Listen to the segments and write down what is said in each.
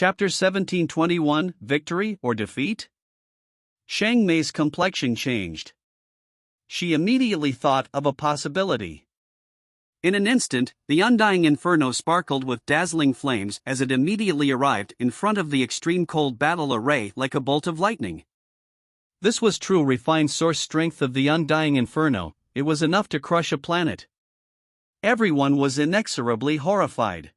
Chapter 1721 Victory or Defeat? Xiang Mei's complexion changed. She immediately thought of a possibility. In an instant, the undying inferno sparkled with dazzling flames as it immediately arrived in front of the extreme cold battle array like a bolt of lightning. This was true refined source strength of the undying inferno. It was enough to crush a planet. Everyone was inexorably horrified.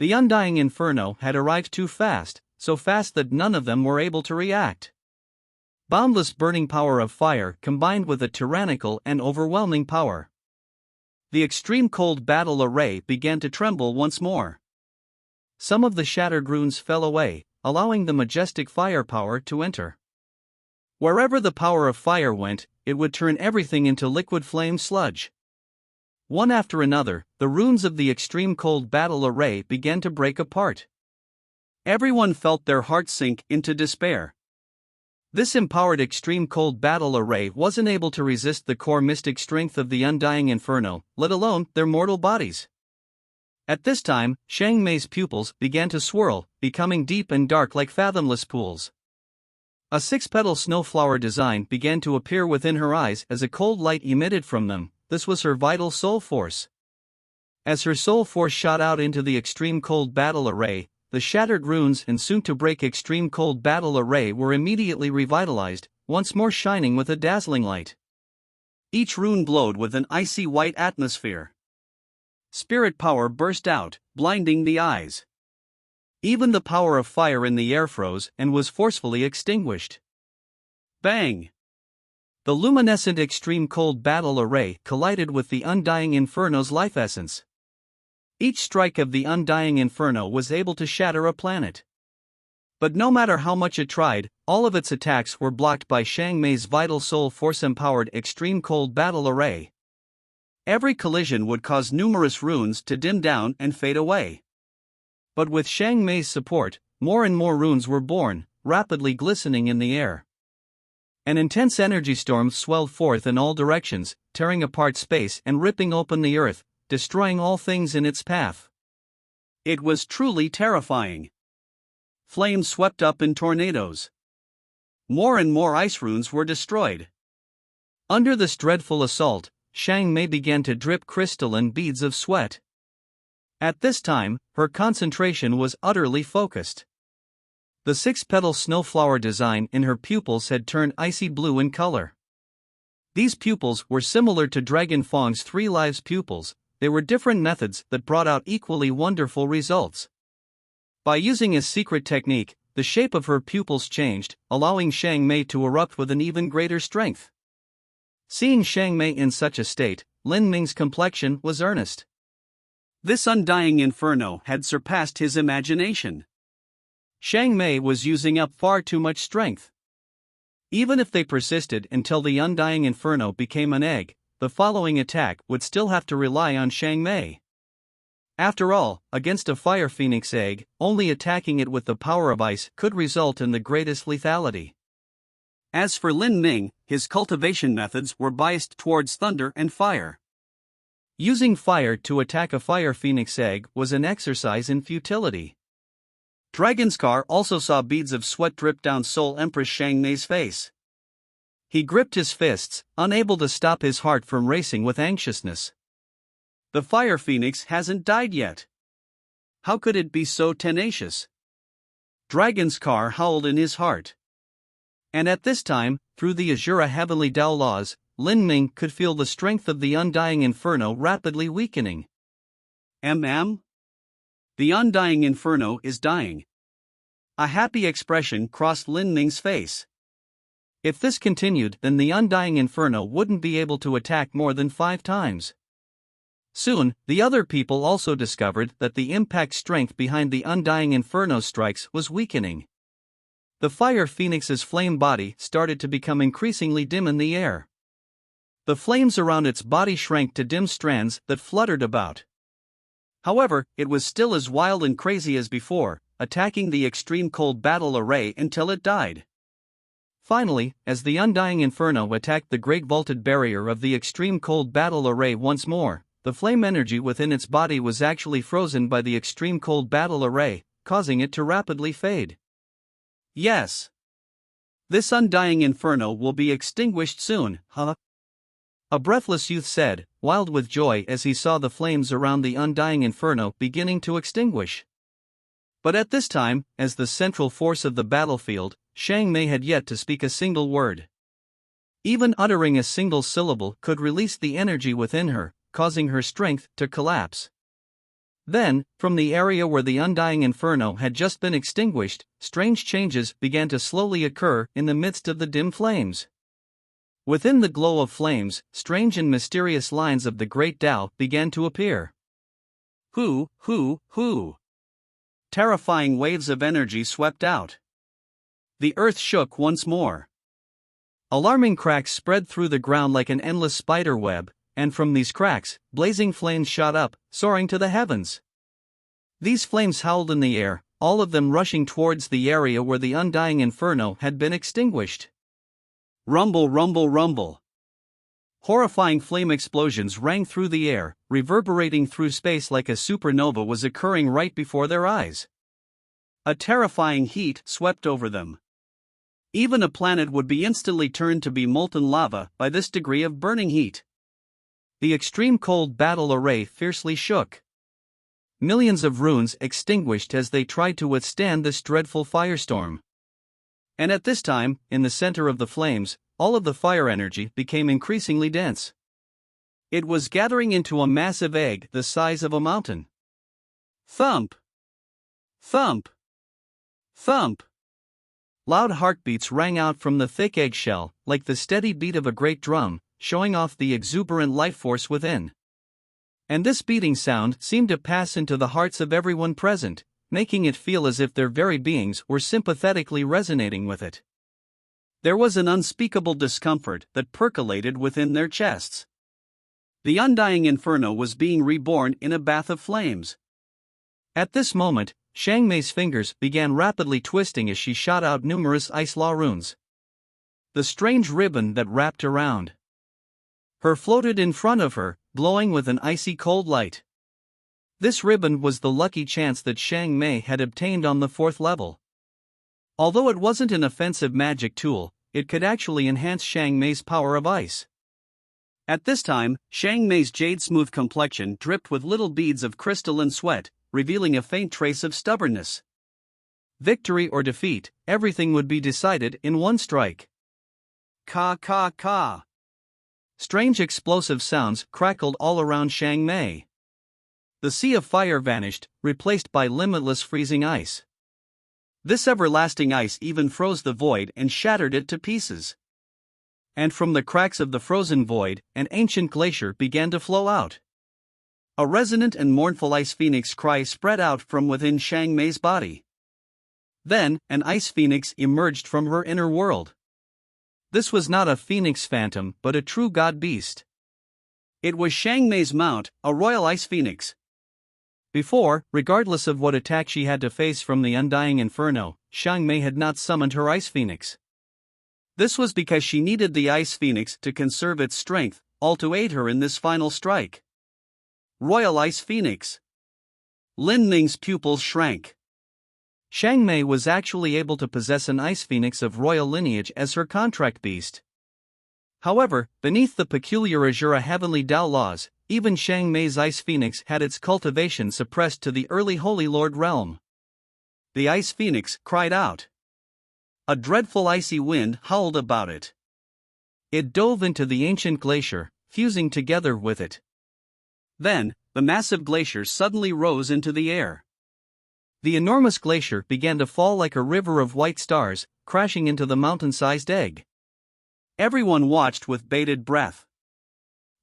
The undying inferno had arrived too fast, so fast that none of them were able to react. Boundless burning power of fire combined with a tyrannical and overwhelming power. The extreme cold battle array began to tremble once more. Some of the shattered runes fell away, allowing the majestic firepower to enter. Wherever the power of fire went, it would turn everything into liquid flame sludge. One after another, the runes of the extreme cold battle array began to break apart. Everyone felt their hearts sink into despair. This empowered extreme cold battle array wasn't able to resist the core mystic strength of the undying inferno, let alone their mortal bodies. At this time, Xiang Mei's pupils began to swirl, becoming deep and dark like fathomless pools. A six-petal snowflower design began to appear within her eyes as a cold light emitted from them. This was her vital soul force. As her soul force shot out into the extreme cold battle array, the shattered runes and soon-to-break extreme cold battle array were immediately revitalized, once more shining with a dazzling light. Each rune glowed with an icy white atmosphere. Spirit power burst out, blinding the eyes. Even the power of fire in the air froze and was forcefully extinguished. Bang! The luminescent extreme cold battle array collided with the undying inferno's life essence. Each strike of the undying inferno was able to shatter a planet. But no matter how much it tried, all of its attacks were blocked by Xiang Mei's vital soul force-empowered extreme cold battle array. Every collision would cause numerous runes to dim down and fade away. But with Xiang Mei's support, more and more runes were born, rapidly glistening in the air. An intense energy storm swelled forth in all directions, tearing apart space and ripping open the earth, destroying all things in its path. It was truly terrifying. Flames swept up in tornadoes. More and more ice runes were destroyed. Under this dreadful assault, Xiang Mei began to drip crystalline beads of sweat. At this time, her concentration was utterly focused. The six-petal snowflower design in her pupils had turned icy blue in color. These pupils were similar to Dragon Fang's three lives pupils. They were different methods that brought out equally wonderful results. By using a secret technique, the shape of her pupils changed, allowing Xiang Mei to erupt with an even greater strength. Seeing Xiang Mei in such a state, Lin Ming's complexion was earnest. This undying inferno had surpassed his imagination. Xiang Mei was using up far too much strength. Even if they persisted until the undying inferno became an egg, the following attack would still have to rely on Xiang Mei. After all, against a fire phoenix egg, only attacking it with the power of ice could result in the greatest lethality. As for Lin Ming, his cultivation methods were biased towards thunder and fire. Using fire to attack a fire phoenix egg was an exercise in futility. Dragonscar also saw beads of sweat drip down Soul Empress Xiang Mei's face. He gripped his fists, unable to stop his heart from racing with anxiousness. The fire phoenix hasn't died yet. How could it be so tenacious? Dragonscar howled in his heart. And at this time, through the Azura Heavenly Dao laws, Lin Ming could feel the strength of the undying inferno rapidly weakening. The undying inferno is dying. A happy expression crossed Lin Ming's face. If this continued, then the undying inferno wouldn't be able to attack more than 5 times. Soon, the other people also discovered that the impact strength behind the undying inferno strikes was weakening. The fire phoenix's flame body started to become increasingly dim in the air. The flames around its body shrank to dim strands that fluttered about. However, it was still as wild and crazy as before, attacking the extreme cold battle array until it died. Finally, as the undying inferno attacked the great vaulted barrier of the extreme cold battle array once more, the flame energy within its body was actually frozen by the extreme cold battle array, causing it to rapidly fade. Yes. This undying inferno will be extinguished soon, huh? A breathless youth said, wild with joy as he saw the flames around the undying inferno beginning to extinguish. But at this time, as the central force of the battlefield, Xiang Mei had yet to speak a single word. Even uttering a single syllable could release the energy within her, causing her strength to collapse. Then, from the area where the undying inferno had just been extinguished, strange changes began to slowly occur in the midst of the dim flames. Within the glow of flames, strange and mysterious lines of the great Tao began to appear. Hoo! Terrifying waves of energy swept out. The earth shook once more. Alarming cracks spread through the ground like an endless spider web, and from these cracks, blazing flames shot up, soaring to the heavens. These flames howled in the air, all of them rushing towards the area where the undying inferno had been extinguished. Rumble. Horrifying flame explosions rang through the air, reverberating through space like a supernova was occurring right before their eyes. A terrifying heat swept over them. Even a planet would be instantly turned to be molten lava by this degree of burning heat. The extreme cold battle array fiercely shook. Millions of runes extinguished as they tried to withstand this dreadful firestorm. And at this time, in the center of the flames, all of the fire energy became increasingly dense. It was gathering into a massive egg the size of a mountain. Thump! Thump! Thump! Loud heartbeats rang out from the thick eggshell, like the steady beat of a great drum, showing off the exuberant life force within. And this beating sound seemed to pass into the hearts of everyone present, making it feel as if their very beings were sympathetically resonating with it. There was an unspeakable discomfort that percolated within their chests. The undying inferno was being reborn in a bath of flames. At this moment, Xiang Mei's fingers began rapidly twisting as she shot out numerous ice law runes. The strange ribbon that wrapped around her floated in front of her, glowing with an icy cold light. This ribbon was the lucky chance that Xiang Mei had obtained on the 4th level. Although it wasn't an offensive magic tool, it could actually enhance Xiang Mei's power of ice. At this time, Xiang Mei's jade-smooth complexion dripped with little beads of crystalline sweat, revealing a faint trace of stubbornness. Victory or defeat, everything would be decided in one strike. Ka. Strange explosive sounds crackled all around Xiang Mei. The sea of fire vanished, replaced by limitless freezing ice. This everlasting ice even froze the void and shattered it to pieces. And from the cracks of the frozen void, an ancient glacier began to flow out. A resonant and mournful ice phoenix cry spread out from within Xiang Mei's body. Then, an ice phoenix emerged from her inner world. This was not a phoenix phantom but a true god beast. It was Xiang Mei's mount, a royal ice phoenix. Before, regardless of what attack she had to face from the undying inferno, Xiang Mei had not summoned her ice phoenix. This was because she needed the ice phoenix to conserve its strength, all to aid her in this final strike. Royal Ice Phoenix. Lin Ning's pupils shrank. Xiang Mei was actually able to possess an ice phoenix of royal lineage as her contract beast. However, beneath the peculiar Azura heavenly Tao laws, even Xiang Mei's ice phoenix had its cultivation suppressed to the early Holy Lord realm. The ice phoenix cried out. A dreadful icy wind howled about it. It dove into the ancient glacier, fusing together with it. Then, the massive glacier suddenly rose into the air. The enormous glacier began to fall like a river of white stars, crashing into the mountain-sized egg. Everyone watched with bated breath.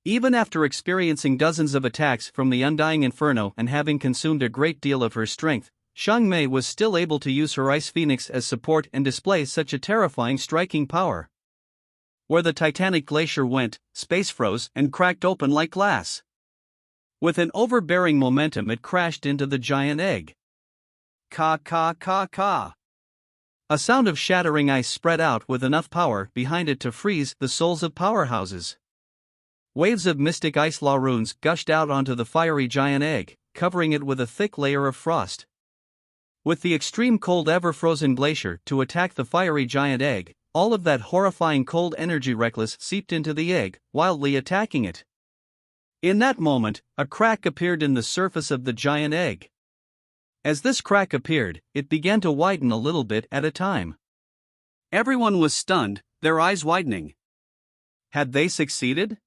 Even after experiencing dozens of attacks from the undying inferno and having consumed a great deal of her strength, Xiang Mei was still able to use her ice phoenix as support and display such a terrifying striking power. Where the titanic glacier went, space froze and cracked open like glass. With an overbearing momentum, it crashed into the giant egg. Ka. A sound of shattering ice spread out with enough power behind it to freeze the souls of powerhouses. Waves of mystic ice law runes gushed out onto the fiery giant egg, covering it with a thick layer of frost. With the extreme cold ever-frozen glacier to attack the fiery giant egg, all of that horrifying cold energy reckless seeped into the egg, wildly attacking it. In that moment, a crack appeared in the surface of the giant egg. As this crack appeared, it began to widen a little bit at a time. Everyone was stunned, their eyes widening. Had they succeeded?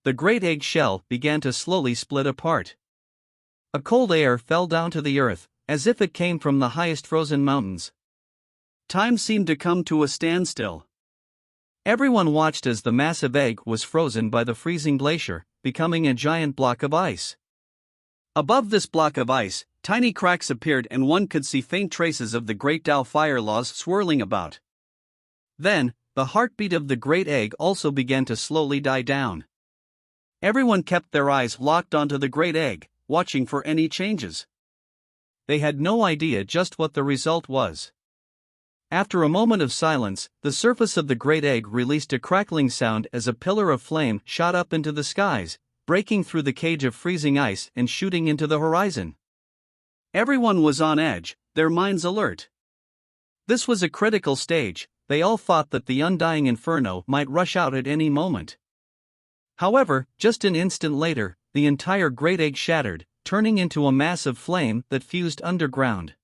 The great egg shell began to slowly split apart. A cold air fell down to the earth, as if it came from the highest frozen mountains. Time seemed to come to a standstill. Everyone watched as the massive egg was frozen by the freezing glacier, becoming a giant block of ice. Above this block of ice, tiny cracks appeared and one could see faint traces of the great Tao fire laws swirling about. Then, the heartbeat of the great egg also began to slowly die down. Everyone kept their eyes locked onto the great egg, watching for any changes. They had no idea just what the result was. After a moment of silence, the surface of the great egg released a crackling sound as a pillar of flame shot up into the skies, breaking through the cage of freezing ice and shooting into the horizon. Everyone was on edge, their minds alert. This was a critical stage. They all thought that the undying inferno might rush out at any moment. However, just an instant later, the entire great egg shattered, turning into a mass of flame that fused underground.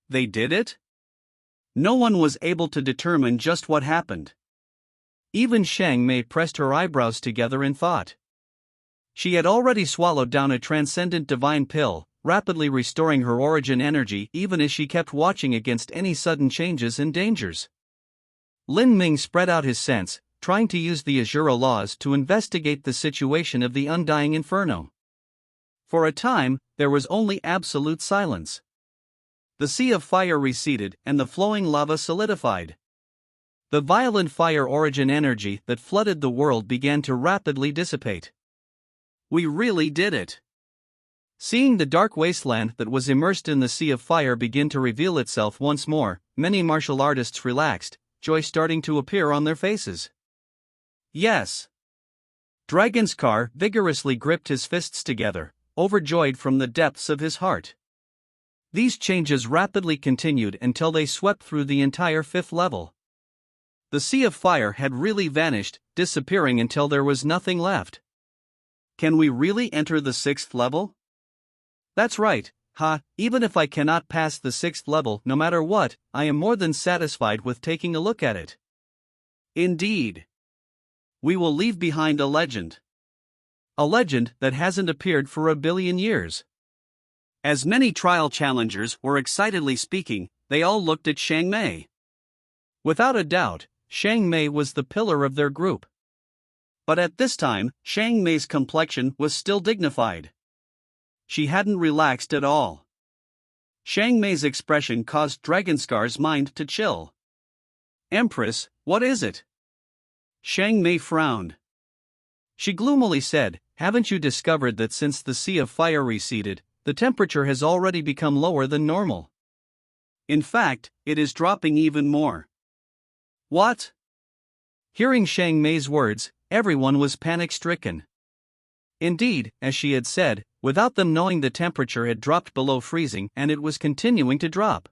They did it? No one was able to determine just what happened. Even Shang Mei pressed her eyebrows together in thought. She had already swallowed down a transcendent divine pill, rapidly restoring her origin energy even as she kept watching against any sudden changes and dangers. Lin Ming spread out his sense, trying to use the Azura laws to investigate the situation of the undying inferno. For a time, there was only absolute silence. The sea of fire receded and the flowing lava solidified. The violent fire origin energy that flooded the world began to rapidly dissipate. We really did it. Seeing the dark wasteland that was immersed in the sea of fire begin to reveal itself once more, many martial artists relaxed, joy starting to appear on their faces. Yes. Dragonskar vigorously gripped his fists together, overjoyed from the depths of his heart. These changes rapidly continued until they swept through the entire fifth level. The sea of fire had really vanished, disappearing until there was nothing left. Can we really enter the sixth level? That's right, even if I cannot pass the sixth level no matter what, I am more than satisfied with taking a look at it. Indeed. We will leave behind a legend. A legend that hasn't appeared for 1 billion years. As many trial challengers were excitedly speaking, they all looked at Shang Mei. Without a doubt, Shang Mei was the pillar of their group. But at this time, Shang Mei's complexion was still dignified. She hadn't relaxed at all. Shang Mei's expression caused Dragonskar's mind to chill. Empress, what is it? Shang Mei frowned. She gloomily said, haven't you discovered that since the sea of fire receded, the temperature has already become lower than normal? In fact, it is dropping even more. What? Hearing Shang Mei's words, everyone was panic-stricken. Indeed, as she had said, without them knowing the temperature had dropped below freezing and it was continuing to drop.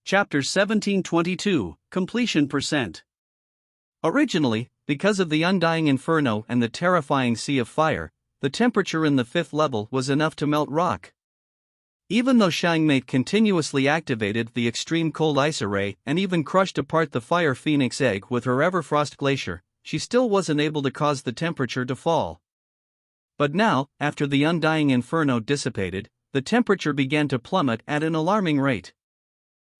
Chapter 1722, Completion Percent. Originally, because of the undying inferno and the terrifying sea of fire, the temperature in the fifth level was enough to melt rock. Even though Shang Mei continuously activated the extreme cold ice array and even crushed apart the fire phoenix egg with her Everfrost glacier, she still wasn't able to cause the temperature to fall. But now, after the undying inferno dissipated, the temperature began to plummet at an alarming rate.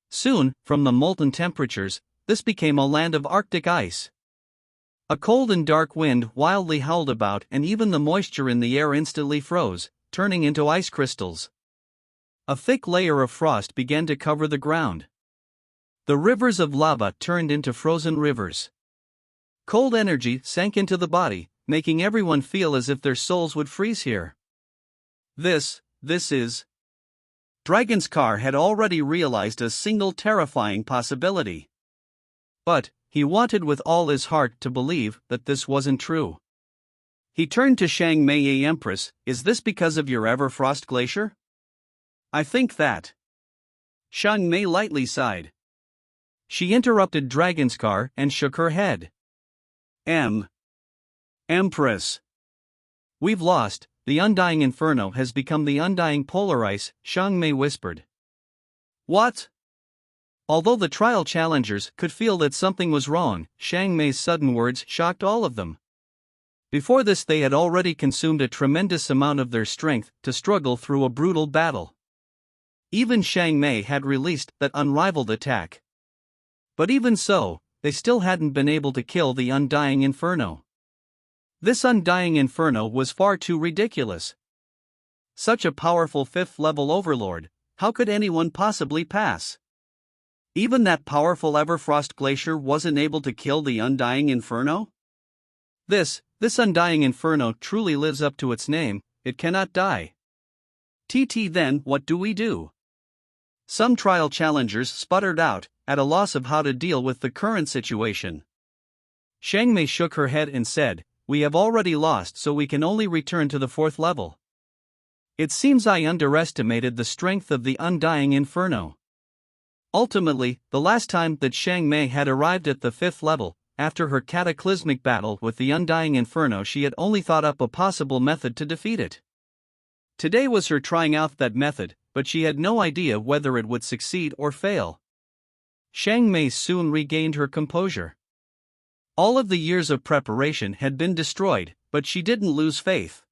Soon, from the molten temperatures, this became a land of Arctic ice. A cold and dark wind wildly howled about and even the moisture in the air instantly froze, turning into ice crystals. A thick layer of frost began to cover the ground. The rivers of lava turned into frozen rivers. Cold energy sank into the body, making everyone feel as if their souls would freeze here. This is... Dragonskar had already realized a single terrifying possibility. But he wanted with all his heart to believe that this wasn't true. He turned to Shang Mei. Empress, is this because of your Everfrost glacier? I think that. Xiang Mei lightly sighed. She interrupted Dragonscar and shook her head. Empress. We've lost, the Undying Inferno has become the Undying Polar Ice, Xiang Mei whispered. What? Although the trial challengers could feel that something was wrong, Xiang Mei's sudden words shocked all of them. Before this, they had already consumed a tremendous amount of their strength to struggle through a brutal battle. Even Xiang Mei had released that unrivaled attack. But even so, they still hadn't been able to kill the Undying Inferno. This Undying Inferno was far too ridiculous. Such a powerful fifth-level overlord, how could anyone possibly pass? Even that powerful Everfrost Glacier wasn't able to kill the Undying Inferno? This Undying Inferno truly lives up to its name, it cannot die. Then what do we do? Some trial challengers sputtered out, at a loss of how to deal with the current situation. Xiang Mei shook her head and said, We have already lost, so we can only return to the fourth level. It seems I underestimated the strength of the Undying Inferno. Ultimately, the last time that Xiang Mei had arrived at the fifth level, after her cataclysmic battle with the Undying Inferno, she had only thought up a possible method to defeat it. Today was her trying out that method, but she had no idea whether it would succeed or fail. Xiang Mei soon regained her composure. All of the years of preparation had been destroyed, but she didn't lose faith.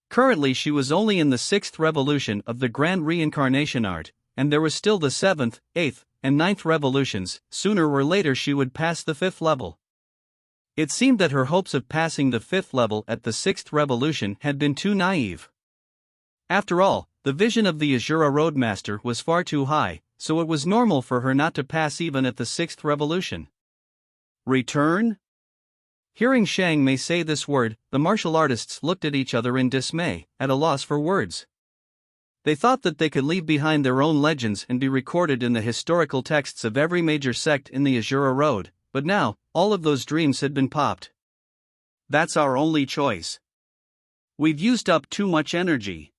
Currently she was only in the 6th revolution of the Grand Reincarnation Art, and there was still the 7th, 8th, and 9th revolutions. Sooner or later she would pass the 5th level. It seemed that her hopes of passing the 5th level at the 6th revolution had been too naive. After all, the vision of the Azura Roadmaster was far too high, so it was normal for her not to pass even at the 6th revolution. Return? Hearing Xiang Mei say this word, the martial artists looked at each other in dismay, at a loss for words. They thought that they could leave behind their own legends and be recorded in the historical texts of every major sect in the Azura Road, but now, all of those dreams had been popped. That's our only choice. We've used up too much energy.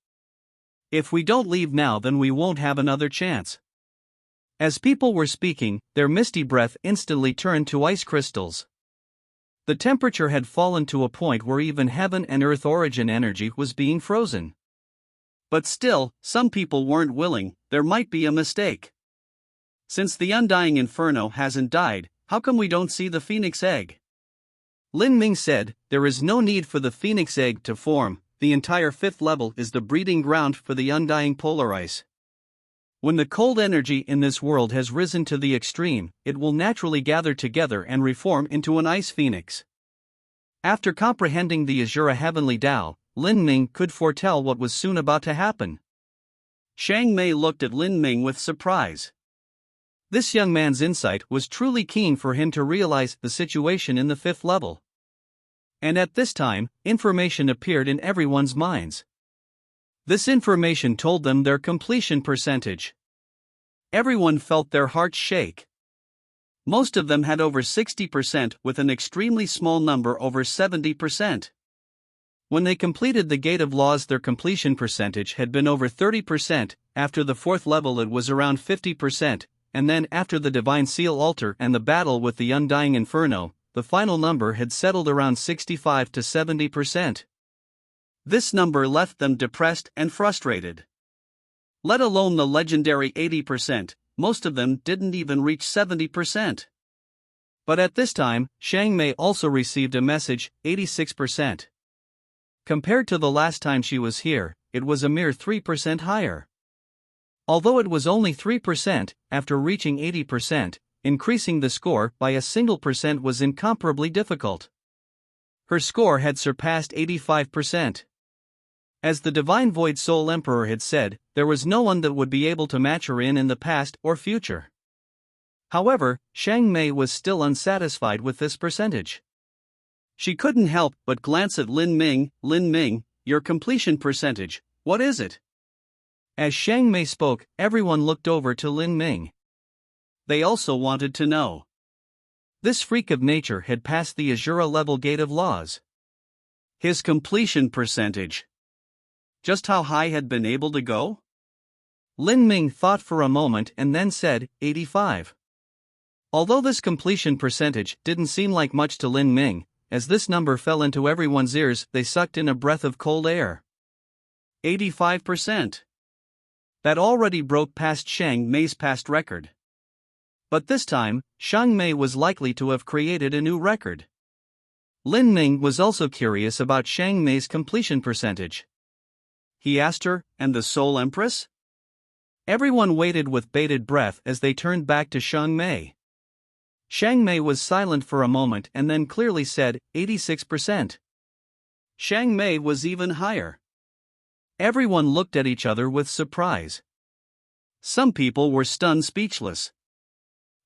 If we don't leave now, then we won't have another chance. As people were speaking, their misty breath instantly turned to ice crystals. The temperature had fallen to a point where even heaven and earth origin energy was being frozen. But still, some people weren't willing. There might be a mistake. Since the Undying Inferno hasn't died, how come we don't see the Phoenix Egg? Lin Ming said, There is no need for the Phoenix Egg to form. The entire 5th level is the breeding ground for the Undying Polar Ice. When the cold energy in this world has risen to the extreme, it will naturally gather together and reform into an ice phoenix. After comprehending the Azura Heavenly Tao, Lin Ming could foretell what was soon about to happen. Xiang Mei looked at Lin Ming with surprise. This young man's insight was truly keen for him to realize the situation in the 5th level. And at this time, information appeared in everyone's minds. This information told them their completion percentage. Everyone felt their hearts shake. Most of them had over 60%, with an extremely small number over 70%. When they completed the Gate of Laws, their completion percentage had been over 30%, after the 4th level it was around 50%, and then after the Divine Seal Altar and the battle with the Undying Inferno, the final number had settled around 65 to 70%. This number left them depressed and frustrated. Let alone the legendary 80%, most of them didn't even reach 70%. But at this time, Xiang Mei also received a message, 86%. Compared to the last time she was here, it was a mere 3% higher. Although it was only 3%, after reaching 80%, increasing the score by a single percent was incomparably difficult. Her score had surpassed 85%. As the Divine Void Soul Emperor had said, there was no one that would be able to match her in the past or future. However, Xiang Mei was still unsatisfied with this percentage. She couldn't help but glance at Lin Ming. Lin Ming, your completion percentage, what is it? As Xiang Mei spoke, everyone looked over to Lin Ming. They also wanted to know. This freak of nature had passed the Azura level Gate of Laws. His completion percentage. Just how high had been able to go? Lin Ming thought for a moment and then said, 85. Although this completion percentage didn't seem like much to Lin Ming, as this number fell into everyone's ears, they sucked in a breath of cold air. 85%. That already broke past Shang Mei's past record. But this time, Shang Mei was likely to have created a new record. Lin Ming was also curious about Shang Mei's completion percentage. He asked her, and the Soul Empress? Everyone waited with bated breath as they turned back to Shang Mei. Shang Mei was silent for a moment and then clearly said, 86%. Shang Mei was even higher. Everyone looked at each other with surprise. Some people were stunned speechless.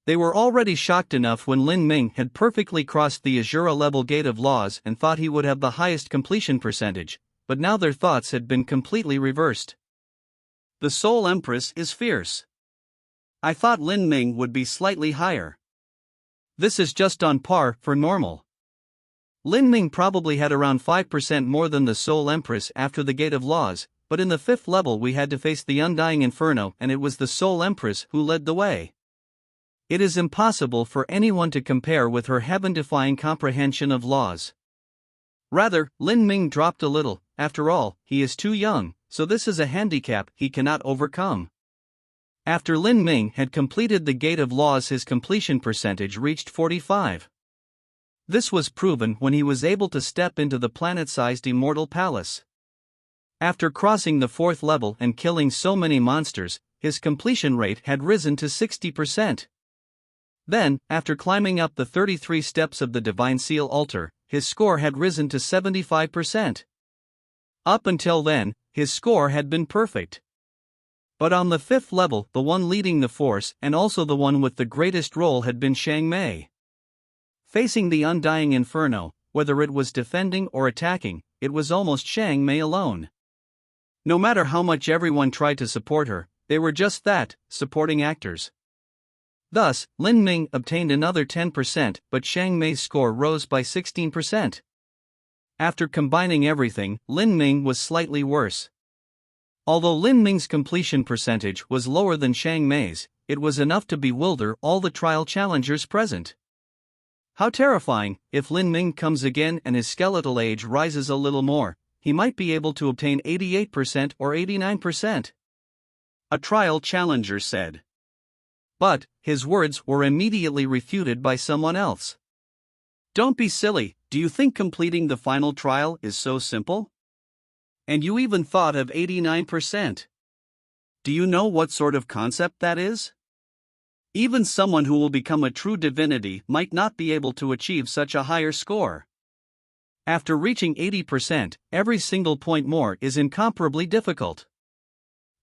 They were already shocked enough when Lin Ming had perfectly crossed the Azura level gate of laws and thought he would have the highest completion percentage, but now their thoughts had been completely reversed. The Soul Empress is fierce. I thought Lin Ming would be slightly higher. This is just on par for normal. Lin Ming probably had around 5% more than the Soul Empress after the Gate of Laws, but in the 5th level we had to face the Undying Inferno and it was the Soul Empress who led the way. It is impossible for anyone to compare with her heaven-defying comprehension of laws. Rather, Lin Ming dropped a little. After all, he is too young, so this is a handicap he cannot overcome. After Lin Ming had completed the Gate of Laws, his completion percentage reached 45. This was proven when he was able to step into the planet-sized Immortal Palace. After crossing the 4th level and killing so many monsters, his completion rate had risen to 60%. Then, after climbing up the 33 steps of the Divine Seal altar, his score had risen to 75%. Up until then, his score had been perfect. But on the 5th level, the one leading the force and also the one with the greatest role had been Shang Mei. Facing the Undying Inferno, whether it was defending or attacking, it was almost Shang Mei alone. No matter how much everyone tried to support her, they were just that, supporting actors. Thus, Lin Ming obtained another 10%, but Shang Mei's score rose by 16%. After combining everything, Lin Ming was slightly worse. Although Lin Ming's completion percentage was lower than Shang Mei's, it was enough to bewilder all the trial challengers present. How terrifying! If Lin Ming comes again and his skeletal age rises a little more, he might be able to obtain 88% or 89%. A trial challenger said. But his words were immediately refuted by someone else. Don't be silly, do you think completing the final trial is so simple? And you even thought of 89%. Do you know what sort of concept that is? Even someone who will become a true divinity might not be able to achieve such a higher score. After reaching 80%, every single point more is incomparably difficult.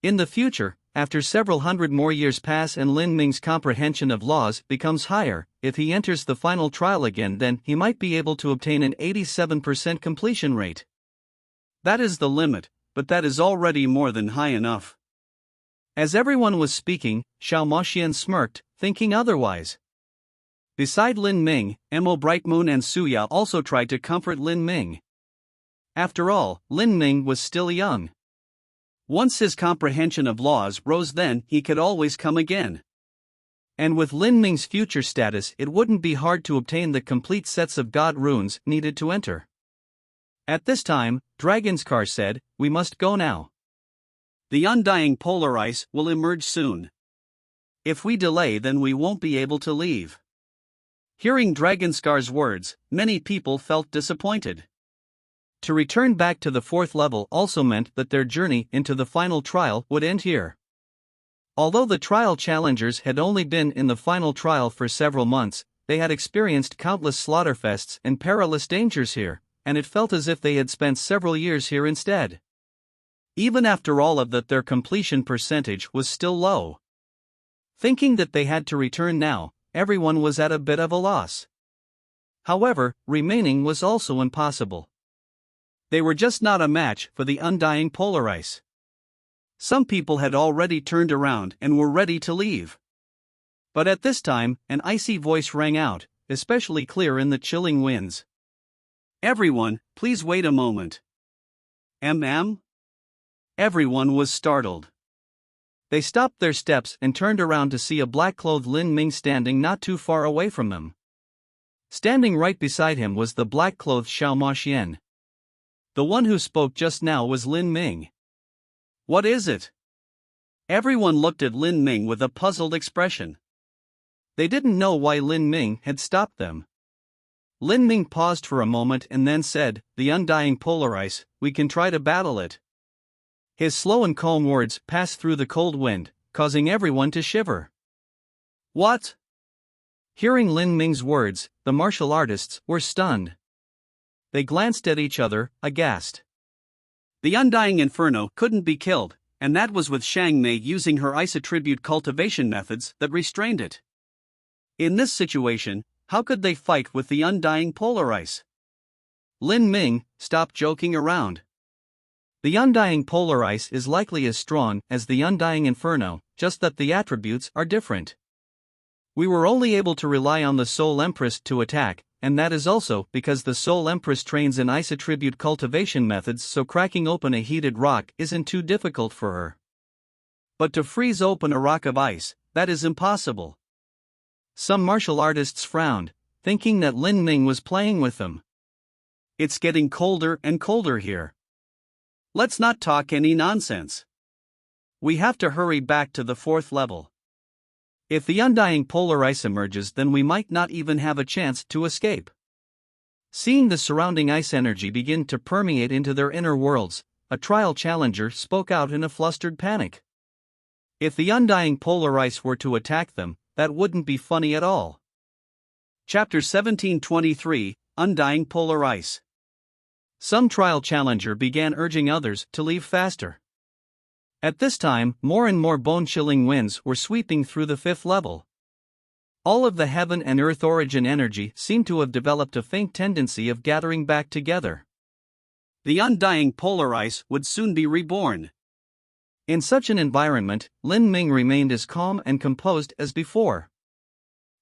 In the future, after several hundred more years pass and Lin Ming's comprehension of laws becomes higher, if he enters the final trial again, then he might be able to obtain an 87% completion rate. That is the limit, but that is already more than high enough. As everyone was speaking, Xiao Moxian smirked, thinking otherwise. Beside Lin Ming, Mo Brightmoon and Suya also tried to comfort Lin Ming. After all, Lin Ming was still young. Once his comprehension of laws rose, then he could always come again. And with Lin Ming's future status, it wouldn't be hard to obtain the complete sets of God runes needed to enter. At this time, Dragonscar said, "We must go now. The undying polar ice will emerge soon. If we delay, then we won't be able to leave." Hearing Dragonscar's words, many people felt disappointed. To return back to the 4th level also meant that their journey into the final trial would end here. Although the trial challengers had only been in the final trial for several months, they had experienced countless slaughterfests and perilous dangers here, and it felt as if they had spent several years here instead. Even after all of that, their completion percentage was still low. Thinking that they had to return now, everyone was at a bit of a loss. However, remaining was also impossible. They were just not a match for the undying polar ice. Some people had already turned around and were ready to leave. But at this time, an icy voice rang out, especially clear in the chilling winds. "Everyone, please wait a moment." Everyone was startled. They stopped their steps and turned around to see a black-clothed Lin Ming standing not too far away from them. Standing right beside him was the black-clothed Xiao Maxian. The one who spoke just now was Lin Ming. What is it? Everyone looked at Lin Ming with a puzzled expression. They didn't know why Lin Ming had stopped them. Lin Ming paused for a moment and then said, "The undying polar ice, we can try to battle it." His slow and calm words passed through the cold wind, causing everyone to shiver. What? Hearing Lin Ming's words, the martial artists were stunned. They glanced at each other, aghast. The undying inferno couldn't be killed, and that was with Xiang Mei using her ice attribute cultivation methods that restrained it. In this situation, how could they fight with the undying polar ice? Lin Ming, stop joking around. The undying polar ice is likely as strong as the undying inferno, just that the attributes are different. We were only able to rely on the Soul Empress to attack, and that is also because the Soul Empress trains in ice attribute cultivation methods, so cracking open a heated rock isn't too difficult for her. But to freeze open a rock of ice, that is impossible. Some martial artists frowned, thinking that Lin Ming was playing with them. It's getting colder and colder here. Let's not talk any nonsense. We have to hurry back to the 4th level. If the undying polar ice emerges, then we might not even have a chance to escape. Seeing the surrounding ice energy begin to permeate into their inner worlds, a trial challenger spoke out in a flustered panic. If the undying polar ice were to attack them, that wouldn't be funny at all. Chapter 1723, Undying Polar Ice. Some trial challenger began urging others to leave faster. At this time, more and more bone-chilling winds were sweeping through the 5th level. All of the heaven and earth origin energy seemed to have developed a faint tendency of gathering back together. The undying polar ice would soon be reborn. In such an environment, Lin Ming remained as calm and composed as before.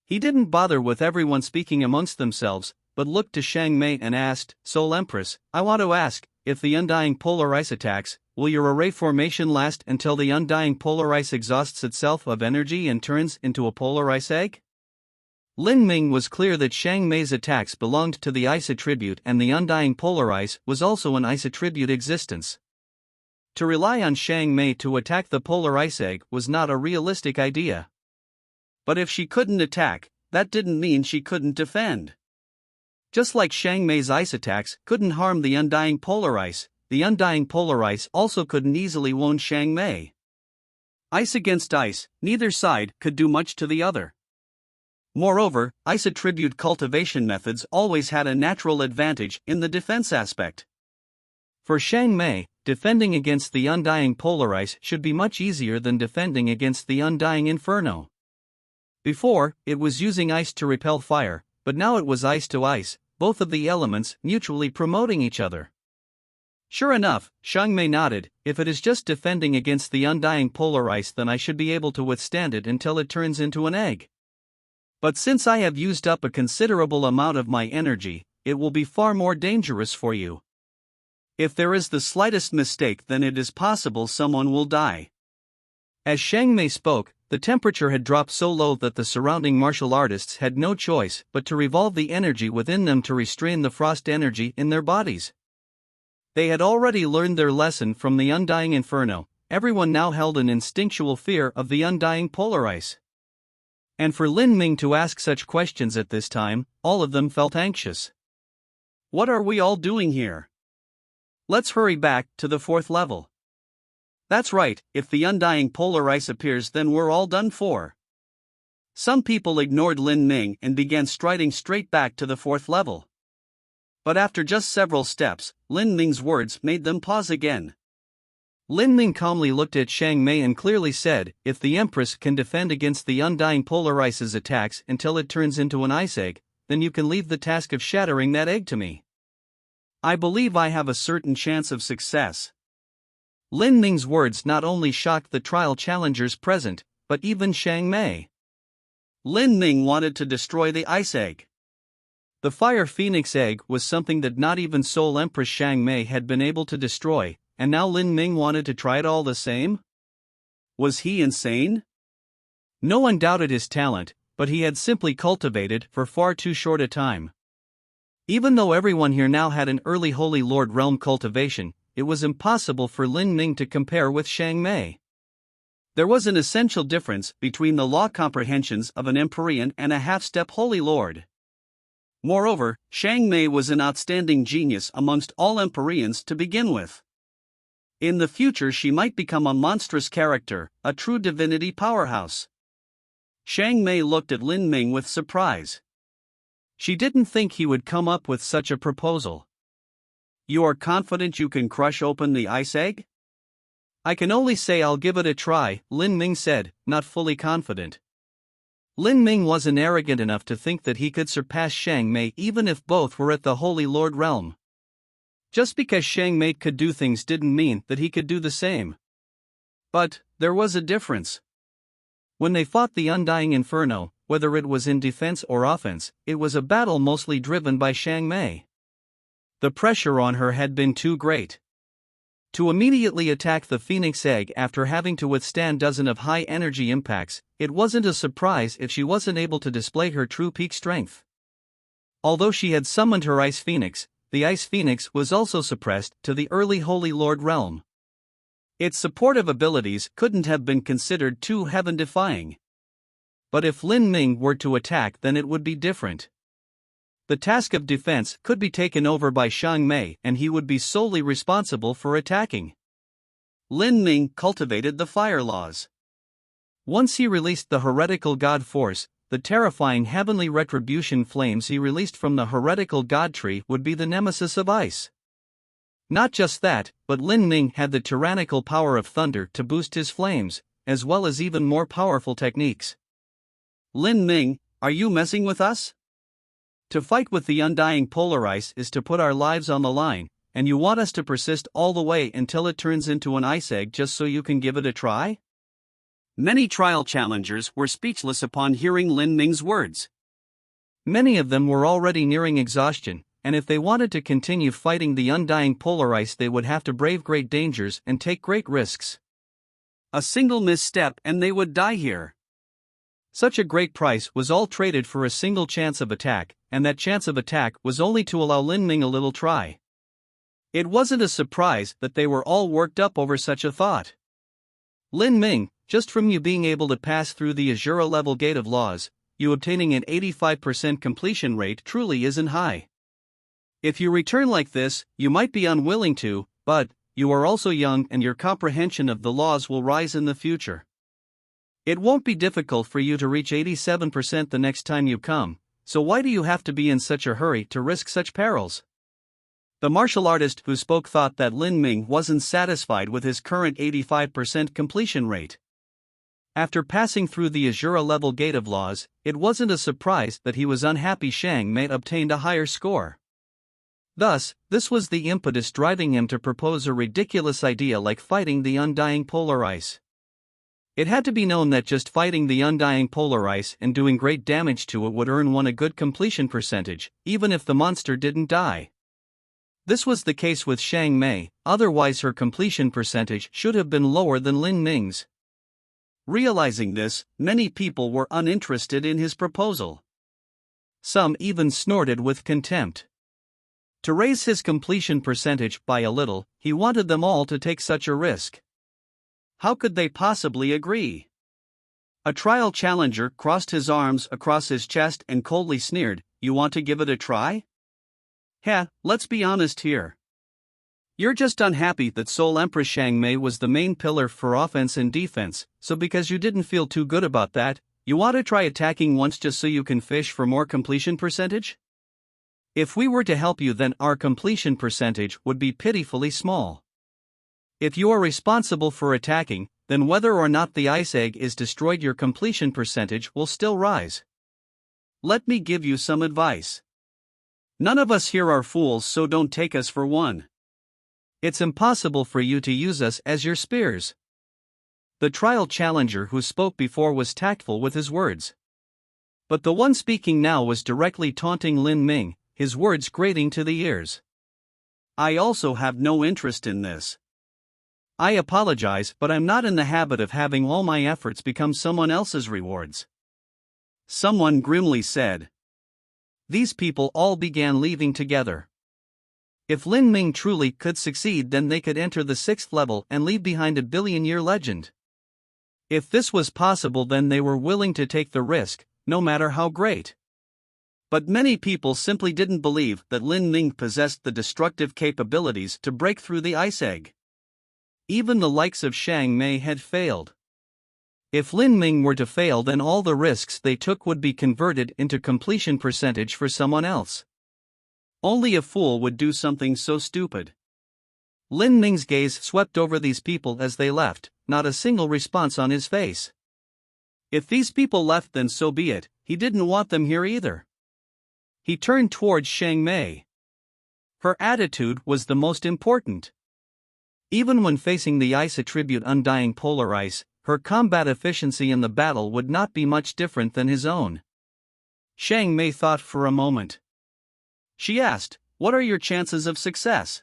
He didn't bother with everyone speaking amongst themselves, but looked to Xiang Mei and asked, "Soul Empress, I want to ask, if the undying polar ice attacks, will your array formation last until the undying polar ice exhausts itself of energy and turns into a polar ice egg?" Lin Ming was clear that Xiang Mei's attacks belonged to the ice attribute, and the undying polar ice was also an ice attribute existence. To rely on Xiang Mei to attack the polar ice egg was not a realistic idea. But if she couldn't attack, that didn't mean she couldn't defend. Just like Xiang Mei's ice attacks couldn't harm the undying polar ice, the undying polar ice also couldn't easily wound Xiang Mei. Ice against ice, neither side could do much to the other. Moreover, ice attribute cultivation methods always had a natural advantage in the defense aspect. For Xiang Mei, defending against the undying polar ice should be much easier than defending against the undying inferno. Before, it was using ice to repel fire, but now it was ice to ice, both of the elements mutually promoting each other. Sure enough, Xiang Mei nodded, "If it is just defending against the undying polar ice, then I should be able to withstand it until it turns into an egg. But since I have used up a considerable amount of my energy, it will be far more dangerous for you. If there is the slightest mistake, then it is possible someone will die." As Xiang Mei spoke, the temperature had dropped so low that the surrounding martial artists had no choice but to revolve the energy within them to restrain the frost energy in their bodies. They had already learned their lesson from the undying inferno. Everyone now held an instinctual fear of the undying polar ice. And for Lin Ming to ask such questions at this time, all of them felt anxious. What are we all doing here? Let's hurry back to the 4th level. That's right, if the undying polar ice appears, then we're all done for. Some people ignored Lin Ming and began striding straight back to the 4th level. But after just several steps, Lin Ming's words made them pause again. Lin Ming calmly looked at Xiang Mei and clearly said, "If the Empress can defend against the undying polar ice's attacks until it turns into an ice egg, then you can leave the task of shattering that egg to me. I believe I have a certain chance of success." Lin Ming's words not only shocked the trial challengers present, but even Xiang Mei. Lin Ming wanted to destroy the ice egg. The Fire Phoenix egg was something that not even Soul Empress Xiang Mei had been able to destroy, and now Lin Ming wanted to try it all the same? Was he insane? No one doubted his talent, but he had simply cultivated for far too short a time. Even though everyone here now had an early Holy Lord realm cultivation, it was impossible for Lin Ming to compare with Shang Mei. There was an essential difference between the law comprehensions of an Empyrean and a half-step Holy Lord. Moreover, Shang Mei was an outstanding genius amongst all Empyreans to begin with. In the future she might become a monstrous character, a true divinity powerhouse. Shang Mei looked at Lin Ming with surprise. She didn't think he would come up with such a proposal. You are confident you can crush open the ice egg? I can only say I'll give it a try, Lin Ming said, not fully confident. Lin Ming wasn't arrogant enough to think that he could surpass Shang Mei even if both were at the Holy Lord realm. Just because Shang Mei could do things didn't mean that he could do the same. But there was a difference. When they fought the Undying Inferno, whether it was in defense or offense, it was a battle mostly driven by Shang Mei. The pressure on her had been too great. To immediately attack the Phoenix Egg after having to withstand dozens of high-energy impacts, it wasn't a surprise if she wasn't able to display her true peak strength. Although she had summoned her Ice Phoenix, the Ice Phoenix was also suppressed to the early Holy Lord realm. Its supportive abilities couldn't have been considered too heaven-defying. But if Lin Ming were to attack, then it would be different. The task of defense could be taken over by Shang Mei and he would be solely responsible for attacking. Lin Ming cultivated the fire laws. Once he released the heretical god force, the terrifying heavenly retribution flames he released from the heretical god tree would be the nemesis of ice. Not just that, but Lin Ming had the tyrannical power of thunder to boost his flames, as well as even more powerful techniques. Lin Ming, are you messing with us? To fight with the undying polar ice is to put our lives on the line, and you want us to persist all the way until it turns into an ice egg just so you can give it a try? Many trial challengers were speechless upon hearing Lin Ming's words. Many of them were already nearing exhaustion, and if they wanted to continue fighting the undying polar ice they would have to brave great dangers and take great risks. A single misstep and they would die here. Such a great price was all traded for a single chance of attack, and that chance of attack was only to allow Lin Ming a little try. It wasn't a surprise that they were all worked up over such a thought. Lin Ming, just from you being able to pass through the Azura level gate of laws, you obtaining an 85% completion rate truly isn't high. If you return like this, you might be unwilling to, but you are also young and your comprehension of the laws will rise in the future. It won't be difficult for you to reach 87% the next time you come, so why do you have to be in such a hurry to risk such perils? The martial artist who spoke thought that Lin Ming wasn't satisfied with his current 85% completion rate. After passing through the Azura level gate of laws, it wasn't a surprise that he was unhappy Shang Mei obtained a higher score. Thus, this was the impetus driving him to propose a ridiculous idea like fighting the undying polar ice. It had to be known that just fighting the undying polar ice and doing great damage to it would earn one a good completion percentage, even if the monster didn't die. This was the case with Shang Mei, otherwise her completion percentage should have been lower than Lin Ming's. Realizing this, many people were uninterested in his proposal. Some even snorted with contempt. To raise his completion percentage by a little, he wanted them all to take such a risk. How could they possibly agree? A trial challenger crossed his arms across his chest and coldly sneered, "You want to give it a try?" Let's be honest here. You're just unhappy that Soul Empress Shang Mei was the main pillar for offense and defense, so because you didn't feel too good about that, you want to try attacking once just so you can fish for more completion percentage? If we were to help you, then our completion percentage would be pitifully small. If you are responsible for attacking, then whether or not the ice egg is destroyed, your completion percentage will still rise. Let me give you some advice. None of us here are fools, so don't take us for one. It's impossible for you to use us as your spears. The trial challenger who spoke before was tactful with his words. But the one speaking now was directly taunting Lin Ming, his words grating to the ears. I also have no interest in this. I apologize, but I'm not in the habit of having all my efforts become someone else's rewards. Someone grimly said. These people all began leaving together. If Lin Ming truly could succeed, then they could enter the 6th level and leave behind a billion-year legend. If this was possible, then they were willing to take the risk, no matter how great. But many people simply didn't believe that Lin Ming possessed the destructive capabilities to break through the ice egg. Even the likes of Xiang Mei had failed. If Lin Ming were to fail, then all the risks they took would be converted into completion percentage for someone else. Only a fool would do something so stupid. Lin Ming's gaze swept over these people as they left, not a single response on his face. If these people left, then so be it, he didn't want them here either. He turned towards Xiang Mei. Her attitude was the most important. Even when facing the ice attribute Undying Polar Ice, her combat efficiency in the battle would not be much different than his own. Xiang Mei thought for a moment. She asked, "What are your chances of success?"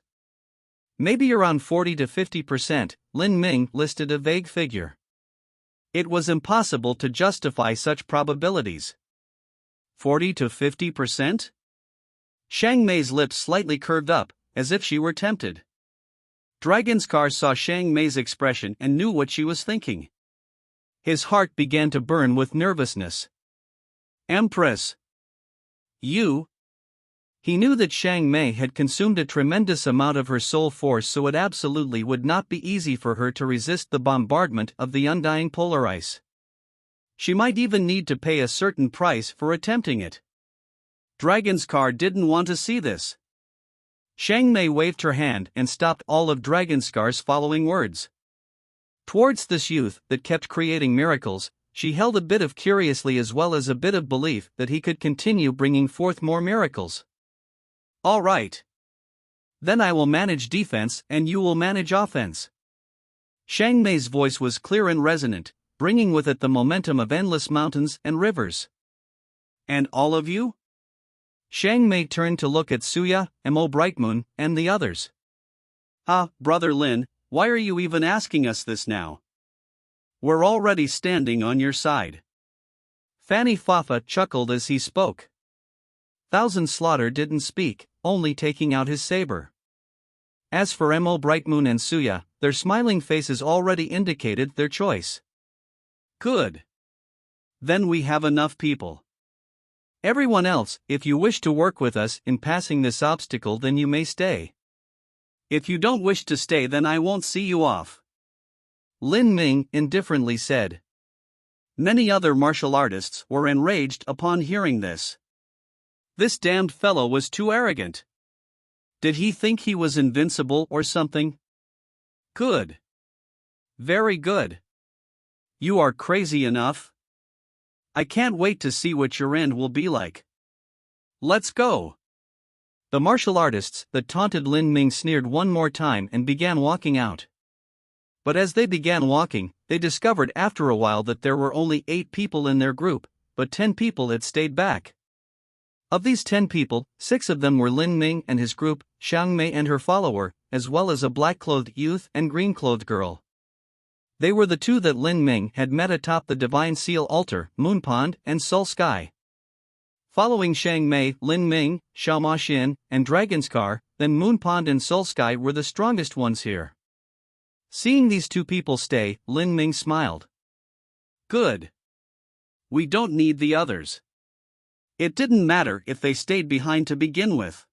"Maybe around 40 to 50%, Lin Ming listed a vague figure. It was impossible to justify such probabilities. 40 to 50%? Xiang Mei's lips slightly curved up, as if she were tempted. Dragonscar saw Xiang Mei's expression and knew what she was thinking. His heart began to burn with nervousness. Empress! You? He knew that Xiang Mei had consumed a tremendous amount of her soul force, so it absolutely would not be easy for her to resist the bombardment of the Undying Polar Ice. She might even need to pay a certain price for attempting it. Dragonscar didn't want to see this. Xiang Mei waved her hand and stopped all of Dragonscar's following words. Towards this youth that kept creating miracles, she held a bit of curiously as well as a bit of belief that he could continue bringing forth more miracles. All right. Then I will manage defense and you will manage offense. Xiang Mei's voice was clear and resonant, bringing with it the momentum of endless mountains and rivers. And all of you? Xiang Mei turned to look at Suya, Mo Brightmoon, and the others. Ah, Brother Lin, why are you even asking us this now? We're already standing on your side. Fanny Fafa chuckled as he spoke. Thousand Slaughter didn't speak, only taking out his saber. As for Mo Brightmoon and Suya, their smiling faces already indicated their choice. Good. Then we have enough people. Everyone else, if you wish to work with us in passing this obstacle, then you may stay. If you don't wish to stay, then I won't see you off. Lin Ming indifferently said. Many other martial artists were enraged upon hearing this. This damned fellow was too arrogant. Did he think he was invincible or something? Good. Very good. You are crazy enough. I can't wait to see what your end will be like. Let's go. The martial artists that taunted Lin Ming sneered one more time and began walking out. But as they began walking, they discovered after a while that there were only 8 people in their group, but 10 people had stayed back. Of these 10 people, 6 of them were Lin Ming and his group, Xiang Mei and her follower, as well as a black-clothed youth and green-clothed girl. They were the 2 that Lin Ming had met atop the Divine Seal altar, Moon Pond and Soul Sky. Following Xiang Mei, Lin Ming, Xiao Ma Xin, and Dragonscar, then Moon Pond and Soul Sky were the strongest ones here. Seeing these 2 people stay, Lin Ming smiled. Good. We don't need the others. It didn't matter if they stayed behind to begin with.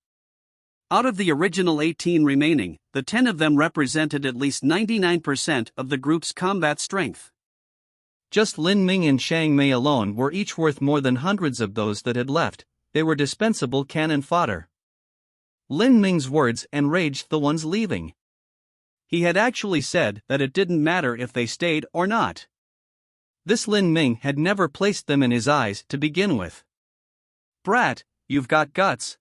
Out of the original 18 remaining, the 10 of them represented at least 99% of the group's combat strength. Just Lin Ming and Xiang Mei alone were each worth more than hundreds of those that had left. They were dispensable cannon fodder. Lin Ming's words enraged the ones leaving. He had actually said that it didn't matter if they stayed or not. This Lin Ming had never placed them in his eyes to begin with. Brat, you've got guts.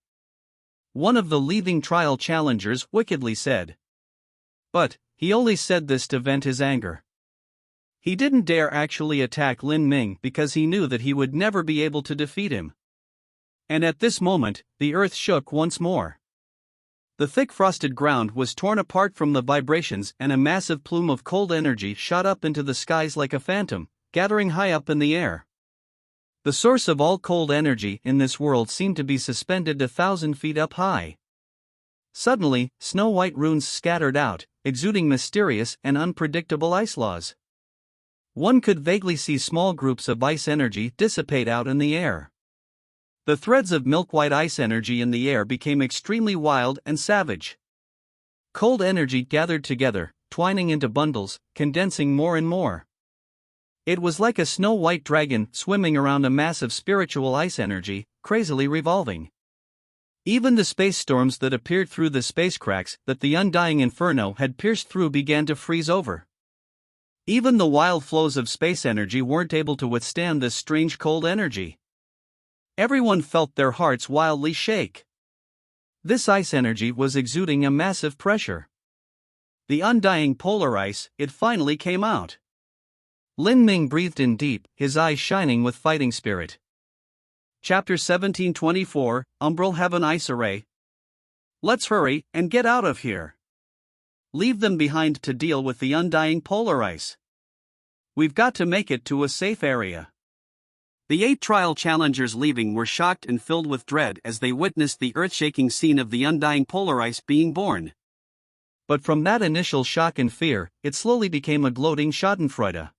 One of the leaving trial challengers wickedly said. But, he only said this to vent his anger. He didn't dare actually attack Lin Ming because he knew that he would never be able to defeat him. And at this moment, the earth shook once more. The thick frosted ground was torn apart from the vibrations, and a massive plume of cold energy shot up into the skies like a phantom, gathering high up in the air. The source of all cold energy in this world seemed to be suspended 1,000 feet up high. Suddenly, snow-white runes scattered out, exuding mysterious and unpredictable ice laws. One could vaguely see small groups of ice energy dissipate out in the air. The threads of milk-white ice energy in the air became extremely wild and savage. Cold energy gathered together, twining into bundles, condensing more and more. It was like a snow-white dragon swimming around a mass of spiritual ice energy, crazily revolving. Even the space storms that appeared through the space cracks that the undying inferno had pierced through began to freeze over. Even the wild flows of space energy weren't able to withstand this strange cold energy. Everyone felt their hearts wildly shake. This ice energy was exuding a massive pressure. The undying polar ice, it finally came out. Lin Ming breathed in deep, his eyes shining with fighting spirit. Chapter 1724, Umbral Heaven Ice Array. Let's hurry and get out of here. Leave them behind to deal with the undying polar ice. We've got to make it to a safe area. The 8 trial challengers leaving were shocked and filled with dread as they witnessed the earth-shaking scene of the undying polar ice being born. But from that initial shock and fear, it slowly became a gloating schadenfreude.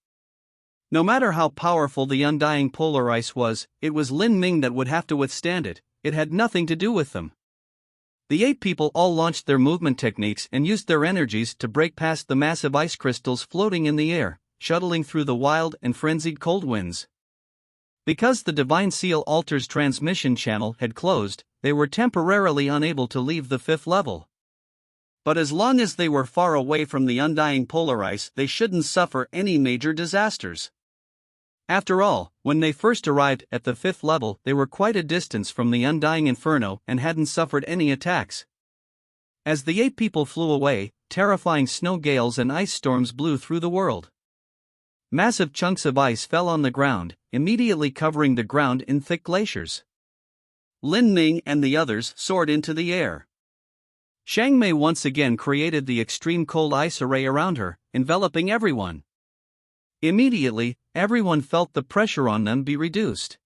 No matter how powerful the undying polar ice was, it was Lin Ming that would have to withstand it. It had nothing to do with them. The 8 people all launched their movement techniques and used their energies to break past the massive ice crystals floating in the air, shuttling through the wild and frenzied cold winds. Because the Divine Seal Altar's transmission channel had closed, they were temporarily unable to leave the 5th level. But as long as they were far away from the undying polar ice, they shouldn't suffer any major disasters. After all, when they first arrived at the 5th level, they were quite a distance from the undying inferno and hadn't suffered any attacks. As the 8 people flew away, terrifying snow gales and ice storms blew through the world. Massive chunks of ice fell on the ground, immediately covering the ground in thick glaciers. Lin Ming and the others soared into the air. Xiang Mei once again created the extreme cold ice array around her, enveloping everyone. Immediately, everyone felt the pressure on them be reduced.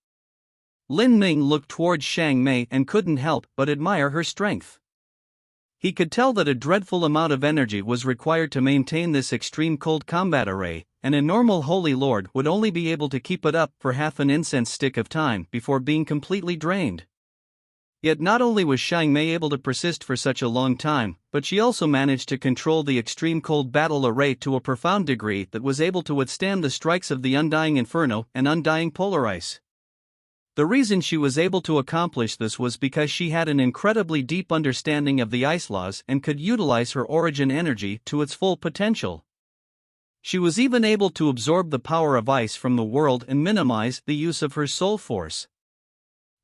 Lin Ming looked towards Xiang Mei and couldn't help but admire her strength. He could tell that a dreadful amount of energy was required to maintain this extreme cold combat array, and a normal Holy Lord would only be able to keep it up for half an incense stick of time before being completely drained. Yet not only was Xiang Mei able to persist for such a long time, but she also managed to control the extreme cold battle array to a profound degree that was able to withstand the strikes of the undying inferno and undying polar ice. The reason she was able to accomplish this was because she had an incredibly deep understanding of the ice laws and could utilize her origin energy to its full potential. She was even able to absorb the power of ice from the world and minimize the use of her soul force.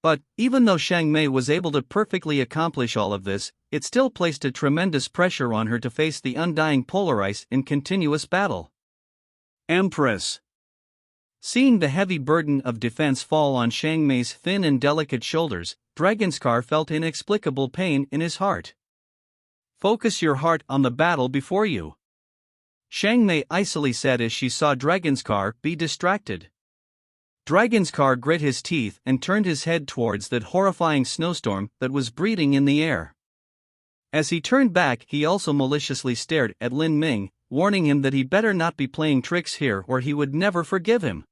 But, even though Xiang Mei was able to perfectly accomplish all of this, it still placed a tremendous pressure on her to face the undying polar ice in continuous battle. Empress. Seeing the heavy burden of defense fall on Xiang Mei's thin and delicate shoulders, Dragonscar felt inexplicable pain in his heart. Focus your heart on the battle before you, Xiang Mei icily said as she saw Dragonscar be distracted. Dragonscar grit his teeth and turned his head towards that horrifying snowstorm that was breeding in the air. As he turned back, he also maliciously stared at Lin Ming, warning him that he better not be playing tricks here or he would never forgive him.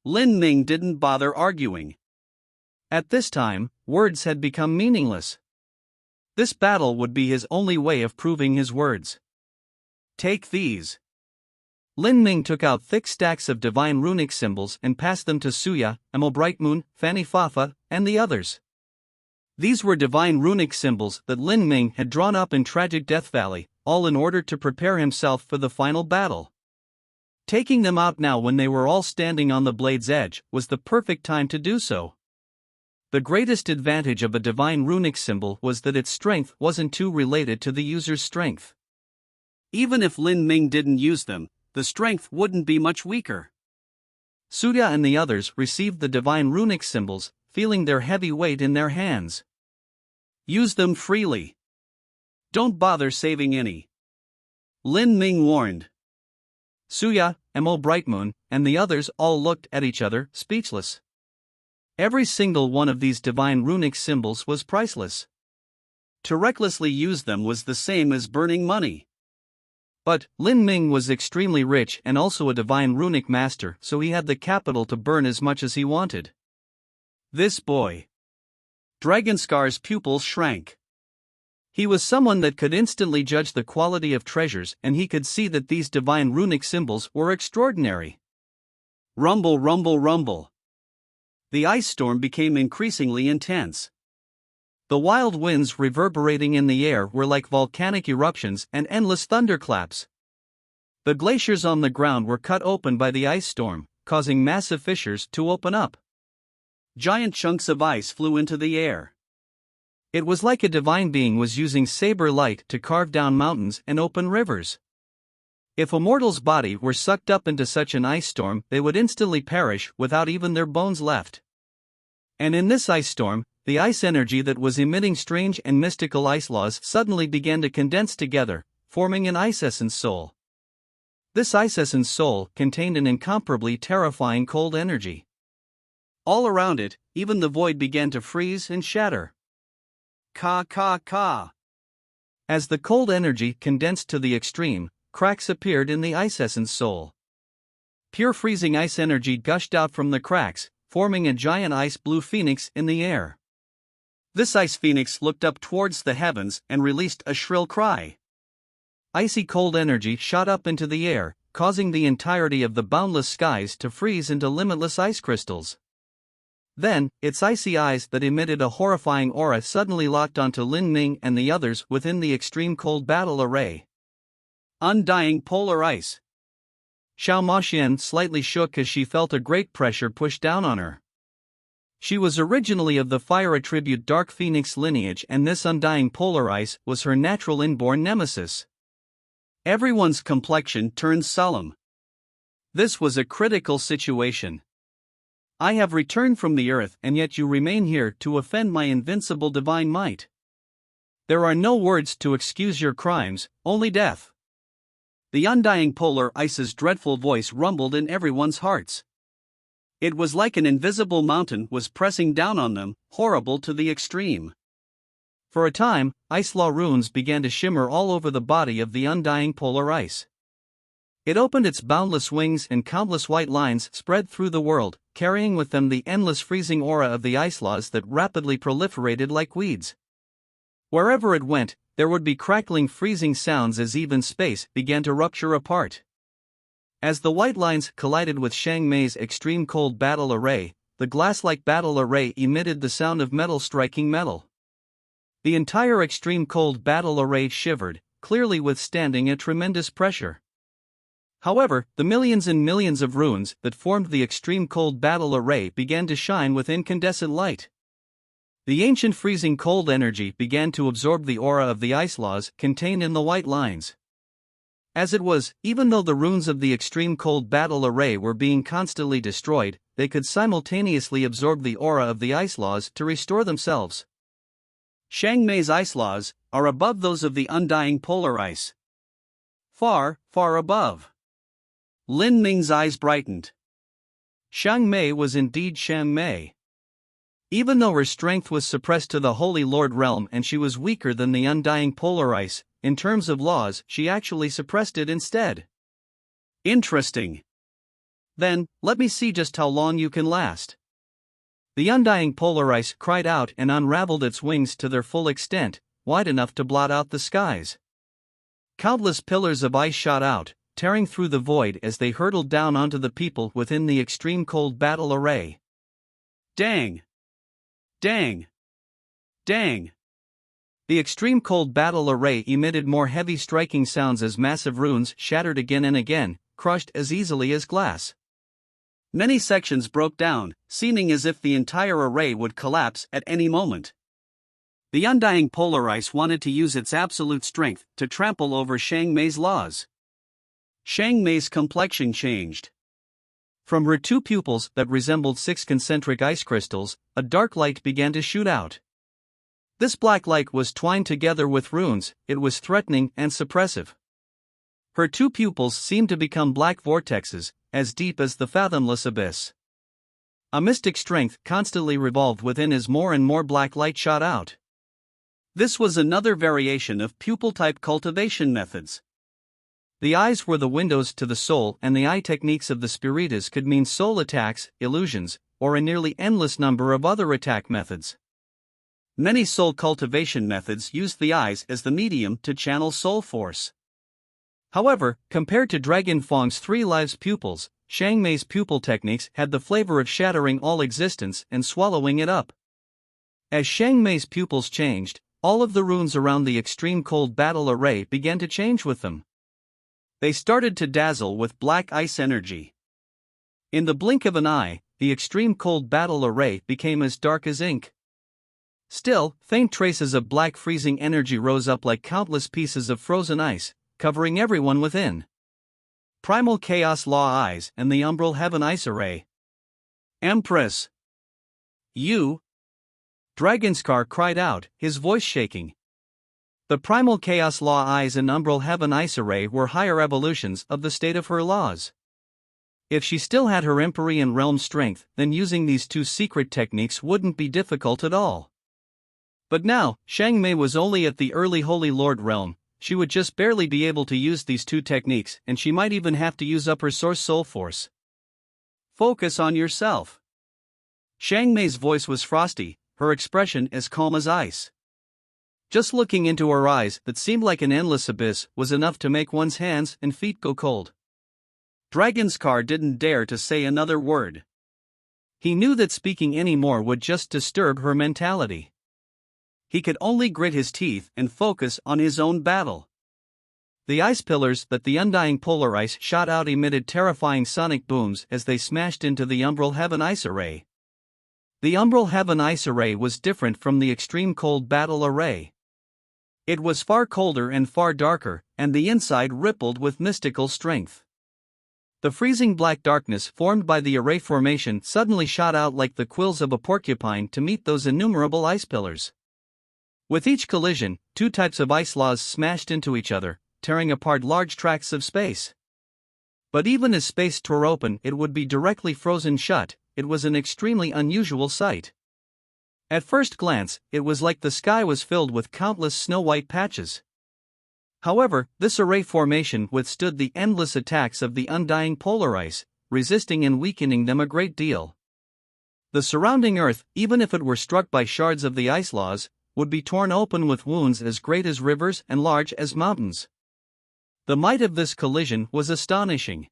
Lin Ming didn't bother arguing. At this time, words had become meaningless. This battle would be his only way of proving his words. Take these. Lin Ming took out thick stacks of divine runic symbols and passed them to Suya, Emo Brightmoon, Fanny Fafa, and the others. These were divine runic symbols that Lin Ming had drawn up in Tragic Death Valley, all in order to prepare himself for the final battle. Taking them out now when they were all standing on the blade's edge was the perfect time to do so. The greatest advantage of a divine runic symbol was that its strength wasn't too related to the user's strength. Even if Lin Ming didn't use them, the strength wouldn't be much weaker. Suya and the others received the divine runic symbols, feeling their heavy weight in their hands. Use them freely. Don't bother saving any. Lin Ming warned. Suya, Mo Brightmoon, and the others all looked at each other, speechless. Every single one of these divine runic symbols was priceless. To recklessly use them was the same as burning money. But Lin Ming was extremely rich and also a divine runic master, so he had the capital to burn as much as he wanted. This boy. Dragonscar's pupils shrank. He was someone that could instantly judge the quality of treasures, and he could see that these divine runic symbols were extraordinary. Rumble, rumble, rumble. The ice storm became increasingly intense. The wild winds reverberating in the air were like volcanic eruptions and endless thunderclaps. The glaciers on the ground were cut open by the ice storm, causing massive fissures to open up. Giant chunks of ice flew into the air. It was like a divine being was using saber light to carve down mountains and open rivers. If a mortal's body were sucked up into such an ice storm, they would instantly perish without even their bones left. And in this ice storm, the ice energy that was emitting strange and mystical ice laws suddenly began to condense together, forming an ice essence soul. This ice essence soul contained an incomparably terrifying cold energy. All around it, even the void began to freeze and shatter. Ka ka ka. As the cold energy condensed to the extreme, cracks appeared in the ice essence soul. Pure freezing ice energy gushed out from the cracks, forming a giant ice blue phoenix in the air. This ice phoenix looked up towards the heavens and released a shrill cry. Icy cold energy shot up into the air, causing the entirety of the boundless skies to freeze into limitless ice crystals. Then, its icy eyes that emitted a horrifying aura suddenly locked onto Lin Ming and the others within the extreme cold battle array. Undying polar ice. Xiao Moxian slightly shook as she felt a great pressure push down on her. She was originally of the fire attribute Dark Phoenix lineage, and this undying polar ice was her natural inborn nemesis. Everyone's complexion turned solemn. This was a critical situation. I have returned from the earth, and yet you remain here to offend my invincible divine might. There are no words to excuse your crimes, only death. The undying polar ice's dreadful voice rumbled in everyone's hearts. It was like an invisible mountain was pressing down on them, horrible to the extreme. For a time, ice law runes began to shimmer all over the body of the undying polar ice. It opened its boundless wings and countless white lines spread through the world, carrying with them the endless freezing aura of the ice laws that rapidly proliferated like weeds. Wherever it went, there would be crackling freezing sounds as even space began to rupture apart. As the white lines collided with Shang Mei's extreme cold battle array, the glass-like battle array emitted the sound of metal striking metal. The entire extreme cold battle array shivered, clearly withstanding a tremendous pressure. However, the millions and millions of runes that formed the extreme cold battle array began to shine with incandescent light. The ancient freezing cold energy began to absorb the aura of the ice laws contained in the white lines. As it was, even though the runes of the extreme cold battle array were being constantly destroyed, they could simultaneously absorb the aura of the ice laws to restore themselves. Shang Mei's ice laws are above those of the undying polar ice. Far, far above. Lin Ming's eyes brightened. Shang Mei was indeed Shang Mei. Even though her strength was suppressed to the Holy Lord realm and she was weaker than the undying polar ice, in terms of laws, she actually suppressed it instead. Interesting. Then, let me see just how long you can last. The undying polar ice cried out and unraveled its wings to their full extent, wide enough to blot out the skies. Countless pillars of ice shot out, tearing through the void as they hurtled down onto the people within the extreme cold battle array. Dang! Dang! Dang! The extreme cold battle array emitted more heavy striking sounds as massive runes shattered again and again, crushed as easily as glass. Many sections broke down, seeming as if the entire array would collapse at any moment. The undying polar ice wanted to use its absolute strength to trample over Shang Mei's laws. Shang Mei's complexion changed. From her two pupils that resembled 6 concentric ice crystals, a dark light began to shoot out. This black light was twined together with runes, it was threatening and suppressive. Her two pupils seemed to become black vortexes, as deep as the fathomless abyss. A mystic strength constantly revolved within as more and more black light shot out. This was another variation of pupil-type cultivation methods. The eyes were the windows to the soul, and the eye techniques of the Spiritas could mean soul attacks, illusions, or a nearly endless number of other attack methods. Many soul cultivation methods used the eyes as the medium to channel soul force. However, compared to Dragon Fang's 3 lives pupils, Xiang Mei's pupil techniques had the flavor of shattering all existence and swallowing it up. As Xiang Mei's pupils changed, all of the runes around the extreme cold battle array began to change with them. They started to dazzle with black ice energy. In the blink of an eye, the extreme cold battle array became as dark as ink. Still, faint traces of black freezing energy rose up like countless pieces of frozen ice, covering everyone within. Primal Chaos Law Eyes and the Umbral Heaven Ice Array. Empress! You! Dragonscar cried out, his voice shaking. The Primal Chaos Law Eyes and Umbral Heaven Ice Array were higher evolutions of the state of her laws. If she still had her Empyrean realm strength, then using these 2 secret techniques wouldn't be difficult at all. But now, Xiang Mei was only at the early Holy Lord realm. She would just barely be able to use these 2 techniques, and she might even have to use up her source soul force. Focus on yourself. Xiang Mei's voice was frosty, her expression as calm as ice. Just looking into her eyes that seemed like an endless abyss was enough to make one's hands and feet go cold. Dragonscar didn't dare to say another word. He knew that speaking any more would just disturb her mentality. He could only grit his teeth and focus on his own battle. The ice pillars that the undying polar ice shot out emitted terrifying sonic booms as they smashed into the Umbral Heaven Ice Array. The Umbral Heaven Ice Array was different from the extreme cold battle array. It was far colder and far darker, and the inside rippled with mystical strength. The freezing black darkness formed by the array formation suddenly shot out like the quills of a porcupine to meet those innumerable ice pillars. With each collision, 2 types of ice laws smashed into each other, tearing apart large tracts of space. But even as space tore open, it would be directly frozen shut. It was an extremely unusual sight. At first glance, it was like the sky was filled with countless snow-white patches. However, this array formation withstood the endless attacks of the undying polar ice, resisting and weakening them a great deal. The surrounding earth, even if it were struck by shards of the ice laws, would be torn open with wounds as great as rivers and large as mountains. The might of this collision was astonishing.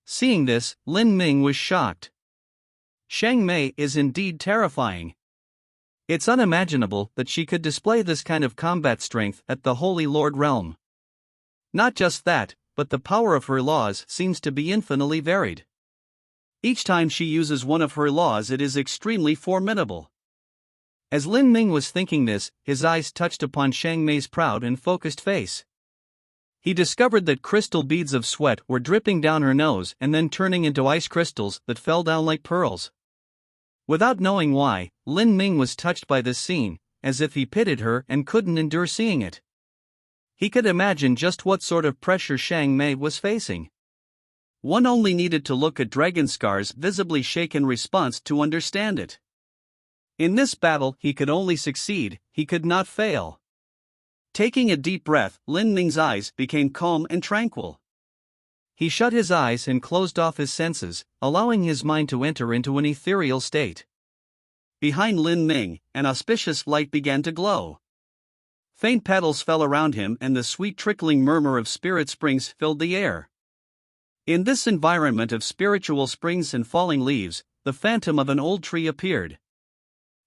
Seeing this, Lin Ming was shocked. Xiang Mei is indeed terrifying. It's unimaginable that she could display this kind of combat strength at the Holy Lord realm. Not just that, but the power of her laws seems to be infinitely varied. Each time she uses one of her laws, it is extremely formidable. As Lin Ming was thinking this, his eyes touched upon Xiang Mei's proud and focused face. He discovered that crystal beads of sweat were dripping down her nose and then turning into ice crystals that fell down like pearls. Without knowing why, Lin Ming was touched by this scene, as if he pitied her and couldn't endure seeing it. He could imagine just what sort of pressure Xiang Mei was facing. One only needed to look at Dragonscar's visibly shaken response to understand it. In this battle he could only succeed, he could not fail. Taking a deep breath, Lin Ming's eyes became calm and tranquil. He shut his eyes and closed off his senses, allowing his mind to enter into an ethereal state. Behind Lin Ming, an auspicious light began to glow. Faint petals fell around him and the sweet trickling murmur of spirit springs filled the air. In this environment of spiritual springs and falling leaves, the phantom of an old tree appeared.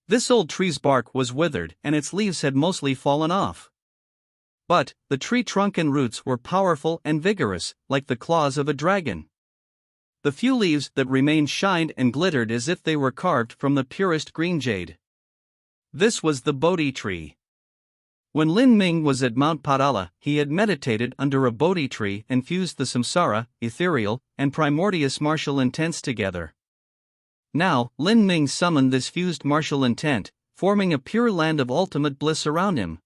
This old tree's bark was withered and its leaves had mostly fallen off. But the tree trunk and roots were powerful and vigorous, like the claws of a dragon. The few leaves that remained shined and glittered as if they were carved from the purest green jade. This was the Bodhi tree. When Lin Ming was at Mount Padala, he had meditated under a Bodhi tree and fused the samsara, ethereal, and primordious martial intents together. Now, Lin Ming summoned this fused martial intent, forming a pure land of ultimate bliss around him.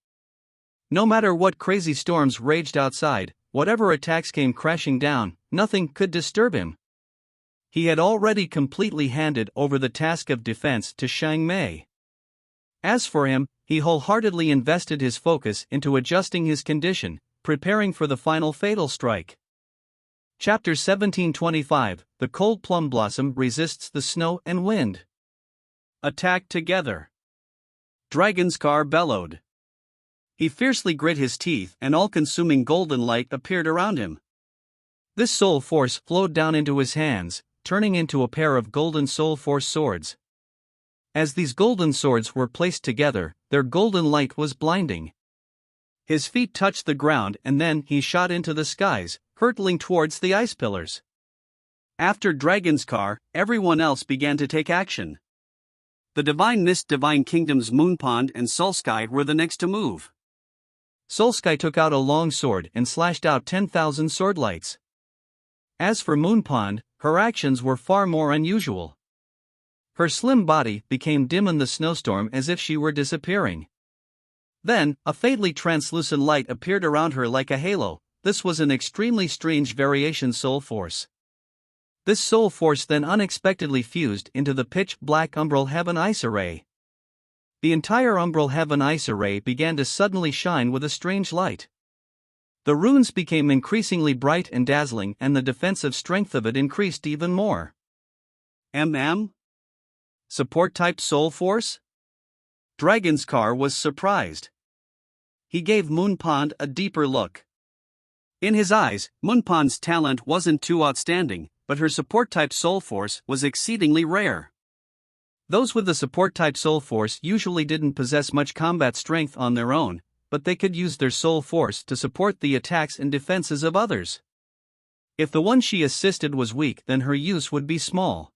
No matter what crazy storms raged outside, whatever attacks came crashing down, nothing could disturb him. He had already completely handed over the task of defense to Xiang Mei. As for him, he wholeheartedly invested his focus into adjusting his condition, preparing for the final fatal strike. Chapter 1725 The Cold Plum Blossom Resists the Snow and Wind. Attack together. Dragonscar bellowed. He fiercely grit his teeth and all-consuming golden light appeared around him. This soul force flowed down into his hands, turning into a pair of golden soul force swords. As these golden swords were placed together, their golden light was blinding. His feet touched the ground and then he shot into the skies, hurtling towards the ice pillars. After Dragonscar, everyone else began to take action. The Divine Mist Divine Kingdoms Moonpond and Sulsky were the next to move. Sulsky took out a long sword and slashed out 10,000 swordlights. As for Moonpond, her actions were far more unusual. Her slim body became dim in the snowstorm as if she were disappearing. Then, a faintly translucent light appeared around her like a halo. This was an extremely strange variation soul force. This soul force then unexpectedly fused into the pitch-black Umbral Heaven Ice Array. The entire Umbral Heaven Ice Array began to suddenly shine with a strange light. The runes became increasingly bright and dazzling and the defensive strength of it increased even more. Support-type soul force? Dragonscar was surprised. He gave Moonpond a deeper look. In his eyes, Moonpond's talent wasn't too outstanding, but her support-type soul force was exceedingly rare. Those with the support-type soul force usually didn't possess much combat strength on their own, but they could use their soul force to support the attacks and defenses of others. If the one she assisted was weak, then her use would be small.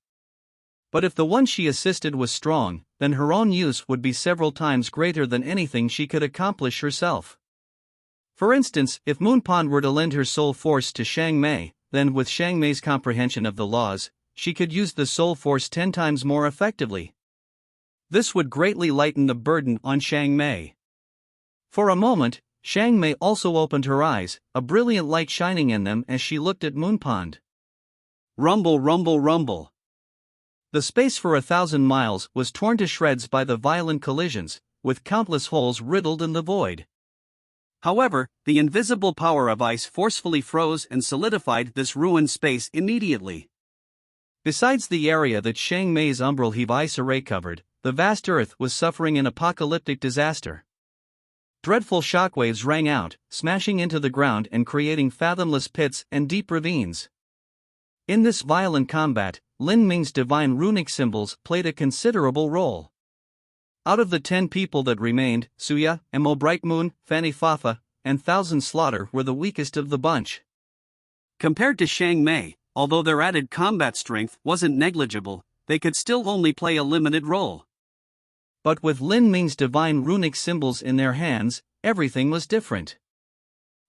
But if the one she assisted was strong, then her own use would be several times greater than anything she could accomplish herself. For instance, if Moonpond were to lend her soul force to Xiang Mei, then with Xiang Mei's comprehension of the laws, she could use the soul force 10 times more effectively. This would greatly lighten the burden on Xiang Mei. For a moment, Xiang Mei also opened her eyes, a brilliant light shining in them as she looked at Moonpond. Rumble, rumble, rumble. The space for 1,000 miles was torn to shreds by the violent collisions, with countless holes riddled in the void. However, the invisible power of ice forcefully froze and solidified this ruined space immediately. Besides the area that Xiang Mei's Umbral Heave Ice Array covered, the vast Earth was suffering an apocalyptic disaster. Dreadful shockwaves rang out, smashing into the ground and creating fathomless pits and deep ravines. In this violent combat, Lin Ming's divine runic symbols played a considerable role. Out of the 10 people that remained, Suya, Mo Bright Moon, Fanny Fafa, and Thousand Slaughter were the weakest of the bunch. Compared to Xiang Mei, although their added combat strength wasn't negligible, they could still only play a limited role. But with Lin Ming's divine runic symbols in their hands, everything was different.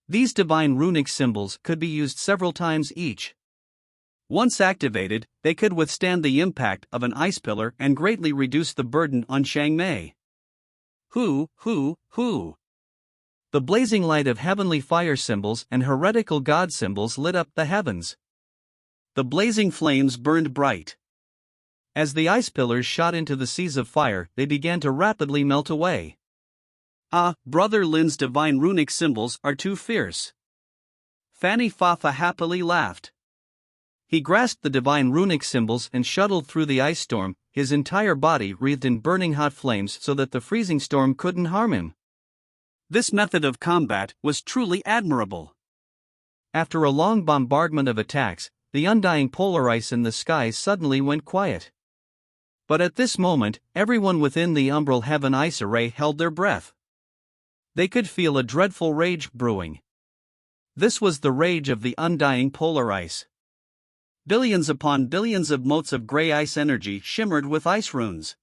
These divine runic symbols could be used several times each. Once activated, they could withstand the impact of an ice pillar and greatly reduce the burden on Xiang Mei. Hoo! The blazing light of heavenly fire symbols and heretical god symbols lit up the heavens. The blazing flames burned bright. As the ice pillars shot into the seas of fire, they began to rapidly melt away. Brother Lin's divine runic symbols are too fierce. Fanny Fafa happily laughed. He grasped the divine runic symbols and shuttled through the ice storm, his entire body wreathed in burning hot flames so that the freezing storm couldn't harm him. This method of combat was truly admirable. After a long bombardment of attacks, the undying polar ice in the sky suddenly went quiet. But at this moment, everyone within the Umbral Heaven Ice Array held their breath. They could feel a dreadful rage brewing. This was the rage of the undying polar ice. Billions upon billions of motes of gray ice energy shimmered with ice runes.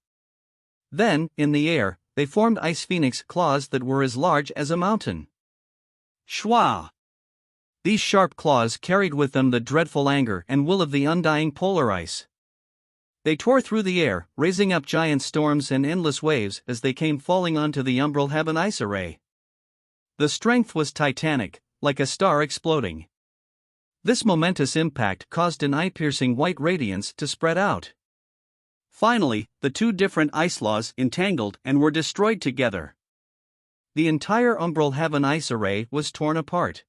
Then, in the air, they formed ice phoenix claws that were as large as a mountain. Shwa! These sharp claws carried with them the dreadful anger and will of the undying polar ice. They tore through the air, raising up giant storms and endless waves as they came falling onto the umbral heaven ice array. The strength was titanic, like a star exploding. This momentous impact caused an eye-piercing white radiance to spread out. Finally, the two different ice laws entangled and were destroyed together. The entire umbral heaven ice array was torn apart.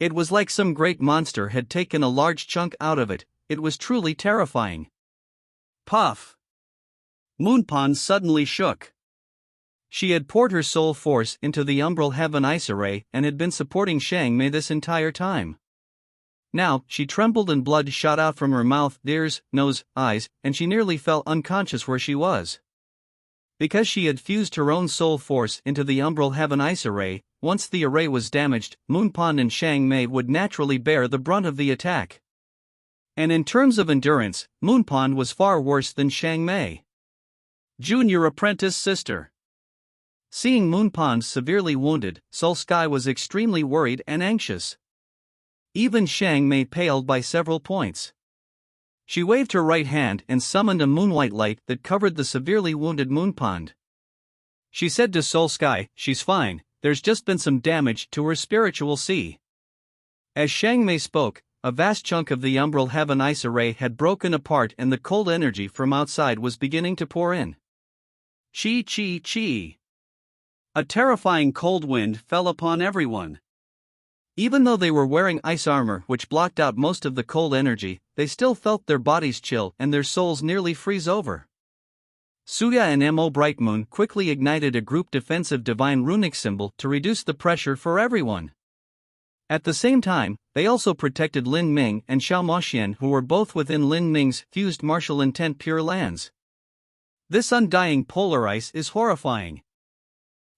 It was like some great monster had taken a large chunk out of it. It was truly terrifying. Puff! Moonpond suddenly shook. She had poured her soul force into the umbral heaven ice array and had been supporting Xiang Mei this entire time. Now, she trembled and blood shot out from her mouth, ears, nose, eyes, and she nearly fell unconscious where she was. Because she had fused her own soul force into the umbral heaven ice array, once the array was damaged, Moonpond and Xiang Mei would naturally bear the brunt of the attack. And in terms of endurance, Moonpond was far worse than Xiang Mei. Junior apprentice sister. Seeing Moonpond severely wounded, Soul Sky was extremely worried and anxious. Even Xiang Mei paled by several points. She waved her right hand and summoned a moonwhite light that covered the severely wounded Moonpond. She said to Soul Sky, "She's fine, there's just been some damage to her spiritual sea." As Xiang Mei spoke, a vast chunk of the umbral heaven ice array had broken apart and the cold energy from outside was beginning to pour in. Chi chi chi. A terrifying cold wind fell upon everyone. Even though they were wearing ice armor which blocked out most of the cold energy, they still felt their bodies chill and their souls nearly freeze over. Suya and Mo Brightmoon quickly ignited a group defensive divine runic symbol to reduce the pressure for everyone. At the same time, they also protected Lin Ming and Xiao Moxian, who were both within Lin Ming's fused martial intent Pure Lands. This undying polar ice is horrifying.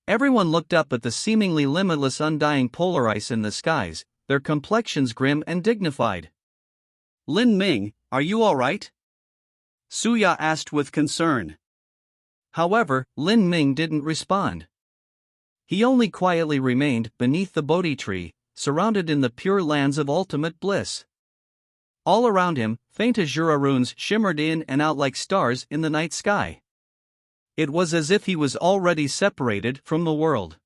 Everyone looked up at the seemingly limitless undying polar ice in the skies, their complexions grim and dignified. Lin Ming, are you alright? Suya asked with concern. However, Lin Ming didn't respond. He only quietly remained beneath the Bodhi tree, surrounded in the pure lands of ultimate bliss. All around him, faint azure runes shimmered in and out like stars in the night sky. It was as if he was already separated from the world.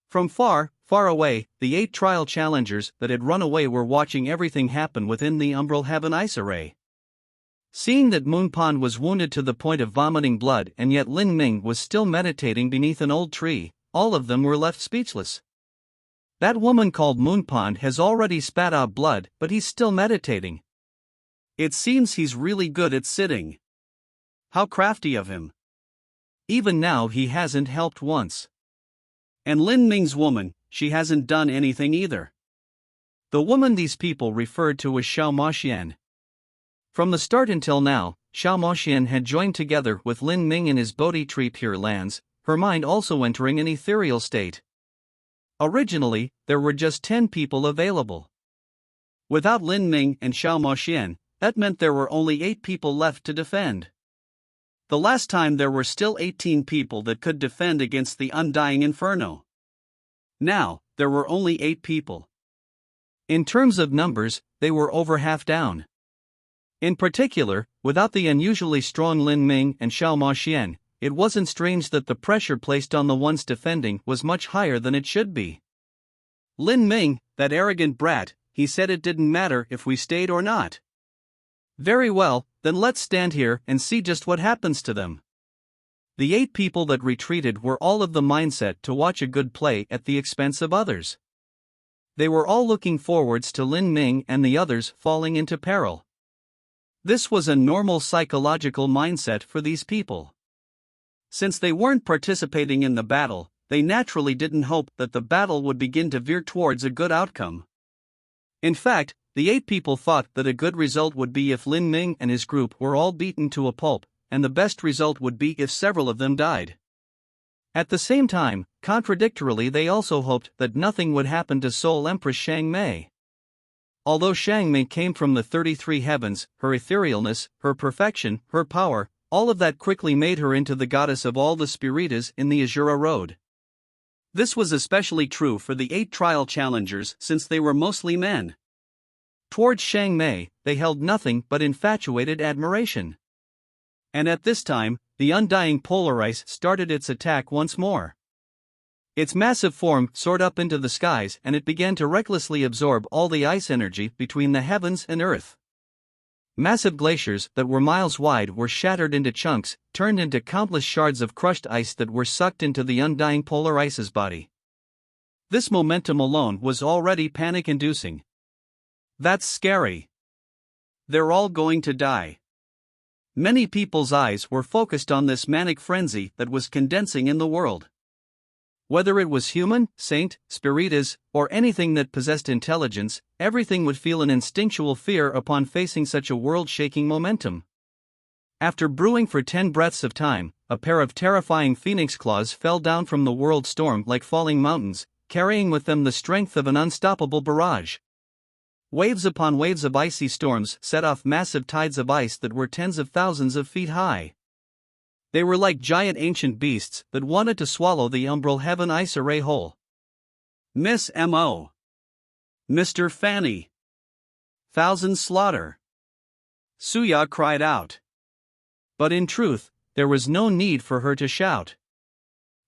From far, far away, the 8 trial challengers that had run away were watching everything happen within the umbral heaven ice array. Seeing that Moonpond was wounded to the point of vomiting blood and yet Lin Ming was still meditating beneath an old tree, all of them were left speechless. That woman called Moonpond has already spat out blood, but he's still meditating. It seems he's really good at sitting. How crafty of him. Even now he hasn't helped once. And Lin Ming's woman, she hasn't done anything either. The woman these people referred to as Xiao Moxian. From the start until now, Xiao Moxian had joined together with Lin Ming in his Bodhi tree Pure Lands, her mind also entering an ethereal state. Originally, there were just 10 people available. Without Lin Ming and Xiao Moxian, that meant there were only 8 people left to defend. The last time there were still 18 people that could defend against the undying inferno. Now, there were only 8 people. In terms of numbers, they were over half down. In particular, without the unusually strong Lin Ming and Xiao Moxian, it wasn't strange that the pressure placed on the ones defending was much higher than it should be. Lin Ming, that arrogant brat, he said it didn't matter if we stayed or not. Very well, then let's stand here and see just what happens to them. The 8 people that retreated were all of the mindset to watch a good play at the expense of others. They were all looking forwards to Lin Ming and the others falling into peril. This was a normal psychological mindset for these people. Since they weren't participating in the battle, they naturally didn't hope that the battle would begin to veer towards a good outcome. In fact, the 8 people thought that a good result would be if Lin Ming and his group were all beaten to a pulp, and the best result would be if several of them died. At the same time, contradictorily, they also hoped that nothing would happen to Soul Empress Xiang Mei. Although Xiang Mei came from the 33 heavens, her etherealness, her perfection, her power, all of that quickly made her into the goddess of all the Spiritas in the Azura Road. This was especially true for the 8 trial challengers since they were mostly men. Towards Xiang Mei, they held nothing but infatuated admiration. And at this time, the undying polar ice started its attack once more. Its massive form soared up into the skies and it began to recklessly absorb all the ice energy between the heavens and earth. Massive glaciers that were miles wide were shattered into chunks, turned into countless shards of crushed ice that were sucked into the undying polar ice's body. This momentum alone was already panic-inducing. That's scary. They're all going to die. Many people's eyes were focused on this manic frenzy that was condensing in the world. Whether it was human, saint, spiritus, or anything that possessed intelligence, everything would feel an instinctual fear upon facing such a world-shaking momentum. After brewing for 10 breaths of time, a pair of terrifying phoenix claws fell down from the world storm like falling mountains, carrying with them the strength of an unstoppable barrage. Waves upon waves of icy storms set off massive tides of ice that were tens of thousands of feet high. They were like giant ancient beasts that wanted to swallow the umbral heaven ice array whole. Miss M.O. Mr. Fanny. Thousand slaughter. Suya cried out. But in truth, there was no need for her to shout.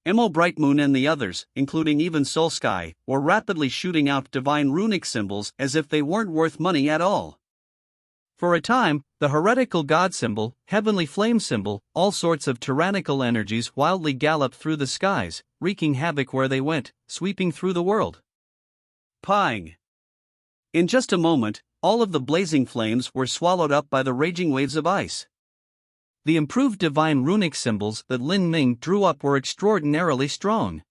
Emo Brightmoon and the others, including even Soulsky, were rapidly shooting out divine runic symbols as if they weren't worth money at all. For a time, the heretical god symbol, heavenly flame symbol, all sorts of tyrannical energies wildly galloped through the skies, wreaking havoc where they went, sweeping through the world. Pang! In just a moment, all of the blazing flames were swallowed up by the raging waves of ice. The improved divine runic symbols that Lin Ming drew up were extraordinarily strong.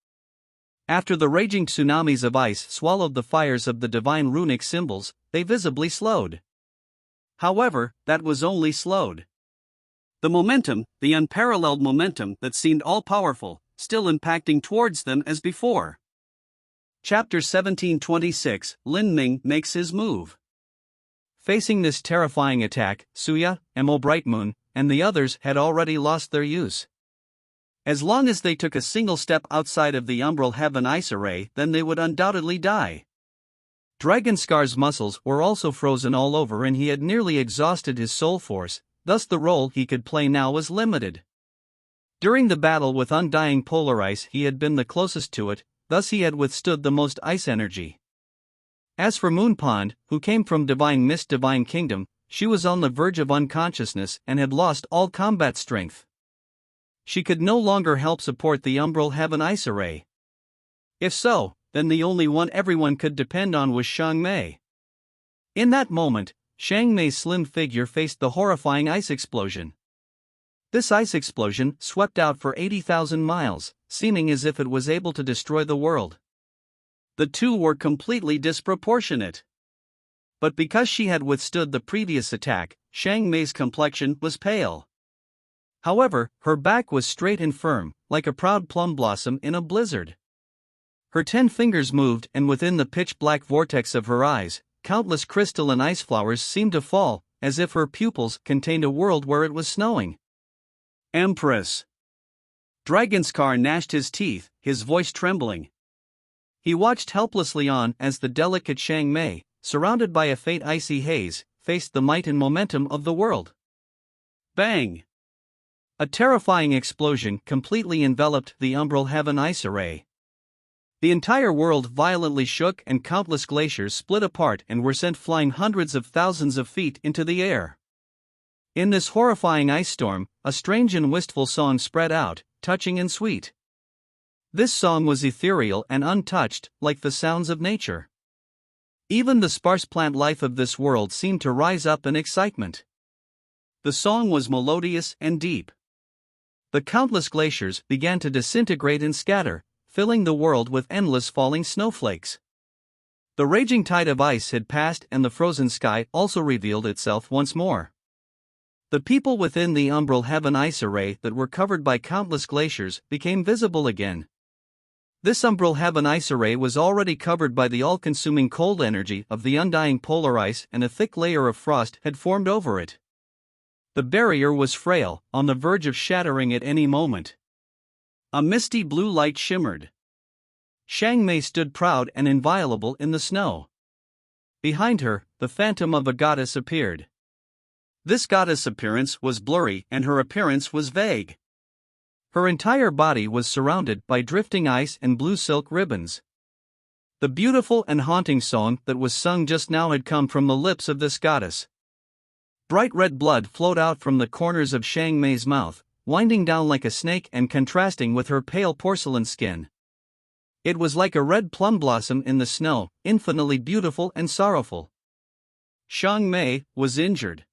After the raging tsunamis of ice swallowed the fires of the divine runic symbols, they visibly slowed. However, that was only slowed. The momentum, the unparalleled momentum that seemed all-powerful, still impacting towards them as before. Chapter 1726, Lin Ming makes his move. Facing this terrifying attack, Suya, Emo Brightmoon, and the others had already lost their use. As long as they took a single step outside of the umbral heaven ice array, then they would undoubtedly die. Dragonscar's muscles were also frozen all over and he had nearly exhausted his soul force, thus the role he could play now was limited. During the battle with undying polar ice he had been the closest to it, thus he had withstood the most ice energy. As for Moonpond, who came from Divine Mist Divine Kingdom, she was on the verge of unconsciousness and had lost all combat strength. She could no longer help support the umbral heaven ice array. If so, then the only one everyone could depend on was Xiang Mei. In that moment, Xiang Mei's slim figure faced the horrifying ice explosion. This ice explosion swept out for 80,000 miles, seeming as if it was able to destroy the world. The two were completely disproportionate. But because she had withstood the previous attack, Xiang Mei's complexion was pale. However, her back was straight and firm, like a proud plum blossom in a blizzard. Her 10 fingers moved and within the pitch-black vortex of her eyes, countless crystalline ice flowers seemed to fall, as if her pupils contained a world where it was snowing. Empress! Dragonscar gnashed his teeth, his voice trembling. He watched helplessly on as the delicate Xiang Mei, surrounded by a faint icy haze, faced the might and momentum of the world. Bang! A terrifying explosion completely enveloped the umbral heaven ice array. The entire world violently shook and countless glaciers split apart and were sent flying hundreds of thousands of feet into the air. In this horrifying ice storm, a strange and wistful song spread out, touching and sweet. This song was ethereal and untouched, like the sounds of nature. Even the sparse plant life of this world seemed to rise up in excitement. The song was melodious and deep. The countless glaciers began to disintegrate and scatter, filling the world with endless falling snowflakes. The raging tide of ice had passed and the frozen sky also revealed itself once more. The people within the umbral heaven ice array that were covered by countless glaciers became visible again. This umbral heaven ice array was already covered by the all-consuming cold energy of the undying polar ice and a thick layer of frost had formed over it. The barrier was frail, on the verge of shattering at any moment. A misty blue light shimmered. Xiang Mei stood proud and inviolable in the snow. Behind her, the phantom of a goddess appeared. This goddess' appearance was blurry and her appearance was vague. Her entire body was surrounded by drifting ice and blue silk ribbons. The beautiful and haunting song that was sung just now had come from the lips of this goddess. Bright red blood flowed out from the corners of Xiang Mei's mouth, winding down like a snake and contrasting with her pale porcelain skin. It was like a red plum blossom in the snow, infinitely beautiful and sorrowful. Xiang Mei was injured.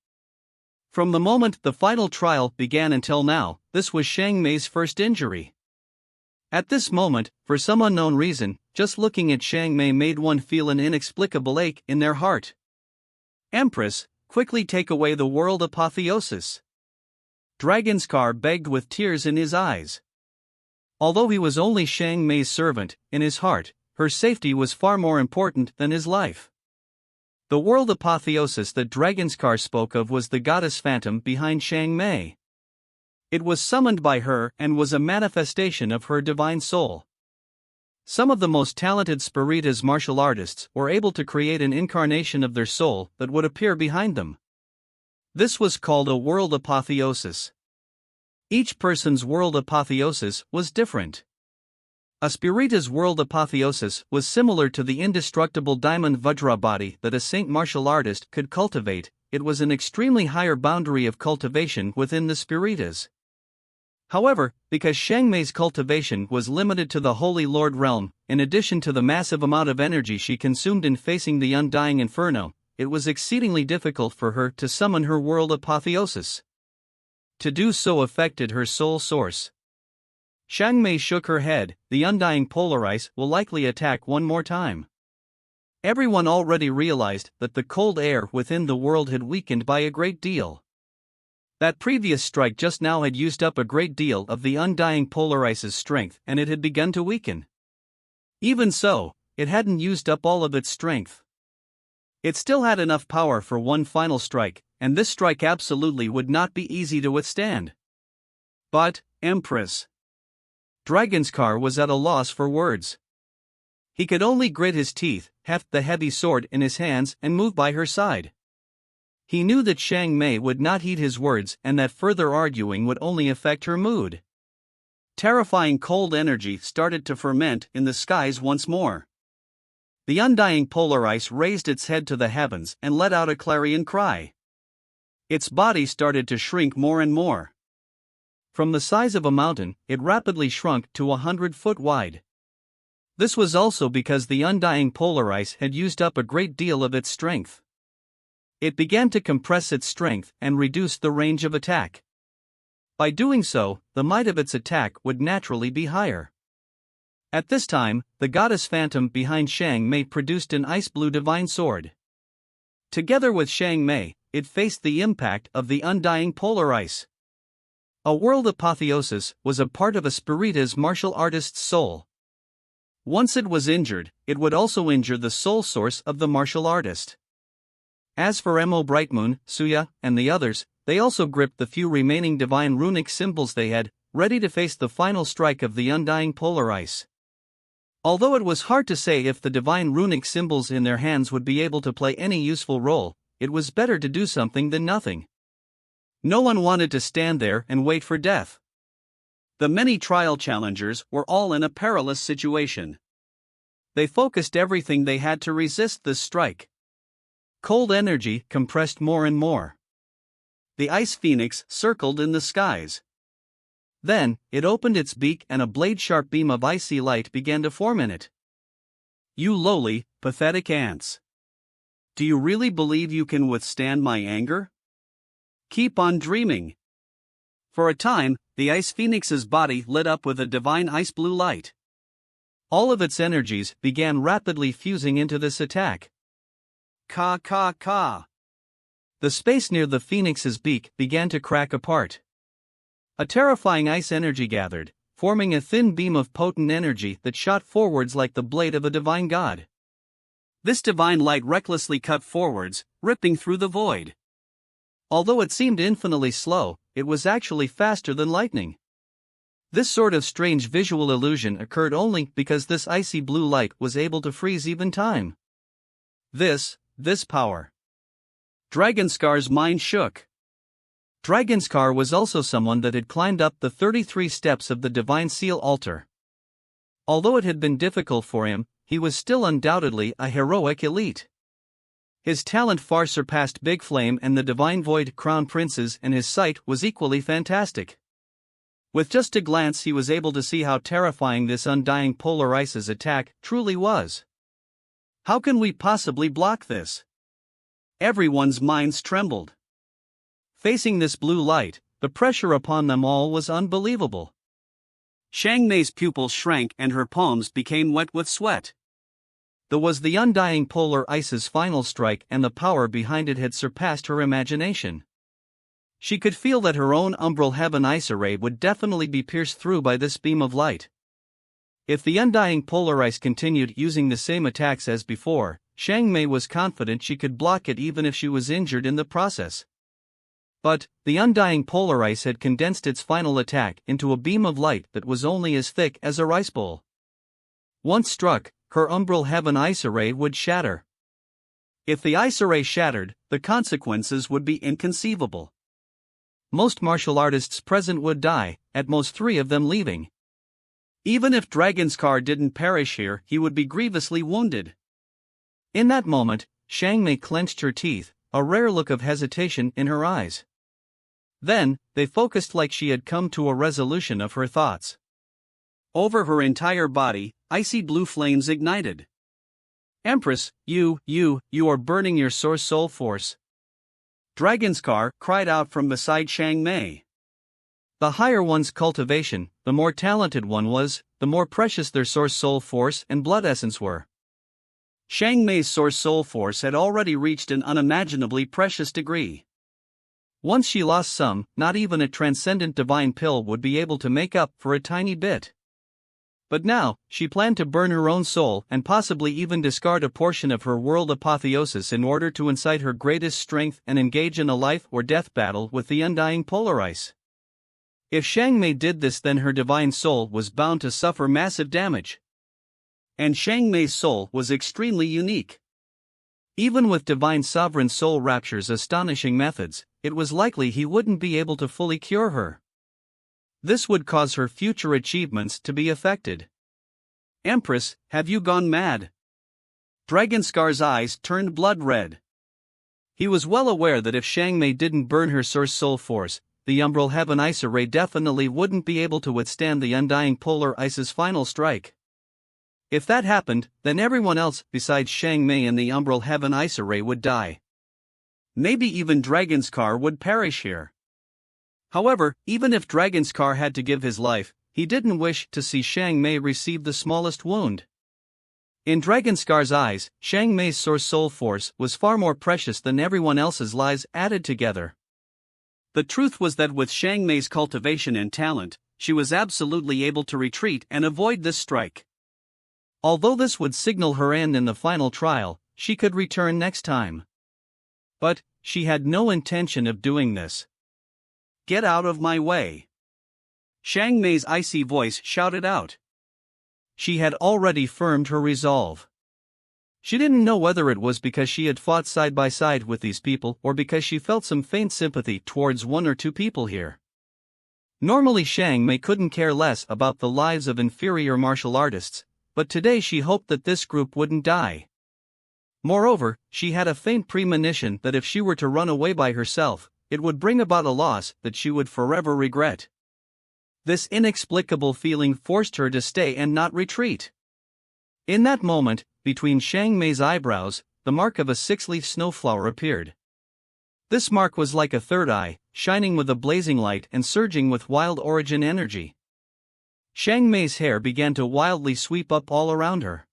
From the moment the final trial began until now, this was Xiang Mei's first injury. At this moment, for some unknown reason, just looking at Xiang Mei made one feel an inexplicable ache in their heart. "Empress, quickly take away the world apotheosis." Dragonskar begged with tears in his eyes. Although he was only Xiang Mei's servant, in his heart, her safety was far more important than his life. The world apotheosis that Dragonskar spoke of was the goddess phantom behind Xiang Mei. It was summoned by her and was a manifestation of her divine soul. Some of the most talented Spiritas martial artists were able to create an incarnation of their soul that would appear behind them. This was called a world apotheosis. Each person's world apotheosis was different. A Spirita's world apotheosis was similar to the indestructible diamond Vajra body that a saint martial artist could cultivate. It was an extremely higher boundary of cultivation within the Spiritas. However, because Xiang Mei's cultivation was limited to the Holy Lord realm, in addition to the massive amount of energy she consumed in facing the undying inferno, it was exceedingly difficult for her to summon her world apotheosis. To do so affected her soul source. Xiang Mei shook her head. The undying polar ice will likely attack one more time. Everyone already realized that the cold air within the world had weakened by a great deal. That previous strike just now had used up a great deal of the undying polar ice's strength and it had begun to weaken. Even so, it hadn't used up all of its strength. It still had enough power for one final strike, and this strike absolutely would not be easy to withstand. But, Empress. Dragonskar was at a loss for words. He could only grit his teeth, heft the heavy sword in his hands and move by her side. He knew that Xiang Mei would not heed his words and that further arguing would only affect her mood. Terrifying cold energy started to ferment in the skies once more. The undying polar ice raised its head to the heavens and let out a clarion cry. Its body started to shrink more and more. From the size of a mountain, it rapidly shrunk to 100 foot wide. This was also because the undying polar ice had used up a great deal of its strength. It began to compress its strength and reduce the range of attack. By doing so, the might of its attack would naturally be higher. At this time, the goddess phantom behind Xiang Mei produced an ice-blue divine sword. Together with Xiang Mei, it faced the impact of the undying polar ice. A world apotheosis was a part of a Spirita's martial artist's soul. Once it was injured, it would also injure the soul source of the martial artist. As for Mo Brightmoon, Suya, and the others, they also gripped the few remaining divine runic symbols they had, ready to face the final strike of the undying polar ice. Although it was hard to say if the divine runic symbols in their hands would be able to play any useful role, it was better to do something than nothing. No one wanted to stand there and wait for death. The many trial challengers were all in a perilous situation. They focused everything they had to resist this strike. Cold energy compressed more and more. The ice phoenix circled in the skies. Then, it opened its beak and a blade-sharp beam of icy light began to form in it. You lowly, pathetic ants. Do you really believe you can withstand my anger? Keep on dreaming. For a time, the ice phoenix's body lit up with a divine ice-blue light. All of its energies began rapidly fusing into this attack. Ka ka ka. The space near the phoenix's beak began to crack apart. A terrifying ice energy gathered, forming a thin beam of potent energy that shot forwards like the blade of a divine god. This divine light recklessly cut forwards, ripping through the void. Although it seemed infinitely slow, it was actually faster than lightning. This sort of strange visual illusion occurred only because this icy blue light was able to freeze even time. This power. Dragonskar's mind shook. Dragonskar was also someone that had climbed up the 33 steps of the Divine Seal altar. Although it had been difficult for him, he was still undoubtedly a heroic elite. His talent far surpassed Big Flame and the Divine Void Crown Princes, and his sight was equally fantastic. With just a glance he was able to see how terrifying this undying polar ice's attack truly was. How can we possibly block this? Everyone's minds trembled. Facing this blue light, the pressure upon them all was unbelievable. Xiang Mei's pupils shrank and her palms became wet with sweat. There was the undying polar ice's final strike, and the power behind it had surpassed her imagination. She could feel that her own Umbral Heaven Ice Array would definitely be pierced through by this beam of light. If the undying polar ice continued using the same attacks as before, Xiang Mei was confident she could block it even if she was injured in the process. But the undying polar ice had condensed its final attack into a beam of light that was only as thick as a rice bowl. Once struck, her Umbral Heaven Ice Array would shatter. If the ice array shattered, the consequences would be inconceivable. Most martial artists present would die, at most 3 of them leaving. Even if Dragonskar didn't perish here, he would be grievously wounded. In that moment, Xiang Mei clenched her teeth, a rare look of hesitation in her eyes. Then, they focused like she had come to a resolution of her thoughts. Over her entire body, icy blue flames ignited. Empress, you are burning your source soul force. Dragonskar cried out from beside Xiang Mei. The higher one's cultivation, the more talented one was, the more precious their source soul force and blood essence were. Xiang Mei's source soul force had already reached an unimaginably precious degree. Once she lost some, not even a transcendent divine pill would be able to make up for a tiny bit. But now, she planned to burn her own soul and possibly even discard a portion of her world apotheosis in order to incite her greatest strength and engage in a life or death battle with the undying polar ice. If Xiang Mei did this, then her divine soul was bound to suffer massive damage. And Xiang Mei's soul was extremely unique. Even with Divine Sovereign Soul Rapture's astonishing methods, it was likely he wouldn't be able to fully cure her. This would cause her future achievements to be affected. Empress, have you gone mad? Dragonskar's eyes turned blood red. He was well aware that if Xiang Mei didn't burn her source soul force, the Umbral Heaven Ice Array definitely wouldn't be able to withstand the undying polar ice's final strike. If that happened, then everyone else besides Xiang Mei and the Umbral Heaven Ice Array would die. Maybe even Dragonskar would perish here. However, even if Dragonskar had to give his life, he didn't wish to see Xiang Mei receive the smallest wound. In Dragonskar's eyes, Xiang Mei's source soul force was far more precious than everyone else's lives added together. The truth was that with Xiang Mei's cultivation and talent, she was absolutely able to retreat and avoid this strike. Although this would signal her end in the final trial, she could return next time. But she had no intention of doing this. Get out of my way! Xiang Mei's icy voice shouted out. She had already firmed her resolve. She didn't know whether it was because she had fought side by side with these people or because she felt some faint sympathy towards 1 or 2 people here. Normally Xiang Mei couldn't care less about the lives of inferior martial artists, but today she hoped that this group wouldn't die. Moreover, she had a faint premonition that if she were to run away by herself, it would bring about a loss that she would forever regret. This inexplicable feeling forced her to stay and not retreat. In that moment, between Xiang Mei's eyebrows, the mark of a 6-leaf snowflower appeared. This mark was like a third eye, shining with a blazing light and surging with wild origin energy. Xiang Mei's hair began to wildly sweep up all around her.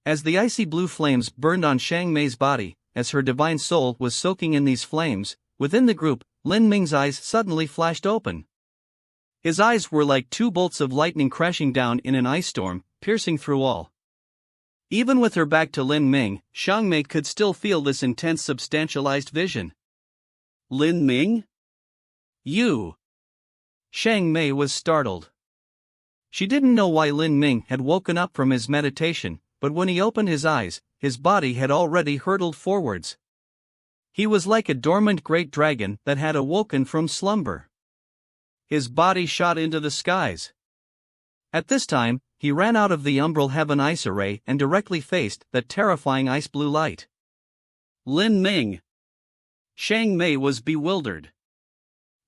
As the icy blue flames burned on Xiang Mei's body, as her divine soul was soaking in these flames, within the group, Lin Ming's eyes suddenly flashed open. His eyes were like 2 bolts of lightning crashing down in an ice storm, piercing through all. Even with her back to Lin Ming, Xiang Mei could still feel this intense substantialized vision. Lin Ming? You! Xiang Mei was startled. She didn't know why Lin Ming had woken up from his meditation, but when he opened his eyes, his body had already hurtled forwards. He was like a dormant great dragon that had awoken from slumber. His body shot into the skies. At this time, he ran out of the umbral heaven ice array and directly faced that terrifying ice blue light. Lin Ming. Xiang Mei was bewildered.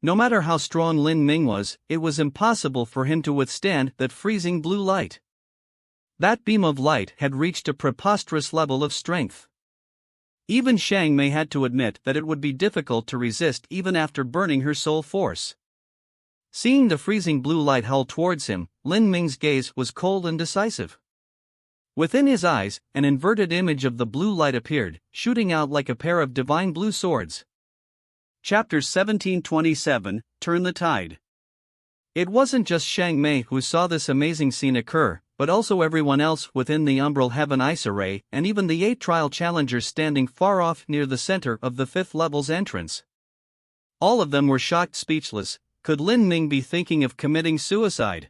No matter how strong Lin Ming was, it was impossible for him to withstand that freezing blue light. That beam of light had reached a preposterous level of strength. Even Xiang Mei had to admit that it would be difficult to resist even after burning her soul force. Seeing the freezing blue light hurl towards him, Lin Ming's gaze was cold and decisive. Within his eyes, an inverted image of the blue light appeared, shooting out like a pair of divine blue swords. Chapter 1727, Turn the Tide. It wasn't just Xiang Mei who saw this amazing scene occur, but also everyone else within the umbral heaven ice array and even the 8 trial challengers standing far off near the center of the 5th level's entrance. All of them were shocked speechless. Could Lin Ming be thinking of committing suicide?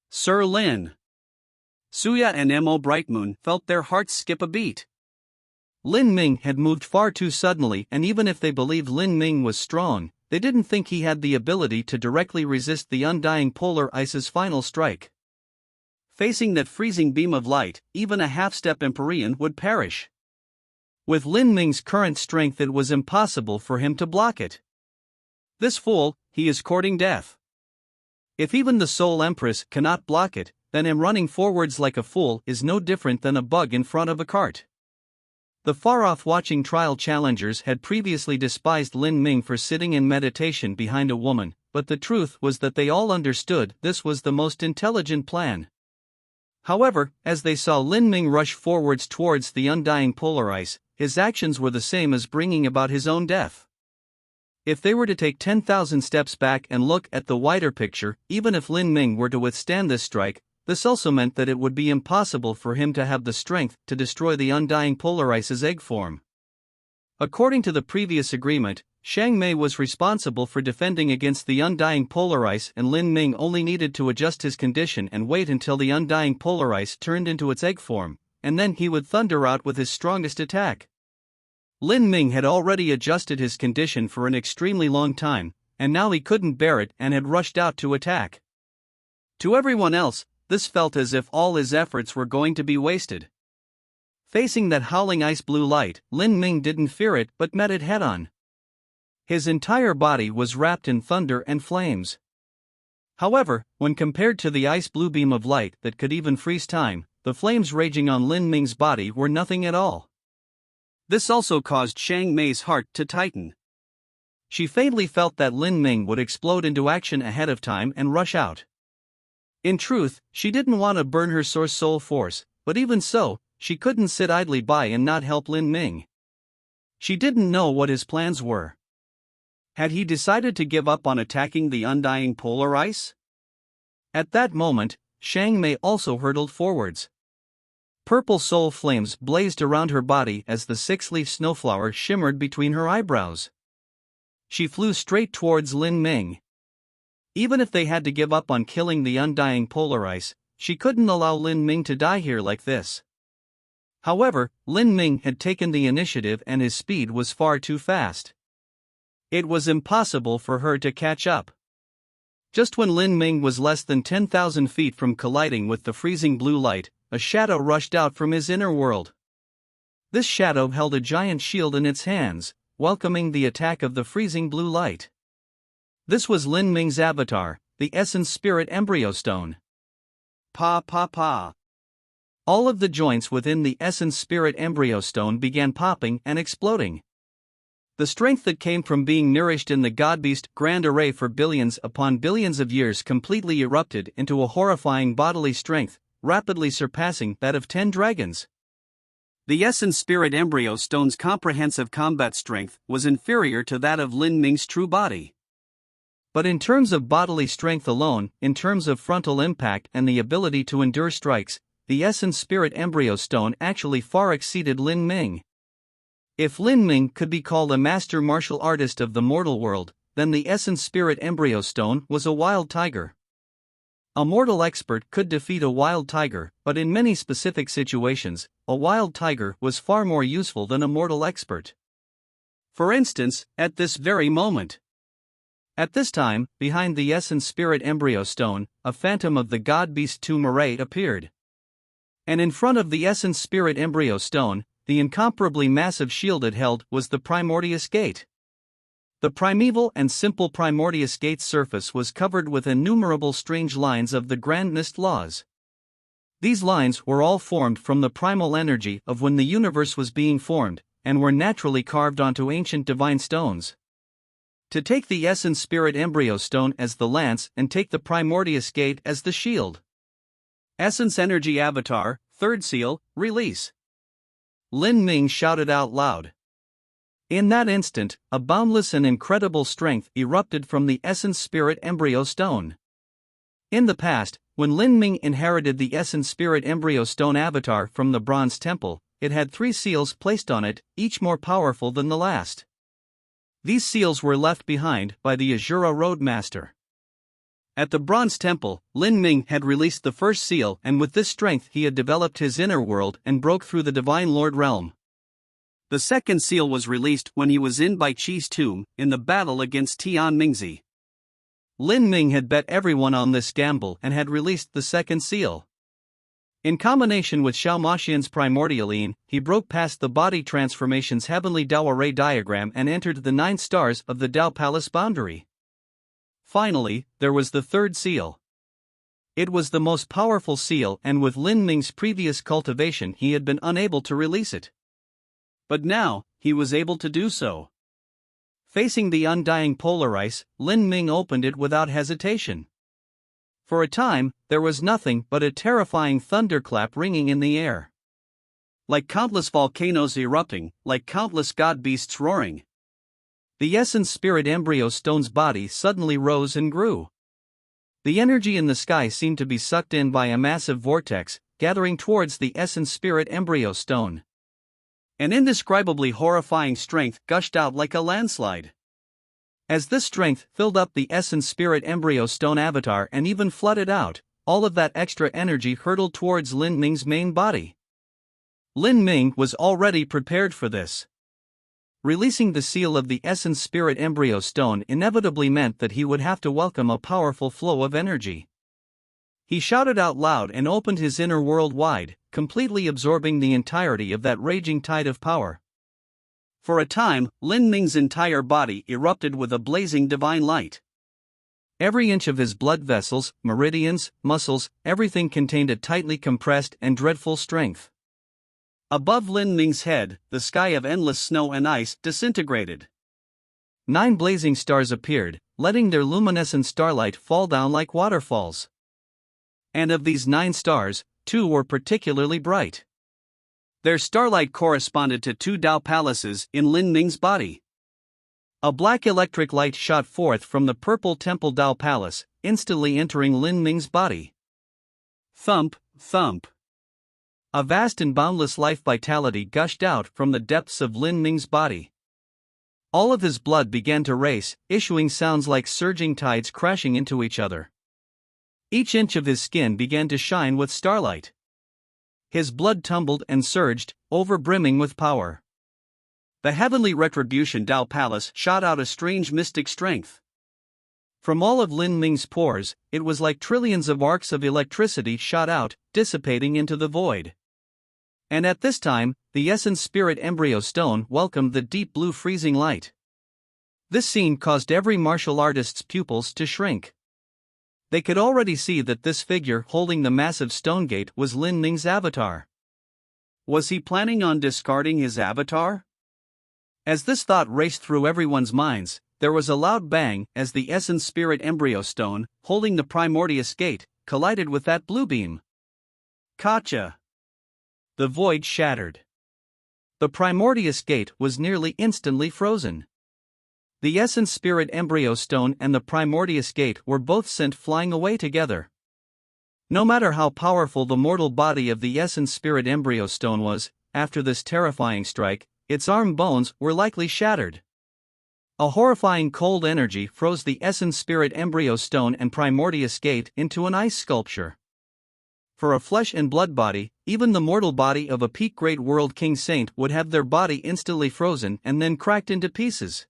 Sir Lin. Suya and Mo Brightmoon felt their hearts skip a beat. Lin Ming had moved far too suddenly, and even if they believed Lin Ming was strong, they didn't think he had the ability to directly resist the undying polar ice's final strike. Facing that freezing beam of light, even a half-step Empyrean would perish. With Lin Ming's current strength, it was impossible for him to block it. This fool, he is courting death. If even the Soul Empress cannot block it, then him running forwards like a fool is no different than a bug in front of a cart. The far-off watching trial challengers had previously despised Lin Ming for sitting in meditation behind a woman, but the truth was that they all understood this was the most intelligent plan. However, as they saw Lin Ming rush forwards towards the undying polar ice, his actions were the same as bringing about his own death. If they were to take 10,000 steps back and look at the wider picture, even if Lin Ming were to withstand this strike, this also meant that it would be impossible for him to have the strength to destroy the undying polar ice's egg form. According to the previous agreement, Xiang Mei was responsible for defending against the undying polar ice, and Lin Ming only needed to adjust his condition and wait until the undying polar ice turned into its egg form, and then he would thunder out with his strongest attack. Lin Ming had already adjusted his condition for an extremely long time, and now he couldn't bear it and had rushed out to attack. To everyone else, this felt as if all his efforts were going to be wasted. Facing that howling ice blue light, Lin Ming didn't fear it but met it head-on. His entire body was wrapped in thunder and flames. However, when compared to the ice blue beam of light that could even freeze time, the flames raging on Lin Ming's body were nothing at all. This also caused Xiang Mei's heart to tighten. She faintly felt that Lin Ming would explode into action ahead of time and rush out. In truth, she didn't want to burn her source soul force, but even so, she couldn't sit idly by and not help Lin Ming. She didn't know what his plans were. Had he decided to give up on attacking the undying polar ice? At that moment, Xiang Mei also hurtled forwards. Purple soul flames blazed around her body as the 6-leaf snowflower shimmered between her eyebrows. She flew straight towards Lin Ming. Even if they had to give up on killing the undying polar ice, she couldn't allow Lin Ming to die here like this. However, Lin Ming had taken the initiative and his speed was far too fast. It was impossible for her to catch up. Just when Lin Ming was less than 10,000 feet from colliding with the freezing blue light, a shadow rushed out from his inner world. This shadow held a giant shield in its hands, welcoming the attack of the freezing blue light. This was Lin Ming's avatar, the Essence Spirit Embryo Stone. Pa. All of the joints within the Essence Spirit Embryo Stone began popping and exploding. The strength that came from being nourished in the Godbeast Grand Array for billions upon billions of years completely erupted into a horrifying bodily strength, rapidly surpassing that of 10 dragons. The Essence Spirit Embryo Stone's comprehensive combat strength was inferior to that of Lin Ming's true body. But in terms of bodily strength alone, in terms of frontal impact and the ability to endure strikes, the Essence Spirit Embryo Stone actually far exceeded Lin Ming. If Lin Ming could be called a master martial artist of the mortal world, then the Essence Spirit Embryo Stone was a wild tiger. A mortal expert could defeat a wild tiger, but in many specific situations, a wild tiger was far more useful than a mortal expert. For instance, at this very moment. At this time, behind the Essence Spirit Embryo Stone, a phantom of the god beast Tumaray appeared. And in front of the Essence Spirit Embryo Stone, the incomparably massive shield it held was the Primordius Gate. The primeval and simple Primordius Gate's surface was covered with innumerable strange lines of the grandest laws. These lines were all formed from the primal energy of when the universe was being formed, and were naturally carved onto ancient divine stones. To take the Essence Spirit Embryo Stone as the lance and take the Primordius Gate as the shield. Essence Energy Avatar, Third Seal, Release. Lin Ming shouted out loud. In that instant, a boundless and incredible strength erupted from the Essence Spirit Embryo Stone. In the past, when Lin Ming inherited the Essence Spirit Embryo Stone avatar from the Bronze Temple, it had 3 seals placed on it, each more powerful than the last. These seals were left behind by the Azura Roadmaster. At the Bronze Temple, Lin Ming had released the first seal, and with this strength he had developed his inner world and broke through the Divine Lord realm. The second seal was released when he was in Bai Chi's tomb, in the battle against Tian Mingzi. Lin Ming had bet everyone on this gamble and had released the second seal. In combination with Xiao Maxian's Primordialine, he broke past the body transformation's heavenly Dao array diagram and entered the 9 stars of the Dao Palace boundary. Finally, there was the third seal. It was the most powerful seal, and with Lin Ming's previous cultivation he had been unable to release it. But now, he was able to do so. Facing the undying polar ice, Lin Ming opened it without hesitation. For a time, there was nothing but a terrifying thunderclap ringing in the air. Like countless volcanoes erupting, like countless god beasts roaring. The Essence Spirit Embryo Stone's body suddenly rose and grew. The energy in the sky seemed to be sucked in by a massive vortex, gathering towards the Essence Spirit Embryo Stone. An indescribably horrifying strength gushed out like a landslide. As this strength filled up the Essence Spirit Embryo Stone avatar and even flooded out, all of that extra energy hurtled towards Lin Ming's main body. Lin Ming was already prepared for this. Releasing the seal of the Essence Spirit Embryo Stone inevitably meant that he would have to welcome a powerful flow of energy. He shouted out loud and opened his inner world wide, completely absorbing the entirety of that raging tide of power. For a time, Lin Ming's entire body erupted with a blazing divine light. Every inch of his blood vessels, meridians, muscles, everything contained a tightly compressed and dreadful strength. Above Lin Ming's head, the sky of endless snow and ice disintegrated. 9 blazing stars appeared, letting their luminescent starlight fall down like waterfalls. And of these 9 stars, 2 were particularly bright. Their starlight corresponded to 2 Dao palaces in Lin Ming's body. A black electric light shot forth from the purple Temple Dao Palace, instantly entering Lin Ming's body. Thump, thump. A vast and boundless life vitality gushed out from the depths of Lin Ming's body. All of his blood began to race, issuing sounds like surging tides crashing into each other. Each inch of his skin began to shine with starlight. His blood tumbled and surged, over-brimming with power. The heavenly retribution Dao Palace shot out a strange mystic strength. From all of Lin Ming's pores, it was like trillions of arcs of electricity shot out, dissipating into the void. And at this time, the Essence Spirit Embryo Stone welcomed the deep blue freezing light. This scene caused every martial artist's pupils to shrink. They could already see that this figure holding the massive stone gate was Lin Ming's avatar. Was he planning on discarding his avatar? As this thought raced through everyone's minds, there was a loud bang as the Essence Spirit Embryo Stone, holding the Primordius Gate, collided with that blue beam. Gotcha! The void shattered. The Primordius Gate was nearly instantly frozen. The Essence Spirit Embryo Stone and the Primordius Gate were both sent flying away together. No matter how powerful the mortal body of the Essence Spirit Embryo Stone was, after this terrifying strike, its arm bones were likely shattered. A horrifying cold energy froze the Essence Spirit Embryo Stone and Primordius Gate into an ice sculpture. For a flesh and blood body, even the mortal body of a peak great world king saint would have their body instantly frozen and then cracked into pieces.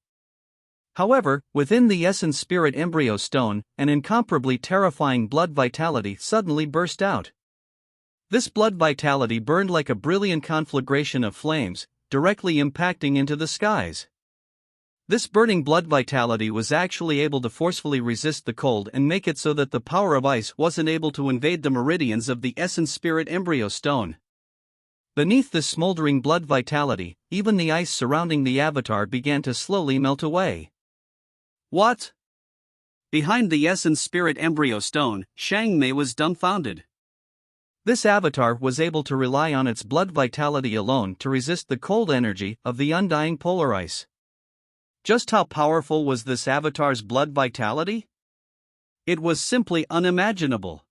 However, within the essence spirit embryo stone, an incomparably terrifying blood vitality suddenly burst out. This blood vitality burned like a brilliant conflagration of flames, directly impacting into the skies. This burning blood vitality was actually able to forcefully resist the cold and make it so that the power of ice wasn't able to invade the meridians of the essence spirit embryo stone. Beneath this smoldering blood vitality, even the ice surrounding the avatar began to slowly melt away. What? Behind the essence spirit embryo stone, Xiang Mei was dumbfounded. This avatar was able to rely on its blood vitality alone to resist the cold energy of the undying polar ice. Just how powerful was this avatar's blood vitality? It was simply unimaginable.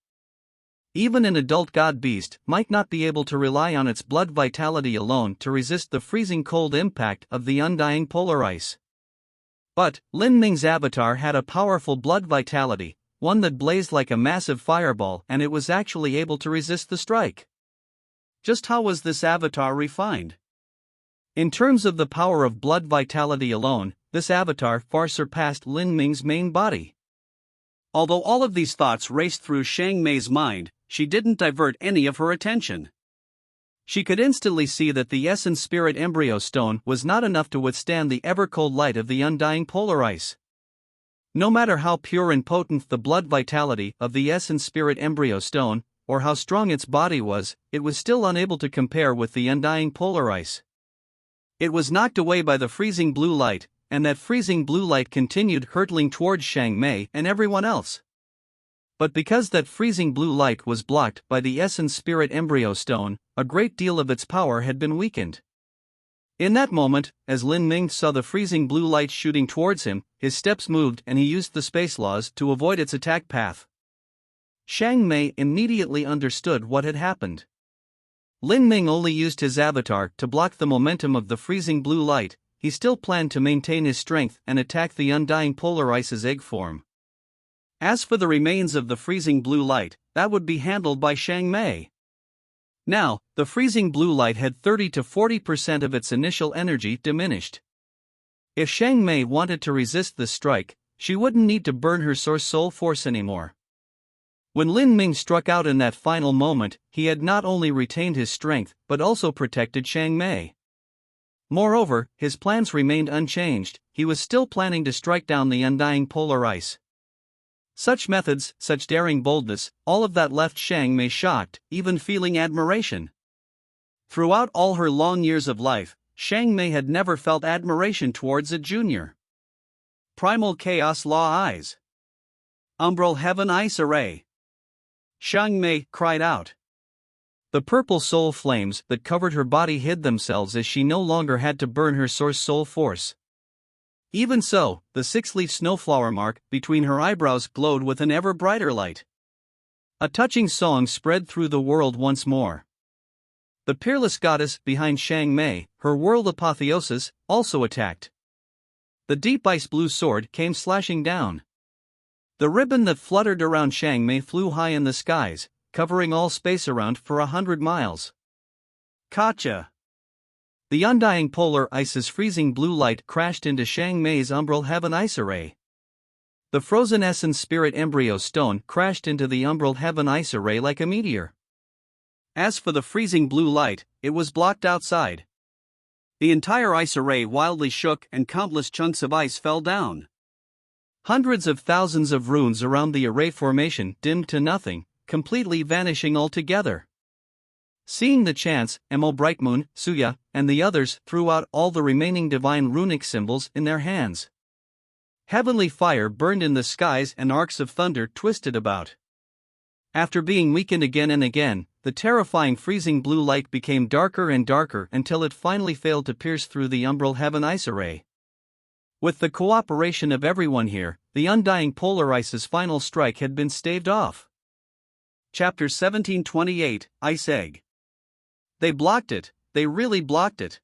Even an adult god beast might not be able to rely on its blood vitality alone to resist the freezing cold impact of the undying polar ice. But Lin Ming's avatar had a powerful blood vitality, one that blazed like a massive fireball, and it was actually able to resist the strike. Just how was this avatar refined? In terms of the power of blood vitality alone, this avatar far surpassed Lin Ming's main body. Although all of these thoughts raced through Xiang Mei's mind, she didn't divert any of her attention. She could instantly see that the essence spirit embryo stone was not enough to withstand the ever-cold light of the undying polar ice. No matter how pure and potent the blood vitality of the essence spirit embryo stone, or how strong its body was, it was still unable to compare with the undying polar ice. It was knocked away by the freezing blue light, and that freezing blue light continued hurtling towards Xiang Mei and everyone else. But because that freezing blue light was blocked by the essence spirit embryo stone, a great deal of its power had been weakened. In that moment, as Lin Ming saw the freezing blue light shooting towards him, his steps moved and he used the space laws to avoid its attack path. Xiang Mei immediately understood what had happened. Lin Ming only used his avatar to block the momentum of the freezing blue light. He still planned to maintain his strength and attack the undying polar ice's egg form. As for the remains of the freezing blue light, that would be handled by Xiang Mei. Now, the freezing blue light had 30 to 40% of its initial energy diminished. If Xiang Mei wanted to resist this strike, she wouldn't need to burn her source soul force anymore. When Lin Ming struck out in that final moment, he had not only retained his strength but also protected Xiang Mei. Moreover, his plans remained unchanged. He was still planning to strike down the undying polar ice. Such methods, such daring boldness, all of that left Xiang Mei shocked, even feeling admiration. Throughout all her long years of life, Xiang Mei had never felt admiration towards a junior. Primal Chaos Law Eyes. Umbral Heaven Ice Array. Xiang Mei cried out. The purple soul flames that covered her body hid themselves as she no longer had to burn her source soul force. Even so, the six-leaf snowflower mark between her eyebrows glowed with an ever brighter light. A touching song spread through the world once more. The peerless goddess behind Xiang Mei, her world apotheosis, also attacked. The deep ice blue sword came slashing down. The ribbon that fluttered around Xiang Mei flew high in the skies, covering all space around for 100 miles. Gotcha! The undying polar ice's freezing blue light crashed into Xiang Mei's umbral heaven ice array. The frozen essence spirit embryo stone crashed into the umbral heaven ice array like a meteor. As for the freezing blue light, it was blocked outside. The entire ice array wildly shook and countless chunks of ice fell down. Hundreds of thousands of runes around the array formation dimmed to nothing, completely vanishing altogether. Seeing the chance, Emo Brightmoon, Suya, and the others threw out all the remaining divine runic symbols in their hands. Heavenly fire burned in the skies and arcs of thunder twisted about. After being weakened again and again, the terrifying freezing blue light became darker and darker until it finally failed to pierce through the umbral heaven ice array. With the cooperation of everyone here, the undying polar ice's final strike had been staved off. Chapter 1728, Ice Egg. They blocked it, they really blocked it.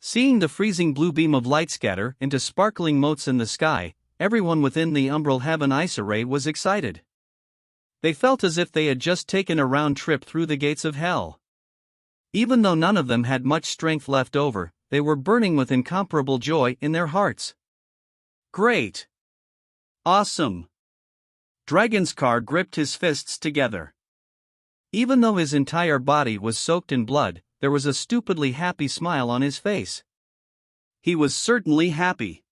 Seeing the freezing blue beam of light scatter into sparkling motes in the sky, everyone within the umbral heaven ice array was excited. They felt as if they had just taken a round trip through the gates of hell. Even though none of them had much strength left over, they were burning with incomparable joy in their hearts. Great! Awesome! Dragonscar gripped his fists together. Even though his entire body was soaked in blood, there was a stupidly happy smile on his face. He was certainly happy.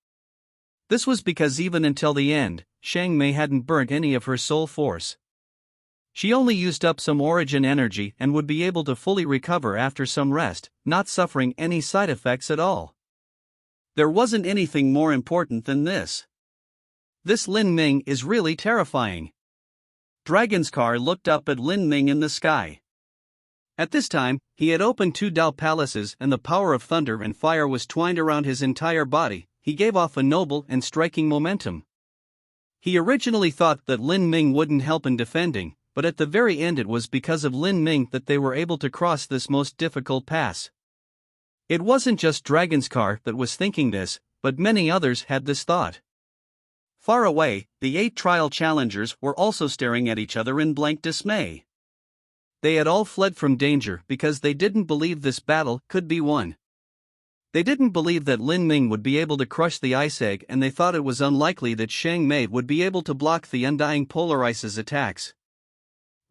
This was because even until the end, Xiang Mei hadn't burnt any of her soul force. She only used up some origin energy and would be able to fully recover after some rest, not suffering any side effects at all. There wasn't anything more important than this. This Lin Ming is really terrifying. Dragonscar looked up at Lin Ming in the sky. At this time, he had opened 2 Dao palaces and the power of thunder and fire was twined around his entire body. He gave off a noble and striking momentum. He originally thought that Lin Ming wouldn't help in defending, but at the very end it was because of Lin Ming that they were able to cross this most difficult pass. It wasn't just Dragonscar that was thinking this, but many others had this thought. Far away, the 8 trial challengers were also staring at each other in blank dismay. They had all fled from danger because they didn't believe this battle could be won. They didn't believe that Lin Ming would be able to crush the Ice Egg and they thought it was unlikely that Xiang Mei would be able to block the Undying Polar Ice's attacks.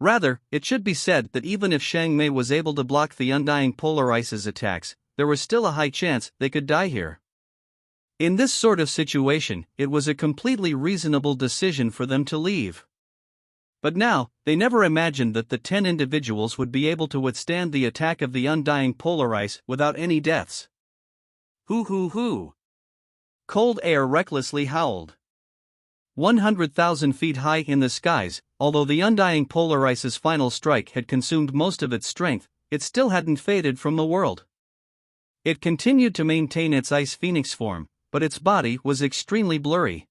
Rather, it should be said that even if Xiang Mei was able to block the Undying Polar Ice's attacks, there was still a high chance they could die here. In this sort of situation, it was a completely reasonable decision for them to leave. But now, they never imagined that the 10 individuals would be able to withstand the attack of the Undying Polar Ice without any deaths. Hoo hoo hoo! Cold air recklessly howled. 100,000 feet high in the skies, although the Undying Polar Ice's final strike had consumed most of its strength, it still hadn't faded from the world. It continued to maintain its ice phoenix form, but its body was extremely blurry.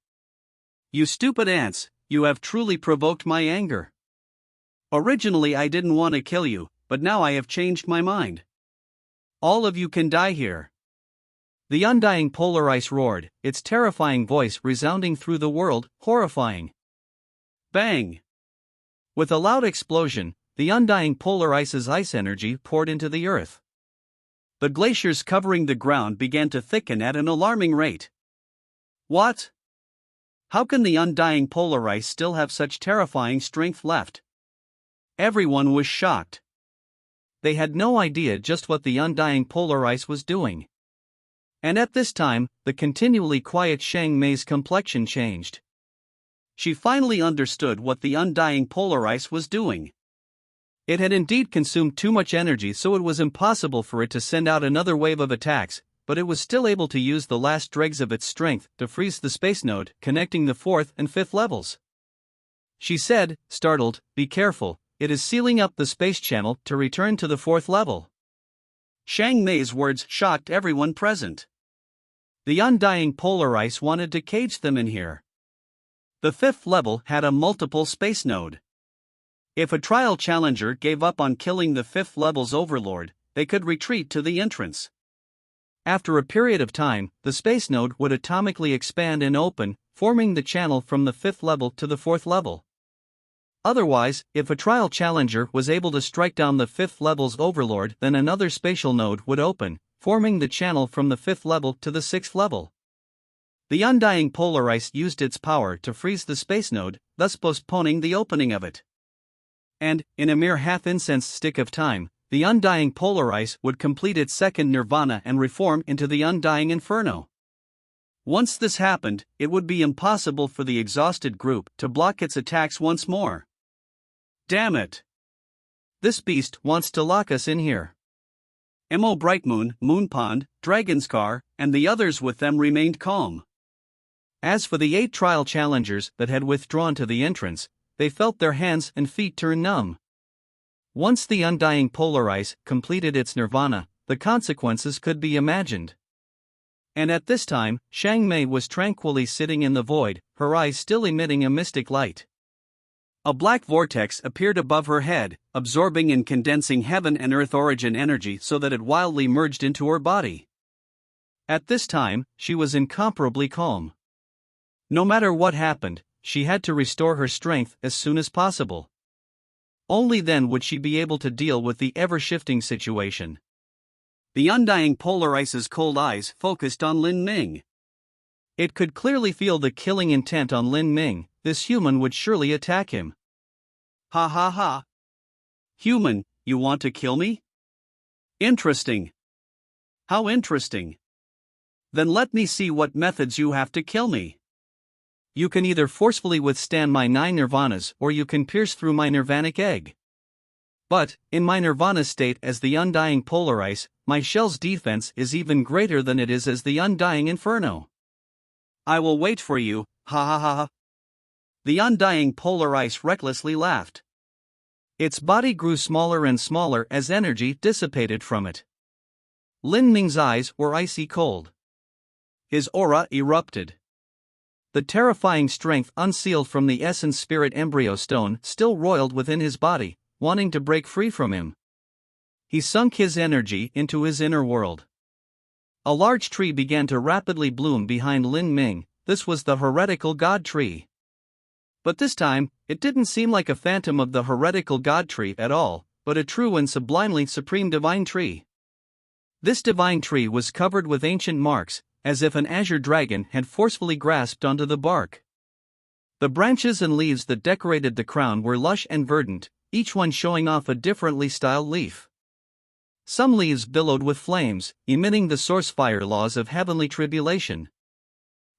You stupid ants, you have truly provoked my anger. Originally I didn't want to kill you, but now I have changed my mind. All of you can die here. The Undying Polar Ice roared, its terrifying voice resounding through the world, horrifying. Bang! With a loud explosion, the Undying Polar Ice's ice energy poured into the earth. The glaciers covering the ground began to thicken at an alarming rate. What? How can the Undying Polar Ice still have such terrifying strength left? Everyone was shocked. They had no idea just what the Undying Polar Ice was doing. And at this time, the continually quiet Xiang Mei's complexion changed. She finally understood what the Undying Polar Ice was doing. It had indeed consumed too much energy, so it was impossible for it to send out another wave of attacks, but it was still able to use the last dregs of its strength to freeze the space node connecting the 4th and 5th levels. She said, startled, "Be careful, it is sealing up the space channel to return to the 4th level." Xiang Mei's words shocked everyone present. The Undying Polar Ice wanted to cage them in here. The 5th level had a multiple space node. If a trial challenger gave up on killing the 5th level's overlord, they could retreat to the entrance. After a period of time, the space node would atomically expand and open, forming the channel from the 5th level to the 4th level. Otherwise, if a trial challenger was able to strike down the 5th level's overlord, then another spatial node would open, forming the channel from the 5th level to the 6th level. The Undying Polar Ice used its power to freeze the space node, thus postponing the opening of it. And, in a mere half-incense stick of time, the Undying Polar Ice would complete its second nirvana and reform into the Undying Inferno. Once this happened, it would be impossible for the exhausted group to block its attacks once more. Damn it! This beast wants to lock us in here. Mo Brightmoon, Moonpond, Dragonscar, and the others with them remained calm. As for the 8 trial challengers that had withdrawn to the entrance, they felt their hands and feet turn numb. Once the Undying Polar Ice completed its nirvana, the consequences could be imagined. And at this time, Xiang Mei was tranquilly sitting in the void, her eyes still emitting a mystic light. A black vortex appeared above her head, absorbing and condensing heaven and earth origin energy so that it wildly merged into her body. At this time, she was incomparably calm. No matter what happened, she had to restore her strength as soon as possible. Only then would she be able to deal with the ever-shifting situation. The undying polar ice's cold eyes focused on Lin Ming. It could clearly feel the killing intent on Lin Ming. This human would surely attack him. Ha ha ha. Human, you want to kill me? Interesting. How interesting. Then let me see what methods you have to kill me. You can either forcefully withstand my 9 nirvanas or you can pierce through my nirvanic egg. But, in my nirvana state as the undying polar ice, my shell's defense is even greater than it is as the undying inferno. I will wait for you, ha ha ha ha. The undying polar ice recklessly laughed. Its body grew smaller and smaller as energy dissipated from it. Lin Ming's eyes were icy cold. His aura erupted. The terrifying strength unsealed from the essence spirit embryo stone still roiled within his body, wanting to break free from him. He sunk his energy into his inner world. A large tree began to rapidly bloom behind Lin Ming. This was the heretical god tree. But this time, it didn't seem like a phantom of the heretical god tree at all, but a true and sublimely supreme divine tree. This divine tree was covered with ancient marks, as if an azure dragon had forcefully grasped onto the bark. The branches and leaves that decorated the crown were lush and verdant, each one showing off a differently styled leaf. Some leaves billowed with flames, emitting the source fire laws of heavenly tribulation.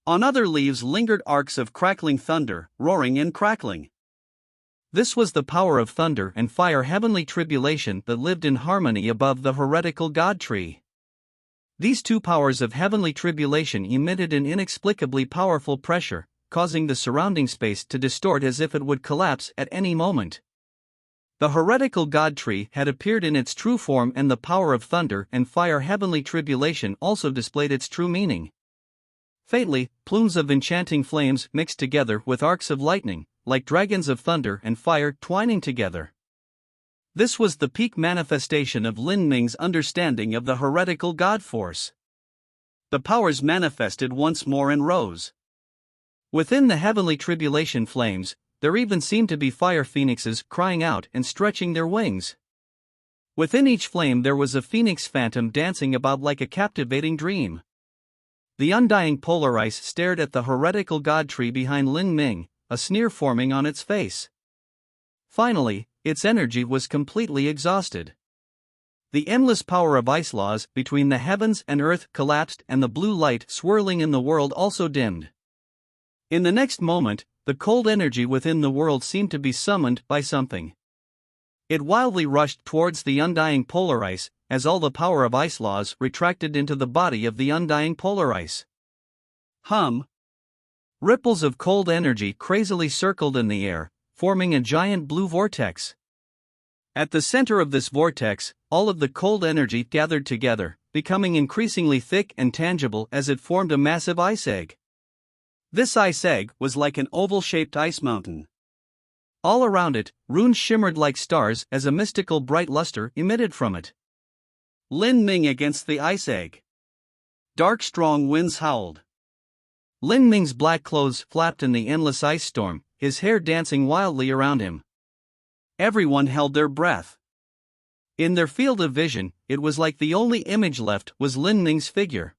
On other leaves lingered arcs of crackling thunder, roaring and crackling. This was the power of thunder and fire heavenly tribulation that lived in harmony above the heretical god tree. These two powers of heavenly tribulation emitted an inexplicably powerful pressure, causing the surrounding space to distort as if it would collapse at any moment. The heretical god tree had appeared in its true form, and the power of thunder and fire heavenly tribulation also displayed its true meaning. Faintly, plumes of enchanting flames mixed together with arcs of lightning, like dragons of thunder and fire twining together. This was the peak manifestation of Lin Ming's understanding of the heretical god force. The powers manifested once more and rose. Within the heavenly tribulation flames, there even seemed to be fire phoenixes crying out and stretching their wings. Within each flame there was a phoenix phantom dancing about like a captivating dream. The undying polar ice stared at the heretical god tree behind Lin Ming, a sneer forming on its face. Finally, its energy was completely exhausted. The endless power of ice laws between the heavens and earth collapsed, and the blue light swirling in the world also dimmed. In the next moment, the cold energy within the world seemed to be summoned by something. It wildly rushed towards the undying polar ice, as all the power of ice laws retracted into the body of the undying polar ice. Ripples of cold energy crazily circled in the air, forming a giant blue vortex. At the center of this vortex, all of the cold energy gathered together, becoming increasingly thick and tangible as it formed a massive ice egg. This ice egg was like an oval-shaped ice mountain. All around it, runes shimmered like stars as a mystical bright luster emitted from it. Lin Ming against the ice egg. Dark strong winds howled. Lin Ming's black clothes flapped in the endless ice storm, his hair dancing wildly around him. Everyone held their breath. In their field of vision, it was like the only image left was Lin Ming's figure.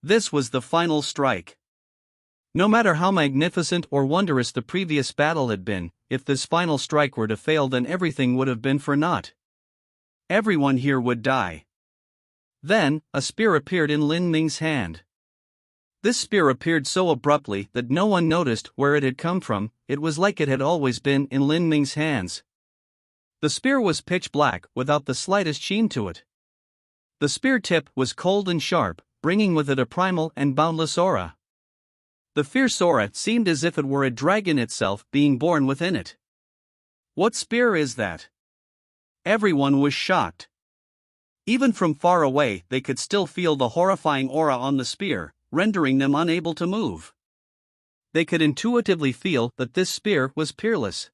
This was the final strike. No matter how magnificent or wondrous the previous battle had been, if this final strike were to fail, then everything would have been for naught. Everyone here would die. Then, a spear appeared in Lin Ming's hand. This spear appeared so abruptly that no one noticed where it had come from. It was like it had always been in Lin Ming's hands. The spear was pitch black without the slightest sheen to it. The spear tip was cold and sharp, bringing with it a primal and boundless aura. The fierce aura seemed as if it were a dragon itself being born within it. What spear is that? Everyone was shocked. Even from far away, they could still feel the horrifying aura on the spear, rendering them unable to move. They could intuitively feel that this spear was peerless.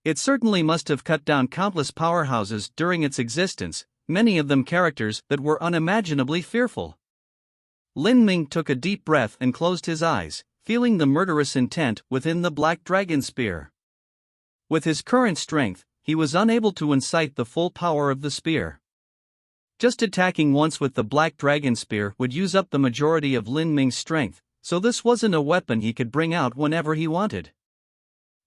It certainly must have cut down countless powerhouses during its existence, many of them characters that were unimaginably fearful. Lin Ming took a deep breath and closed his eyes, feeling the murderous intent within the black dragon spear. With his current strength, he was unable to incite the full power of the spear. Just attacking once with the Black Dragon Spear would use up the majority of Lin Ming's strength, so this wasn't a weapon he could bring out whenever he wanted.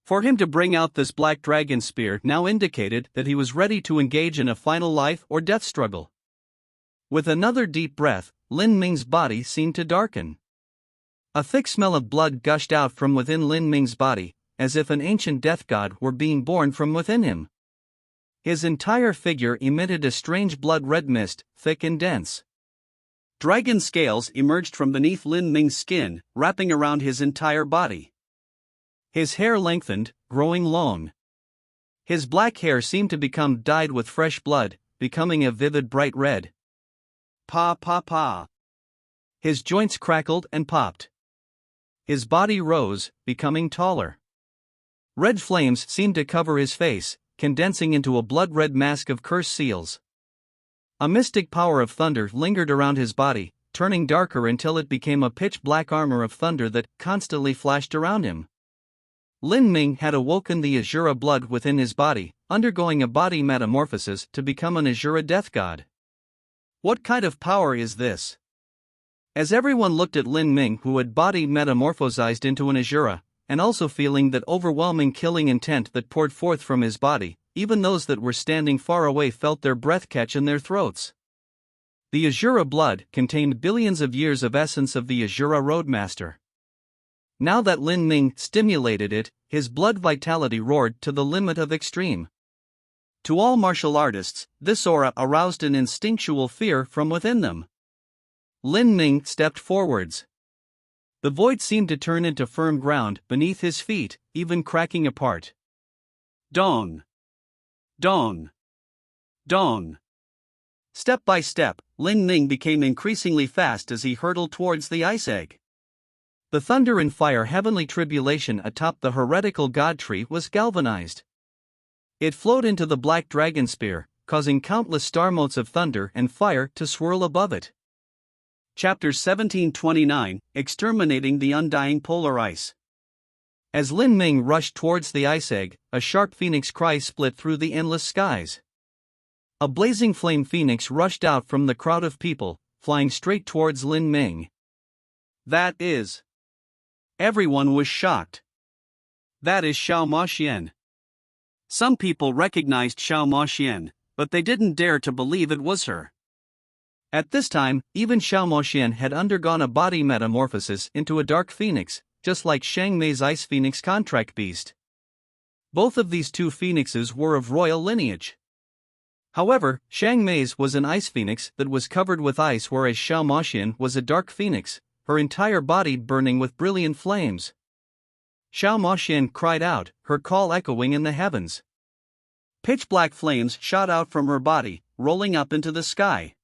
For him to bring out this Black Dragon Spear now indicated that he was ready to engage in a final life or death struggle. With another deep breath, Lin Ming's body seemed to darken. A thick smell of blood gushed out from within Lin Ming's body, as if an ancient death god were being born from within him. His entire figure emitted a strange blood-red mist, thick and dense. Dragon scales emerged from beneath Lin Ming's skin, wrapping around his entire body. His hair lengthened, growing long. His black hair seemed to become dyed with fresh blood, becoming a vivid bright red. Pa pa pa. His joints crackled and popped. His body rose, becoming taller. Red flames seemed to cover his face, condensing into a blood-red mask of cursed seals. A mystic power of thunder lingered around his body, turning darker until it became a pitch-black armor of thunder that constantly flashed around him. Lin Ming had awoken the Asura blood within his body, undergoing a body metamorphosis to become an Asura death god. What kind of power is this? As everyone looked at Lin Ming, who had body metamorphosized into an Asura, and also feeling that overwhelming killing intent that poured forth from his body, even those that were standing far away felt their breath catch in their throats. The Asura blood contained billions of years of essence of the Asura Roadmaster. Now that Lin Ming stimulated it, his blood vitality roared to the limit of extreme. To all martial artists, this aura aroused an instinctual fear from within them. Lin Ming stepped forwards. The void seemed to turn into firm ground beneath his feet, even cracking apart. Dong! Dong! Dong! Step by step, Lin Ming became increasingly fast as he hurtled towards the ice egg. The thunder and fire heavenly tribulation atop the heretical god tree was galvanized. It flowed into the Black Dragon Spear, causing countless star motes of thunder and fire to swirl above it. Chapter 1729, Exterminating the Undying Polar Ice. As Lin Ming rushed towards the ice egg, a sharp phoenix cry split through the endless skies. A blazing flame phoenix rushed out from the crowd of people, flying straight towards Lin Ming. That is... Everyone was shocked. That is Xiao Moxian. Some people recognized Xiao Moxian, but they didn't dare to believe it was her. At this time, even Xiao Moxian had undergone a body metamorphosis into a dark phoenix, just like Shang Mei's ice phoenix contract beast. Both of these two phoenixes were of royal lineage. However, Shang Mei's was an ice phoenix that was covered with ice, whereas Xiao Moxian was a dark phoenix, her entire body burning with brilliant flames. Xiao Moxian cried out, her call echoing in the heavens. Pitch-black flames shot out from her body, rolling up into the sky.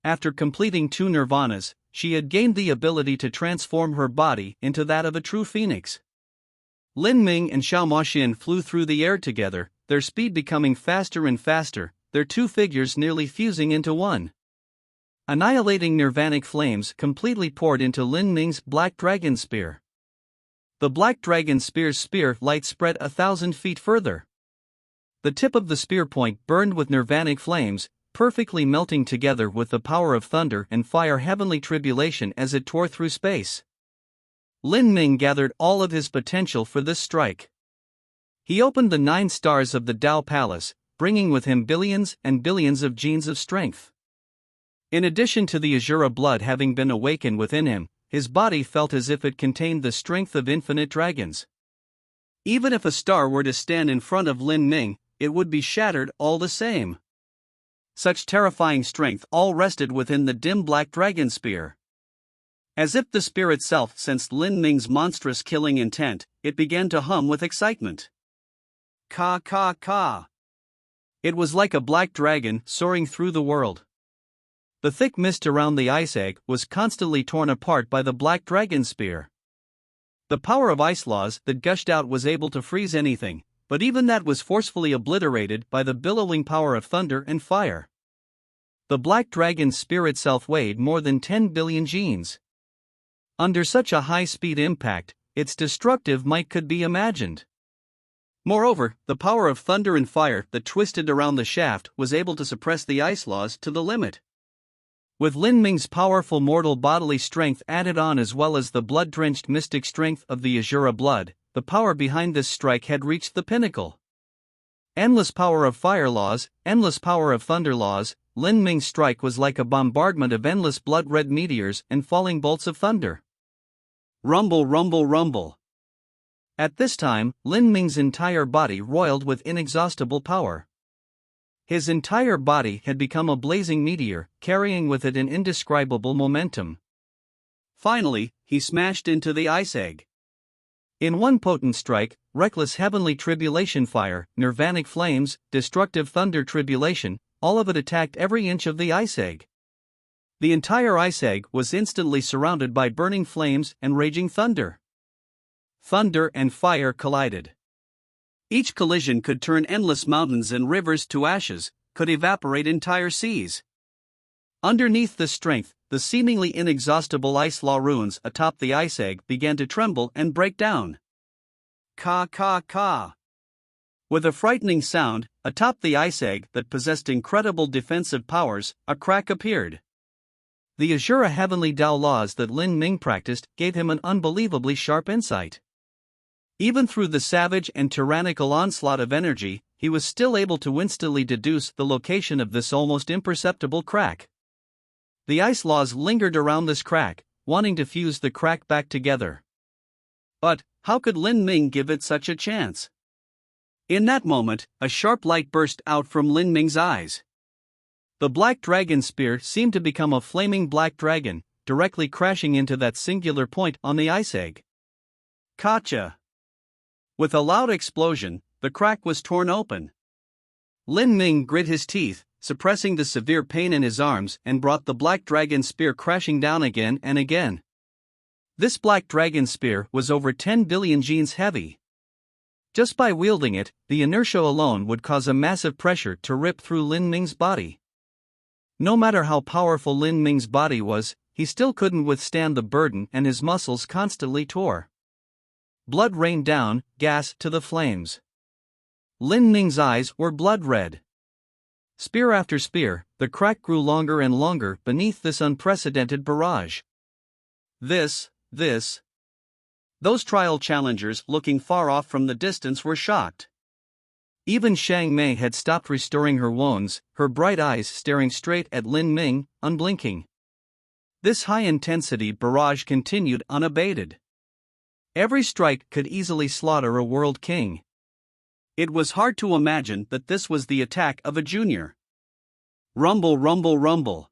After completing 2 nirvanas, she had gained the ability to transform her body into that of a true phoenix. Lin Ming and Xiao Moxian flew through the air together, their speed becoming faster and faster, their two figures nearly fusing into one. Annihilating nirvanic flames completely poured into Lin Ming's Black Dragon Spear. The Black Dragon Spear's spear light spread 1,000 feet further. The tip of the spear point burned with nirvanic flames, perfectly melting together with the power of thunder and fire heavenly tribulation as it tore through space. Lin Ming gathered all of his potential for this strike. He opened the 9 stars of the Dao Palace, bringing with him billions and billions of genes of strength. In addition to the Asura blood having been awakened within him, his body felt as if it contained the strength of infinite dragons. Even if a star were to stand in front of Lin Ming, it would be shattered all the same. Such terrifying strength all rested within the dim Black Dragon Spear. As if the spear itself sensed Lin Ming's monstrous killing intent, it began to hum with excitement. Ka ka ka. It was like a black dragon soaring through the world. The thick mist around the ice egg was constantly torn apart by the Black Dragon Spear. The power of ice laws that gushed out was able to freeze anything, but even that was forcefully obliterated by the billowing power of thunder and fire. The Black Dragon Spear itself weighed more than 10 billion genes. Under such a high-speed impact, its destructive might could be imagined. Moreover, the power of thunder and fire that twisted around the shaft was able to suppress the ice laws to the limit. With Lin Ming's powerful mortal bodily strength added on as well as the blood-drenched mystic strength of the Azura blood, the power behind this strike had reached the pinnacle. Endless power of fire laws, endless power of thunder laws, Lin Ming's strike was like a bombardment of endless blood-red meteors and falling bolts of thunder. Rumble, rumble, rumble. At this time, Lin Ming's entire body roiled with inexhaustible power. His entire body had become a blazing meteor, carrying with it an indescribable momentum. Finally, he smashed into the ice egg. In one potent strike, reckless heavenly tribulation fire, nirvanic flames, destructive thunder tribulation, all of it attacked every inch of the ice egg. The entire ice egg was instantly surrounded by burning flames and raging thunder. Thunder and fire collided. Each collision could turn endless mountains and rivers to ashes, could evaporate entire seas. Underneath the strength, the seemingly inexhaustible ice law ruins atop the ice egg began to tremble and break down. Ka ka ka. With a frightening sound, atop the ice egg that possessed incredible defensive powers, a crack appeared. The Azura heavenly Tao laws that Lin Ming practiced gave him an unbelievably sharp insight. Even through the savage and tyrannical onslaught of energy, he was still able to instantly deduce the location of this almost imperceptible crack. The ice laws lingered around this crack, wanting to fuse the crack back together. But how could Lin Ming give it such a chance? In that moment, a sharp light burst out from Lin Ming's eyes. The black dragon spear seemed to become a flaming black dragon, directly crashing into that singular point on the ice egg. Gotcha! With a loud explosion, the crack was torn open. Lin Ming grit his teeth, suppressing the severe pain in his arms, and brought the black dragon spear crashing down again and again. This black dragon spear was over 10 billion genes heavy. Just by wielding it, the inertia alone would cause a massive pressure to rip through Lin Ming's body. No matter how powerful Lin Ming's body was, he still couldn't withstand the burden and his muscles constantly tore. Blood rained down, gas to the flames. Lin Ming's eyes were blood red. Spear after spear, the crack grew longer and longer beneath this unprecedented barrage. Those trial challengers looking far off from the distance were shocked. Even Shang Mei had stopped restoring her wounds, her bright eyes staring straight at Lin Ming, unblinking. This high-intensity barrage continued unabated. Every strike could easily slaughter a world king. It was hard to imagine that this was the attack of a junior. Rumble, rumble, rumble.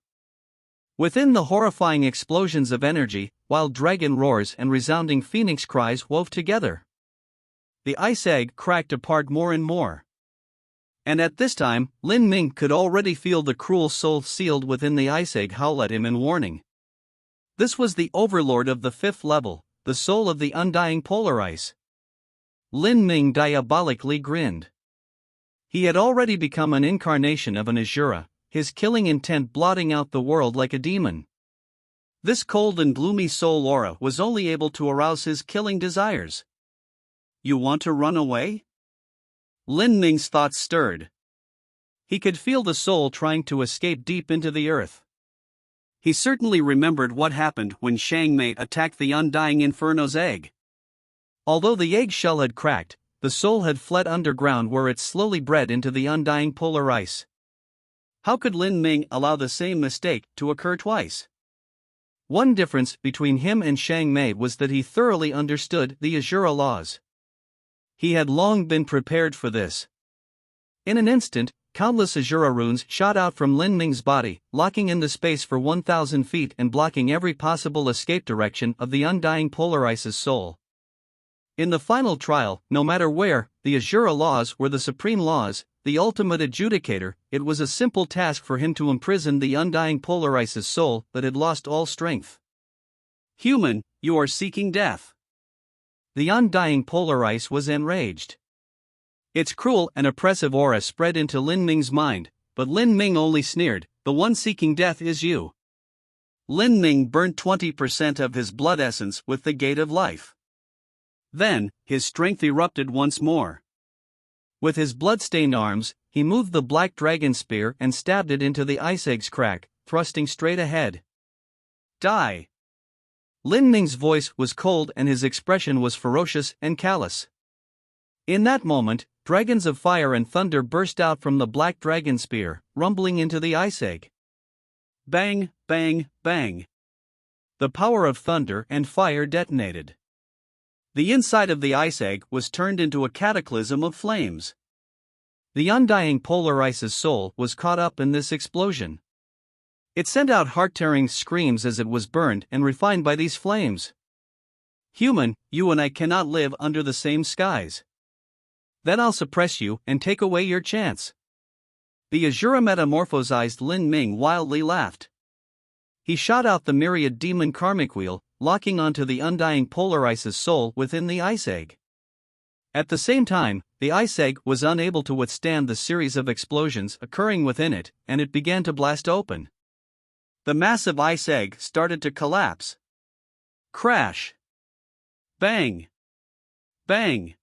Within the horrifying explosions of energy, wild dragon roars and resounding phoenix cries wove together. The ice egg cracked apart more and more. And at this time, Lin Ming could already feel the cruel soul sealed within the ice egg howl at him in warning. This was the overlord of the fifth level, the soul of the undying polar ice. Lin Ming diabolically grinned. He had already become an incarnation of an Azura, his killing intent blotting out the world like a demon. This cold and gloomy soul aura was only able to arouse his killing desires. You want to run away? Lin Ming's thoughts stirred. He could feel the soul trying to escape deep into the earth. He certainly remembered what happened when Shang Mei attacked the Undying Inferno's egg. Although the egg shell had cracked, the soul had fled underground where it slowly bred into the undying polar ice. How could Lin Ming allow the same mistake to occur twice? One difference between him and Shang Mei was that he thoroughly understood the Azura laws. He had long been prepared for this. In an instant, countless Azura runes shot out from Lin Ming's body, locking in the space for 1,000 feet and blocking every possible escape direction of the undying polar ice's soul. In the final trial, no matter where, the Azura laws were the supreme laws, the ultimate adjudicator. It was a simple task for him to imprison the undying polar ice's soul that had lost all strength. Human, you are seeking death. The undying polar ice was enraged. Its cruel and oppressive aura spread into Lin Ming's mind, but Lin Ming only sneered, "The one seeking death is you." Lin Ming burned 20% of his blood essence with the Gate of Life. Then, his strength erupted once more. With his blood-stained arms, he moved the black dragon spear and stabbed it into the ice egg's crack, thrusting straight ahead. Die! Lin Ming's voice was cold and his expression was ferocious and callous. In that moment, dragons of fire and thunder burst out from the black dragon spear, rumbling into the ice egg. Bang, bang, bang. The power of thunder and fire detonated. The inside of the ice egg was turned into a cataclysm of flames. The undying polar ice's soul was caught up in this explosion. It sent out heart-tearing screams as it was burned and refined by these flames. Human, you and I cannot live under the same skies. Then I'll suppress you and take away your chance. The Azura metamorphosized Lin Ming wildly laughed. He shot out the myriad demon karmic wheel, locking onto the undying polar ice's soul within the ice egg. At the same time, the ice egg was unable to withstand the series of explosions occurring within it, and it began to blast open. The massive ice egg started to collapse. Crash! Bang! Bang!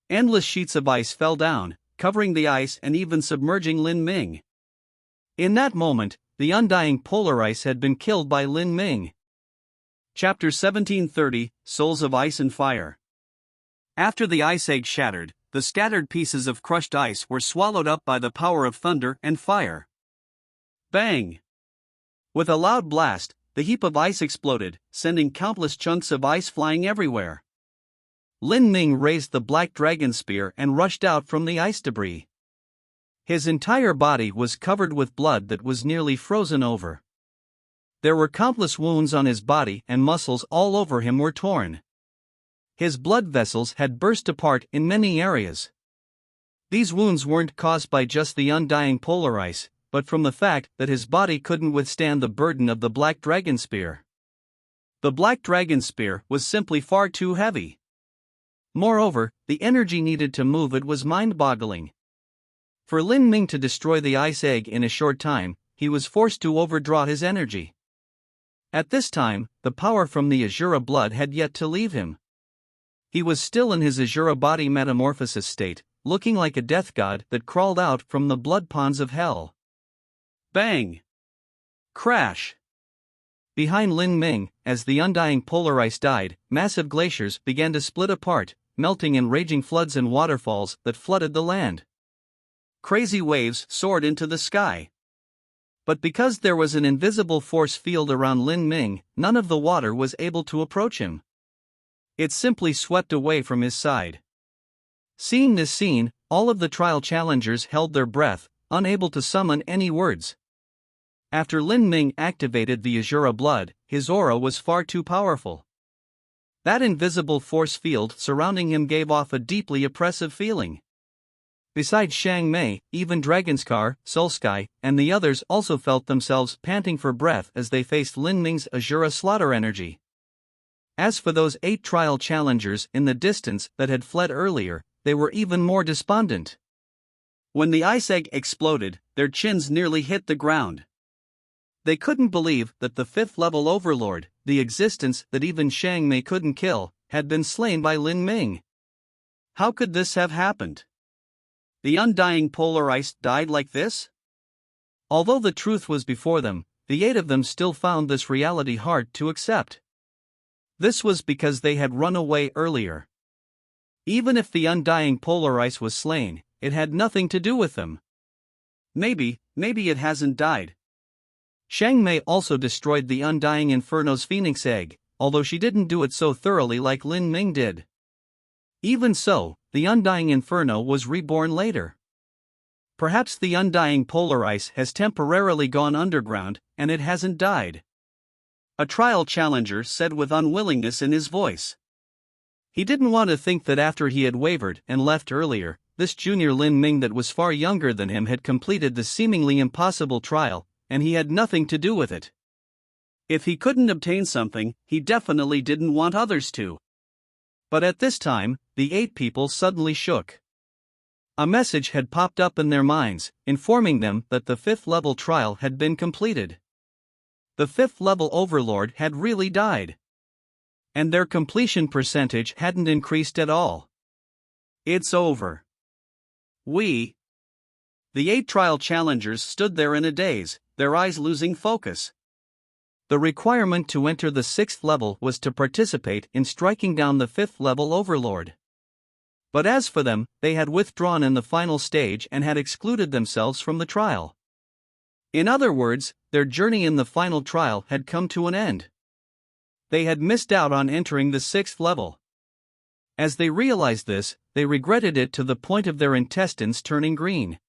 Endless sheets of ice fell down, covering the ice and even submerging Lin Ming. In that moment, the undying polar ice had been killed by Lin Ming. Chapter 1730, Souls of Ice and Fire. After the ice egg shattered, the scattered pieces of crushed ice were swallowed up by the power of thunder and fire. Bang! With a loud blast, the heap of ice exploded, sending countless chunks of ice flying everywhere. Lin Ming raised the black dragon spear and rushed out from the ice debris. His entire body was covered with blood that was nearly frozen over. There were countless wounds on his body and muscles all over him were torn. His blood vessels had burst apart in many areas. These wounds weren't caused by just the undying polar ice, but from the fact that his body couldn't withstand the burden of the black dragon spear. The black dragon spear was simply far too heavy. Moreover, the energy needed to move it was mind-boggling. For Lin Ming to destroy the ice egg in a short time, he was forced to overdraw his energy. At this time, the power from the Azura blood had yet to leave him. He was still in his Azura body metamorphosis state, looking like a death god that crawled out from the blood ponds of hell. Bang! Crash! Behind Lin Ming, as the undying polar ice died, massive glaciers began to split apart, melting in raging floods and waterfalls that flooded the land. Crazy waves soared into the sky. But because there was an invisible force field around Lin Ming, none of the water was able to approach him. It simply swept away from his side. Seeing this scene, all of the trial challengers held their breath, unable to summon any words. After Lin Ming activated the Azura blood, his aura was far too powerful. That invisible force field surrounding him gave off a deeply oppressive feeling. Besides Shang Mei, even Dragonskar, Sulsky, and the others also felt themselves panting for breath as they faced Lin Ming's Azura slaughter energy. As for those 8 trial challengers in the distance that had fled earlier, they were even more despondent. When the ice egg exploded, their chins nearly hit the ground. They couldn't believe that the 5th level overlord, the existence that even Shang Mei couldn't kill, had been slain by Lin Ming. How could this have happened? The undying polar ice died like this? Although the truth was before them, the 8 of them still found this reality hard to accept. This was because they had run away earlier. Even if the undying polar ice was slain, it had nothing to do with them. Maybe it hasn't died. Shang Mei also destroyed the Undying Inferno's Phoenix Egg, although she didn't do it so thoroughly like Lin Ming did. Even so, the Undying Inferno was reborn later. Perhaps the Undying Polar Ice has temporarily gone underground, and it hasn't died. A trial challenger said with unwillingness in his voice. He didn't want to think that after he had wavered and left earlier, this junior Lin Ming that was far younger than him had completed the seemingly impossible trial, and he had nothing to do with it. If he couldn't obtain something, he definitely didn't want others to. But at this time, the 8 people suddenly shook. A message had popped up in their minds, informing them that the 5th level trial had been completed. The 5th level overlord had really died. And their completion percentage hadn't increased at all. It's over. We. The 8 trial challengers stood there in a daze, their eyes losing focus. The requirement to enter the 6th level was to participate in striking down the 5th level overlord. But as for them, they had withdrawn in the final stage and had excluded themselves from the trial. In other words, their journey in the final trial had come to an end. They had missed out on entering the 6th level. As they realized this, they regretted it to the point of their intestines turning green.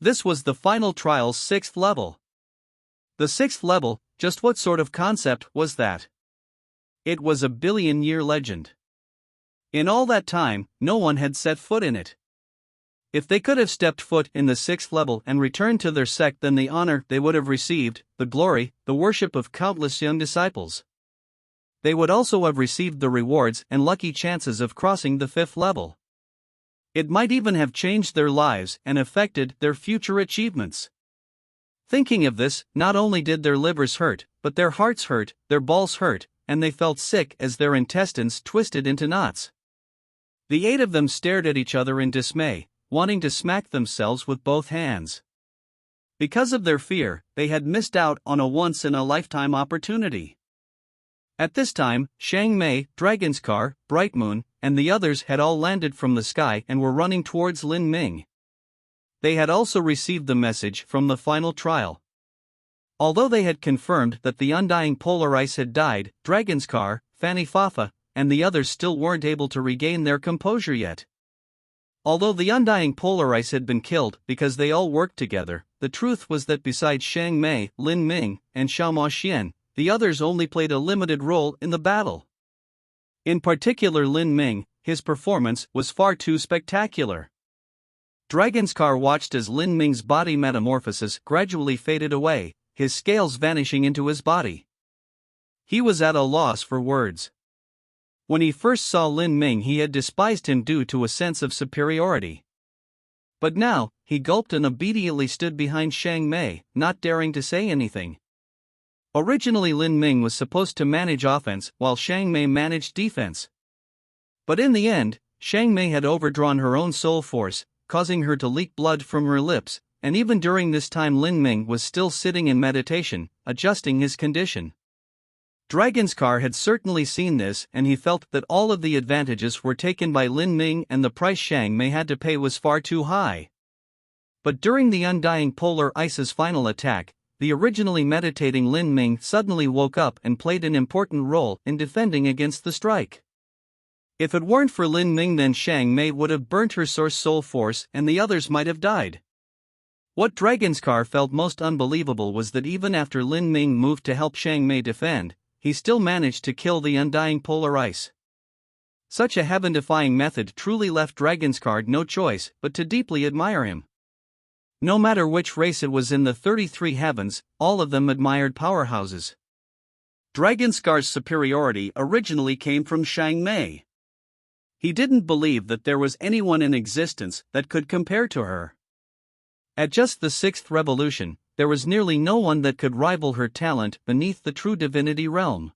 This was the final trial's 6th level. The 6th level, just what sort of concept was that? It was a billion-year legend. In all that time, no one had set foot in it. If they could have stepped foot in the 6th level and returned to their sect, then the honor they would have received, the glory, the worship of countless young disciples. They would also have received the rewards and lucky chances of crossing the 5th level. It might even have changed their lives and affected their future achievements. Thinking of this, not only did their livers hurt, but their hearts hurt, their balls hurt, and they felt sick as their intestines twisted into knots. The 8 of them stared at each other in dismay, wanting to smack themselves with both hands. Because of their fear, they had missed out on a once-in-a-lifetime opportunity. At this time, Shang Mei, Dragonscar, Brightmoon, and the others had all landed from the sky and were running towards Lin Ming. They had also received the message from the final trial. Although they had confirmed that the Undying Polar Ice had died, Dragonscar, Fanny Fafa, and the others still weren't able to regain their composure yet. Although the Undying Polar Ice had been killed because they all worked together, the truth was that besides Shang Mei, Lin Ming, and Xiaomo Xian, the others only played a limited role in the battle. In particular Lin Ming, his performance was far too spectacular. Dragonscar watched as Lin Ming's body metamorphosis gradually faded away, his scales vanishing into his body. He was at a loss for words. When he first saw Lin Ming, he had despised him due to a sense of superiority. But now, he gulped and obediently stood behind Shang Mei, not daring to say anything. Originally Lin Ming was supposed to manage offense while Shang Mei managed defense. But in the end, Shang Mei had overdrawn her own soul force, causing her to leak blood from her lips, and even during this time Lin Ming was still sitting in meditation, adjusting his condition. Dragonscar had certainly seen this, and he felt that all of the advantages were taken by Lin Ming and the price Shang Mei had to pay was far too high. But during the Undying Polar Ice's final attack, the originally meditating Lin Ming suddenly woke up and played an important role in defending against the strike. If it weren't for Lin Ming, then Shang Mei would have burnt her source soul force and the others might have died. What Dragonscar felt most unbelievable was that even after Lin Ming moved to help Shang Mei defend, he still managed to kill the Undying Polar Ice. Such a heaven-defying method truly left Dragonscar no choice but to deeply admire him. No matter which race it was in the 33 heavens, all of them admired powerhouses. Dragonscar's superiority originally came from Shang Mei. He didn't believe that there was anyone in existence that could compare to her. At just the 6th revolution, there was nearly no one that could rival her talent beneath the true divinity realm.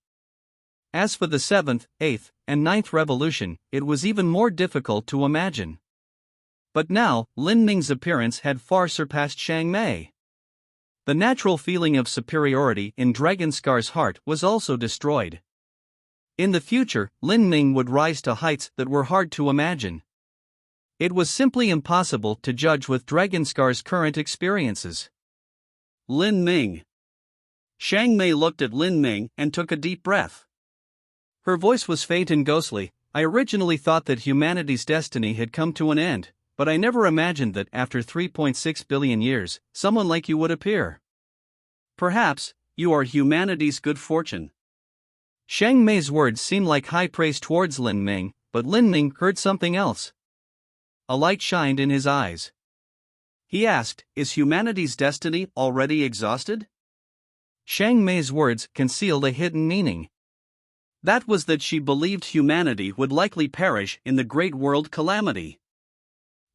As for the 7th, 8th, and 9th revolution, it was even more difficult to imagine. But now, Lin Ming's appearance had far surpassed Shang Mei. The natural feeling of superiority in Dragonscar's heart was also destroyed. In the future, Lin Ming would rise to heights that were hard to imagine. It was simply impossible to judge with Dragonscar's current experiences. Lin Ming. Shang Mei looked at Lin Ming and took a deep breath. Her voice was faint and ghostly. I originally thought that humanity's destiny had come to an end, but I never imagined that after 3.6 billion years, someone like you would appear. Perhaps, you are humanity's good fortune. Shang Mei's words seemed like high praise towards Lin Ming, but Lin Ming heard something else. A light shined in his eyes. He asked, "Is humanity's destiny already exhausted?" Shang Mei's words concealed a hidden meaning. That was that she believed humanity would likely perish in the Great World Calamity.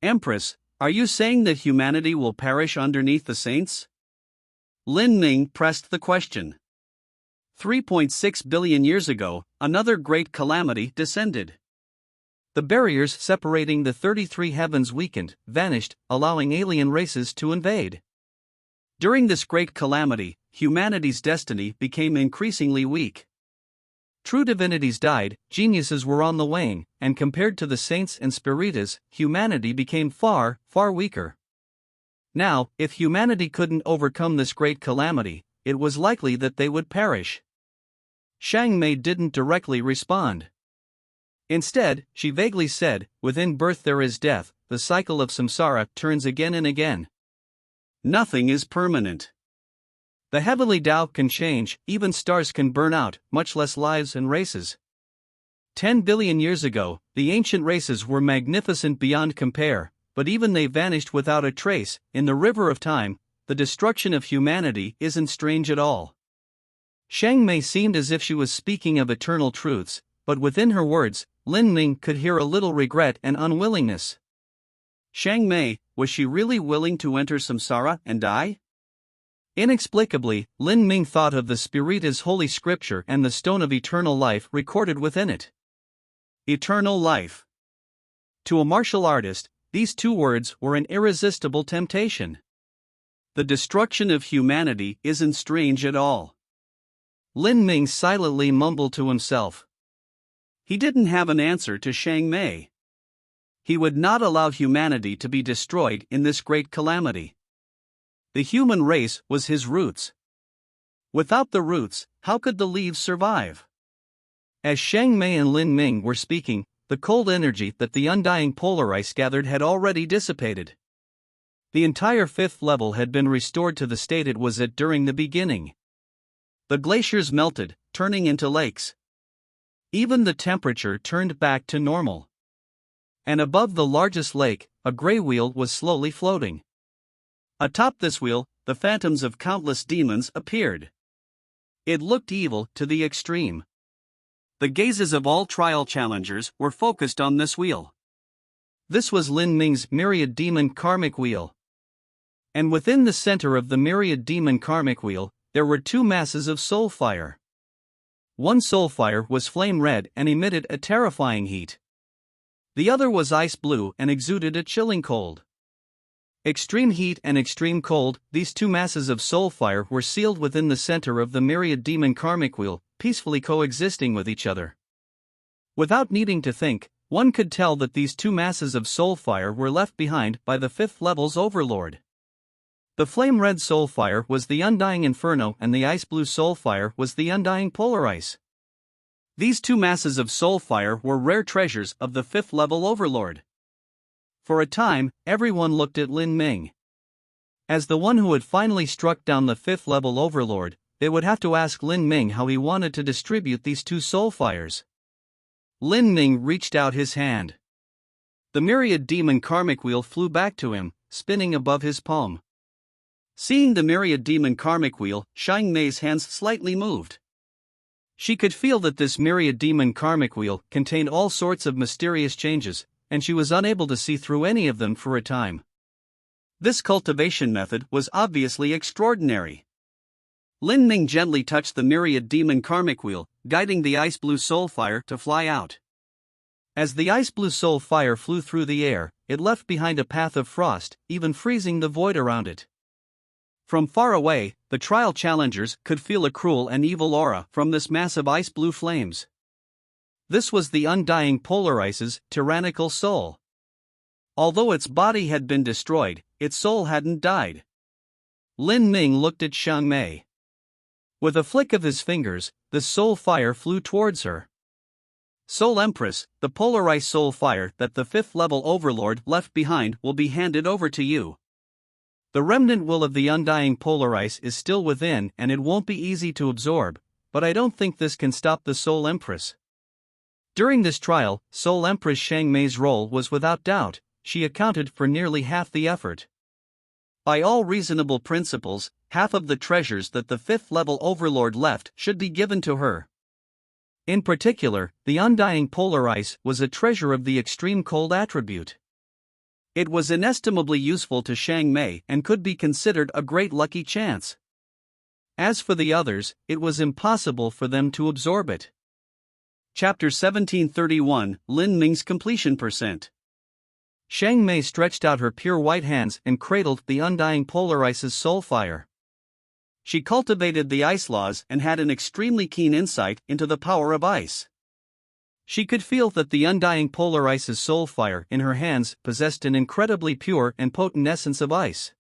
Empress, are you saying that humanity will perish underneath the saints? Lin Ming pressed the question. 3.6 billion years ago, another great calamity descended. The barriers separating the 33 heavens weakened, vanished, allowing alien races to invade. During this great calamity, humanity's destiny became increasingly weak. True divinities died, geniuses were on the wane, and compared to the saints and spiritas, humanity became far, far weaker. Now, if humanity couldn't overcome this great calamity, it was likely that they would perish. Xiang Mei didn't directly respond. Instead, she vaguely said, "Within birth there is death, the cycle of samsara turns again and again. Nothing is permanent. The heavenly Tao can change, even stars can burn out, much less lives and races. 10 billion years ago, the ancient races were magnificent beyond compare, but even they vanished without a trace. In the river of time, the destruction of humanity isn't strange at all." Xiang Mei seemed as if she was speaking of eternal truths, but within her words, Lin Ming could hear a little regret and unwillingness. Xiang Mei, was she really willing to enter samsara and die? Inexplicably, Lin Ming thought of the Spirita's holy scripture and the stone of eternal life recorded within it. Eternal life. To a martial artist, these two words were an irresistible temptation. The destruction of humanity isn't strange at all. Lin Ming silently mumbled to himself. He didn't have an answer to Xiang Mei. He would not allow humanity to be destroyed in this great calamity. The human race was his roots. Without the roots, how could the leaves survive? As Xiang Mei and Lin Ming were speaking, the cold energy that the undying polar ice gathered had already dissipated. The entire fifth level had been restored to the state it was at during the beginning. The glaciers melted, turning into lakes. Even the temperature turned back to normal. And above the largest lake, a gray wheel was slowly floating. Atop this wheel, the phantoms of countless demons appeared. It looked evil to the extreme. The gazes of all trial challengers were focused on this wheel. This was Lin Ming's myriad demon karmic wheel. And within the center of the myriad demon karmic wheel, there were two masses of soul fire. One soul fire was flame red and emitted a terrifying heat. The other was ice blue and exuded a chilling cold. Extreme heat and extreme cold, these two masses of soul fire were sealed within the center of the myriad demon karmic wheel, peacefully coexisting with each other. Without needing to think, one could tell that these two masses of soul fire were left behind by the fifth level's overlord. The flame red soul fire was the undying inferno and the ice blue soul fire was the undying polar ice. These two masses of soul fire were rare treasures of the fifth level overlord. For a time, everyone looked at Lin Ming. As the one who had finally struck down the fifth level overlord, they would have to ask Lin Ming how he wanted to distribute these two soul fires. Lin Ming reached out his hand. The myriad demon karmic wheel flew back to him, spinning above his palm. Seeing the myriad demon karmic wheel, Xiang Mei's hands slightly moved. She could feel that this myriad demon karmic wheel contained all sorts of mysterious changes, and she was unable to see through any of them for a time. This cultivation method was obviously extraordinary. Lin Ming gently touched the myriad demon karmic wheel, guiding the ice blue soul fire to fly out. As the ice blue soul fire flew through the air, it left behind a path of frost, even freezing the void around it. From far away, the trial challengers could feel a cruel and evil aura from this mass of ice blue flames. This was the undying polar ice's tyrannical soul. Although its body had been destroyed, its soul hadn't died. Lin Ming looked at Xiang Mei. With a flick of his fingers, the soul fire flew towards her. Soul Empress, the polar ice soul fire that the fifth level overlord left behind will be handed over to you. The remnant will of the undying polar ice is still within and it won't be easy to absorb, but I don't think this can stop the Soul Empress. During this trial, Soul Empress Xiang Mei's role was without doubt, she accounted for nearly half the effort. By all reasonable principles, half of the treasures that the fifth level overlord left should be given to her. In particular, the undying polar ice was a treasure of the extreme cold attribute. It was inestimably useful to Xiang Mei and could be considered a great lucky chance. As for the others, it was impossible for them to absorb it. Chapter 1731, Lin Ming's completion percent. Shang Mei stretched out her pure white hands and cradled the undying polar ice's soul fire. She cultivated the ice laws and had an extremely keen insight into the power of ice. She could feel that the undying polar ice's soul fire in her hands possessed an incredibly pure and potent essence of ice.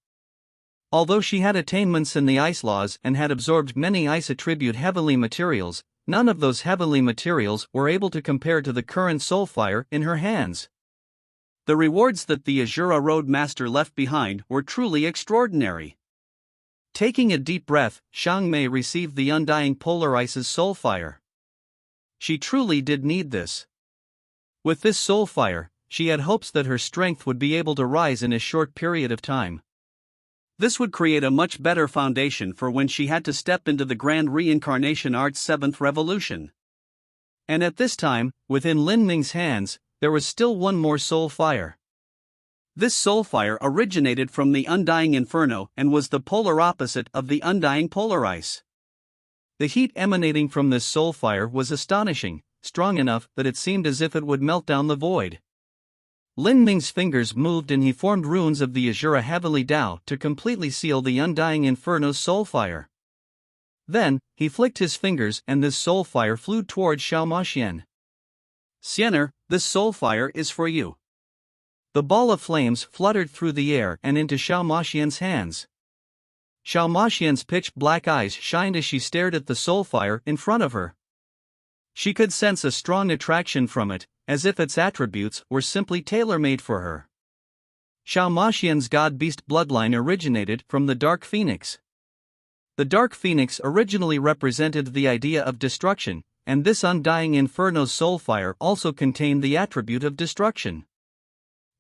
Although she had attainments in the ice laws and had absorbed many ice attribute heavenly materials, none of those heavenly materials were able to compare to the current soul fire in her hands. The rewards that the Azura Road Master left behind were truly extraordinary. Taking a deep breath, Shang Mei received the undying polar ice's soul fire. She truly did need this. With this soul fire, she had hopes that her strength would be able to rise in a short period of time. This would create a much better foundation for when she had to step into the Grand Reincarnation Art's 7th Revolution. And at this time, within Lin Ming's hands, there was still one more soul fire. This soul fire originated from the Undying Inferno and was the polar opposite of the Undying Polar Ice. The heat emanating from this soul fire was astonishing, strong enough that it seemed as if it would melt down the void. Lin Ming's fingers moved and he formed runes of the Azura Heavenly Tao to completely seal the Undying Inferno's soul fire. Then, he flicked his fingers and this soul fire flew toward Xiao Maxian. Xiener, this soul fire is for you. The ball of flames fluttered through the air and into Xiao Maxian's hands. Xiao Maxian's pitch-black eyes shined as she stared at the soul fire in front of her. She could sense a strong attraction from it, as if its attributes were simply tailor-made for her. Xiao Maxian's god-beast bloodline originated from the Dark Phoenix. The Dark Phoenix originally represented the idea of destruction, and this Undying Inferno's soul fire also contained the attribute of destruction.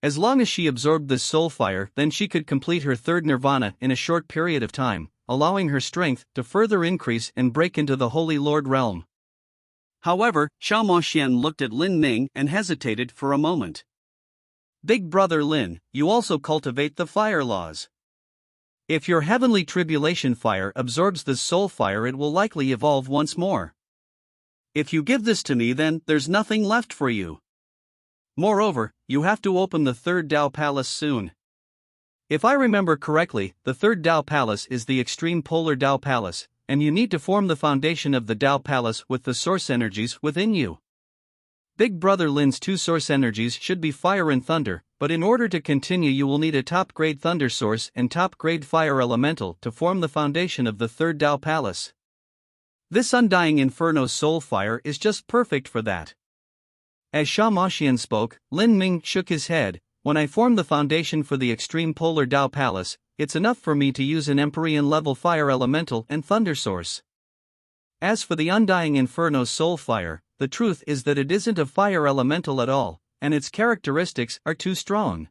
As long as she absorbed this soul fire, then she could complete her third nirvana in a short period of time, allowing her strength to further increase and break into the Holy Lord realm. However, Xiao Maxian looked at Lin Ming and hesitated for a moment. Big brother Lin, you also cultivate the fire laws. If your heavenly tribulation fire absorbs this soul fire, it will likely evolve once more. If you give this to me, then there's nothing left for you. Moreover, you have to open the third Tao Palace soon. If I remember correctly, the third Tao Palace is the extreme polar Tao Palace, and you need to form the foundation of the Tao Palace with the source energies within you. Big brother Lin's two source energies should be fire and thunder, but in order to continue you will need a top-grade thunder source and top-grade fire elemental to form the foundation of the third Tao Palace. This Undying Inferno soul fire is just perfect for that. As Xiao Maxian spoke, Lin Ming shook his head. When I form the foundation for the extreme polar Tao Palace, it's enough for me to use an Empyrean-level fire elemental and thunder source. As for the Undying Inferno soul fire, the truth is that it isn't a fire elemental at all, and its characteristics are too strong.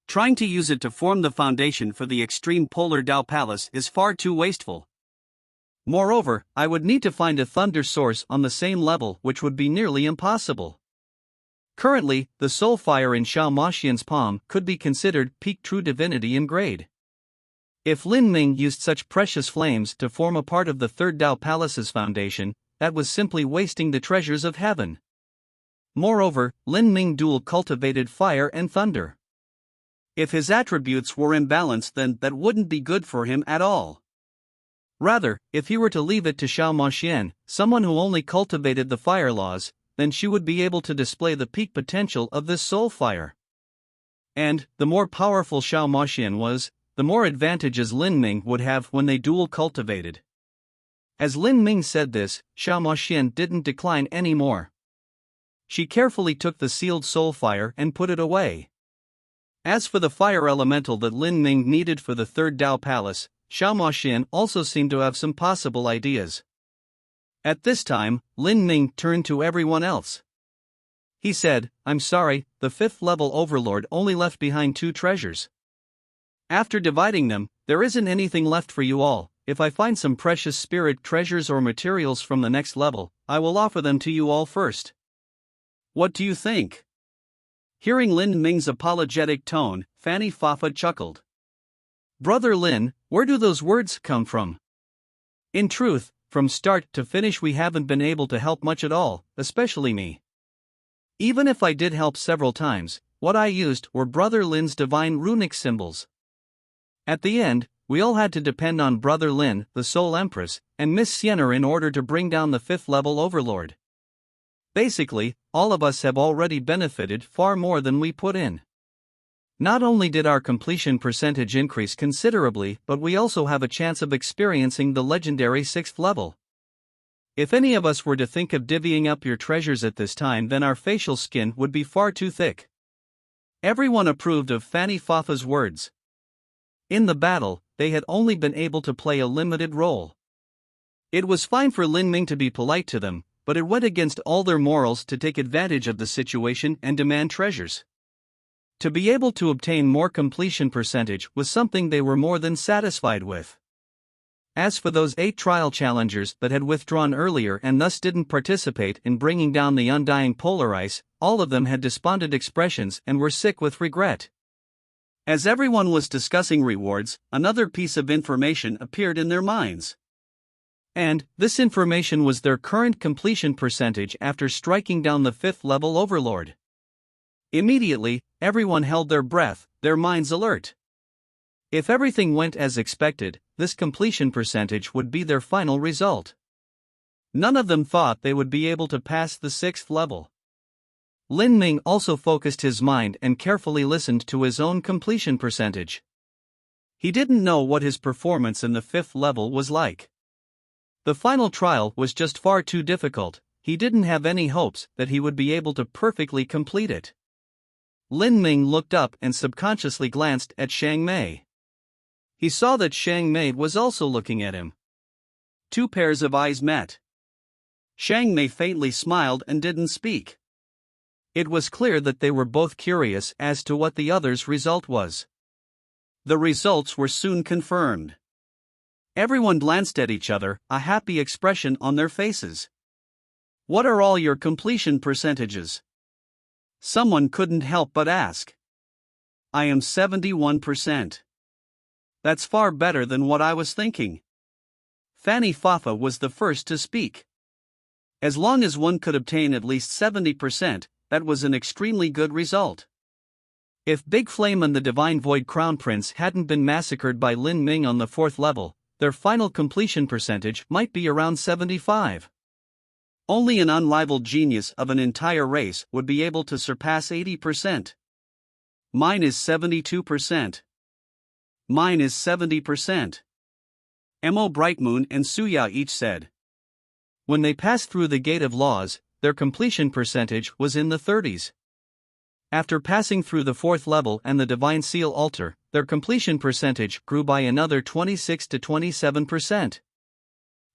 Trying to use it to form the foundation for the extreme polar Tao Palace is far too wasteful. Moreover, I would need to find a thunder source on the same level, which would be nearly impossible. Currently, the soul fire in Xiao Maxian's palm could be considered peak true divinity in grade. If Lin Ming used such precious flames to form a part of the third Tao Palace's foundation, that was simply wasting the treasures of heaven. Moreover, Lin Ming dual cultivated fire and thunder. If his attributes were imbalanced, then that wouldn't be good for him at all. Rather, if he were to leave it to Xiao Maxian, someone who only cultivated the fire laws, then she would be able to display the peak potential of this soul fire. And, the more powerful Xiao Maxian was, the more advantages Lin Ming would have when they dual cultivated. As Lin Ming said this, Xiao Maxian didn't decline anymore. She carefully took the sealed soul fire and put it away. As for the fire elemental that Lin Ming needed for the third Tao Palace, Xiao Maxian also seemed to have some possible ideas. At this time, Lin Ming turned to everyone else. He said, I'm sorry, the fifth level overlord only left behind 2 treasures. After dividing them, there isn't anything left for you all. If I find some precious spirit treasures or materials from the next level, I will offer them to you all first. What do you think? Hearing Lin Ming's apologetic tone, Fanny Fafa chuckled. Brother Lin, where do those words come from? In truth, from start to finish we haven't been able to help much at all, especially me. Even if I did help several times, what I used were Brother Lin's divine runic symbols. At the end, we all had to depend on Brother Lin, the Soul Empress, and Miss Sienna in order to bring down the 5th level Overlord. Basically, all of us have already benefited far more than we put in. Not only did our completion percentage increase considerably, but we also have a chance of experiencing the legendary 6th level. If any of us were to think of divvying up your treasures at this time, then our facial skin would be far too thick. Everyone approved of Fanny Fafa's words. In the battle, they had only been able to play a limited role. It was fine for Lin Ming to be polite to them, but it went against all their morals to take advantage of the situation and demand treasures. To be able to obtain more completion percentage was something they were more than satisfied with. As for those 8 trial challengers that had withdrawn earlier and thus didn't participate in bringing down the undying polar ice, all of them had despondent expressions and were sick with regret. As everyone was discussing rewards, another piece of information appeared in their minds. And this information was their current completion percentage after striking down the 5th level Overlord. Immediately, everyone held their breath, their minds alert. If everything went as expected, this completion percentage would be their final result. None of them thought they would be able to pass the 6th level. Lin Ming also focused his mind and carefully listened to his own completion percentage. He didn't know what his performance in the 5th level was like. The final trial was just far too difficult. He didn't have any hopes that he would be able to perfectly complete it. Lin Ming looked up and subconsciously glanced at Shang Mei. He saw that Shang Mei was also looking at him. 2 pairs of eyes met. Shang Mei faintly smiled and didn't speak. It was clear that they were both curious as to what the other's result was. The results were soon confirmed. Everyone glanced at each other, a happy expression on their faces. "What are all your completion percentages?" Someone couldn't help but ask. "I am 71%. That's far better than what I was thinking." Fanny Fafa was the first to speak. As long as one could obtain at least 70%, that was an extremely good result. If Big Flame and the Divine Void Crown Prince hadn't been massacred by Lin Ming on the 4th level, their final completion percentage might be around 75. Only an unrivaled genius of an entire race would be able to surpass 80%. Mine is 72%. Mine is 70%. Mo Brightmoon and Suya each said. When they passed through the Gate of Laws, their completion percentage was in the 30s. After passing through the 4th level and the Divine Seal Altar, their completion percentage grew by another 26 to 27%.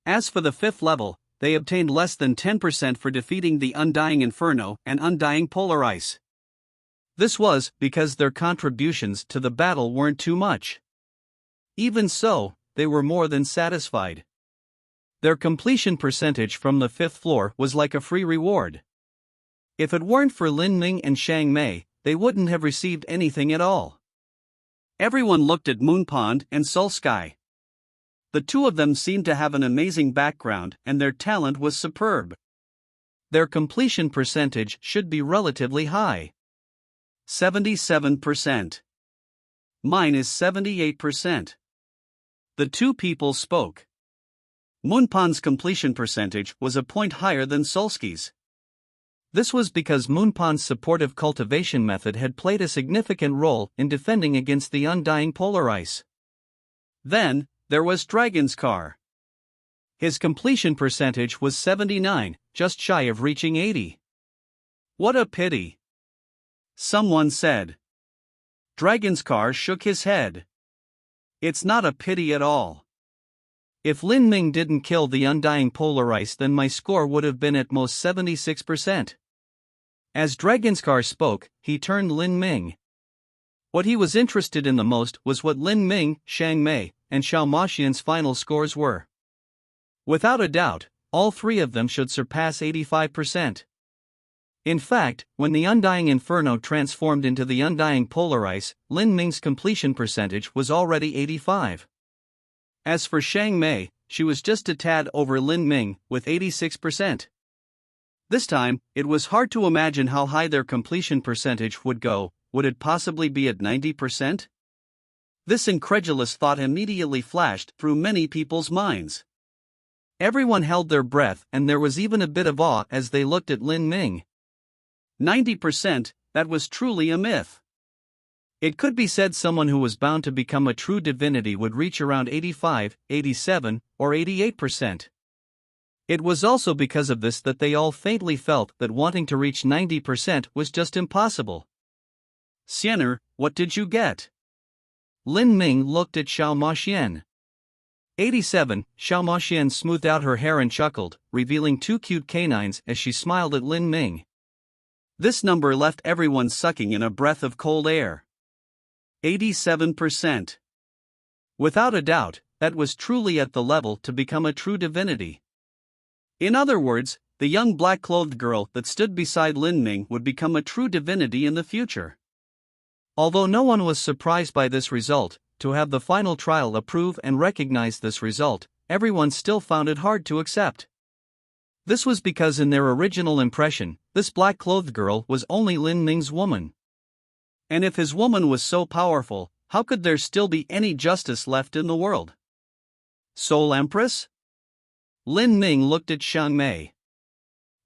As for the 5th level, they obtained less than 10% for defeating the Undying Inferno and Undying Polar Ice. This was because their contributions to the battle weren't too much. Even so, they were more than satisfied. Their completion percentage from the 5th floor was like a free reward. If it weren't for Lin Ming and Shang Mei, they wouldn't have received anything at all. Everyone looked at Moon Pond and Soul Sky. The 2 of them seemed to have an amazing background and their talent was superb. Their completion percentage should be relatively high. 77%. Mine is 78%. The 2 people spoke. Moonpond's completion percentage was a point higher than Solski's. This was because Moonpond's supportive cultivation method had played a significant role in defending against the undying polar ice. Then, there was Dragon's Car. His completion percentage was 79, just shy of reaching 80. What a pity. Someone said. Dragon's Car shook his head. It's not a pity at all. If Lin Ming didn't kill the undying polar ice, then my score would have been at most 76%. As Dragon's Car spoke, he turned Lin Ming. What he was interested in the most was what Lin Ming, Shang Mei, and Xiao Maxian's final scores were. Without a doubt, all 3 of them should surpass 85%. In fact, when the Undying Inferno transformed into the Undying Polar Ice, Lin Ming's completion percentage was already 85. As for Shang Mei, she was just a tad over Lin Ming, with 86%. This time, it was hard to imagine how high their completion percentage would go. Would it possibly be at 90%? This incredulous thought immediately flashed through many people's minds. Everyone held their breath, and there was even a bit of awe as they looked at Lin Ming. 90%, that was truly a myth. It could be said someone who was bound to become a true divinity would reach around 85, 87, or 88%. It was also because of this that they all faintly felt that wanting to reach 90% was just impossible. Xianer, what did you get? Lin Ming looked at Xiao Maxian. 87, Xiao Maxian smoothed out her hair and chuckled, revealing two cute canines as she smiled at Lin Ming. This number left everyone sucking in a breath of cold air. 87%. Without a doubt, that was truly at the level to become a true divinity. In other words, the young black-clothed girl that stood beside Lin Ming would become a true divinity in the future. Although no one was surprised by this result, to have the final trial approve and recognize this result, everyone still found it hard to accept. This was because in their original impression, this black-clothed girl was only Lin Ming's woman. And if his woman was so powerful, how could there still be any justice left in the world? Sole Empress? Lin Ming looked at Xiang Mei.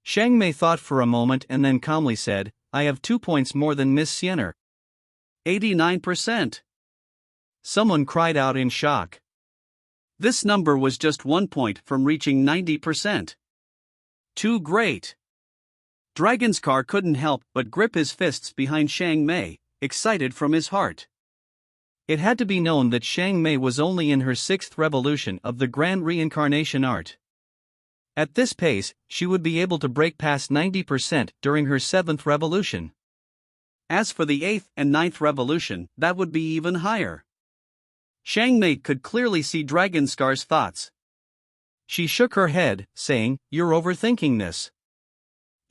Xiang Mei thought for a moment and then calmly said, I have 2 points more than Miss Xianer. 89%. Someone cried out in shock. This number was just 1 point from reaching 90%. Too great. Dragonscar couldn't help but grip his fists behind Xiang Mei, excited from his heart. It had to be known that Xiang Mei was only in her 6th revolution of the Grand Reincarnation Art. At this pace, she would be able to break past 90% during her 7th revolution. As for the 8th and 9th revolution, that would be even higher. Xiang Mei could clearly see Dragonscar's thoughts. She shook her head, saying, You're overthinking this.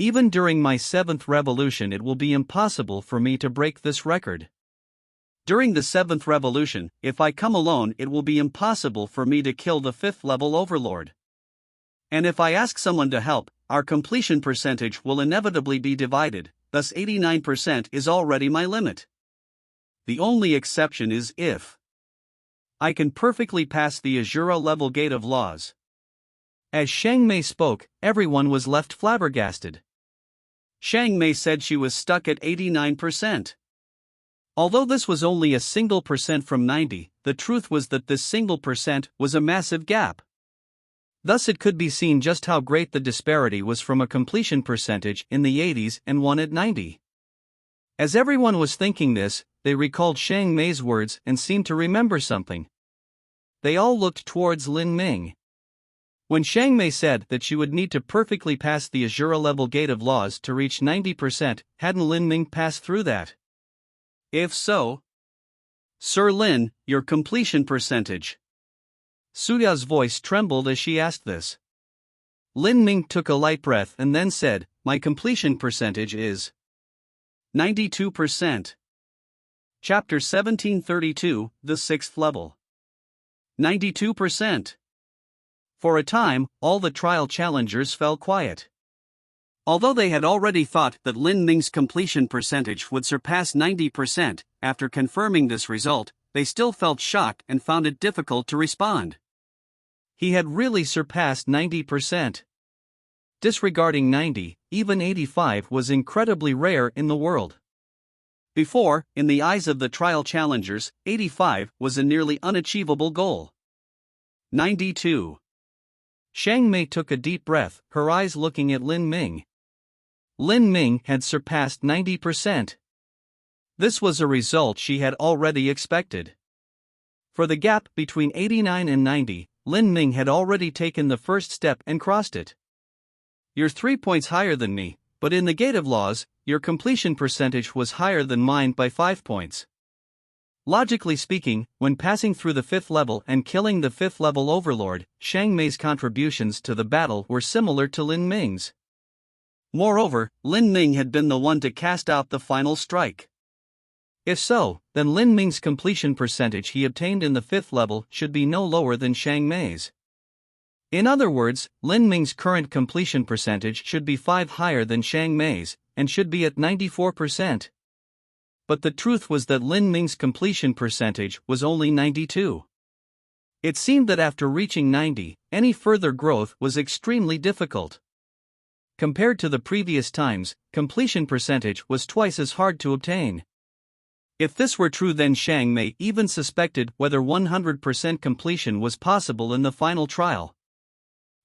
Even during my 7th revolution it will be impossible for me to break this record. During the 7th revolution, if I come alone it will be impossible for me to kill the 5th level overlord. And if I ask someone to help, our completion percentage will inevitably be divided, thus 89% is already my limit. The only exception is if I can perfectly pass the Azura level gate of laws. As Xiang Mei spoke, everyone was left flabbergasted. Xiang Mei said she was stuck at 89%. Although this was only a single percent from 90, the truth was that this single percent was a massive gap. Thus it could be seen just how great the disparity was from a completion percentage in the 80s and one at 90. As everyone was thinking this, they recalled Xiang Mei's words and seemed to remember something. They all looked towards Lin Ming. When Xiang Mei said that she would need to perfectly pass the Azura level gate of laws to reach 90%, hadn't Lin Ming passed through that? If so, Sir Lin, your completion percentage. Suya's voice trembled as she asked this. Lin Ming took a light breath and then said, My completion percentage is 92%. Chapter 1732, the 6th level. 92%. For a time, all the trial challengers fell quiet. Although they had already thought that Lin Ming's completion percentage would surpass 90%, after confirming this result, they still felt shocked and found it difficult to respond. He had really surpassed 90%. Disregarding 90, even 85 was incredibly rare in the world. Before, in the eyes of the trial challengers, 85 was a nearly unachievable goal. 92. Xiang Mei took a deep breath, her eyes looking at Lin Ming. Lin Ming had surpassed 90%. This was a result she had already expected. For the gap between 89 and 90, Lin Ming had already taken the first step and crossed it. You're 3 points higher than me, but in the gate of laws, your completion percentage was higher than mine by 5 points. Logically speaking, when passing through the 5th level and killing the 5th level overlord, Xiang Mei's contributions to the battle were similar to Lin Ming's. Moreover, Lin Ming had been the one to cast out the final strike. If so, then Lin Ming's completion percentage he obtained in the 5th level should be no lower than Xiang Mei's. In other words, Lin Ming's current completion percentage should be 5 higher than Xiang Mei's, and should be at 94%. But the truth was that Lin Ming's completion percentage was only 92. It seemed that after reaching 90, any further growth was extremely difficult. Compared to the previous times, completion percentage was twice as hard to obtain. If this were true, then Xiang Mei even suspected whether 100% completion was possible in the final trial.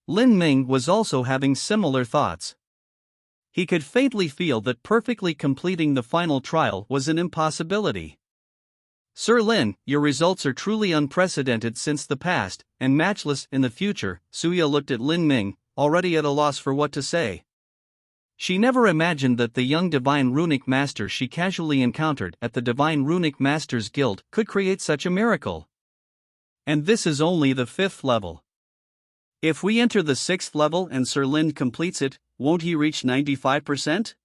Lin Ming was also having similar thoughts. He could faintly feel that perfectly completing the final trial was an impossibility. Sir Lin, your results are truly unprecedented since the past, and matchless in the future. Suya looked at Lin Ming, already at a loss for what to say. She never imagined that the young Divine Runic Master she casually encountered at the Divine Runic Masters Guild could create such a miracle. And this is only the 5th level. If we enter the 6th level and Sir Lin completes it, won't he reach 95%?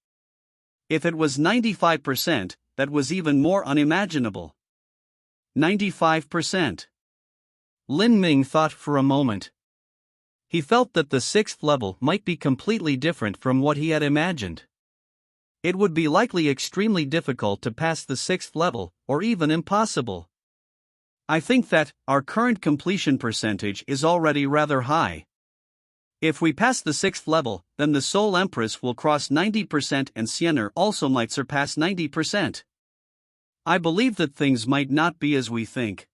If it was 95%, that was even more unimaginable. 95%. Lin Ming thought for a moment. He felt that the 6th level might be completely different from what he had imagined. It would be likely extremely difficult to pass the 6th level, or even impossible. I think that our current completion percentage is already rather high. If we pass the 6th level, then the Soul Empress will cross 90% and Xiener also might surpass 90%. I believe that things might not be as we think.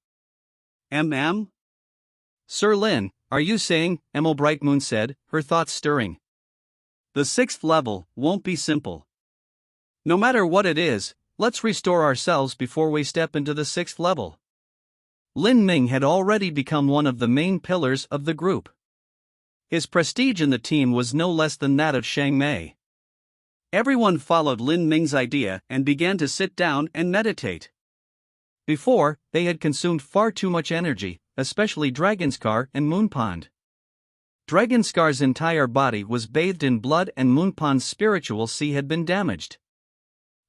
Sir Lin, are you saying? Emil Brightmoon said, her thoughts stirring. The 6th level won't be simple. No matter what it is, let's restore ourselves before we step into the 6th level. Lin Ming had already become one of the main pillars of the group. His prestige in the team was no less than that of Xiang Mei. Everyone followed Lin Ming's idea and began to sit down and meditate. Before, they had consumed far too much energy, especially Dragonscar and Moonpond. Dragonscar's entire body was bathed in blood and Moonpond's spiritual sea had been damaged.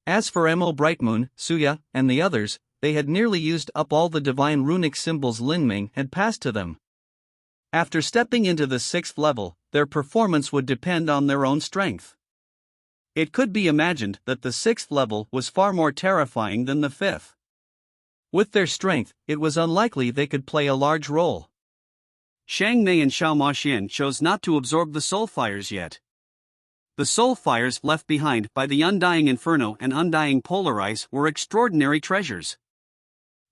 As for Emil Brightmoon, Suya, and the others, they had nearly used up all the divine runic symbols Lin Ming had passed to them. After stepping into the 6th level, their performance would depend on their own strength. It could be imagined that the 6th level was far more terrifying than the 5th. With their strength, it was unlikely they could play a large role. Xiang Mei and Xiao Maxian chose not to absorb the soul fires yet. The soul fires left behind by the Undying Inferno and Undying Polar Ice were extraordinary treasures.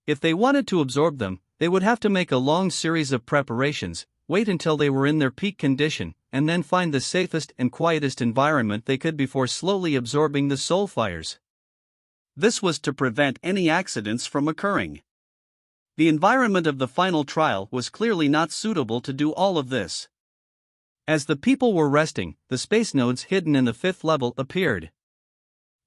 If they wanted to absorb them, they would have to make a long series of preparations, wait until they were in their peak condition, and then find the safest and quietest environment they could before slowly absorbing the soul fires. This was to prevent any accidents from occurring. The environment of the final trial was clearly not suitable to do all of this. As the people were resting, the space nodes hidden in the 5th level appeared.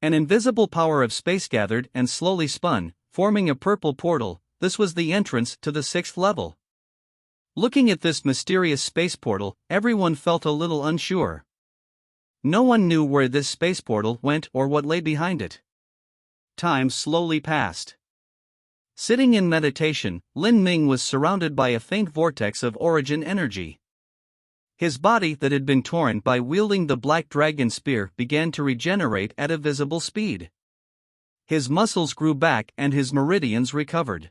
An invisible power of space gathered and slowly spun, forming a purple portal. This was the entrance to the 6th level. Looking at this mysterious space portal, everyone felt a little unsure. No one knew where this space portal went or what lay behind it. Time slowly passed. Sitting in meditation, Lin Ming was surrounded by a faint vortex of origin energy. His body that had been torn by wielding the Black Dragon Spear began to regenerate at a visible speed. His muscles grew back and his meridians recovered.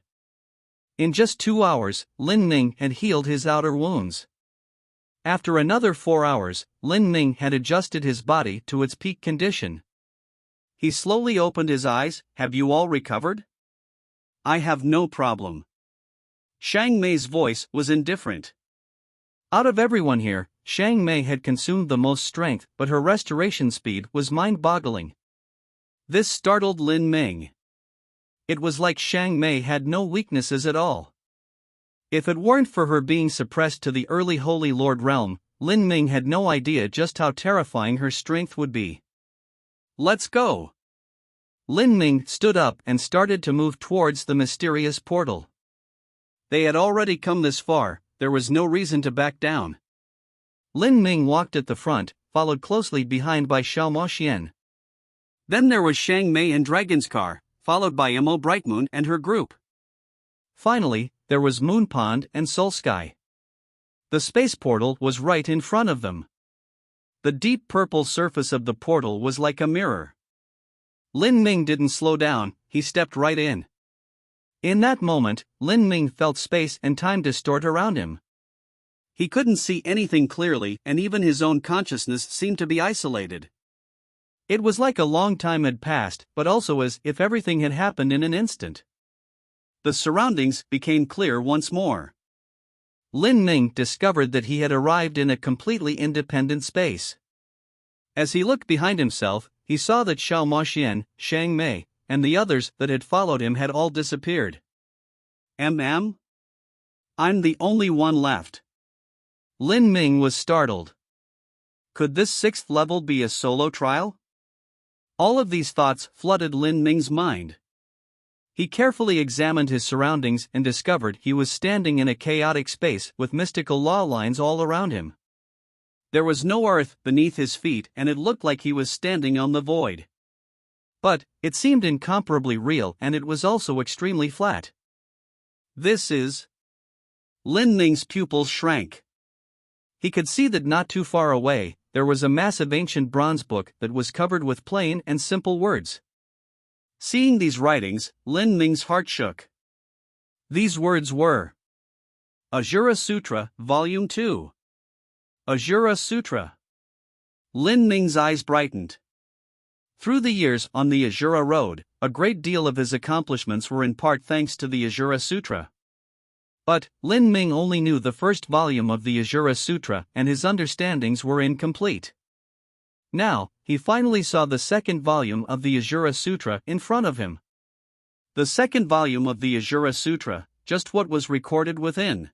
In just 2 hours, Lin Ming had healed his outer wounds. After another 4 hours, Lin Ming had adjusted his body to its peak condition. He slowly opened his eyes. Have you all recovered? I have no problem. Xiang Mei's voice was indifferent. Out of everyone here, Xiang Mei had consumed the most strength, but her restoration speed was mind-boggling. This startled Lin Ming. It was like Xiang Mei had no weaknesses at all. If it weren't for her being suppressed to the early Holy Lord realm, Lin Ming had no idea just how terrifying her strength would be. Let's go! Lin Ming stood up and started to move towards the mysterious portal. They had already come this far, there was no reason to back down. Lin Ming walked at the front, followed closely behind by Xiao Maxian. Then there was Xiang Mei and Dragonscar, followed by Emil Brightmoon and her group. Finally, there was Moonpond and Soul Sky. The space portal was right in front of them. The deep purple surface of the portal was like a mirror. Lin Ming didn't slow down, he stepped right in. In that moment, Lin Ming felt space and time distort around him. He couldn't see anything clearly, and even his own consciousness seemed to be isolated. It was like a long time had passed, but also as if everything had happened in an instant. The surroundings became clear once more. Lin Ming discovered that he had arrived in a completely independent space. As he looked behind himself, he saw that Xiao Moxian, Shang Mei, and the others that had followed him had all disappeared. I'm the only one left. Lin Ming was startled. Could this sixth level be a solo trial? All of these thoughts flooded Lin Ming's mind. He carefully examined his surroundings and discovered he was standing in a chaotic space with mystical law lines all around him. There was no earth beneath his feet, and it looked like he was standing on the void. But it seemed incomparably real, and it was also extremely flat. This is... Lin Ming's pupils shrank. He could see that not too far away, there was a massive ancient bronze book that was covered with plain and simple words. Seeing these writings, Lin Ming's heart shook. These words were: Ajura Sutra, Volume 2. Ajura Sutra. Lin Ming's eyes brightened. Through the years on the Ajura Road, a great deal of his accomplishments were in part thanks to the Ajura Sutra. But Lin Ming only knew the first volume of the Ajura Sutra, and his understandings were incomplete. Now, he finally saw the second volume of the Ajura Sutra in front of him. The second volume of the Ajura Sutra, just what was recorded within.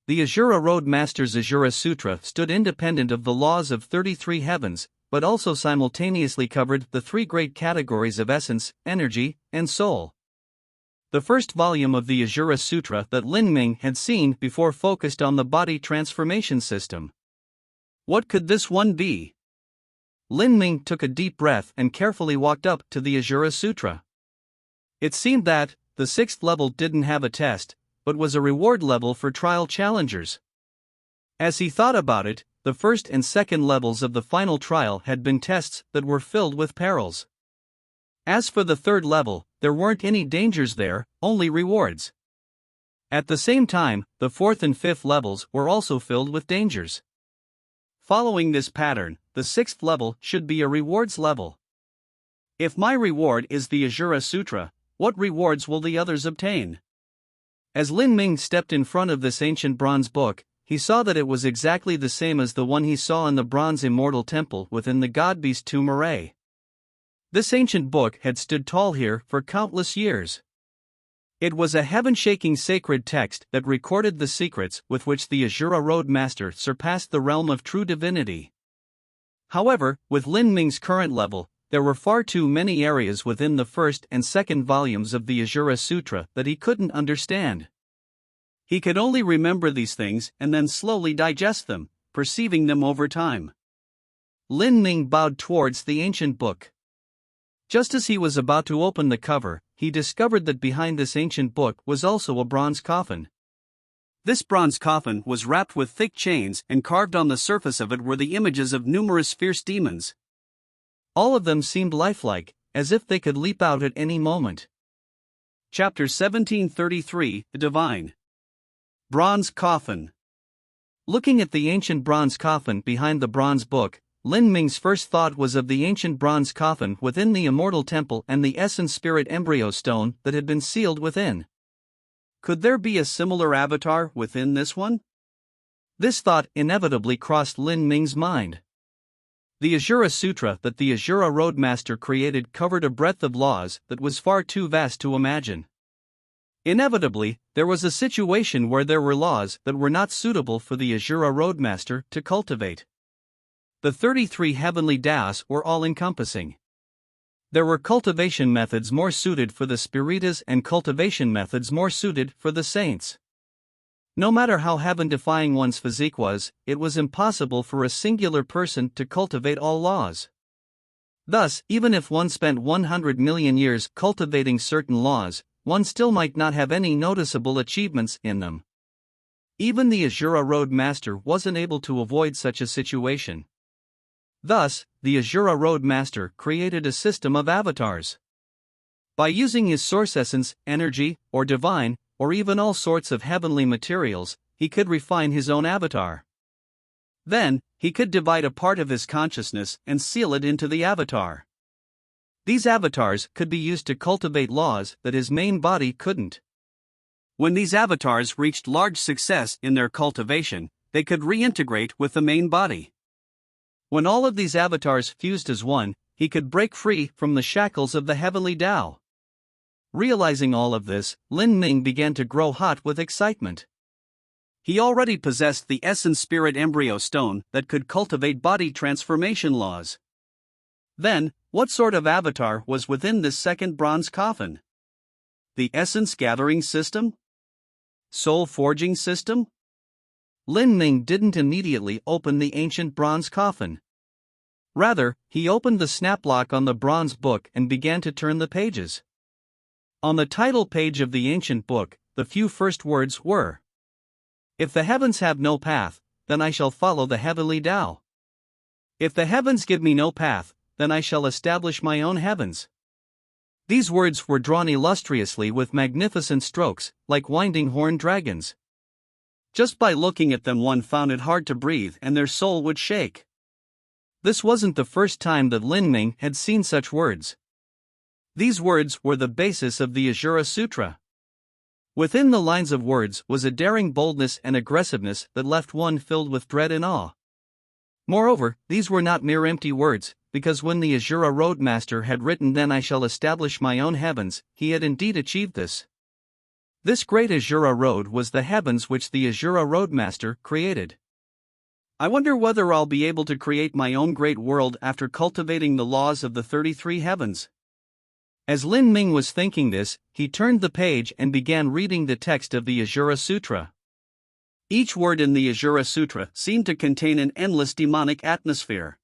The Ajura Road Master's Ajura Sutra stood independent of the laws of 33 heavens, but also simultaneously covered the three great categories of essence, energy, and soul. The first volume of the Ajura Sutra that Lin Ming had seen before focused on the body transformation system. What could this one be? Lin Ming took a deep breath and carefully walked up to the Ajura Sutra. It seemed that the sixth level didn't have a test, but was a reward level for trial challengers. As he thought about it, the first and second levels of the final trial had been tests that were filled with perils. As for the third level, there weren't any dangers there, only rewards. At the same time, the fourth and fifth levels were also filled with dangers. Following this pattern, the sixth level should be a rewards level. If my reward is the Ajura Sutra, what rewards will the others obtain? As Lin Ming stepped in front of this ancient bronze book, he saw that it was exactly the same as the one he saw in the bronze immortal temple within the god beast tomb array. This ancient book had stood tall here for countless years. It was a heaven-shaking sacred text that recorded the secrets with which the Ajura Road Master surpassed the realm of true divinity. However, with Lin Ming's current level, there were far too many areas within the first and second volumes of the Ajura Sutra that he couldn't understand. He could only remember these things and then slowly digest them, perceiving them over time. Lin Ming bowed towards the ancient book. Just as he was about to open the cover, he discovered that behind this ancient book was also a bronze coffin. This bronze coffin was wrapped with thick chains, and carved on the surface of it were the images of numerous fierce demons. All of them seemed lifelike, as if they could leap out at any moment. Chapter 1733, The Divine. Bronze Coffin. Looking at the ancient bronze coffin behind the bronze book, Lin Ming's first thought was of the ancient bronze coffin within the immortal temple and the essence spirit embryo stone that had been sealed within. Could there be a similar avatar within this one? This thought inevitably crossed Lin Ming's mind. The Ajura Sutra that the Ajura Road Master created covered a breadth of laws that was far too vast to imagine. Inevitably, there was a situation where there were laws that were not suitable for the Ajura Road Master to cultivate. The 33 heavenly Taos were all-encompassing. There were cultivation methods more suited for the spiritas and cultivation methods more suited for the saints. No matter how heaven-defying one's physique was, it was impossible for a singular person to cultivate all laws. Thus, even if one spent 100 million years cultivating certain laws, one still might not have any noticeable achievements in them. Even the Azura Road Master wasn't able to avoid such a situation. Thus, the Azura Road Master created a system of avatars. By using his source essence, energy, or divine, or even all sorts of heavenly materials, he could refine his own avatar. Then, he could divide a part of his consciousness and seal it into the avatar. These avatars could be used to cultivate laws that his main body couldn't. When these avatars reached large success in their cultivation, they could reintegrate with the main body. When all of these avatars fused as one, he could break free from the shackles of the heavenly Tao. Realizing all of this, Lin Ming began to grow hot with excitement. He already possessed the Essence Spirit Embryo Stone that could cultivate body transformation laws. Then, what sort of avatar was within this second bronze coffin? The Essence Gathering System? Soul Forging System? Lin Ming didn't immediately open the ancient bronze coffin. Rather, he opened the snaplock on the bronze book and began to turn the pages. On the title page of the ancient book, the few first words were, "If the heavens have no path, then I shall follow the heavenly Tao. If the heavens give me no path, then I shall establish my own heavens." These words were drawn illustriously with magnificent strokes, like winding horned dragons. Just by looking at them, one found it hard to breathe and their soul would shake. This wasn't the first time that Lin Ming had seen such words. These words were the basis of the Azura Sutra. Within the lines of words was a daring boldness and aggressiveness that left one filled with dread and awe. Moreover, these were not mere empty words, because when the Azura Road Master had written, "Then I shall establish my own heavens," he had indeed achieved this. This great Azura Road was the heavens which the Azura Road Master created. I wonder whether I'll be able to create my own great world after cultivating the laws of the 33 heavens. As Lin Ming was thinking this, he turned the page and began reading the text of the Azura Sutra. Each word in the Azura Sutra seemed to contain an endless demonic atmosphere.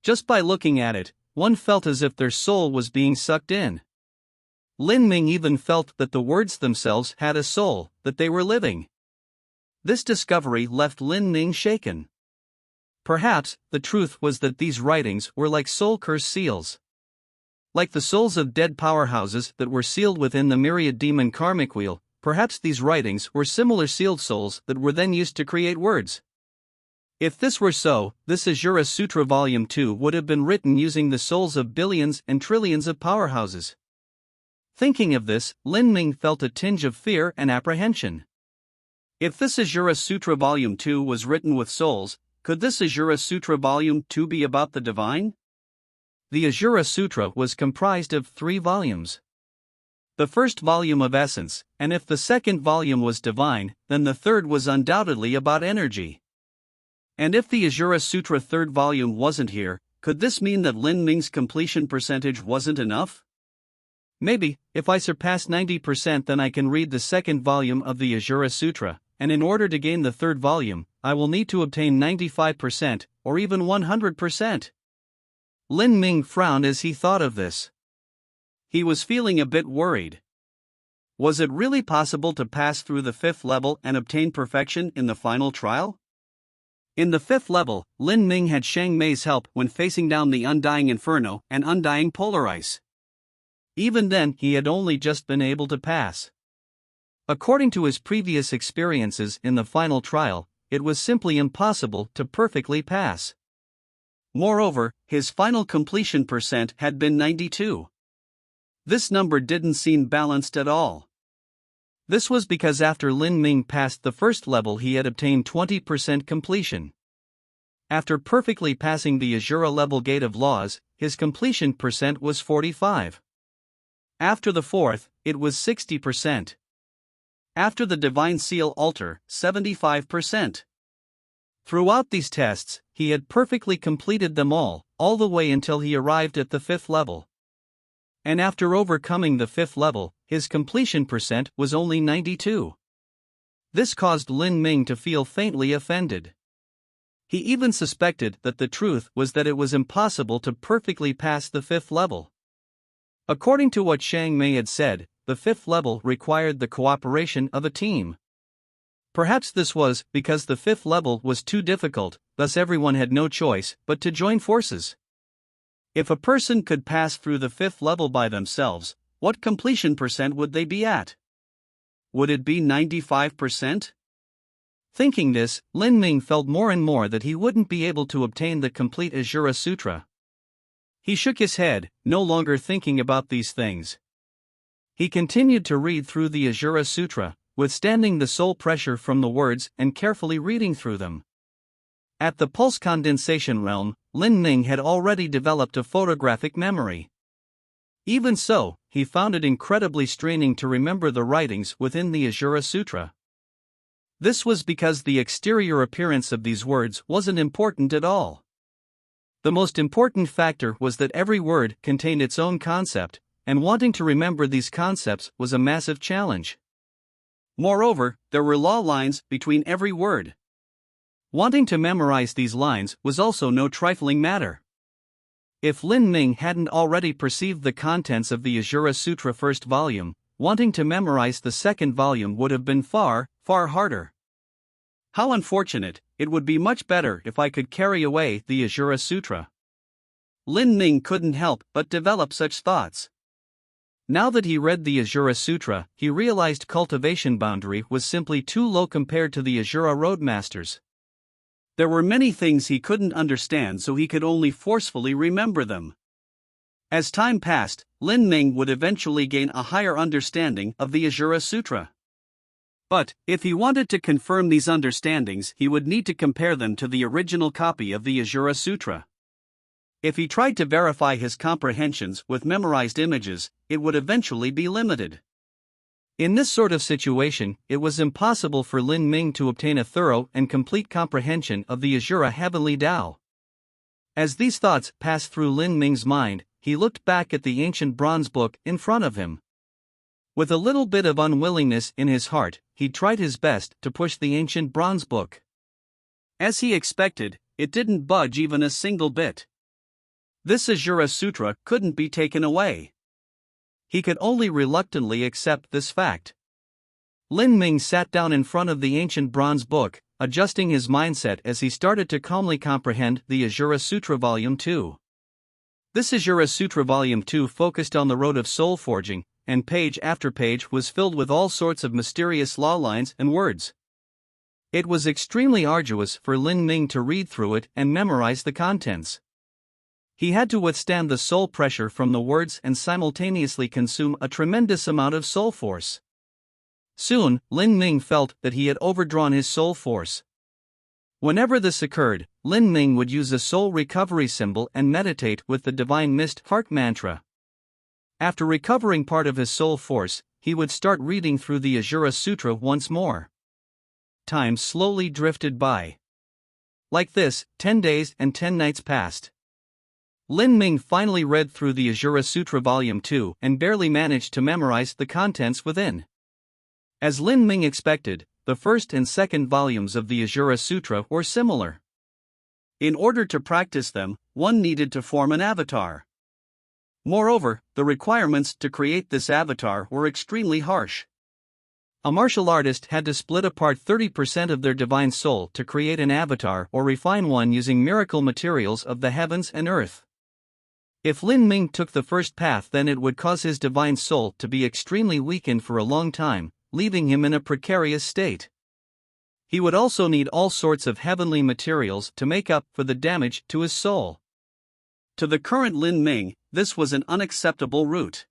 Just by looking at it, one felt as if their soul was being sucked in. Lin Ming even felt that the words themselves had a soul, that they were living. This discovery left Lin Ming shaken. Perhaps the truth was that these writings were like soul curse seals. Like the souls of dead powerhouses that were sealed within the myriad demon karmic wheel, perhaps these writings were similar sealed souls that were then used to create words. If this were so, this Azura Sutra Volume 2 would have been written using the souls of billions and trillions of powerhouses. Thinking of this, Lin Ming felt a tinge of fear and apprehension. If this Azura Sutra Volume 2 was written with souls, could this Azura Sutra Volume 2 be about the divine? The Azura Sutra was comprised of 3 volumes. The first volume of essence, and if the second volume was divine, then the third was undoubtedly about energy. And if the Azura Sutra third volume wasn't here, could this mean that Lin Ming's completion percentage wasn't enough? Maybe, if I surpass 90%, then I can read the second volume of the Azura Sutra, and in order to gain the third volume, I will need to obtain 95%, or even 100%. Lin Ming frowned as he thought of this. He was feeling a bit worried. Was it really possible to pass through the 5th level and obtain perfection in the final trial? In the 5th level, Lin Ming had Shang Mei's help when facing down the Undying Inferno and Undying Polar Ice. Even then, he had only just been able to pass. According to his previous experiences in the final trial, it was simply impossible to perfectly pass. Moreover, his final completion percent had been 92. This number didn't seem balanced at all. This was because after Lin Ming passed the first level, he had obtained 20% completion. After perfectly passing the Azura level gate of laws, his completion percent was 45. After the 4th, it was 60%. After the Divine Seal Altar, 75%. Throughout these tests, he had perfectly completed them all the way until he arrived at the 5th level. And after overcoming the 5th level, his completion percent was only 92. This caused Lin Ming to feel faintly offended. He even suspected that the truth was that it was impossible to perfectly pass the 5th level. According to what Shang Mei had said, the 5th level required the cooperation of a team. Perhaps this was because the fifth level was too difficult, thus everyone had no choice but to join forces. If a person could pass through the fifth level by themselves, what completion percent would they be at? Would it be 95%? Thinking this, Lin Ming felt more and more that he wouldn't be able to obtain the complete Ajura Sutra. He shook his head, no longer thinking about these things. He continued to read through the Ajura Sutra, withstanding the soul pressure from the words and carefully reading through them. At the pulse condensation realm, Lin Ming had already developed a photographic memory. Even so, he found it incredibly straining to remember the writings within the Ajura Sutra. This was because the exterior appearance of these words wasn't important at all. The most important factor was that every word contained its own concept, and wanting to remember these concepts was a massive challenge. Moreover, there were law lines between every word. Wanting to memorize these lines was also no trifling matter. If Lin Ming hadn't already perceived the contents of the Ajura Sutra first volume, wanting to memorize the second volume would have been far, far harder. How unfortunate! It would be much better if I could carry away the Ajura Sutra. Lin Ming couldn't help but develop such thoughts. Now that he read the Ajura Sutra, he realized cultivation boundary was simply too low compared to the Ajura Roadmasters. There were many things he couldn't understand, so he could only forcefully remember them. As time passed, Lin Ming would eventually gain a higher understanding of the Ajura Sutra. But, if he wanted to confirm these understandings, he would need to compare them to the original copy of the Ajura Sutra. If he tried to verify his comprehensions with memorized images, it would eventually be limited. In this sort of situation, it was impossible for Lin Ming to obtain a thorough and complete comprehension of the Ajura Heavenly Tao. As these thoughts passed through Lin Ming's mind, he looked back at the ancient bronze book in front of him. With a little bit of unwillingness in his heart, he tried his best to push the ancient bronze book. As he expected, it didn't budge even a single bit. This Ajura Sutra couldn't be taken away. He could only reluctantly accept this fact. Lin Ming sat down in front of the ancient bronze book, adjusting his mindset as he started to calmly comprehend the Ajura Sutra Volume 2. This Ajura Sutra Volume 2 focused on the road of soul forging, and page after page was filled with all sorts of mysterious law lines and words. It was extremely arduous for Lin Ming to read through it and memorize the contents. He had to withstand the soul pressure from the words and simultaneously consume a tremendous amount of soul force. Soon, Lin Ming felt that he had overdrawn his soul force. Whenever this occurred, Lin Ming would use a soul recovery symbol and meditate with the Divine Mist Heart Mantra. After recovering part of his soul force, he would start reading through the Ajura Sutra once more. Time slowly drifted by. Like this, 10 days and 10 nights passed. Lin Ming finally read through the Ajura Sutra Volume 2 and barely managed to memorize the contents within. As Lin Ming expected, the first and second volumes of the Ajura Sutra were similar. In order to practice them, one needed to form an avatar. Moreover, the requirements to create this avatar were extremely harsh. A martial artist had to split apart 30% of their divine soul to create an avatar or refine one using miracle materials of the heavens and earth. If Lin Ming took the first path, then it would cause his divine soul to be extremely weakened for a long time, leaving him in a precarious state. He would also need all sorts of heavenly materials to make up for the damage to his soul. To the current Lin Ming, this was an unacceptable route.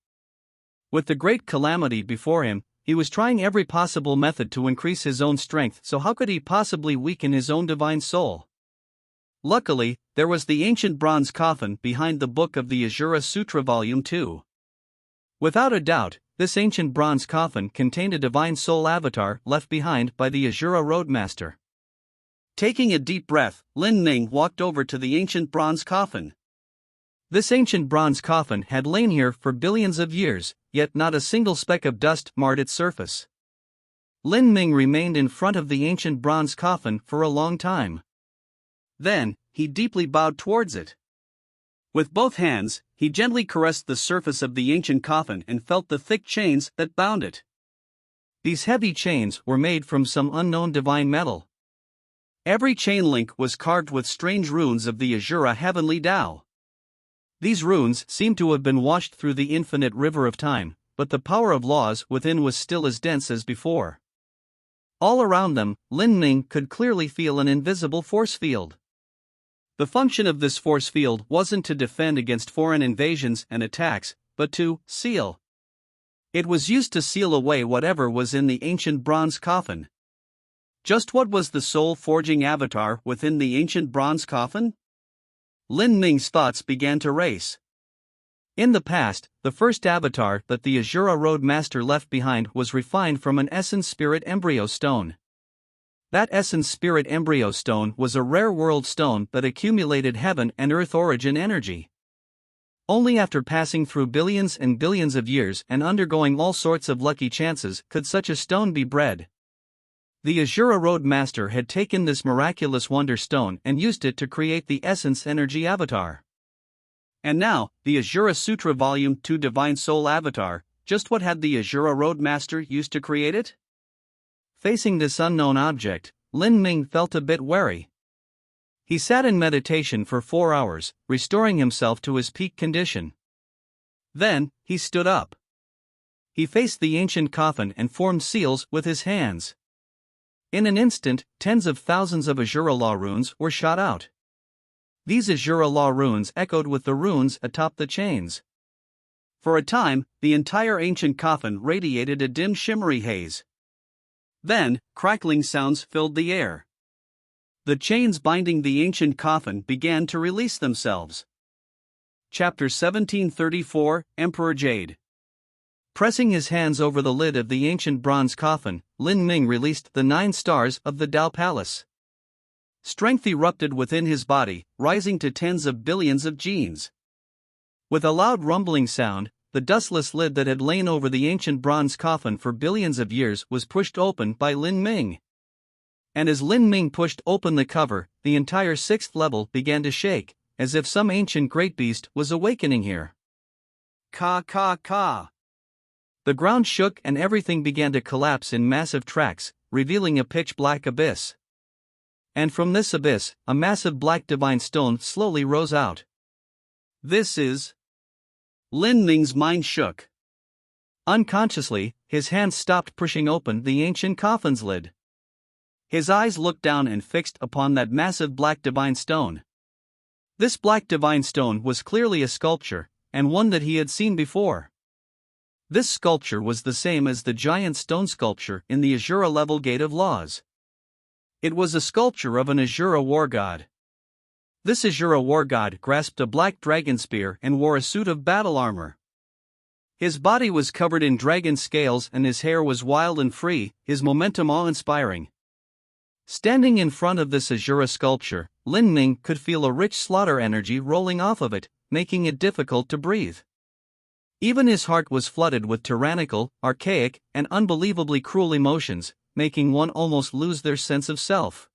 With the great calamity before him, he was trying every possible method to increase his own strength, so how could he possibly weaken his own divine soul? Luckily, there was the ancient bronze coffin behind the book of the Ajura Sutra Volume 2. Without a doubt, this ancient bronze coffin contained a divine soul avatar left behind by the Ajura Roadmaster. Taking a deep breath, Lin Ming walked over to the ancient bronze coffin. This ancient bronze coffin had lain here for billions of years, yet not a single speck of dust marred its surface. Lin Ming remained in front of the ancient bronze coffin for a long time. Then, he deeply bowed towards it. With both hands, he gently caressed the surface of the ancient coffin and felt the thick chains that bound it. These heavy chains were made from some unknown divine metal. Every chain link was carved with strange runes of the Azura heavenly Tao. These runes seemed to have been washed through the infinite river of time, but the power of laws within was still as dense as before. All around them, Lin Ming could clearly feel an invisible force field. The function of this force field wasn't to defend against foreign invasions and attacks, but to seal. It was used to seal away whatever was in the ancient bronze coffin. Just what was the soul-forging avatar within the ancient bronze coffin? Lin Ming's thoughts began to race. In the past, the first avatar that the Azura Road Master left behind was refined from an Essence Spirit Embryo Stone. That Essence Spirit Embryo Stone was a rare world stone that accumulated heaven and earth origin energy. Only after passing through billions and billions of years and undergoing all sorts of lucky chances could such a stone be bred. The Azura Road Master had taken this miraculous wonder stone and used it to create the Essence Energy Avatar. And now, the Azura Sutra Volume 2 Divine Soul Avatar, just what had the Azura Road Master used to create it? Facing this unknown object, Lin Ming felt a bit wary. He sat in meditation for 4 hours, restoring himself to his peak condition. Then, he stood up. He faced the ancient coffin and formed seals with his hands. In an instant, tens of thousands of Azura Law runes were shot out. These Azura Law runes echoed with the runes atop the chains. For a time, the entire ancient coffin radiated a dim shimmery haze. Then, crackling sounds filled the air. The chains binding the ancient coffin began to release themselves. Chapter 1734, Emperor Jade. Pressing his hands over the lid of the ancient bronze coffin, Lin Ming released the 9 stars of the Tao Palace. Strength erupted within his body, rising to tens of billions of genes. With a loud rumbling sound, the dustless lid that had lain over the ancient bronze coffin for billions of years was pushed open by Lin Ming. And as Lin Ming pushed open the cover, the entire 6th level began to shake, as if some ancient great beast was awakening here. Ka ka ka. The ground shook and everything began to collapse in massive tracks, revealing a pitch-black abyss. And from this abyss, a massive black divine stone slowly rose out. This is... Lin Ming's mind shook. Unconsciously, his hands stopped pushing open the ancient coffin's lid. His eyes looked down and fixed upon that massive black divine stone. This black divine stone was clearly a sculpture, and one that he had seen before. This sculpture was the same as the giant stone sculpture in the Azura level Gate of Laws. It was a sculpture of an Azura war god. This Azura war god grasped a black dragon spear and wore a suit of battle armor. His body was covered in dragon scales and his hair was wild and free, his momentum awe-inspiring. Standing in front of this Azura sculpture, Lin Ming could feel a rich slaughter energy rolling off of it, making it difficult to breathe. Even his heart was flooded with tyrannical, archaic, and unbelievably cruel emotions, making one almost lose their sense of self.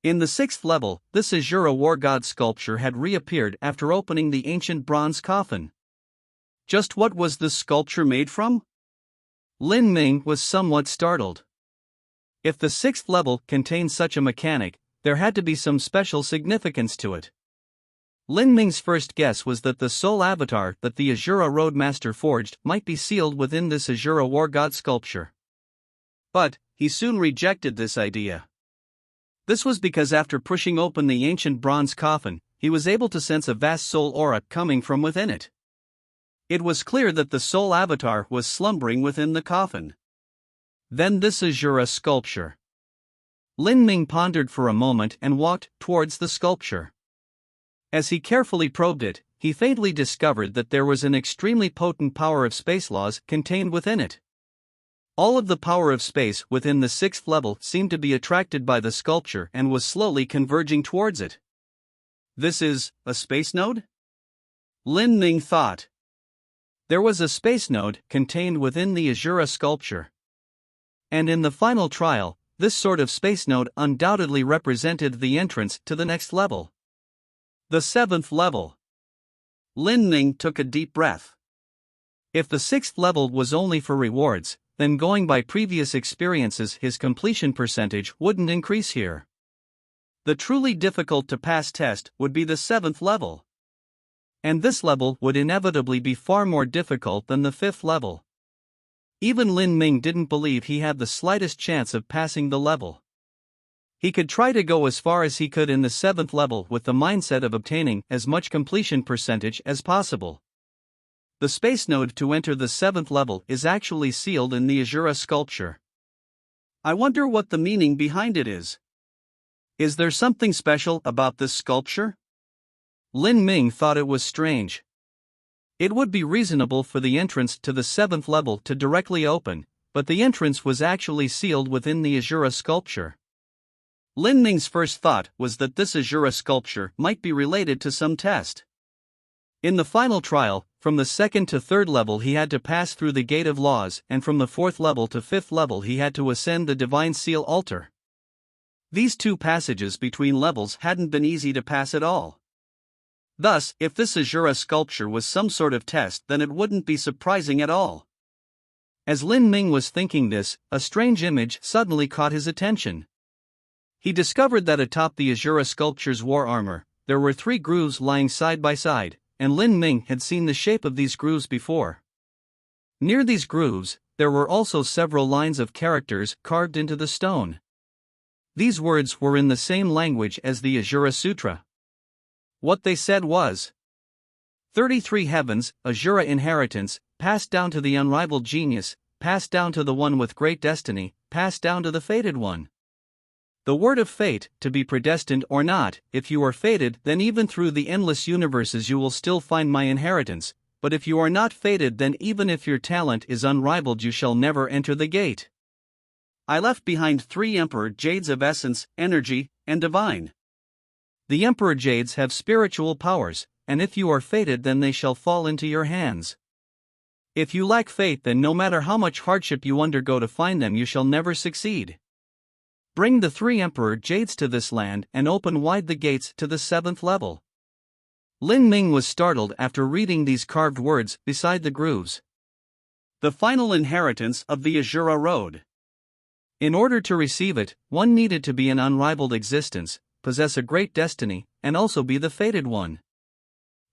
In the 6th level, this Azura war god sculpture had reappeared after opening the ancient bronze coffin. Just what was this sculpture made from? Lin Ming was somewhat startled. If the 6th level contained such a mechanic, there had to be some special significance to it. Lin Ming's first guess was that the soul avatar that the Azura Road Master forged might be sealed within this Azura war god sculpture. But he soon rejected this idea. This was because after pushing open the ancient bronze coffin, he was able to sense a vast soul aura coming from within it. It was clear that the soul avatar was slumbering within the coffin. Then this Azura sculpture. Lin Ming pondered for a moment and walked towards the sculpture. As he carefully probed it, he faintly discovered that there was an extremely potent power of space laws contained within it. All of the power of space within the 6th level seemed to be attracted by the sculpture and was slowly converging towards it. This is a space node? Lin Ming thought. There was a space node contained within the Azura sculpture. And in the final trial, this sort of space node undoubtedly represented the entrance to the next level. The 7th level. Lin Ming took a deep breath. If the 6th level was only for rewards, then going by previous experiences his completion percentage wouldn't increase here. The truly difficult to pass test would be the 7th level. And this level would inevitably be far more difficult than the 5th level. Even Lin Ming didn't believe he had the slightest chance of passing the level. He could try to go as far as he could in the 7th level with the mindset of obtaining as much completion percentage as possible. The space node to enter the 7th level is actually sealed in the Asura sculpture. I wonder what the meaning behind it is. Is there something special about this sculpture? Lin Ming thought it was strange. It would be reasonable for the entrance to the 7th level to directly open, but the entrance was actually sealed within the Asura sculpture. Lin Ming's first thought was that this Asura sculpture might be related to some test. In the final trial, from the 2nd to 3rd level he had to pass through the Gate of Laws, and from the 4th level to 5th level he had to ascend the Divine Seal altar. These two passages between levels hadn't been easy to pass at all. Thus, if this Asura sculpture was some sort of test, then it wouldn't be surprising at all. As Lin Ming was thinking this, a strange image suddenly caught his attention. He discovered that atop the Asura sculpture's war armor, there were 3 grooves lying side by side, and Lin Ming had seen the shape of these grooves before. Near these grooves, there were also several lines of characters carved into the stone. These words were in the same language as the Asura Sutra. What they said was, 33 heavens, Asura inheritance, passed down to the unrivaled genius, passed down to the one with great destiny, passed down to the fated one. The word of fate, to be predestined or not, if you are fated, then even through the endless universes you will still find my inheritance, but if you are not fated, then even if your talent is unrivaled you shall never enter the gate. I left behind 3 Emperor Jades of Essence, Energy, and Divine. The Emperor Jades have spiritual powers, and if you are fated then they shall fall into your hands. If you lack faith, then no matter how much hardship you undergo to find them you shall never succeed. Bring the 3 Emperor Jades to this land and open wide the gates to the 7th level. Lin Ming was startled after reading these carved words beside the grooves. The final inheritance of the Asura Road. In order to receive it, one needed to be an unrivaled existence, possess a great destiny, and also be the fated one.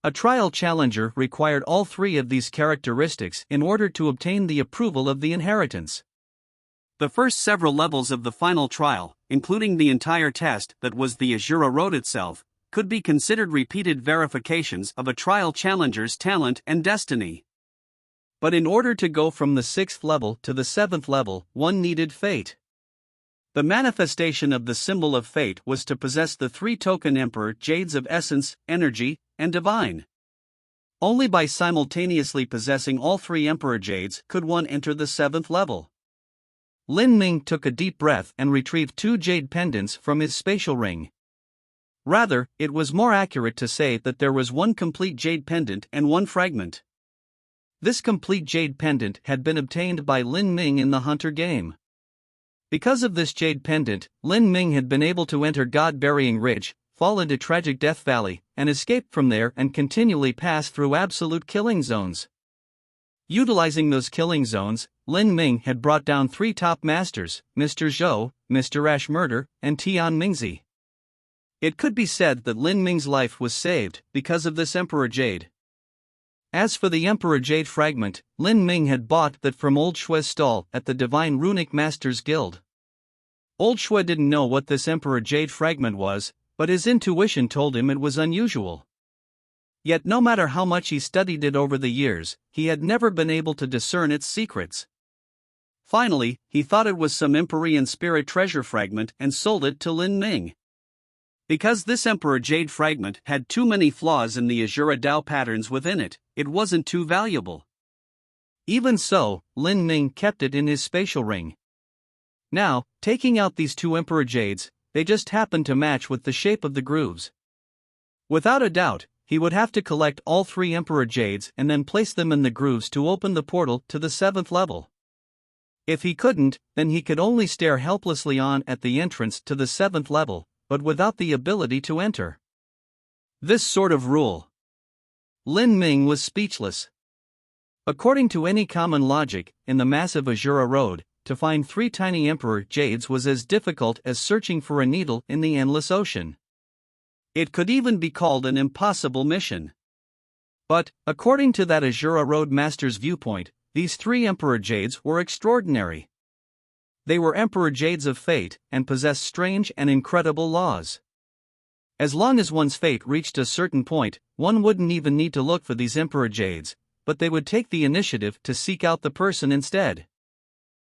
A trial challenger required all 3 of these characteristics in order to obtain the approval of the inheritance. The first several levels of the final trial, including the entire test that was the Asura Road itself, could be considered repeated verifications of a trial challenger's talent and destiny. But in order to go from the 6th level to the 7th level, one needed fate. The manifestation of the symbol of fate was to possess the 3 token Emperor Jades of Essence, Energy, and Divine. Only by simultaneously possessing all 3 Emperor Jades could one enter the 7th level. Lin Ming took a deep breath and retrieved 2 jade pendants from his spatial ring. Rather, it was more accurate to say that there was 1 complete jade pendant and 1 fragment. This complete jade pendant had been obtained by Lin Ming in the Hunter game. Because of this jade pendant, Lin Ming had been able to enter God-Burying Ridge, fall into Tragic Death Valley, and escape from there and continually pass through absolute killing zones. Utilizing those killing zones, Lin Ming had brought down 3 top masters, Mr. Zhou, Mr. Ashmurder, and Tian Mingzi. It could be said that Lin Ming's life was saved because of this Emperor Jade. As for the Emperor Jade fragment, Lin Ming had bought that from Old Shue's stall at the Divine Runic Masters Guild. Old Shue didn't know what this Emperor Jade fragment was, but his intuition told him it was unusual. Yet no matter how much he studied it over the years, he had never been able to discern its secrets. Finally, he thought it was some Empyrean spirit treasure fragment and sold it to Lin Ming. Because this Emperor Jade fragment had too many flaws in the Asura Dao patterns within it, it wasn't too valuable. Even so, Lin Ming kept it in his spatial ring. Now, taking out these 2 Emperor Jades, they just happened to match with the shape of the grooves. Without a doubt, he would have to collect all 3 Emperor Jades and then place them in the grooves to open the portal to the 7th level. If he couldn't, then he could only stare helplessly on at the entrance to the 7th level, but without the ability to enter. This sort of rule. Lin Ming was speechless. According to any common logic, in the massive Azura Road, to find 3 tiny Emperor Jades was as difficult as searching for a needle in the endless ocean. It could even be called an impossible mission. But, according to that Azura Road master's viewpoint, these 3 Emperor Jades were extraordinary. They were Emperor Jades of fate and possessed strange and incredible laws. As long as one's fate reached a certain point, one wouldn't even need to look for these Emperor Jades, but they would take the initiative to seek out the person instead.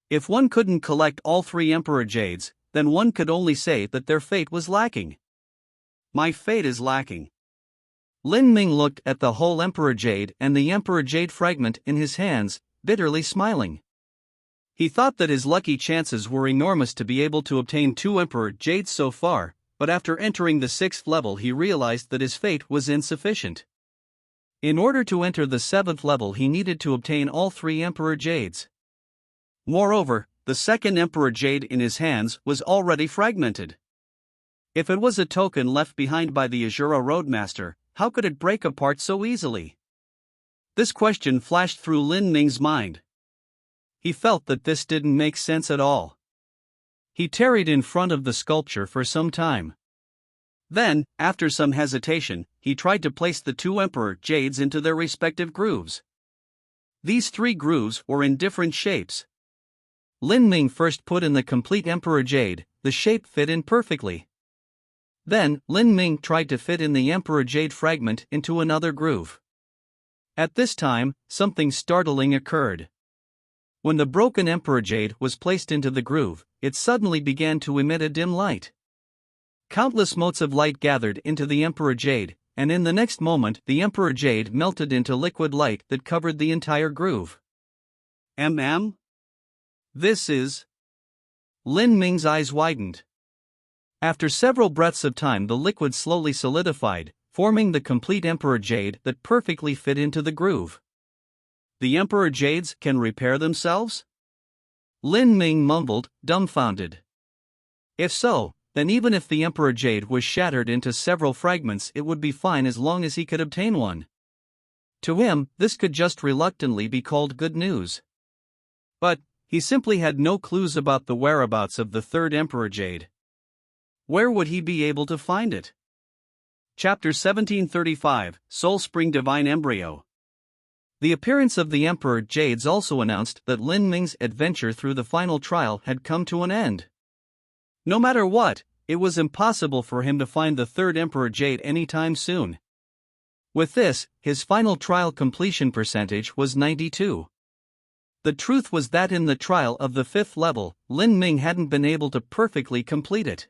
If one couldn't collect all 3 Emperor Jades, then one could only say that their fate was lacking. My fate is lacking. Lin Ming looked at the whole Emperor Jade and the Emperor Jade fragment in his hands, bitterly smiling. He thought that his lucky chances were enormous to be able to obtain 2 Emperor Jades so far, but after entering the 6th level he realized that his fate was insufficient. In order to enter the 7th level he needed to obtain all 3 Emperor Jades. Moreover, the 2nd Emperor Jade in his hands was already fragmented. If it was a token left behind by the Azura Roadmaster, how could it break apart so easily? This question flashed through Lin Ming's mind. He felt that this didn't make sense at all. He tarried in front of the sculpture for some time. Then, after some hesitation, he tried to place the 2 Emperor Jades into their respective grooves. These 3 grooves were in different shapes. Lin Ming first put in the complete Emperor Jade, the shape fit in perfectly. Then, Lin Ming tried to fit in the Emperor Jade fragment into another groove. At this time, something startling occurred. When the broken Emperor Jade was placed into the groove, it suddenly began to emit a dim light. Countless motes of light gathered into the Emperor Jade, and in the next moment the Emperor Jade melted into liquid light that covered the entire groove. This is... Lin Ming's eyes widened. After several breaths of time the liquid slowly solidified, forming the complete Emperor Jade that perfectly fit into the groove. The Emperor Jades can repair themselves? Lin Ming mumbled, dumbfounded. If so, then even if the Emperor Jade was shattered into several fragments it would be fine as long as he could obtain one. To him, this could just reluctantly be called good news. But, he simply had no clues about the whereabouts of the 3rd Emperor Jade. Where would he be able to find it? Chapter 1735, Soul Spring Divine Embryo. The appearance of the Emperor Jades also announced that Lin Ming's adventure through the final trial had come to an end. No matter what, it was impossible for him to find the 3rd Emperor Jade anytime soon. With this, his final trial completion percentage was 92. The truth was that in the trial of the 5th level, Lin Ming hadn't been able to perfectly complete it.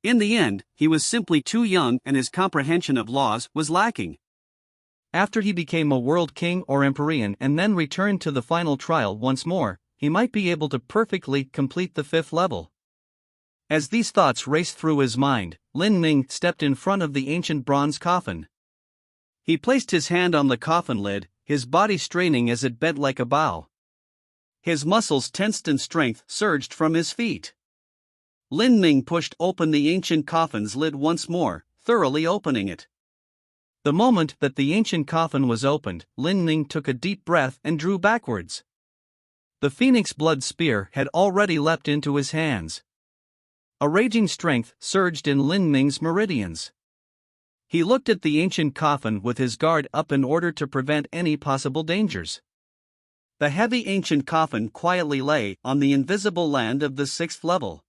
In the end, he was simply too young and his comprehension of laws was lacking. After he became a world king or Empyrean and then returned to the final trial once more, he might be able to perfectly complete the 5th level. As these thoughts raced through his mind, Lin Ming stepped in front of the ancient bronze coffin. He placed his hand on the coffin lid, his body straining as it bent like a bow. His muscles tensed and strength surged from his feet. Lin Ming pushed open the ancient coffin's lid once more, thoroughly opening it. The moment that the ancient coffin was opened, Lin Ming took a deep breath and drew backwards. The phoenix blood spear had already leapt into his hands. A raging strength surged in Lin Ming's meridians. He looked at the ancient coffin with his guard up in order to prevent any possible dangers. The heavy ancient coffin quietly lay on the invisible land of the 6th level.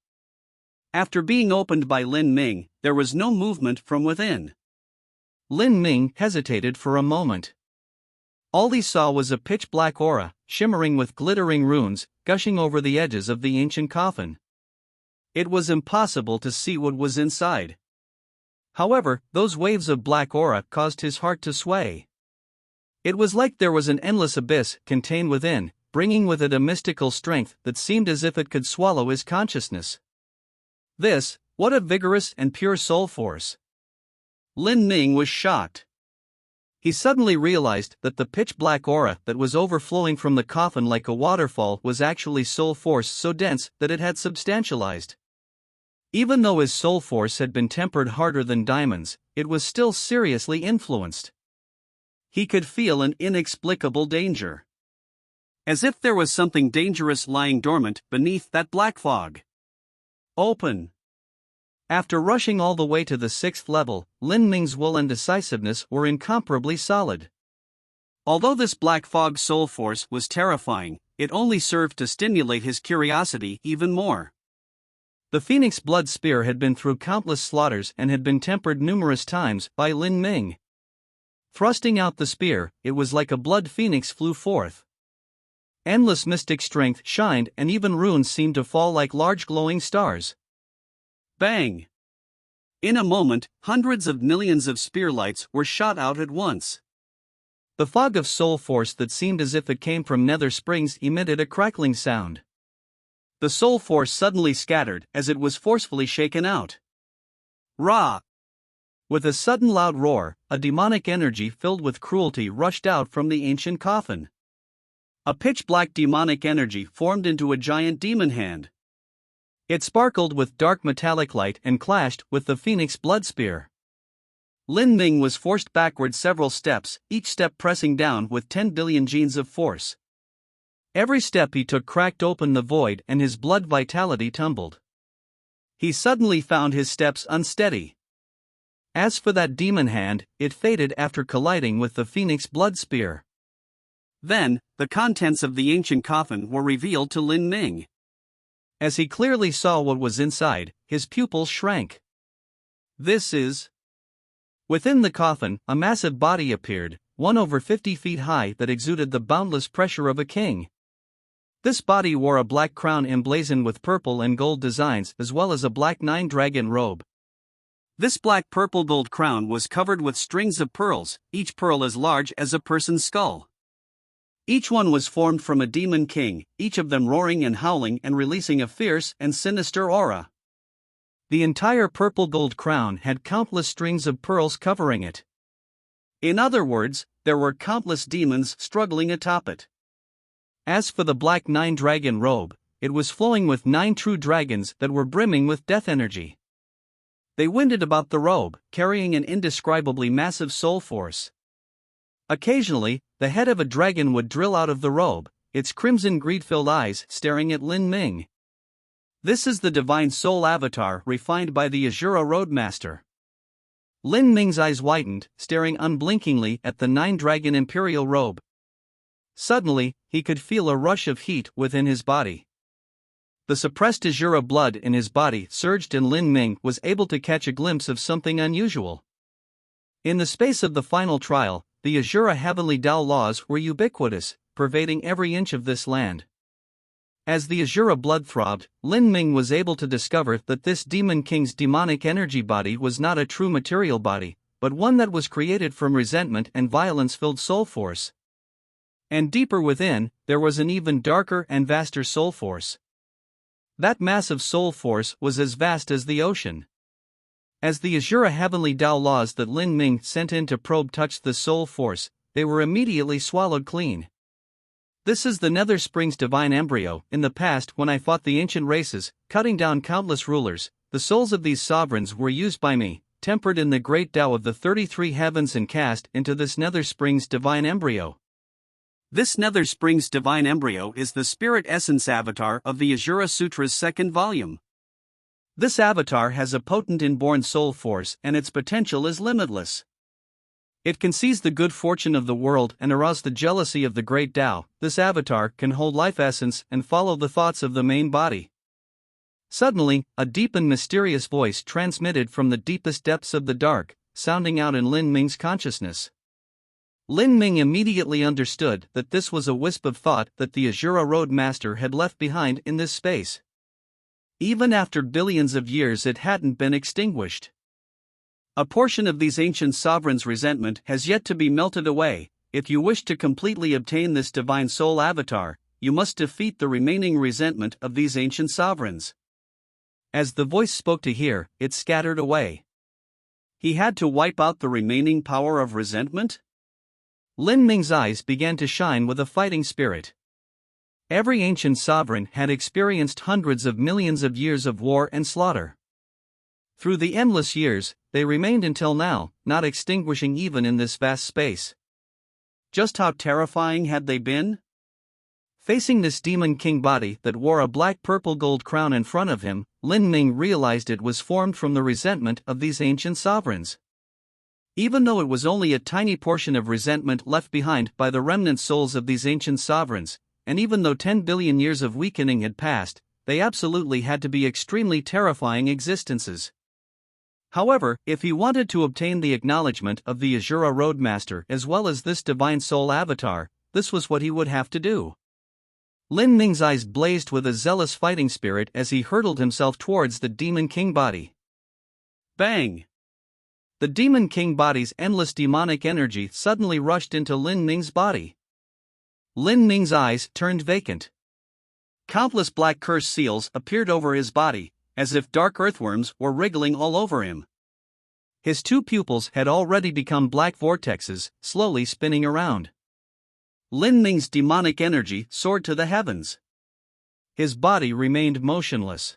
After being opened by Lin Ming, there was no movement from within. Lin Ming hesitated for a moment. All he saw was a pitch-black aura, shimmering with glittering runes, gushing over the edges of the ancient coffin. It was impossible to see what was inside. However, those waves of black aura caused his heart to sway. It was like there was an endless abyss contained within, bringing with it a mystical strength that seemed as if it could swallow his consciousness. What a vigorous and pure soul force! Lin Ming was shocked. He suddenly realized that the pitch-black aura that was overflowing from the coffin like a waterfall was actually soul force so dense that it had substantialized. Even though his soul force had been tempered harder than diamonds, it was still seriously influenced. He could feel an inexplicable danger. As if there was something dangerous lying dormant beneath that black fog. Open. After rushing all the way to the 6th level, Lin Ming's will and decisiveness were incomparably solid. Although this black fog soul force was terrifying, it only served to stimulate his curiosity even more. The Phoenix Blood Spear had been through countless slaughters and had been tempered numerous times by Lin Ming. Thrusting out the spear, it was like a blood phoenix flew forth. Endless mystic strength shined and even runes seemed to fall like large glowing stars. Bang! In a moment, hundreds of millions of spear lights were shot out at once. The fog of soul force that seemed as if it came from Nether Springs emitted a crackling sound. The soul force suddenly scattered as it was forcefully shaken out. Rah! With a sudden loud roar, a demonic energy filled with cruelty rushed out from the ancient coffin. A pitch-black demonic energy formed into a giant demon hand. It sparkled with dark metallic light and clashed with the Phoenix Blood Spear. Lin Ming was forced backward several steps, each step pressing down with 10 billion genes of force. Every step he took cracked open the void and his blood vitality tumbled. He suddenly found his steps unsteady. As for that demon hand, it faded after colliding with the Phoenix Blood Spear. Then, the contents of the ancient coffin were revealed to Lin Ming. As he clearly saw what was inside, his pupils shrank. This is... Within the coffin, a massive body appeared, one over 50 feet high that exuded the boundless pressure of a king. This body wore a black crown emblazoned with purple and gold designs as well as a black 9-dragon robe. This black purple gold crown was covered with strings of pearls, each pearl as large as a person's skull. Each one was formed from a demon king, each of them roaring and howling and releasing a fierce and sinister aura. The entire purple gold crown had countless strings of pearls covering it. In other words, there were countless demons struggling atop it. As for the black 9-dragon robe, it was flowing with 9 true dragons that were brimming with death energy. They winded about the robe, carrying an indescribably massive soul force. Occasionally, the head of a dragon would drill out of the robe, its crimson greed-filled eyes staring at Lin Ming. This is the divine soul avatar refined by the Azura Roadmaster. Lin Ming's eyes widened, staring unblinkingly at the 9-dragon imperial robe. Suddenly, he could feel a rush of heat within his body. The suppressed Azura blood in his body surged and Lin Ming was able to catch a glimpse of something unusual. In the space of the final trial, the Azura Heavenly Dao laws were ubiquitous, pervading every inch of this land. As the Azura blood throbbed, Lin Ming was able to discover that this Demon King's demonic energy body was not a true material body, but one that was created from resentment and violence-filled soul force. And deeper within, there was an even darker and vaster soul force. That massive soul force was as vast as the ocean. As the Azura Heavenly Dao laws that Lin Ming sent in to probe touched the soul force, they were immediately swallowed clean. This is the Nether Springs divine embryo. In the past, when I fought the ancient races, cutting down countless rulers, the souls of these sovereigns were used by me, tempered in the great Tao of the 33 heavens and cast into this Nether Springs divine embryo. This Nether Springs divine embryo is the spirit essence avatar of the Azura Sutra's 2nd volume. This avatar has a potent inborn soul force and its potential is limitless. It can seize the good fortune of the world and arouse the jealousy of the great Tao. This avatar can hold life essence and follow the thoughts of the main body. Suddenly, a deep and mysterious voice transmitted from the deepest depths of the dark, sounding out in Lin Ming's consciousness. Lin Ming immediately understood that this was a wisp of thought that the Azura Roadmaster had left behind in this space. Even after billions of years it hadn't been extinguished. A portion of these ancient sovereigns' resentment has yet to be melted away. If you wish to completely obtain this divine soul avatar, you must defeat the remaining resentment of these ancient sovereigns. As the voice spoke to hear, it scattered away. He had to wipe out the remaining power of resentment? Lin Ming's eyes began to shine with a fighting spirit. Every ancient sovereign had experienced hundreds of millions of years of war and slaughter. Through the endless years, they remained until now, not extinguishing even in this vast space. Just how terrifying had they been? Facing this demon king body that wore a black purple gold crown in front of him, Lin Ming realized it was formed from the resentment of these ancient sovereigns. Even though it was only a tiny portion of resentment left behind by the remnant souls of these ancient sovereigns, and even though 10 billion years of weakening had passed, they absolutely had to be extremely terrifying existences. However, if he wanted to obtain the acknowledgement of the Azura Roadmaster as well as this divine soul avatar, this was what he would have to do. Lin Ming's eyes blazed with a zealous fighting spirit as he hurtled himself towards the Demon King body. Bang! The Demon King body's endless demonic energy suddenly rushed into Lin Ming's body. Lin Ming's eyes turned vacant. Countless black curse seals appeared over his body, as if dark earthworms were wriggling all over him. His two pupils had already become black vortexes, slowly spinning around. Lin Ming's demonic energy soared to the heavens. His body remained motionless.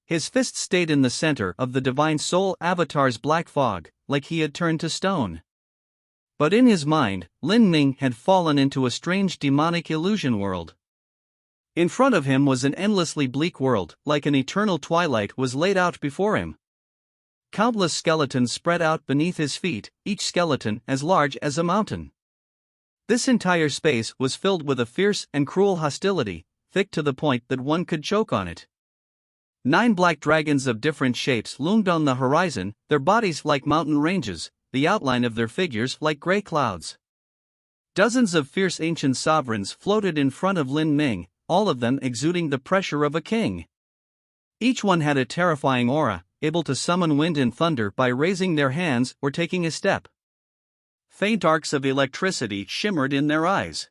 His fist stayed in the center of the Divine Soul Avatar's black fog, like he had turned to stone. But in his mind, Lin Ming had fallen into a strange demonic illusion world. In front of him was an endlessly bleak world, like an eternal twilight was laid out before him. Countless skeletons spread out beneath his feet, each skeleton as large as a mountain. This entire space was filled with a fierce and cruel hostility, thick to the point that one could choke on it. 9 black dragons of different shapes loomed on the horizon, their bodies like mountain ranges, the outline of their figures like gray clouds. Dozens of fierce ancient sovereigns floated in front of Lin Ming, all of them exuding the pressure of a king. Each one had a terrifying aura, able to summon wind and thunder by raising their hands or taking a step. Faint arcs of electricity shimmered in their eyes.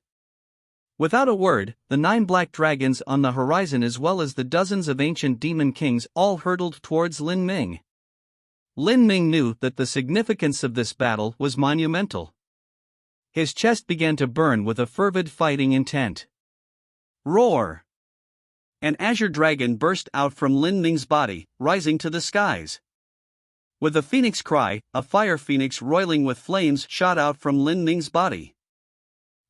Without a word, the 9 black dragons on the horizon as well as the dozens of ancient demon kings all hurtled towards Lin Ming. Lin Ming knew that the significance of this battle was monumental. His chest began to burn with a fervid fighting intent. Roar! An azure dragon burst out from Lin Ming's body, rising to the skies. With a phoenix cry, a fire phoenix roiling with flames shot out from Lin Ming's body.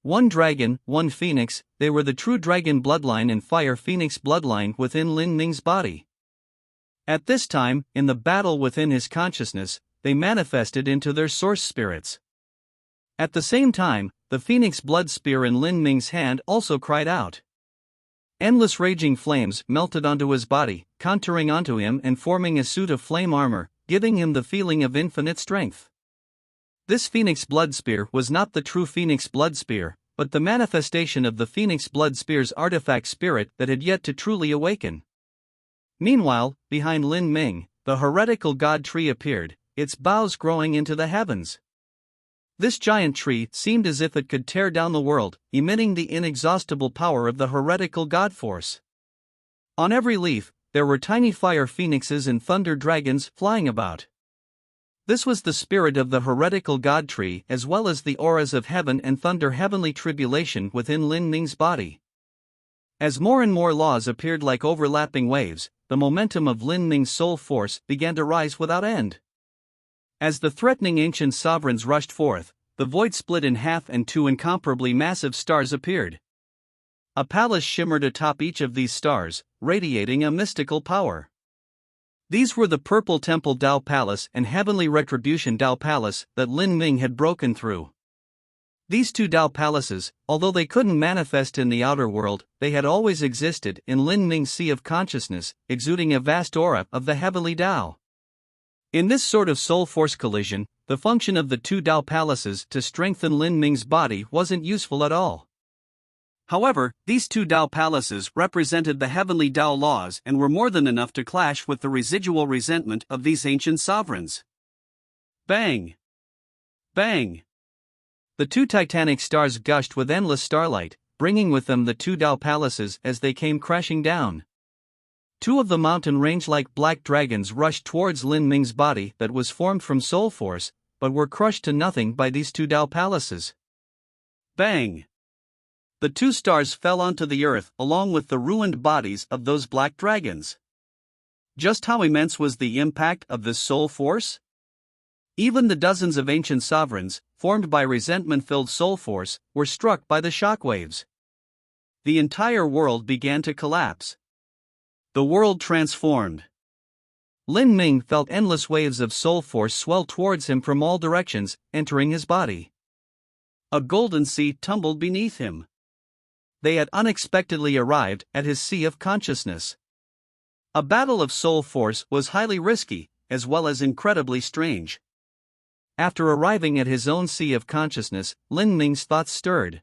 1 dragon, 1 phoenix, they were the true dragon bloodline and fire phoenix bloodline within Lin Ming's body. At this time, in the battle within his consciousness, they manifested into their source spirits. At the same time, the phoenix blood spear in Lin Ming's hand also cried out. Endless raging flames melted onto his body, contouring onto him and forming a suit of flame armor, giving him the feeling of infinite strength. This Phoenix Blood Spear was not the true Phoenix Blood Spear, but the manifestation of the Phoenix Blood Spear's artifact spirit that had yet to truly awaken. Meanwhile, behind Lin Ming, the heretical god tree appeared, its boughs growing into the heavens. This giant tree seemed as if it could tear down the world, emitting the inexhaustible power of the heretical god force. On every leaf, there were tiny fire phoenixes and thunder dragons flying about. This was the spirit of the heretical god tree as well as the auras of heaven and thunder heavenly tribulation within Lin Ming's body. As more and more laws appeared like overlapping waves, the momentum of Lin Ming's soul force began to rise without end. As the threatening ancient sovereigns rushed forth, the void split in half and 2 incomparably massive stars appeared. A palace shimmered atop each of these stars, radiating a mystical power. These were the Purple Temple Dao Palace and Heavenly Retribution Dao Palace that Lin Ming had broken through. These 2 Dao Palaces, although they couldn't manifest in the outer world, they had always existed in Lin Ming's sea of consciousness, exuding a vast aura of the heavenly Dao. In this sort of soul force collision, the function of the 2 Dao Palaces to strengthen Lin Ming's body wasn't useful at all. However, these 2 Dao Palaces represented the heavenly Dao laws and were more than enough to clash with the residual resentment of these ancient sovereigns. Bang! Bang! The 2 titanic stars gushed with endless starlight, bringing with them the 2 Dao Palaces as they came crashing down. 2 of the mountain range-like black dragons rushed towards Lin Ming's body that was formed from soul force, but were crushed to nothing by these 2 Dao Palaces. Bang! The 2 stars fell onto the earth along with the ruined bodies of those black dragons. Just how immense was the impact of this soul force? Even the dozens of ancient sovereigns, formed by resentment-filled soul force, were struck by the shockwaves. The entire world began to collapse. The world transformed. Lin Ming felt endless waves of soul force swell towards him from all directions, entering his body. A golden sea tumbled beneath him. They had unexpectedly arrived at his sea of consciousness. A battle of soul force was highly risky, as well as incredibly strange. After arriving at his own sea of consciousness, Lin Ming's thoughts stirred.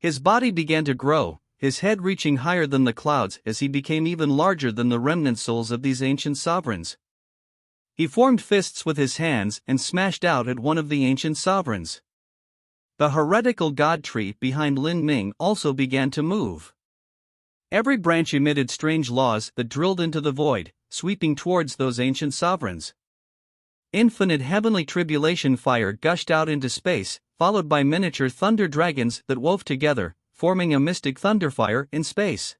His body began to grow, his head reaching higher than the clouds as he became even larger than the remnant souls of these ancient sovereigns. He formed fists with his hands and smashed out at one of the ancient sovereigns. The heretical god tree behind Lin Ming also began to move. Every branch emitted strange laws that drilled into the void, sweeping towards those ancient sovereigns. Infinite heavenly tribulation fire gushed out into space, followed by miniature thunder dragons that wove together, forming a mystic thunderfire in space.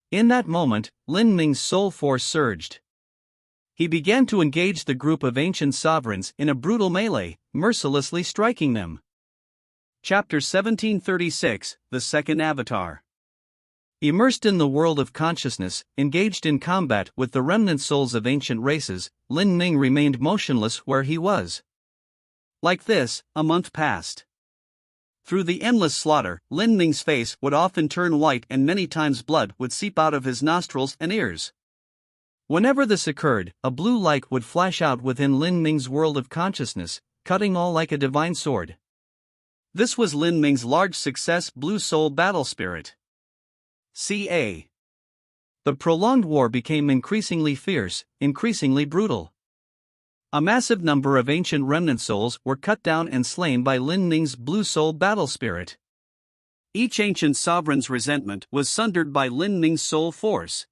In that moment, Lin Ming's soul force surged. He began to engage the group of ancient sovereigns in a brutal melee, mercilessly striking them. Chapter 1736, The Second Avatar. Immersed in the world of consciousness, engaged in combat with the remnant souls of ancient races, Lin Ming remained motionless where he was. Like this, a month passed. Through the endless slaughter, Lin Ming's face would often turn white and many times blood would seep out of his nostrils and ears. Whenever this occurred, a blue light would flash out within Lin Ming's world of consciousness, cutting all like a divine sword. This was Lin Ming's large success Blue Soul battle spirit. Ca. The prolonged war became increasingly fierce, increasingly brutal. A massive number of ancient remnant souls were cut down and slain by Lin Ming's Blue Soul battle spirit. Each ancient sovereign's resentment was sundered by Lin Ming's soul force.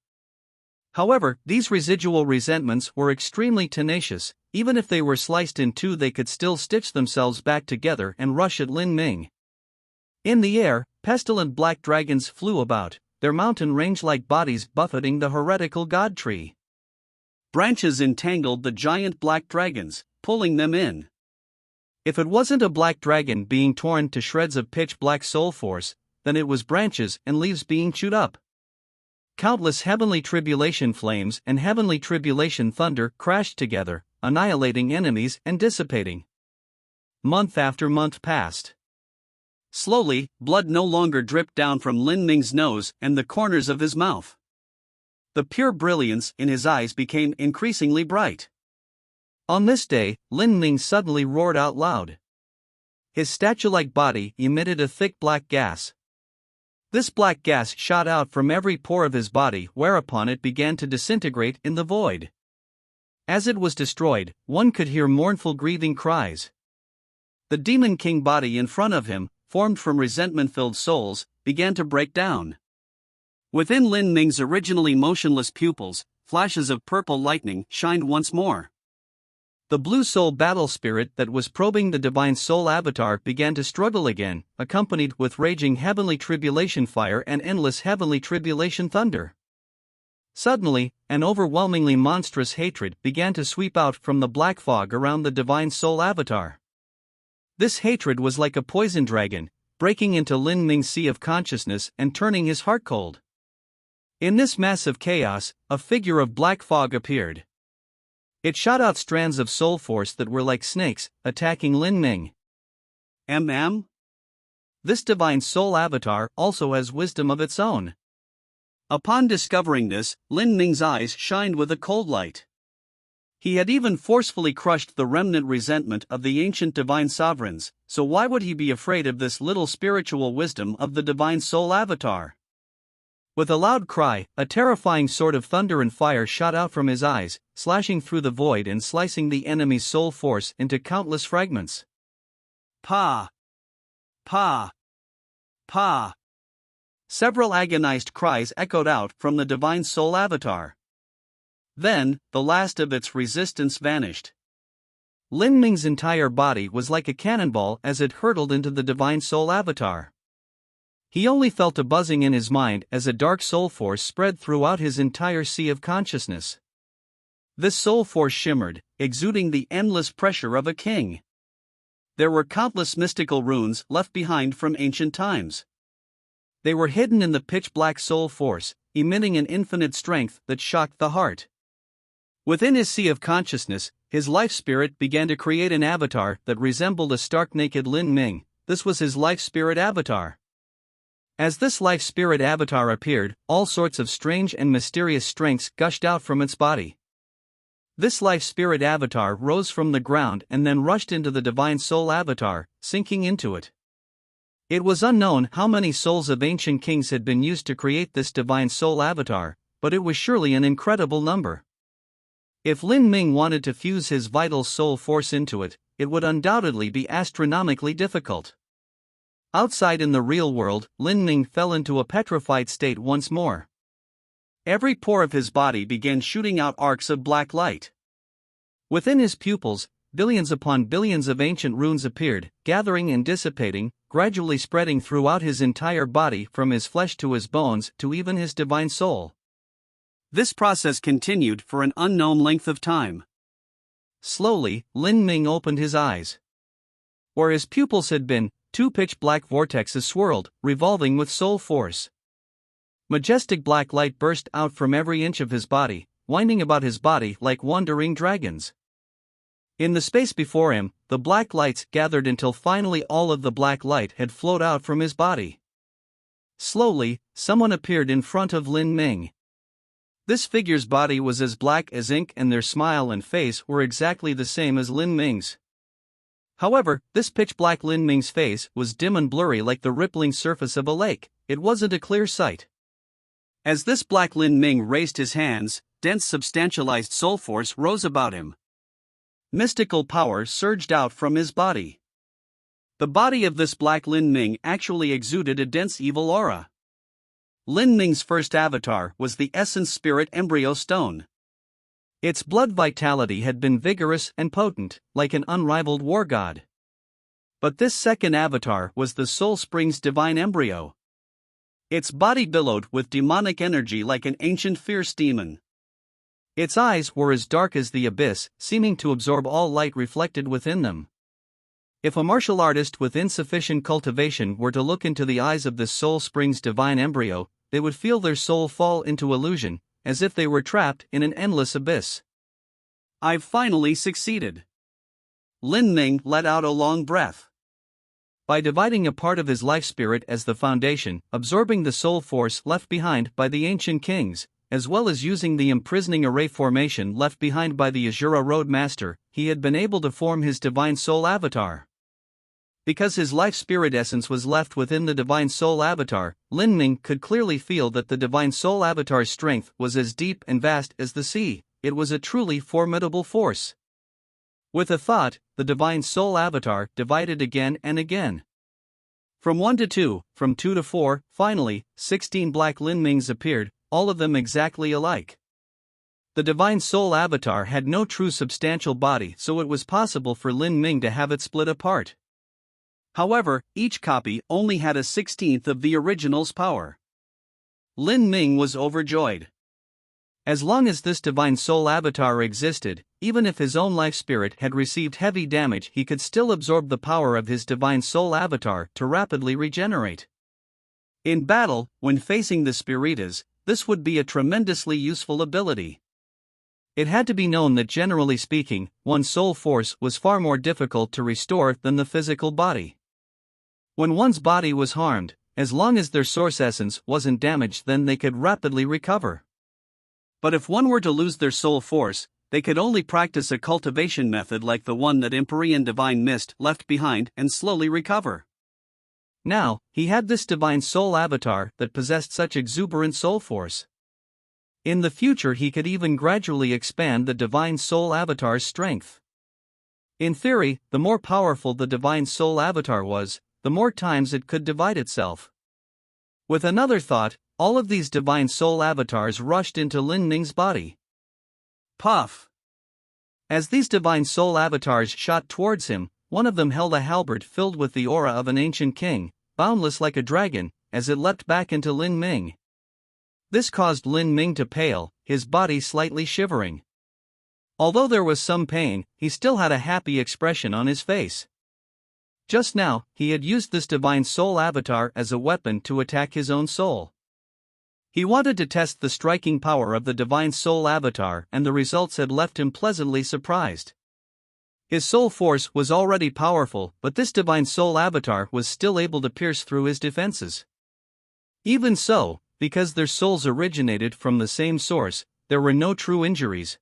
However, these residual resentments were extremely tenacious. Even if they were sliced in two, they could still stitch themselves back together and rush at Lin Ming. In the air, pestilent black dragons flew about, their mountain range-like bodies buffeting the heretical god tree. Branches entangled the giant black dragons, pulling them in. If it wasn't a black dragon being torn to shreds of pitch-black soul force, then it was branches and leaves being chewed up. Countless heavenly tribulation flames and heavenly tribulation thunder crashed together, annihilating enemies and dissipating. Month after month passed. Slowly, blood no longer dripped down from Lin Ming's nose and the corners of his mouth. The pure brilliance in his eyes became increasingly bright. On this day, Lin Ming suddenly roared out loud. His statue-like body emitted a thick black gas. This black gas shot out from every pore of his body, whereupon it began to disintegrate in the void. As it was destroyed, one could hear mournful grieving cries. The Demon King body in front of him, formed from resentment-filled souls, began to break down. Within Lin Ming's originally motionless pupils, flashes of purple lightning shined once more. The Blue Soul battle spirit that was probing the Divine Soul Avatar began to struggle again, accompanied with raging heavenly tribulation fire and endless heavenly tribulation thunder. Suddenly, an overwhelmingly monstrous hatred began to sweep out from the black fog around the Divine Soul Avatar. This hatred was like a poison dragon, breaking into Lin Ming's sea of consciousness and turning his heart cold. In this massive chaos, a figure of black fog appeared. It shot out strands of soul force that were like snakes, attacking Lin Ming. This Divine Soul Avatar also has wisdom of its own. Upon discovering this, Lin Ming's eyes shined with a cold light. He had even forcefully crushed the remnant resentment of the ancient divine sovereigns, so why would he be afraid of this little spiritual wisdom of the Divine Soul Avatar? With a loud cry, a terrifying sword of thunder and fire shot out from his eyes, slashing through the void and slicing the enemy's soul force into countless fragments. Pa! Pa! Pa! Several agonized cries echoed out from the Divine Soul Avatar. Then, the last of its resistance vanished. Lin Ming's entire body was like a cannonball as it hurtled into the Divine Soul Avatar. He only felt a buzzing in his mind as a dark soul force spread throughout his entire sea of consciousness. This soul force shimmered, exuding the endless pressure of a king. there were countless mystical runes left behind from ancient times. They were hidden in the pitch-black soul force, emitting an infinite strength that shocked the heart. Within his sea of consciousness, his life spirit began to create an avatar that resembled a stark-naked Lin Ming. This was his life spirit avatar. As this life spirit avatar appeared, all sorts of strange and mysterious strengths gushed out from its body. This life spirit avatar rose from the ground and then rushed into the divine soul avatar, sinking into it. It was unknown how many souls of ancient kings had been used to create this divine soul avatar, but it was surely an incredible number. If Lin Ming wanted to fuse his vital soul force into it, it would undoubtedly be astronomically difficult. Outside in the real world, Lin Ming fell into a petrified state once more. Every pore of his body began shooting out arcs of black light. Within his pupils, billions upon billions of ancient runes appeared, gathering and dissipating, gradually spreading throughout his entire body from his flesh to his bones to even his divine soul. This process continued for an unknown length of time. Slowly, Lin Ming opened his eyes. Where his pupils had been, two pitch-black vortexes swirled, revolving with soul force. Majestic black light burst out from every inch of his body, winding about his body like wandering dragons. In the space before him, the black lights gathered until finally all of the black light had flowed out from his body. Slowly, someone appeared in front of Lin Ming. This figure's body was as black as ink and their smile and face were exactly the same as Lin Ming's. However, this pitch-black Lin Ming's face was dim and blurry like the rippling surface of a lake. It wasn't a clear sight. As this black Lin Ming raised his hands, dense substantialized soul force rose about him. Mystical power surged out from his body. The body of this black Lin Ming actually exuded a dense evil aura. Lin Ming's first avatar was the Essence Spirit Embryo Stone. Its blood vitality had been vigorous and potent, like an unrivaled war god. But this second avatar was the Soul Spring's Divine Embryo. Its body billowed with demonic energy like an ancient fierce demon. Its eyes were as dark as the abyss, seeming to absorb all light reflected within them. If a martial artist with insufficient cultivation were to look into the eyes of this Soul Spring's divine embryo, they would feel their soul fall into illusion, as if they were trapped in an endless abyss. I've finally succeeded. Lin Ming let out a long breath. By dividing a part of his life spirit as the foundation, absorbing the soul force left behind by the ancient kings, as well as using the imprisoning array formation left behind by the Azura Road Master, he had been able to form his divine soul avatar. Because his life spirit essence was left within the divine soul avatar, Lin Ming could clearly feel that the divine soul avatar's strength was as deep and vast as the sea. It was a truly formidable force. With a thought, the divine soul avatar divided again and again. From 1 to 2, from 2 to 4, finally, 16 black Lin Mings appeared, all of them exactly alike. The divine soul avatar had no true substantial body, so it was possible for Lin Ming to have it split apart. However, each copy only had a 16th of the original's power. Lin Ming was overjoyed. As long as this divine soul avatar existed, even if his own life spirit had received heavy damage, he could still absorb the power of his divine soul avatar to rapidly regenerate. In battle, when facing the Spiritas, this would be a tremendously useful ability. It had to be known that generally speaking, one's soul force was far more difficult to restore than the physical body. When one's body was harmed, as long as their source essence wasn't damaged, then they could rapidly recover. But if one were to lose their soul force, they could only practice a cultivation method like the one that Empyrean Divine Mist left behind and slowly recover. Now, he had this divine soul avatar that possessed such exuberant soul force. In the future, he could even gradually expand the divine soul avatar's strength. In theory, the more powerful the divine soul avatar was, the more times it could divide itself. With another thought, all of these divine soul avatars rushed into Lin Ming's body. Puff! As these divine soul avatars shot towards him, one of them held a halberd filled with the aura of an ancient king, boundless like a dragon, as it leapt back into Lin Ming. This caused Lin Ming to pale, his body slightly shivering. Although there was some pain, he still had a happy expression on his face. Just now, he had used this divine soul avatar as a weapon to attack his own soul. He wanted to test the striking power of the divine soul avatar, and the results had left him pleasantly surprised. His soul force was already powerful, but this divine soul avatar was still able to pierce through his defenses. Even so, because their souls originated from the same source, there were no true injuries.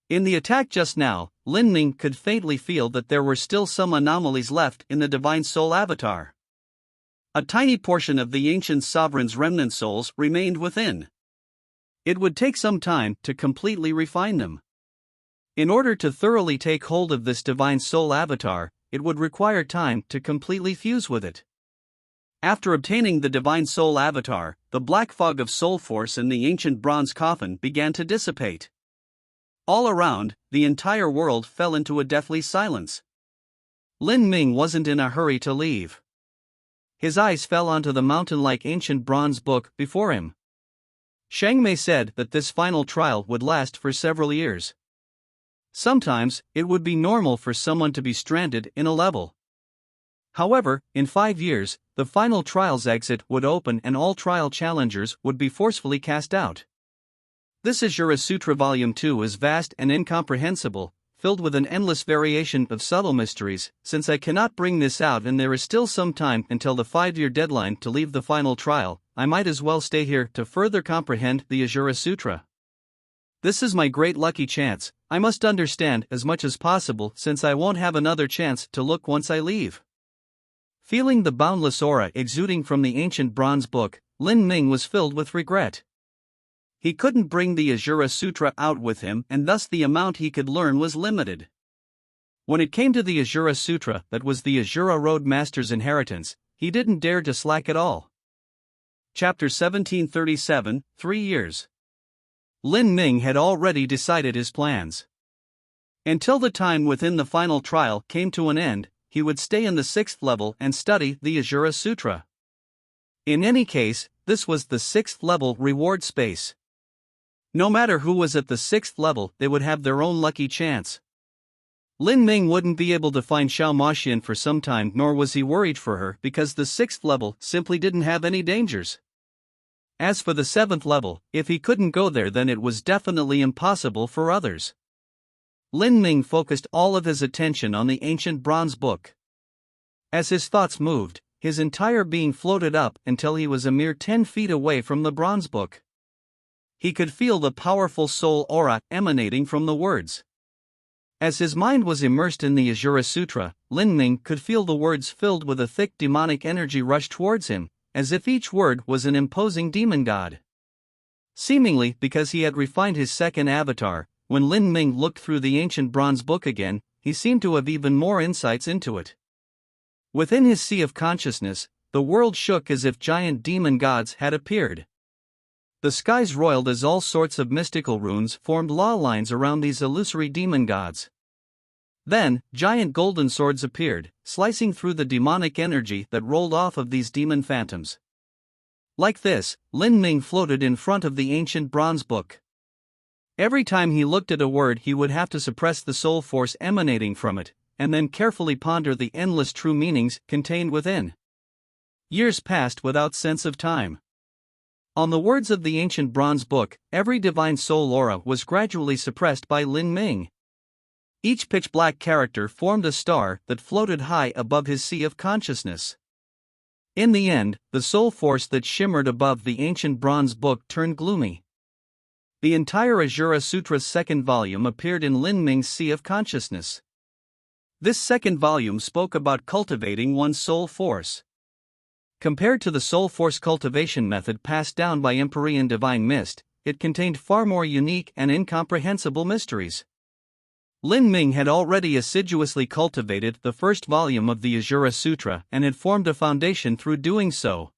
In the attack just now, Lin Ming could faintly feel that there were still some anomalies left in the divine soul avatar. A tiny portion of the ancient sovereign's remnant souls remained within. It would take some time to completely refine them. In order to thoroughly take hold of this divine soul avatar, it would require time to completely fuse with it. After obtaining the divine soul avatar, the black fog of soul force in the ancient bronze coffin began to dissipate. All around, the entire world fell into a deathly silence. Lin Ming wasn't in a hurry to leave. His eyes fell onto the mountain-like ancient bronze book before him. Shang Mei said that this final trial would last for several years. Sometimes, it would be normal for someone to be stranded in a level. However, in 5 years, the final trial's exit would open and all trial challengers would be forcefully cast out. This Ajura Sutra Volume 2 is vast and incomprehensible, filled with an endless variation of subtle mysteries. Since I cannot bring this out and there is still some time until the 5-year deadline to leave the final trial, I might as well stay here to further comprehend the Ajura Sutra. This is my great lucky chance. I must understand as much as possible since I won't have another chance to look once I leave. Feeling the boundless aura exuding from the ancient bronze book, Lin Ming was filled with regret. He couldn't bring the Ajura Sutra out with him, and thus the amount he could learn was limited. When it came to the Ajura Sutra that was the Ajura Road Master's inheritance, he didn't dare to slack at all. Chapter 1737, 3 Years. Lin Ming had already decided his plans. Until the time within the final trial came to an end, he would stay in the 6th level and study the Ajura Sutra. In any case, this was the 6th level reward space. No matter who was at the 6th level, they would have their own lucky chance. Lin Ming wouldn't be able to find Xiao Maxian for some time, nor was he worried for her because the 6th level simply didn't have any dangers. As for the 7th level, if he couldn't go there, then it was definitely impossible for others. Lin Ming focused all of his attention on the ancient bronze book. As his thoughts moved, his entire being floated up until he was a mere 10 feet away from the bronze book. He could feel the powerful soul aura emanating from the words. As his mind was immersed in the Ajura Sutra, Lin Ming could feel the words filled with a thick demonic energy rush towards him, as if each word was an imposing demon god. Seemingly because he had refined his second avatar, when Lin Ming looked through the ancient bronze book again, he seemed to have even more insights into it. Within his sea of consciousness, the world shook as if giant demon gods had appeared. The skies roiled as all sorts of mystical runes formed law lines around these illusory demon gods. Then, giant golden swords appeared, slicing through the demonic energy that rolled off of these demon phantoms. Like this, Lin Ming floated in front of the ancient bronze book. Every time he looked at a word, he would have to suppress the soul force emanating from it, and then carefully ponder the endless true meanings contained within. Years passed without sense of time. On the words of the ancient bronze book, every divine soul aura was gradually suppressed by Lin Ming. Each pitch-black character formed a star that floated high above his sea of consciousness. In the end, the soul force that shimmered above the ancient bronze book turned gloomy. The entire Ajura Sutra's 2nd volume appeared in Lin Ming's sea of consciousness. This 2nd volume spoke about cultivating one's soul force. Compared to the soul force cultivation method passed down by Empyrean Divine Mist, it contained far more unique and incomprehensible mysteries. Lin Ming had already assiduously cultivated the 1st volume of the Ajura Sutra and had formed a foundation through doing so.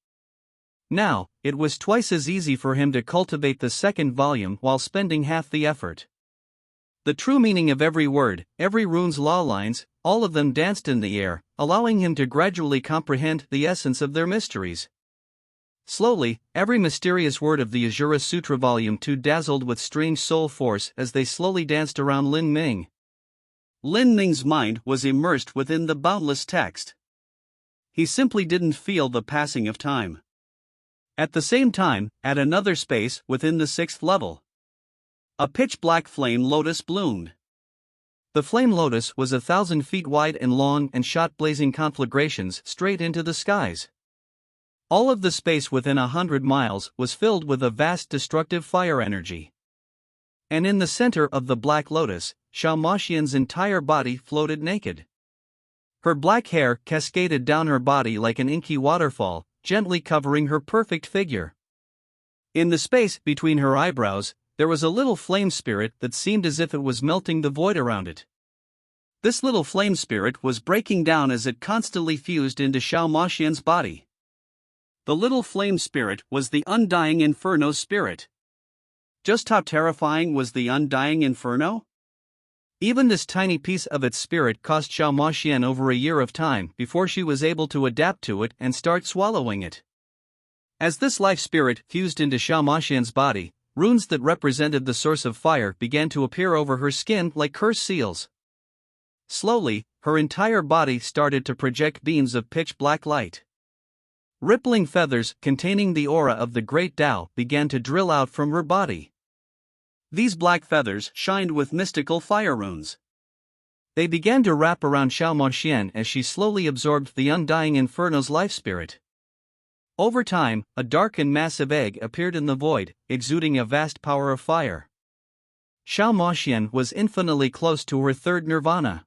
Now, it was twice as easy for him to cultivate the 2nd volume while spending half the effort. The true meaning of every word, every rune's law lines, all of them danced in the air, allowing him to gradually comprehend the essence of their mysteries. Slowly, every mysterious word of the Ajura Sutra Volume 2 dazzled with strange soul force as they slowly danced around Lin Ming. Lin Ming's mind was immersed within the boundless text. He simply didn't feel the passing of time. At the same time, at another space within the 6th level, a pitch-black flame lotus bloomed. The flame lotus was 1,000 feet wide and long and shot blazing conflagrations straight into the skies. All of the space within 100 miles was filled with a vast destructive fire energy. And in the center of the black lotus, Xiao Moxian's entire body floated naked. Her black hair cascaded down her body like an inky waterfall, gently covering her perfect figure. In the space between her eyebrows, there was a little flame spirit that seemed as if it was melting the void around it. This little flame spirit was breaking down as it constantly fused into Xiao Moxian's body. The little flame spirit was the Undying Inferno spirit. Just how terrifying was the Undying Inferno? Even this tiny piece of its spirit cost Xiao Moxian over a year of time before she was able to adapt to it and start swallowing it. As this life spirit fused into Xiao Moxian's body, runes that represented the source of fire began to appear over her skin like cursed seals. Slowly, her entire body started to project beams of pitch-black light. Rippling feathers containing the aura of the Great Tao began to drill out from her body. These black feathers shined with mystical fire runes. They began to wrap around Xiao Moxian as she slowly absorbed the Undying Inferno's life spirit. Over time, a dark and massive egg appeared in the void, exuding a vast power of fire. Xiao Moxian was infinitely close to her third nirvana.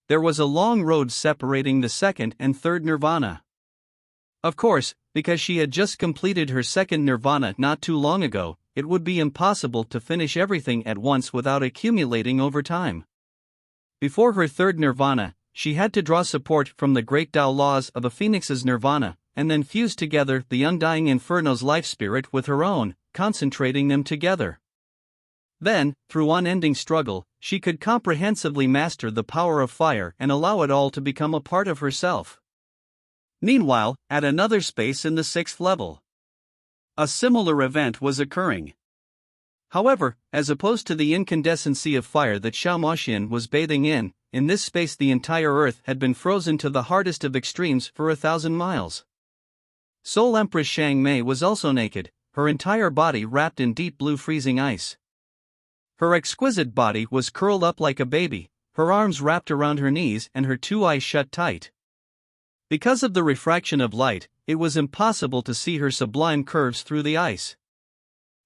There was a long road separating the second and third nirvana. Of course, because she had just completed her second nirvana not too long ago, it would be impossible to finish everything at once without accumulating over time. Before her third nirvana, she had to draw support from the Great Tao laws of a phoenix's nirvana, and then fuse together the Undying Inferno's life spirit with her own, concentrating them together. Then, through unending struggle, she could comprehensively master the power of fire and allow it all to become a part of herself. Meanwhile, at another space in the 6th level, a similar event was occurring. However, as opposed to the incandescency of fire that Xiao Moxian was bathing in this space the entire earth had been frozen to the hardest of extremes for 1,000 miles. Soul Empress Shang Mei was also naked, her entire body wrapped in deep blue freezing ice. Her exquisite body was curled up like a baby, her arms wrapped around her knees and her 2 eyes shut tight. Because of the refraction of light, it was impossible to see her sublime curves through the ice.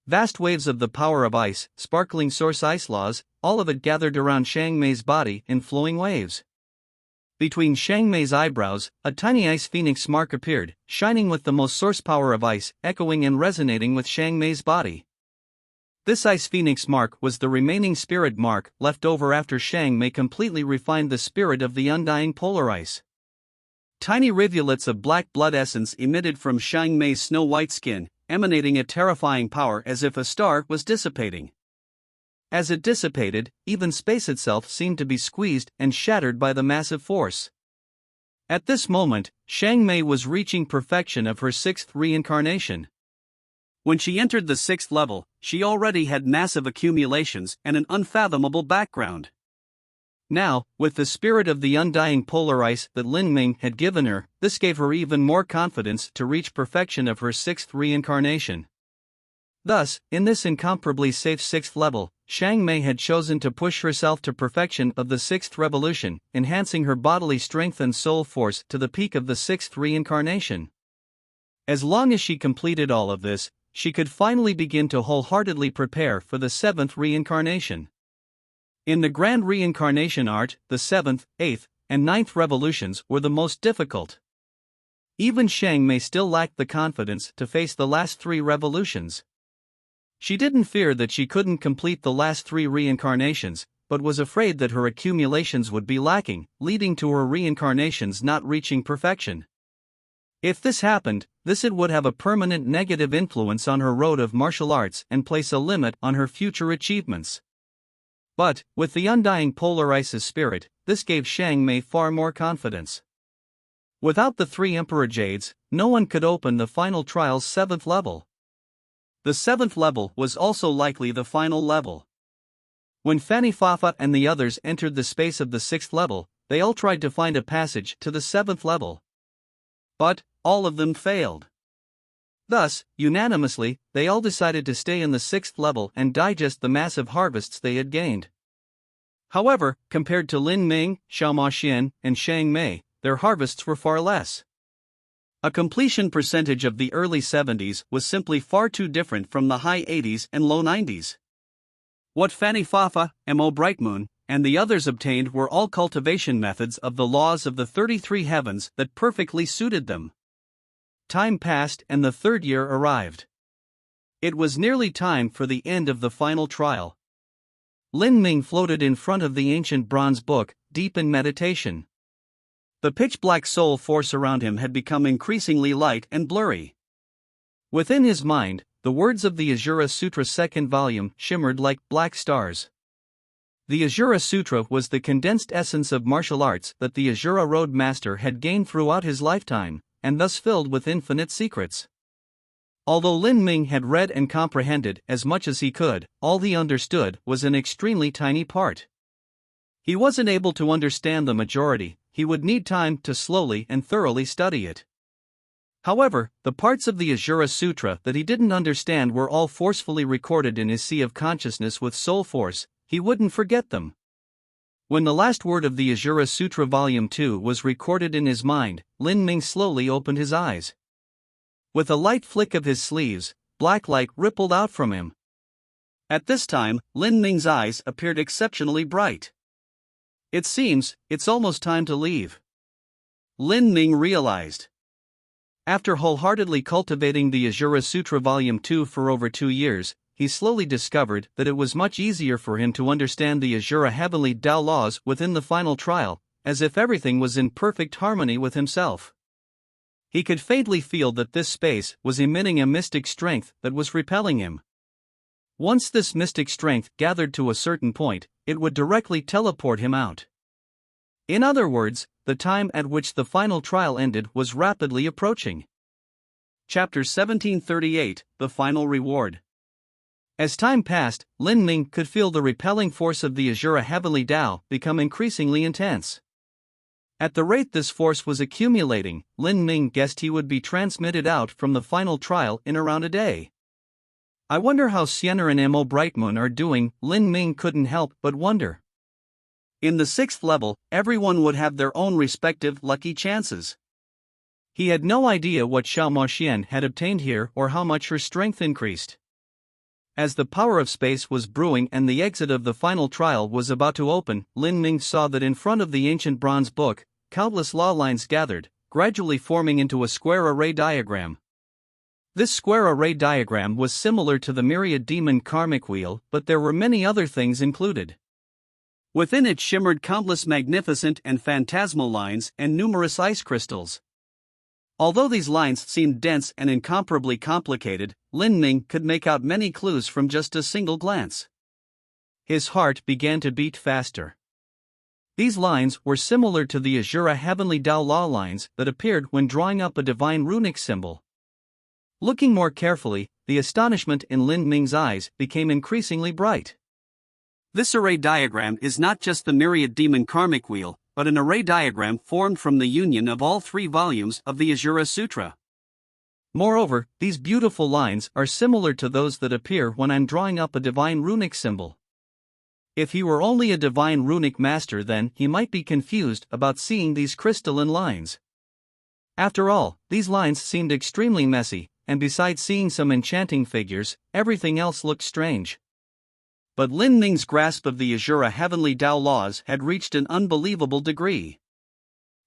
Vast waves of the power of ice, sparkling source ice laws, all of it gathered around Shang Mei's body in flowing waves. Between Shang Mei's eyebrows, a tiny ice phoenix mark appeared, shining with the most source power of ice, echoing and resonating with Shang Mei's body. This ice phoenix mark was the remaining spirit mark left over after Shang Mei completely refined the spirit of the undying polar ice. Tiny rivulets of black blood essence emitted from Shang Mei's snow-white skin, emanating a terrifying power as if a star was dissipating. As it dissipated, even space itself seemed to be squeezed and shattered by the massive force. At this moment, Shang Mei was reaching perfection of her 6th reincarnation. When she entered the 6th level, she already had massive accumulations and an unfathomable background. Now, with the spirit of the undying polar ice that Lin Ming had given her, this gave her even more confidence to reach perfection of her 6th reincarnation. Thus, in this incomparably safe 6th level, Shang Mei had chosen to push herself to perfection of the 6th revolution, enhancing her bodily strength and soul force to the peak of the 6th reincarnation. As long as she completed all of this, she could finally begin to wholeheartedly prepare for the 7th reincarnation. In the grand reincarnation art, the 7th, 8th, and 9th revolutions were the most difficult. Even Shang Mei still lacked the confidence to face the last 3 revolutions. She didn't fear that she couldn't complete the last 3 reincarnations, but was afraid that her accumulations would be lacking, leading to her reincarnations not reaching perfection. If this happened, it would have a permanent negative influence on her road of martial arts and place a limit on her future achievements. But, with the undying polar ice's spirit, this gave Shang Mei far more confidence. Without the 3 Emperor Jades, no one could open the final trial's 7th level. The 7th level was also likely the final level. When Fanny Fafa and the others entered the space of the 6th level, they all tried to find a passage to the 7th level. But all of them failed. Thus, unanimously, they all decided to stay in the 6th level and digest the massive harvests they had gained. However, compared to Lin Ming, Xiao Maxian, and Shang Mei, their harvests were far less. A completion percentage of the early 70s was simply far too different from the high 80s and low 90s. What Fanny Fafa, Mo Brightmoon, and the others obtained were all cultivation methods of the laws of the 33 heavens that perfectly suited them. Time passed and the 3rd year arrived. It was nearly time for the end of the final trial. Lin Ming floated in front of the ancient bronze book, deep in meditation. The pitch-black soul force around him had become increasingly light and blurry. Within his mind, the words of the Ajura Sutra 2nd volume shimmered like black stars. The Ajura Sutra was the condensed essence of martial arts that the Ajura Road Master had gained throughout his lifetime, and thus filled with infinite secrets. Although Lin Ming had read and comprehended as much as he could, all he understood was an extremely tiny part. He wasn't able to understand the majority, he would need time to slowly and thoroughly study it. However, the parts of the Ajura Sutra that he didn't understand were all forcefully recorded in his sea of consciousness with soul force. He wouldn't forget them. When the last word of the Ajura Sutra Volume 2 was recorded in his mind, Lin Ming slowly opened his eyes. With a light flick of his sleeves, black light rippled out from him. At this time, Lin Ming's eyes appeared exceptionally bright. It seems, it's almost time to leave. Lin Ming realized. After wholeheartedly cultivating the Ajura Sutra Volume 2 for over 2 years, he slowly discovered that it was much easier for him to understand the Ajura Heavenly Tao laws within the final trial, as if everything was in perfect harmony with himself. He could faintly feel that this space was emitting a mystic strength that was repelling him. Once this mystic strength gathered to a certain point, it would directly teleport him out. In other words, the time at which the final trial ended was rapidly approaching. Chapter 1738, The Final Reward. As time passed, Lin Ming could feel the repelling force of the Ajura Heavenly Tao become increasingly intense. At the rate this force was accumulating, Lin Ming guessed he would be transmitted out from the final trial in around a day. I wonder how Sienna and Mo Brightmoon are doing, Lin Ming couldn't help but wonder. In the 6th level, everyone would have their own respective lucky chances. He had no idea what Xiao Maxian had obtained here or how much her strength increased. As the power of space was brewing and the exit of the final trial was about to open, Lin Ming saw that in front of the ancient bronze book, countless law lines gathered, gradually forming into a square array diagram. This square array diagram was similar to the myriad demon karmic wheel, but there were many other things included. Within it shimmered countless magnificent and phantasmal lines and numerous ice crystals. Although these lines seemed dense and incomparably complicated, Lin Ming could make out many clues from just a single glance. His heart began to beat faster. These lines were similar to the Ajura Heavenly Tao law lines that appeared when drawing up a divine runic symbol. Looking more carefully, the astonishment in Lin Ming's eyes became increasingly bright. This array diagram is not just the myriad demon karmic wheel, but an array diagram formed from the union of all 3 volumes of the Ajura Sutra. Moreover, these beautiful lines are similar to those that appear when I'm drawing up a divine runic symbol. If he were only a divine runic master, then he might be confused about seeing these crystalline lines. After all, these lines seemed extremely messy, and besides seeing some enchanting figures, everything else looked strange. But Lin Ming's grasp of the Ajura Heavenly Tao laws had reached an unbelievable degree.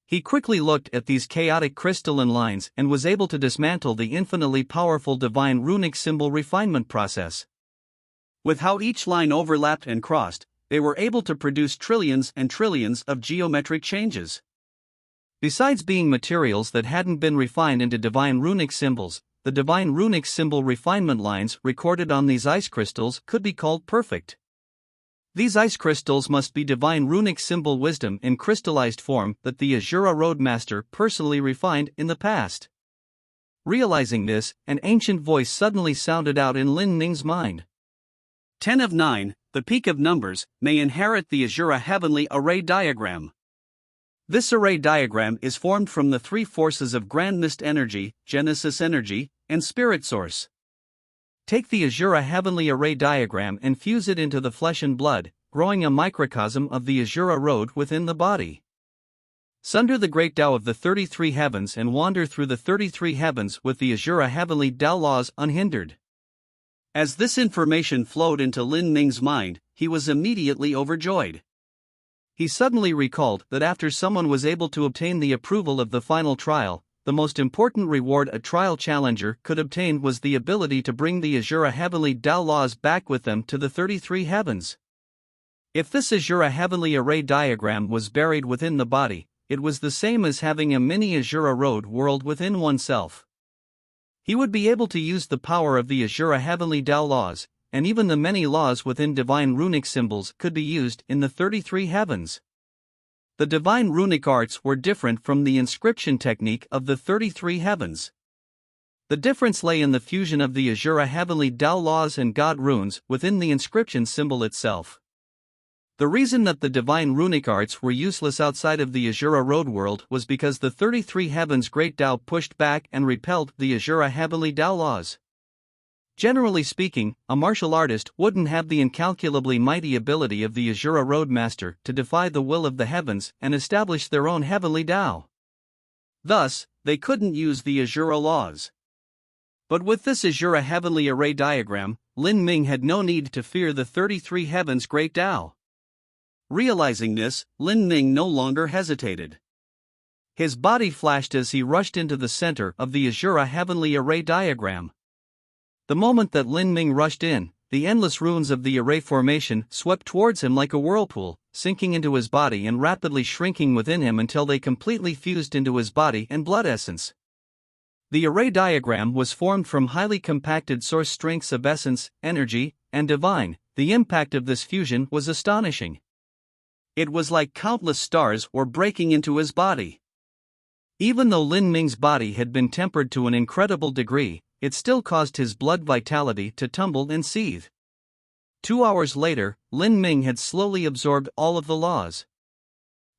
He quickly looked at these chaotic crystalline lines and was able to dismantle the infinitely powerful divine runic symbol refinement process. With how each line overlapped and crossed, they were able to produce trillions and trillions of geometric changes. Besides being materials that hadn't been refined into divine runic symbols, the divine runic symbol refinement lines recorded on these ice crystals could be called perfect. These ice crystals must be divine runic symbol wisdom in crystallized form that the Ajura Road Master personally refined in the past. Realizing this, an ancient voice suddenly sounded out in Lin Ming's mind. 10 of 9, the peak of numbers, may inherit the Ahura Heavenly Array diagram. This array diagram is formed from the three forces of Grand Mist Energy, Genesis Energy, and Spirit Source. Take the Ahura Heavenly Array diagram and fuse it into the flesh and blood, growing a microcosm of the Ahura Road within the body. Sunder the great Tao of the 33 heavens and wander through the 33 heavens with the Ahura Heavenly Tao laws unhindered. As this information flowed into Lin Ming's mind, he was immediately overjoyed. He suddenly recalled that after someone was able to obtain the approval of the final trial, the most important reward a trial challenger could obtain was the ability to bring the Ahura Heavenly Tao laws back with them to the 33 heavens. If this Ahura Heavenly Array diagram was buried within the body, it was the same as having a mini Ahura Road world within oneself. He would be able to use the power of the Ahura Heavenly Tao laws, and even the many laws within divine runic symbols could be used in the 33 heavens. The divine runic arts were different from the inscription technique of the 33 heavens. The difference lay in the fusion of the Ahura Heavenly Tao laws and God runes within the inscription symbol itself. The reason that the divine runic arts were useless outside of the Ahura Road world was because the 33 heavens Great Tao pushed back and repelled the Ahura Heavenly Tao laws. Generally speaking, a martial artist wouldn't have the incalculably mighty ability of the Ahura Road Master to defy the will of the heavens and establish their own heavenly Tao. Thus, they couldn't use the Ahura laws. But with this Ahura Heavenly Array diagram, Lin Ming had no need to fear the 33 heavens Great Tao. Realizing this, Lin Ming no longer hesitated. His body flashed as he rushed into the center of the Ahura Heavenly Array diagram. The moment that Lin Ming rushed in, the endless runes of the array formation swept towards him like a whirlpool, sinking into his body and rapidly shrinking within him until they completely fused into his body and blood essence. The array diagram was formed from highly compacted source strengths of essence, energy, and divine. The impact of this fusion was astonishing. It was like countless stars were breaking into his body. Even though Lin Ming's body had been tempered to an incredible degree, it still caused his blood vitality to tumble and seethe. 2 hours later, Lin Ming had slowly absorbed all of the laws.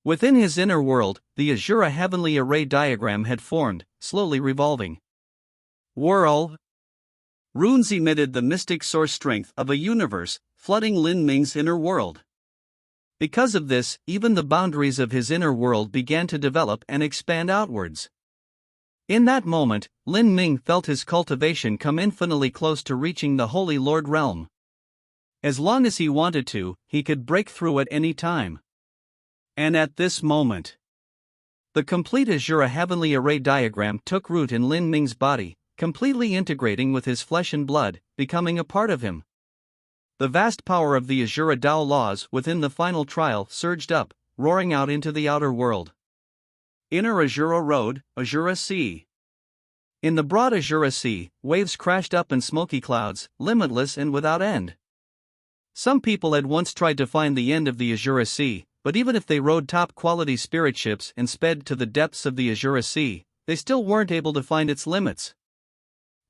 Within his inner world, the Ahura Heavenly Array diagram had formed, slowly revolving. Whirl! Runes emitted the mystic source strength of a universe, flooding Lin Ming's inner world. Because of this, even the boundaries of his inner world began to develop and expand outwards. In that moment, Lin Ming felt his cultivation come infinitely close to reaching the Holy Lord realm. As long as he wanted to, he could break through at any time. And at this moment, the complete Ahura Heavenly Array diagram took root in Lin Ming's body, completely integrating with his flesh and blood, becoming a part of him. The vast power of the Ahura Tao laws within the final trial surged up, roaring out into the outer world. Inner Ahura Road, Ahura Sea. In the broad Ahura Sea, waves crashed up in smoky clouds, limitless and without end. Some people had once tried to find the end of the Ahura Sea, but even if they rode top-quality spirit ships and sped to the depths of the Ahura Sea, they still weren't able to find its limits.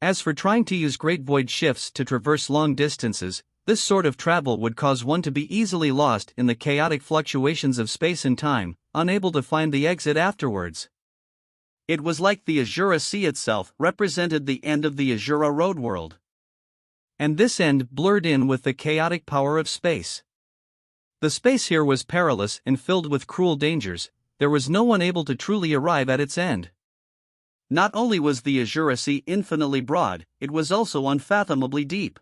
As for trying to use great void shifts to traverse long distances, this sort of travel would cause one to be easily lost in the chaotic fluctuations of space and time, unable to find the exit afterwards. It was like the Ahura Sea itself represented the end of the Ahura Road world. And this end blurred in with the chaotic power of space. The space here was perilous and filled with cruel dangers. There was no one able to truly arrive at its end. Not only was the Ahura Sea infinitely broad, it was also unfathomably deep.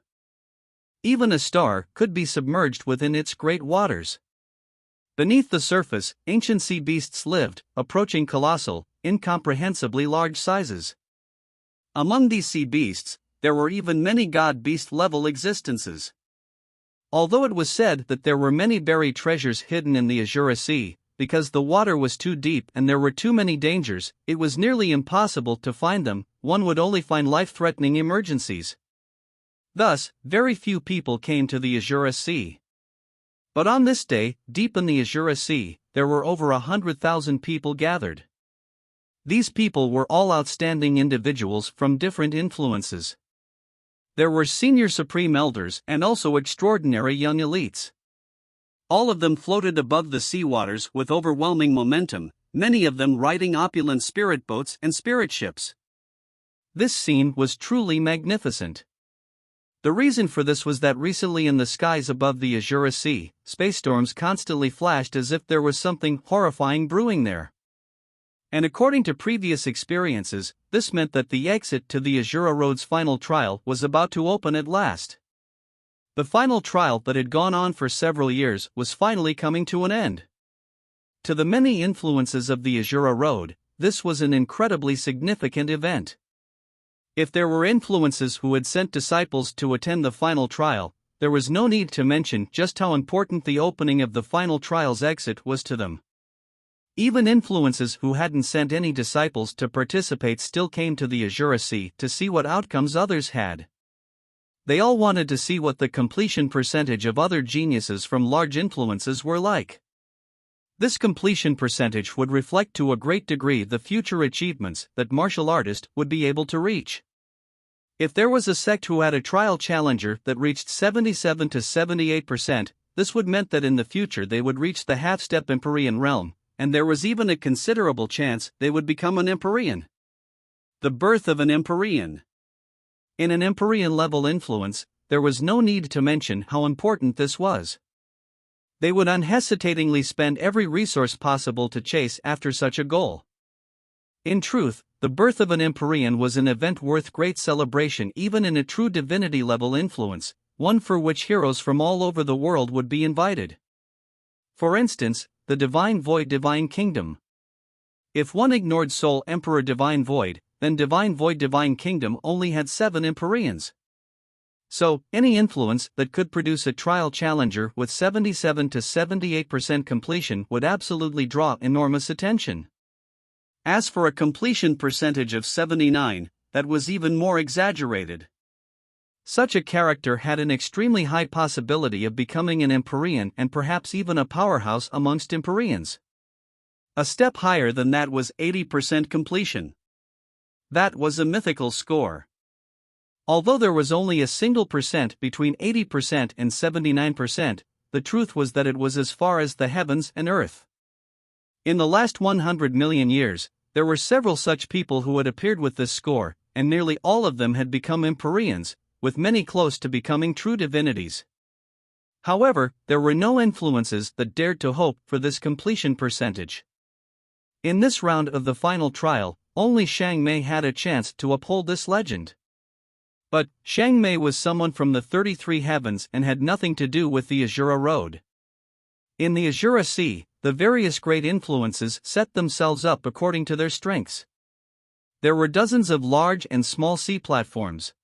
Even a star could be submerged within its great waters. Beneath the surface, ancient sea beasts lived, approaching colossal, incomprehensibly large sizes. Among these sea beasts, there were even many god-beast level existences. Although it was said that there were many buried treasures hidden in the Ahura Sea, because the water was too deep and there were too many dangers, it was nearly impossible to find them. One would only find life-threatening emergencies. Thus, very few people came to the Ahura Sea. But on this day, deep in the Ahura Sea, there were over 100,000 people gathered. These people were all outstanding individuals from different influences. There were senior supreme elders and also extraordinary young elites. All of them floated above the sea waters with overwhelming momentum, many of them riding opulent spirit boats and spirit ships. This scene was truly magnificent. The reason for this was that recently in the skies above the Azura Sea, space storms constantly flashed as if there was something horrifying brewing there. And according to previous experiences, this meant that the exit to the Azura Road's final trial was about to open at last. The final trial that had gone on for several years was finally coming to an end. To the many influences of the Azura Road, this was an incredibly significant event. If there were influences who had sent disciples to attend the final trial, there was no need to mention just how important the opening of the final trial's exit was to them. Even influences who hadn't sent any disciples to participate still came to the Azura Sea to see what outcomes others had. They all wanted to see what the completion percentage of other geniuses from large influences were like. This completion percentage would reflect to a great degree the future achievements that martial artists would be able to reach. If there was a sect who had a trial challenger that reached 77 to 78%, this would mean that in the future they would reach the half-step Empyrean realm, and there was even a considerable chance they would become an Empyrean. The birth of an Empyrean. In an Empyrean-level influence, there was no need to mention how important this was. They would unhesitatingly spend every resource possible to chase after such a goal. In truth, the birth of an Empyrean was an event worth great celebration even in a true divinity-level influence, one for which heroes from all over the world would be invited. For instance, the Divine Void Divine Kingdom. If one ignored Soul Emperor Divine Void, then Divine Void Divine Kingdom only had 7 Empyreans. So, any influence that could produce a trial challenger with 77 to 78% completion would absolutely draw enormous attention. As for a completion percentage of 79, that was even more exaggerated. Such a character had an extremely high possibility of becoming an Empyrean and perhaps even a powerhouse amongst Empyreans. A step higher than that was 80% completion. That was a mythical score. Although there was only a single percent between 80% and 79%, the truth was that it was as far as the heavens and earth. In the last 100 million years, there were several such people who had appeared with this score, and nearly all of them had become Empyreans, with many close to becoming true divinities. However, there were no influences that dared to hope for this completion percentage. In this round of the final trial, only Xiang Mei had a chance to uphold this legend. But, Xiang Mei was someone from the 33 heavens and had nothing to do with the Azura Road. In the Azura Sea, the various great influences set themselves up according to their strengths. There were dozens of large and small sea platforms.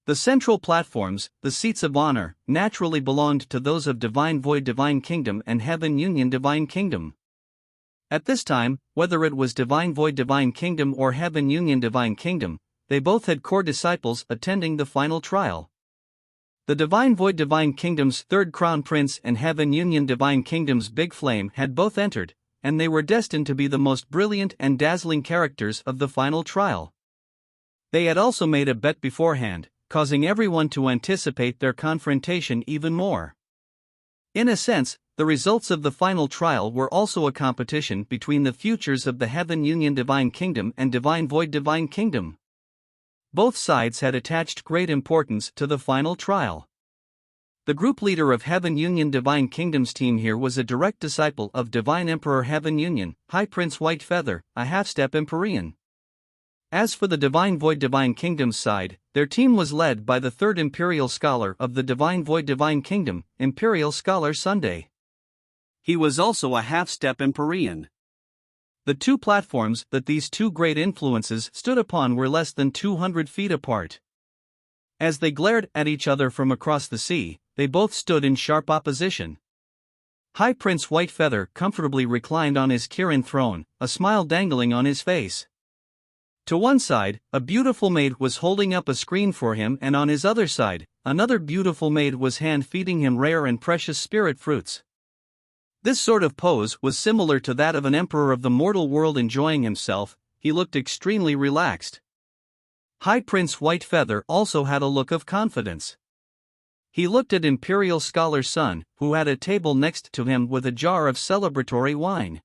The central platforms, the seats of honor, naturally belonged to those of Divine Void Divine Kingdom and Heaven Union Divine Kingdom. At this time, whether it was Divine Void Divine Kingdom or Heaven Union Divine Kingdom, they both had core disciples attending the final trial. The Divine Void Divine Kingdom's third Crown Prince and Heaven Union Divine Kingdom's Big Flame had both entered, and they were destined to be the most brilliant and dazzling characters of the final trial. They had also made a bet beforehand, causing everyone to anticipate their confrontation even more. In a sense, the results of the final trial were also a competition between the futures of the Heaven Union Divine Kingdom and Divine Void Divine Kingdom. Both sides had attached great importance to the final trial. The group leader of Heaven Union Divine Kingdom's team here was a direct disciple of Divine Emperor Heaven Union, High Prince Whitefeather, a half-step Empyrean. As for the Divine Void Divine Kingdom's side, their team was led by the third Imperial Scholar of the Divine Void Divine Kingdom, Imperial Scholar Sunday. He was also a half-step Empyrean. The two platforms that these two great influences stood upon were less than 200 feet apart. As they glared at each other from across the sea, they both stood in sharp opposition. High Prince Whitefeather comfortably reclined on his Kirin throne, a smile dangling on his face. To one side, a beautiful maid was holding up a screen for him, and on his other side, another beautiful maid was hand-feeding him rare and precious spirit fruits. This sort of pose was similar to that of an emperor of the mortal world enjoying himself. He looked extremely relaxed. High Prince Whitefeather also had a look of confidence. He looked at Imperial Scholar Sun, who had a table next to him with a jar of celebratory wine.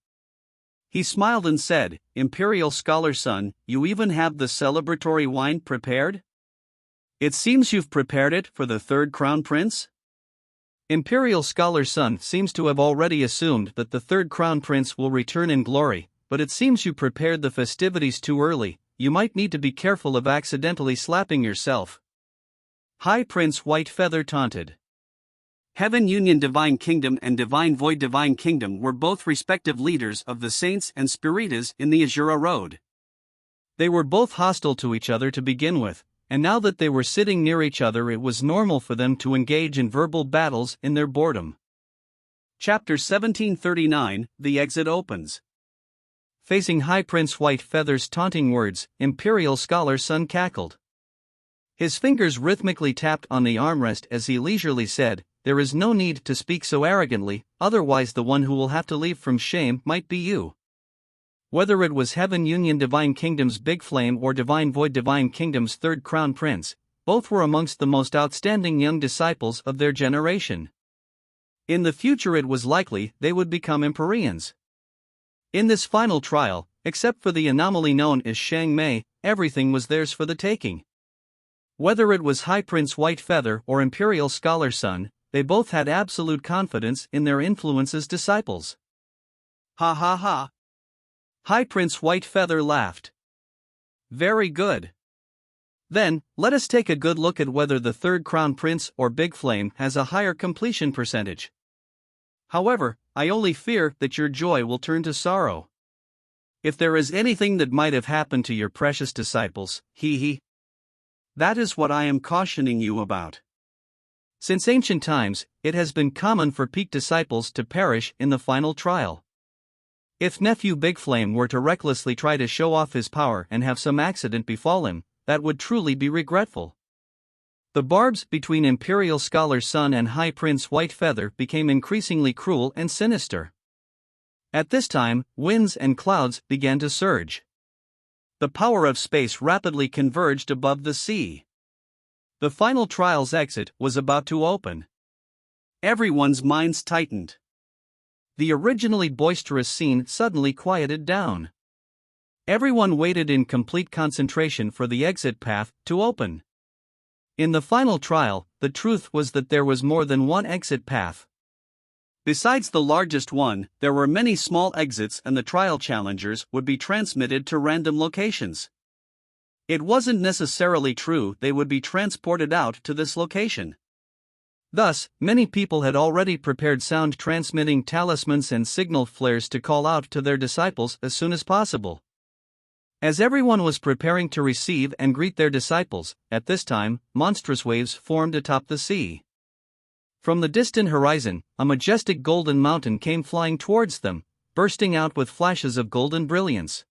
He smiled and said, "Imperial Scholar Sun, you even have the celebratory wine prepared? It seems you've prepared it for the third crown prince?" Imperial Scholar Sun seems to have already assumed that the third crown prince will return in glory, but it seems you prepared the festivities too early. You might need to be careful of accidentally slapping yourself. High Prince Whitefeather taunted. Heaven Union Divine Kingdom and Divine Void Divine Kingdom were both respective leaders of the Saints and Spiritas in the Azura Road. They were both hostile to each other to begin with, and now that they were sitting near each other, it was normal for them to engage in verbal battles in their boredom. Chapter 1739, The Exit Opens. Facing High Prince Whitefeather's taunting words, Imperial Scholar Sun cackled. His fingers rhythmically tapped on the armrest as he leisurely said, "There is no need to speak so arrogantly, otherwise the one who will have to leave from shame might be you." Whether it was Heaven Union Divine Kingdom's Big Flame or Divine Void Divine Kingdom's third crown prince, both were amongst the most outstanding young disciples of their generation. In the future it was likely they would become Empyreans. In this final trial, except for the anomaly known as Shang Mei, everything was theirs for the taking. Whether it was High Prince Whitefeather or Imperial Scholar Sun, they both had absolute confidence in their influence as disciples. Ha ha ha. High Prince Whitefeather laughed. Very good. Then, let us take a good look at whether the third crown prince or Big Flame has a higher completion percentage. However, I only fear that your joy will turn to sorrow. If there is anything that might have happened to your precious disciples, that is what I am cautioning you about. Since ancient times, it has been common for peak disciples to perish in the final trial. If nephew Big Flame were to recklessly try to show off his power and have some accident befall him, that would truly be regretful. The barbs between Imperial Scholar Sun and High Prince Whitefeather became increasingly cruel and sinister. At this time, winds and clouds began to surge. The power of space rapidly converged above the sea. The final trial's exit was about to open. Everyone's minds tightened. The originally boisterous scene suddenly quieted down. Everyone waited in complete concentration for the exit path to open. In the final trial, the truth was that there was more than one exit path. Besides the largest one, there were many small exits, and the trial challengers would be transmitted to random locations. It wasn't necessarily true they would be transported out to this location. Thus, many people had already prepared sound transmitting talismans and signal flares to call out to their disciples as soon as possible. As everyone was preparing to receive and greet their disciples, at this time, monstrous waves formed atop the sea. From the distant horizon, a majestic golden mountain came flying towards them, bursting out with flashes of golden brilliance.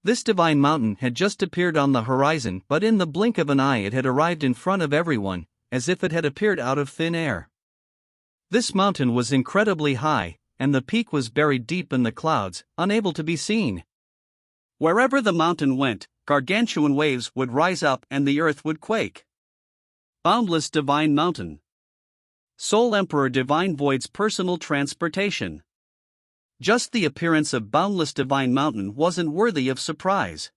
This divine mountain had just appeared on the horizon, but in the blink of an eye it had arrived in front of everyone, as if it had appeared out of thin air. This mountain was incredibly high, and the peak was buried deep in the clouds, unable to be seen. Wherever the mountain went, gargantuan waves would rise up and the earth would quake. Boundless Divine Mountain. Soul Emperor Divine Void's personal transportation. Just the appearance of Boundless Divine Mountain wasn't worthy of surprise.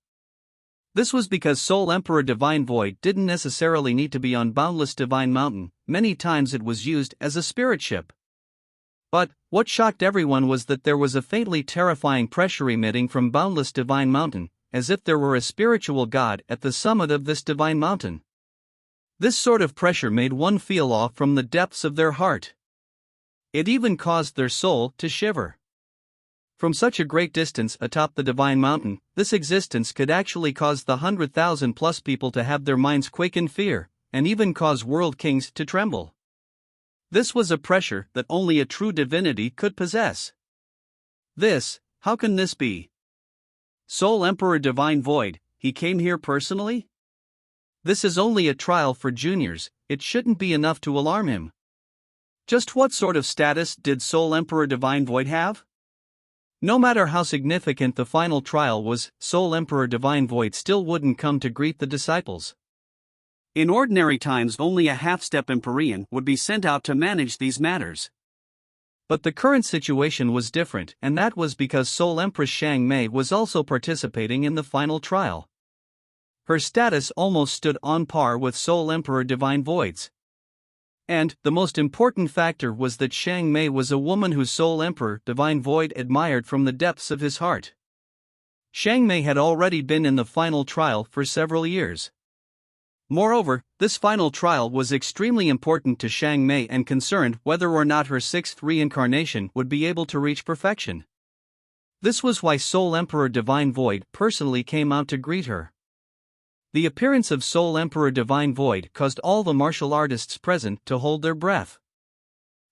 This was because Soul Emperor Divine Void didn't necessarily need to be on Boundless Divine Mountain. Many times it was used as a spirit ship. But what shocked everyone was that there was a faintly terrifying pressure emitting from Boundless Divine Mountain, as if there were a spiritual god at the summit of this divine mountain. This sort of pressure made one feel awe from the depths of their heart. It even caused their soul to shiver. From such a great distance atop the divine mountain, this existence could actually cause the 100,000 plus people to have their minds quake in fear, and even cause world kings to tremble. This was a pressure that only a true divinity could possess. How can this be? Soul Emperor Divine Void, he came here personally? This is only a trial for juniors, it shouldn't be enough to alarm him. Just what sort of status did Soul Emperor Divine Void have? No matter how significant the final trial was, Sole Emperor Divine Void still wouldn't come to greet the disciples. In ordinary times, only a half-step Empyrean would be sent out to manage these matters. But the current situation was different, and that was because Sole Empress Shang Mei was also participating in the final trial. Her status almost stood on par with Sole Emperor Divine Void's. And the most important factor was that Shang Mei was a woman whose Sole Emperor Divine Void admired from the depths of his heart. Shang Mei had already been in the final trial for several years. Moreover, this final trial was extremely important to Shang Mei and concerned whether or not her sixth reincarnation would be able to reach perfection. This was why Sole Emperor Divine Void personally came out to greet her. The appearance of Sole Emperor Divine Void caused all the martial artists present to hold their breath.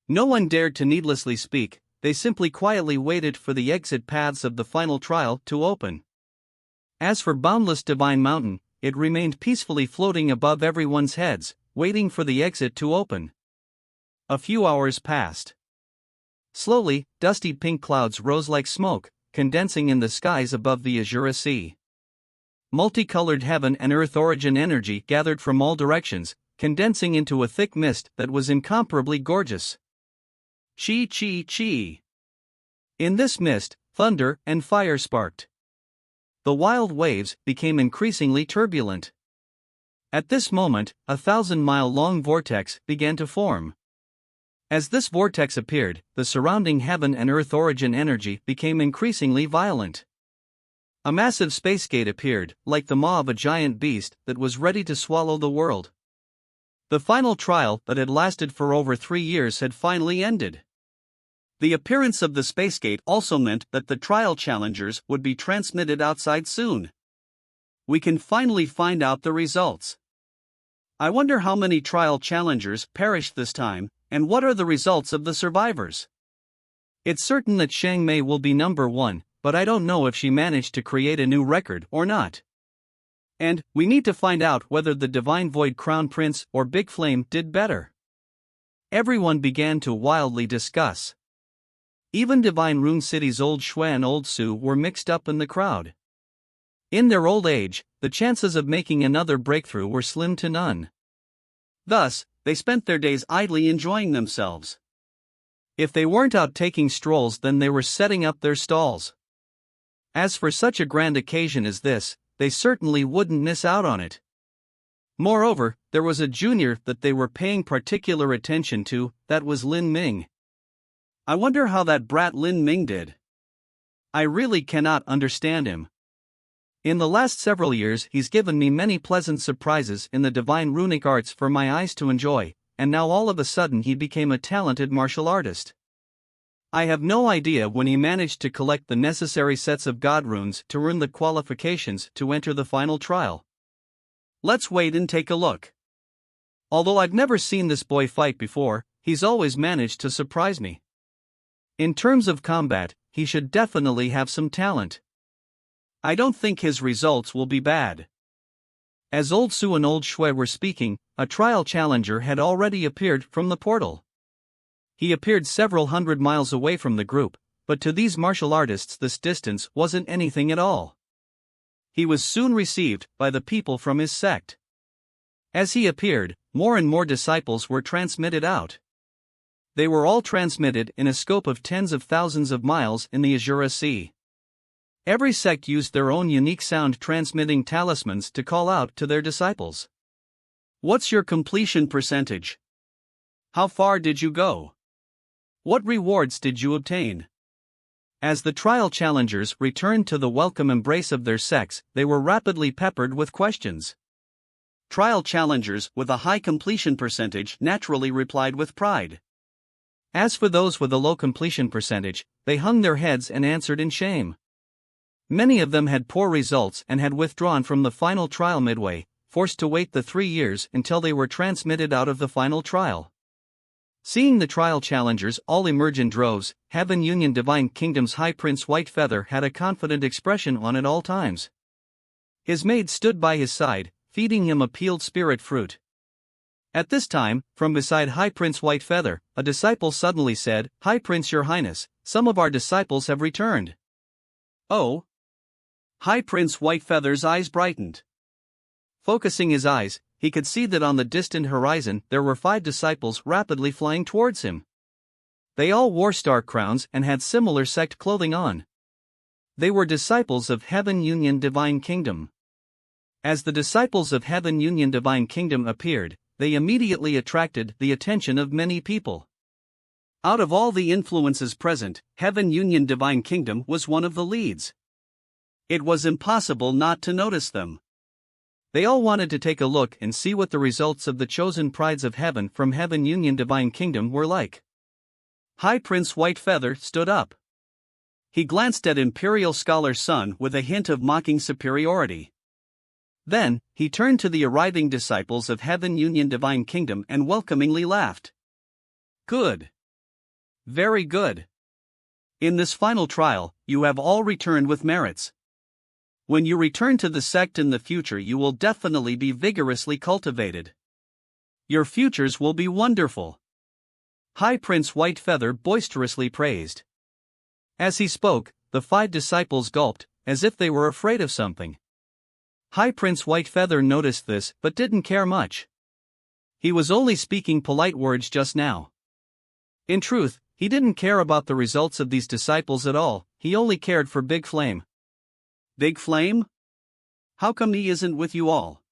No one dared to needlessly speak, they simply quietly waited for the exit paths of the final trial to open. As for Boundless Divine Mountain, it remained peacefully floating above everyone's heads, waiting for the exit to open. A few hours passed. Slowly, dusty pink clouds rose like smoke, condensing in the skies above the Azure Sea. Multicolored heaven and earth origin energy gathered from all directions, condensing into a thick mist that was incomparably gorgeous. Chi chi chi. In this mist, thunder and fire sparked. The wild waves became increasingly turbulent. At this moment, a 1,000-mile-long vortex began to form. As this vortex appeared, the surrounding heaven and earth origin energy became increasingly violent. A massive space gate appeared, like the maw of a giant beast that was ready to swallow the world. The final trial that had lasted for over 3 years had finally ended. The appearance of the space gate also meant that the trial challengers would be transmitted outside soon. We can finally find out the results. I wonder how many trial challengers perished this time, and what are the results of the survivors. It's certain that Shang Mei will be number 1. But I don't know if she managed to create a new record or not. And we need to find out whether the Divine Void Crown Prince or Big Flame did better. Everyone began to wildly discuss. Even Divine Rune City's Old Shui and Old Su were mixed up in the crowd. In their old age, the chances of making another breakthrough were slim to none. Thus, they spent their days idly enjoying themselves. If they weren't out taking strolls, then they were setting up their stalls. As for such a grand occasion as this, they certainly wouldn't miss out on it. Moreover, there was a junior that they were paying particular attention to, that was Lin Ming. I wonder how that brat Lin Ming did. I really cannot understand him. In the last several years he's given me many pleasant surprises in the divine runic arts for my eyes to enjoy, and now all of a sudden he became a talented martial artist. I have no idea when he managed to collect the necessary sets of God runes to earn the qualifications to enter the final trial. Let's wait and take a look. Although I've never seen this boy fight before, he's always managed to surprise me. In terms of combat, he should definitely have some talent. I don't think his results will be bad. As Old Su and Old Shui were speaking, a trial challenger had already appeared from the portal. He appeared several hundred miles away from the group, but to these martial artists this distance wasn't anything at all. He was soon received by the people from his sect. As he appeared, more and more disciples were transmitted out. They were all transmitted in a scope of tens of thousands of miles in the Azure Sea. Every sect used their own unique sound-transmitting talismans to call out to their disciples. What's your completion percentage? How far did you go? What rewards did you obtain? As the trial challengers returned to the welcome embrace of their sects, they were rapidly peppered with questions. Trial challengers with a high completion percentage naturally replied with pride. As for those with a low completion percentage, they hung their heads and answered in shame. Many of them had poor results and had withdrawn from the final trial midway, forced to wait the 3 years until they were transmitted out of the final trial. Seeing the trial challengers all emerge in droves, Heaven Union Divine Kingdom's High Prince White Feather had a confident expression on at all times. His maid stood by his side, feeding him a peeled spirit fruit. At this time, from beside High Prince Whitefeather, a disciple suddenly said, "High Prince, Your Highness, some of our disciples have returned." Oh! High Prince Whitefeather's eyes brightened. Focusing his eyes, he could see that on the distant horizon there were 5 disciples rapidly flying towards him. They all wore star crowns and had similar sect clothing on. They were disciples of Heaven Union Divine Kingdom. As the disciples of Heaven Union Divine Kingdom appeared, they immediately attracted the attention of many people. Out of all the influences present, Heaven Union Divine Kingdom was one of the leads. It was impossible not to notice them. They all wanted to take a look and see what the results of the chosen prides of heaven from Heaven Union Divine Kingdom were like. High Prince Whitefeather stood up. He glanced at Imperial Scholar Sun with a hint of mocking superiority. Then, he turned to the arriving disciples of Heaven Union Divine Kingdom and welcomingly laughed. Good. Very good. In this final trial, you have all returned with merits. When you return to the sect in the future, you will definitely be vigorously cultivated. Your futures will be wonderful. High Prince Whitefeather boisterously praised. As he spoke, the 5 disciples gulped, as if they were afraid of something. High Prince Whitefeather noticed this but didn't care much. He was only speaking polite words just now. In truth, he didn't care about the results of these disciples at all, he only cared for Big Flame. Big Flame? How come he isn't with you all?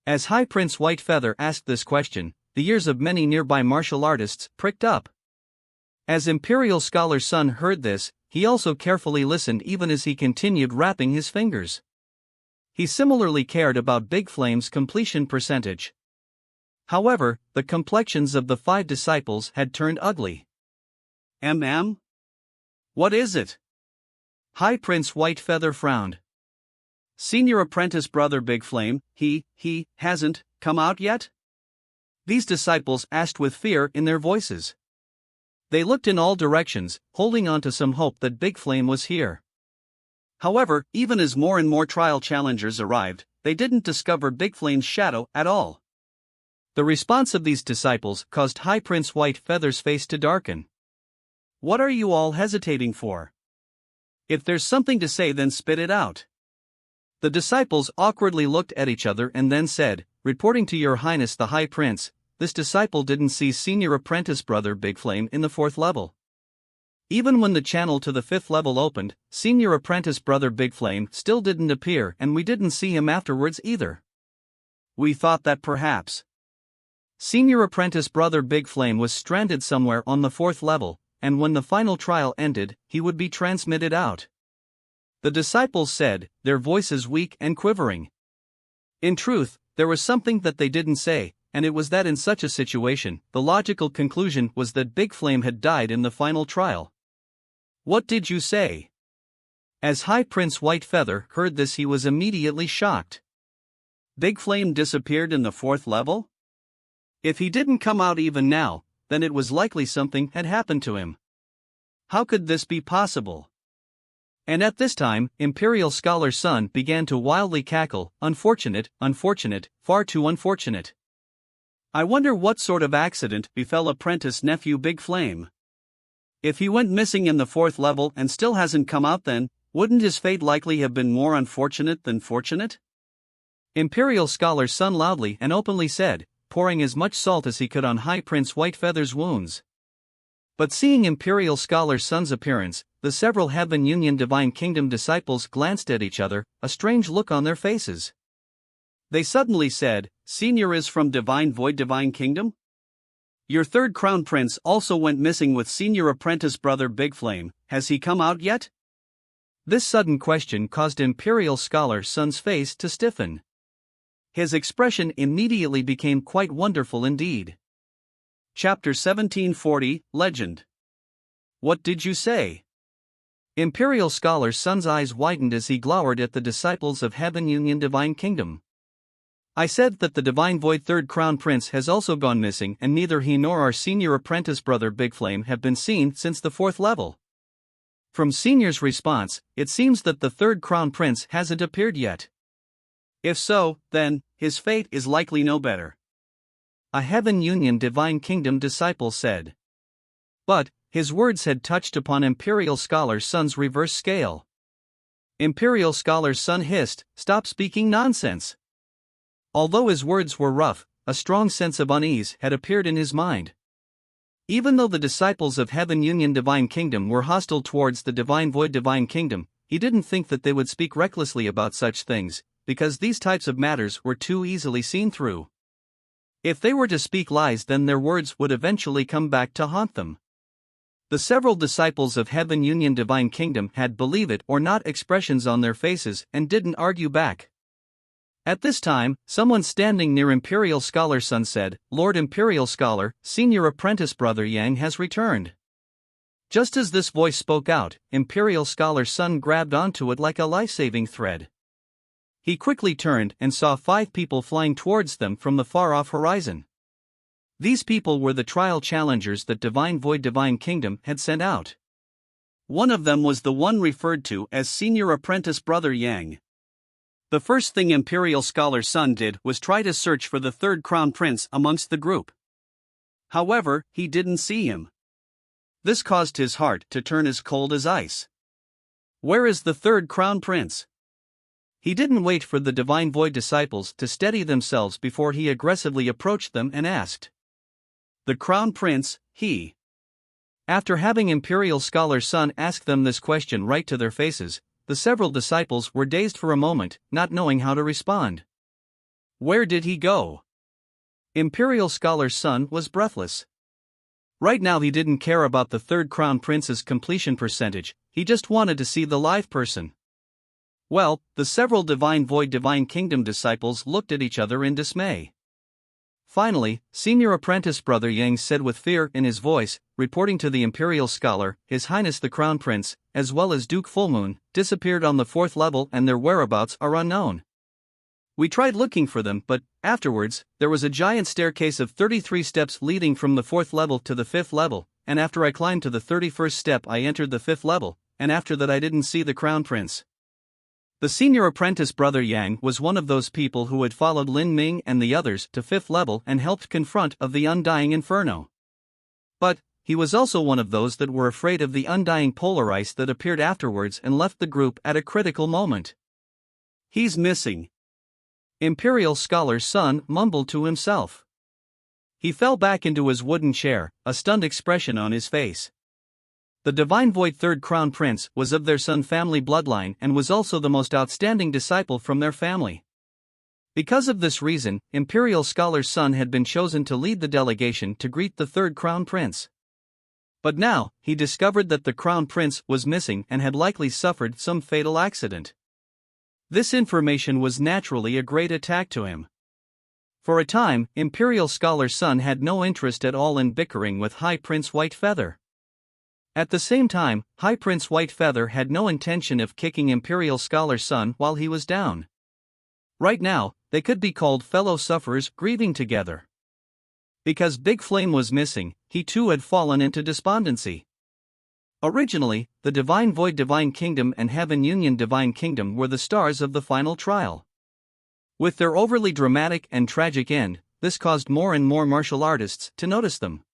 As High Prince Whitefeather asked this question, the ears of many nearby martial artists pricked up. As Imperial Scholar Sun heard this, he also carefully listened even as he continued rapping his fingers. He similarly cared about Big Flame's completion percentage. However, the complexions of the 5 disciples had turned ugly. What is it? High Prince Whitefeather frowned. Senior Apprentice Brother Big Flame, he hasn't come out yet? These disciples asked with fear in their voices. They looked in all directions, holding on to some hope that Big Flame was here. However, even as more and more trial challengers arrived, they didn't discover Big Flame's shadow at all. The response of these disciples caused High Prince Whitefeather's face to darken. What are you all hesitating for? If there's something to say, then spit it out. The disciples awkwardly looked at each other and then said, "Reporting to Your Highness the High Prince, this disciple didn't see Senior Apprentice Brother Big Flame in the 4th level. Even when the channel to the 5th level opened, Senior Apprentice Brother Big Flame still didn't appear, and we didn't see him afterwards either. We thought that perhaps Senior Apprentice Brother Big Flame was stranded somewhere on the 4th level, and when the final trial ended, he would be transmitted out." The disciples said, their voices weak and quivering. In truth, there was something that they didn't say, and it was that in such a situation, the logical conclusion was that Big Flame had died in the final trial. What did you say? As High Prince Whitefeather heard this, he was immediately shocked. Big Flame disappeared in the 4th level? If he didn't come out even now, then it was likely something had happened to him. How could this be possible? And at this time, Imperial Scholar Sun began to wildly cackle, "Unfortunate, unfortunate, far too unfortunate. I wonder what sort of accident befell apprentice nephew Big Flame. If he went missing in the 4th level and still hasn't come out, then wouldn't his fate likely have been more unfortunate than fortunate?" Imperial Scholar Sun loudly and openly said, pouring as much salt as he could on High Prince Whitefeather's wounds. But seeing Imperial Scholar Sun's appearance, the several Heaven Union Divine Kingdom disciples glanced at each other, a strange look on their faces. They suddenly said, "Senior is from Divine Void Divine Kingdom? Your 3rd Crown Prince also went missing with Senior Apprentice Brother Big Flame, has he come out yet?" This sudden question caused Imperial Scholar Sun's face to stiffen. His expression immediately became quite wonderful indeed. Chapter 1740, Legend. What did you say? Imperial Scholar Sun's eyes widened as he glowered at the disciples of Heaven Union Divine Kingdom. I said that the Divine Void 3rd Crown Prince has also gone missing, and neither he nor our Senior Apprentice Brother Big Flame have been seen since the 4th level. From Senior's response, it seems that the 3rd Crown Prince hasn't appeared yet. If so, then his fate is likely no better. a Heaven Union Divine Kingdom disciple said. But his words had touched upon Imperial Scholar Sun's reverse scale. Imperial Scholar Sun hissed, "Stop speaking nonsense." Although his words were rough, a strong sense of unease had appeared in his mind. Even though the disciples of Heaven Union Divine Kingdom were hostile towards the Divine Void Divine Kingdom, he didn't think that they would speak recklessly about such things, because these types of matters were too easily seen through. If they were to speak lies, then their words would eventually come back to haunt them. The several disciples of Heaven Union Divine Kingdom had believe it or not expressions on their faces and didn't argue back. At this time, someone standing near Imperial Scholar Sun said, "Lord Imperial Scholar, Senior Apprentice Brother Yang has returned." Just as this voice spoke out, Imperial Scholar Sun grabbed onto it like a life-saving thread. He quickly turned and saw 5 people flying towards them from the far-off horizon. These people were the trial challengers that Divine Void Divine Kingdom had sent out. One of them was the one referred to as Senior Apprentice Brother Yang. The first thing Imperial Scholar Sun did was try to search for the third Crown Prince amongst the group. However, he didn't see him. This caused his heart to turn as cold as ice. Where is the third Crown Prince? He didn't wait for the Divine Void disciples to steady themselves before he aggressively approached them and asked. "The Crown Prince, he." After having Imperial Scholar Sun ask them this question right to their faces, the several disciples were dazed for a moment, not knowing how to respond. Where did he go? Imperial Scholar Sun was breathless. Right now he didn't care about the third Crown Prince's completion percentage, he just wanted to see the live person. Well, the several Divine Void Divine Kingdom disciples looked at each other in dismay. Finally, Senior Apprentice Brother Yang said with fear in his voice, reporting to the Imperial Scholar, His Highness the Crown Prince, as well as Duke Fullmoon, disappeared on the 4th level and their whereabouts are unknown. We tried looking for them, but, afterwards, there was a giant staircase of 33 steps leading from the 4th level to the 5th level, and after I climbed to the 31st step I entered the 5th level, and after that I didn't see the Crown Prince. The Senior Apprentice Brother Yang was one of those people who had followed Lin Ming and the others to 5th level and helped confront of the Undying Inferno. But, he was also one of those that were afraid of the undying polar ice that appeared afterwards and left the group at a critical moment. He's missing. Imperial Scholar Sun mumbled to himself. He fell back into his wooden chair, a stunned expression on his face. The Divine Void Third Crown Prince was of their Sun family bloodline and was also the most outstanding disciple from their family. Because of this reason, Imperial Scholar Sun had been chosen to lead the delegation to greet the Third Crown Prince. But now, he discovered that the Crown Prince was missing and had likely suffered some fatal accident. This information was naturally a great attack to him. For a time, Imperial Scholar Sun had no interest at all in bickering with High Prince Whitefeather. At the same time, High Prince Whitefeather had no intention of kicking Imperial Scholar Sun while he was down. Right now, they could be called fellow sufferers grieving together. Because Big Flame was missing, he too had fallen into despondency. Originally, the Divine Void Divine Kingdom and Heaven Union Divine Kingdom were the stars of the final trial. With their overly dramatic and tragic end, this caused more and more martial artists to notice them.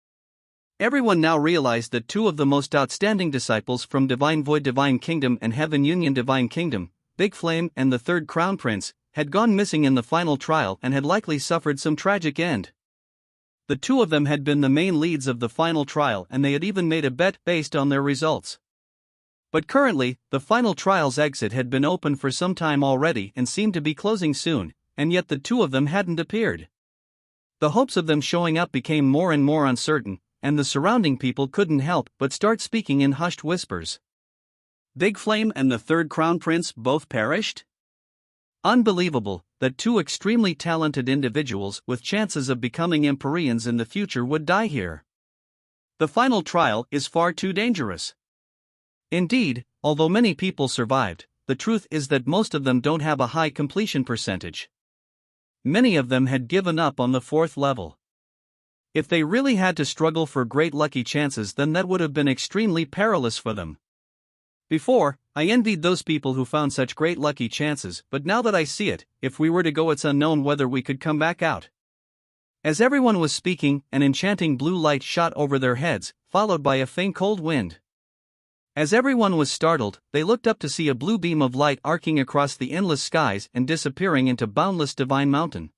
Everyone now realized that 2 of the most outstanding disciples from Divine Void Divine Kingdom and Heaven Union Divine Kingdom, Big Flame and the Third Crown Prince, had gone missing in the final trial and had likely suffered some tragic end. The 2 of them had been the main leads of the final trial and they had even made a bet based on their results. But currently, the final trial's exit had been open for some time already and seemed to be closing soon, and yet the 2 of them hadn't appeared. The hopes of them showing up became more and more uncertain, and the surrounding people couldn't help but start speaking in hushed whispers. Big Flame and the Third Crown Prince both perished? Unbelievable that 2 extremely talented individuals with chances of becoming Empyreans in the future would die here. The final trial is far too dangerous. Indeed, although many people survived, the truth is that most of them don't have a high completion percentage. Many of them had given up on the 4th level. If they really had to struggle for great lucky chances, then that would have been extremely perilous for them. Before, I envied those people who found such great lucky chances, but now that I see it, if we were to go, it's unknown whether we could come back out. As everyone was speaking, an enchanting blue light shot over their heads, followed by a faint cold wind. As everyone was startled, they looked up to see a blue beam of light arcing across the endless skies and disappearing into boundless Divine Mountain.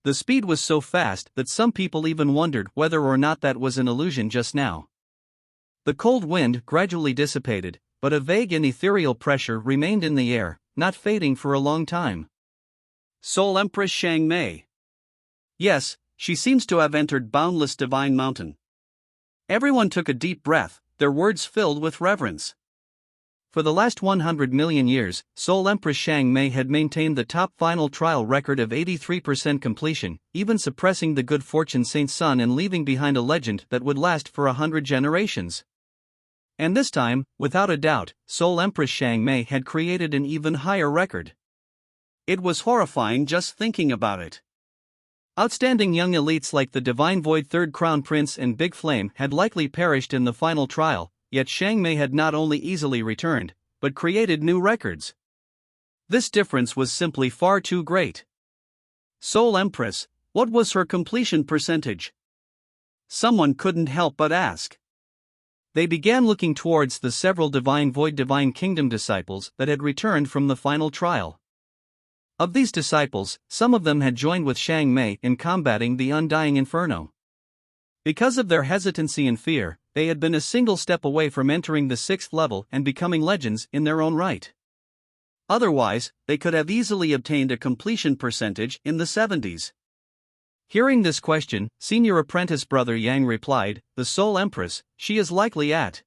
The speed was so fast that some people even wondered whether or not that was an illusion just now. The cold wind gradually dissipated, but a vague and ethereal pressure remained in the air, not fading for a long time. Soul Empress Xiang Mei. Yes, she seems to have entered boundless Divine Mountain. Everyone took a deep breath, their words filled with reverence. For the last 100 million years, Soul Empress Xiang Mei had maintained the top final trial record of 83% completion, even suppressing the good fortune Saint's son and leaving behind a legend that would last for 100 generations. And this time, without a doubt, Soul Empress Xiang Mei had created an even higher record. It was horrifying just thinking about it. Outstanding young elites like the Divine Void Third Crown Prince and Big Flame had likely perished in the final trial, yet Xiang Mei had not only easily returned, but created new records. This difference was simply far too great. Soul Empress, what was her completion percentage? Someone couldn't help but ask. They began looking towards the several Divine Void Divine Kingdom disciples that had returned from the final trial. Of these disciples, some of them had joined with Xiang Mei in combating the undying inferno. Because of their hesitancy and fear, they had been a single step away from entering the 6th level and becoming legends in their own right. Otherwise, they could have easily obtained a completion percentage in the 70s. Hearing this question, Senior Apprentice Brother Yang replied, "The Soul Empress, she is likely at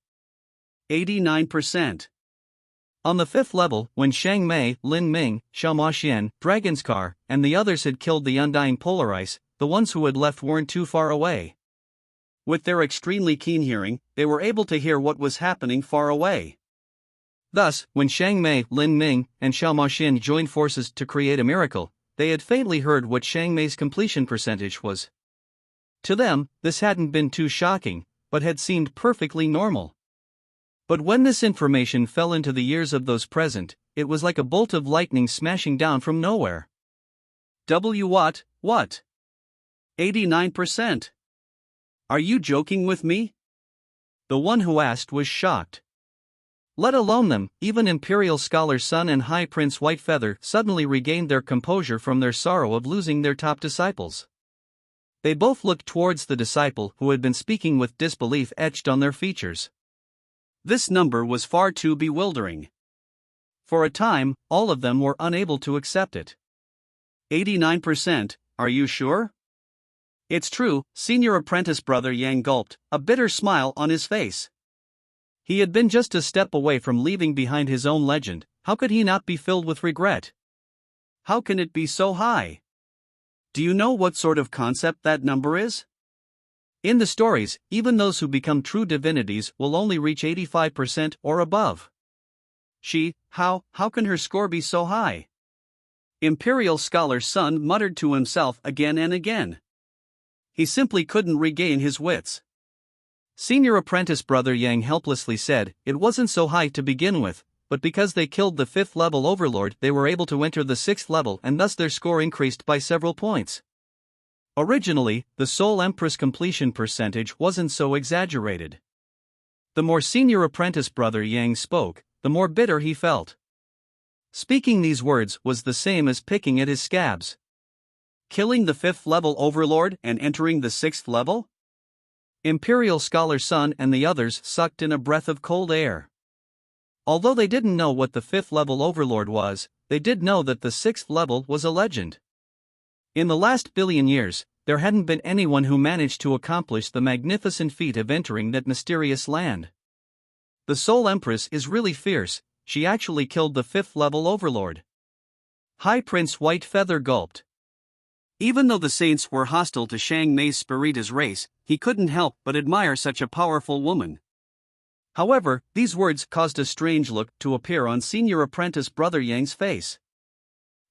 89%. On the 5th level, when Xiang Mei, Lin Ming, Xiaomao Xian, Dragonscar, and the others had killed the undying Polarice, the ones who had left weren't too far away. With their extremely keen hearing, they were able to hear what was happening far away. Thus, when Xiang Mei, Lin Ming, and Xiaomao Xian joined forces to create a miracle, they had faintly heard what Xiang Mei's completion percentage was. To them, this hadn't been too shocking, but had seemed perfectly normal. But when this information fell into the ears of those present, it was like a bolt of lightning smashing down from nowhere. What? 89%? Are you joking with me? The one who asked was shocked. Let alone them, even Imperial Scholar Sun and High Prince Whitefeather suddenly regained their composure from their sorrow of losing their top disciples. They both looked towards the disciple who had been speaking with disbelief etched on their features. This number was far too bewildering. For a time, all of them were unable to accept it. 89%, are you sure? It's true, Senior Apprentice Brother Yang gulped, a bitter smile on his face. He had been just a step away from leaving behind his own legend. How could he not be filled with regret? How can it be so high? Do you know what sort of concept that number is? In the stories, even those who become true divinities will only reach 85% or above. How can her score be so high? Imperial Scholar Sun muttered to himself again and again. He simply couldn't regain his wits. Senior Apprentice Brother Yang helplessly said, it wasn't so high to begin with, but because they killed the 5th level overlord they were able to enter the 6th level and thus their score increased by several points. Originally, the Soul Empress completion percentage wasn't so exaggerated. The more Senior Apprentice Brother Yang spoke, the more bitter he felt. Speaking these words was the same as picking at his scabs. Killing the 5th level overlord and entering the 6th level? Imperial Scholar Sun and the others sucked in a breath of cold air. Although they didn't know what the 5th level overlord was, they did know that the 6th level was a legend. In the last billion years, there hadn't been anyone who managed to accomplish the magnificent feat of entering that mysterious land. The Soul Empress is really fierce, she actually killed the 5th level overlord. High Prince Whitefeather gulped. Even though the saints were hostile to Xiang Mei's Spiritas race, he couldn't help but admire such a powerful woman. However, these words caused a strange look to appear on Senior Apprentice Brother Yang's face.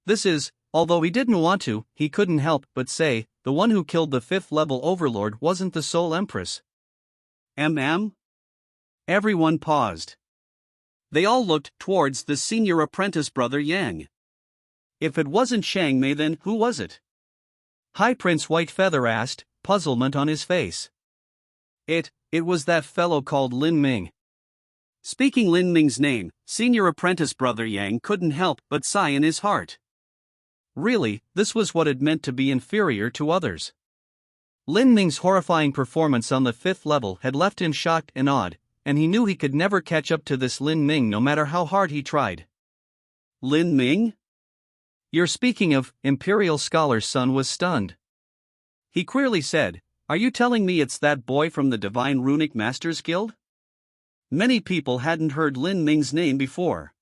This is, although he didn't want to, he couldn't help but say, the one who killed the 5th level overlord wasn't the Soul Empress. Everyone paused. They all looked towards the Senior Apprentice Brother Yang. If it wasn't Xiang Mei, then who was it? High Prince Whitefeather asked, puzzlement on his face. It was that fellow called Lin Ming. Speaking Lin Ming's name, senior apprentice Brother Yang couldn't help but sigh in his heart. Really, this was what it meant to be inferior to others. Lin Ming's horrifying performance on the 5th level had left him shocked and awed, and he knew he could never catch up to this Lin Ming no matter how hard he tried. Lin Ming? You're speaking of, Imperial Scholar's son was stunned. He queerly said, are you telling me it's that boy from the Divine Runic Masters Guild? Many people hadn't heard Lin Ming's name before.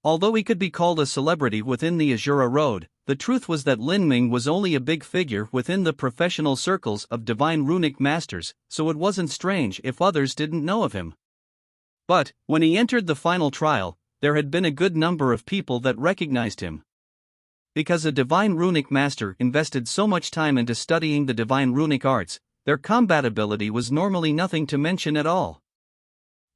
Although he could be called a celebrity within the Azura Road, the truth was that Lin Ming was only a big figure within the professional circles of Divine Runic Masters, so it wasn't strange if others didn't know of him. But, when he entered the final trial, there had been a good number of people that recognized him. Because a Divine Runic Master invested so much time into studying the Divine Runic arts, their combat ability was normally nothing to mention at all.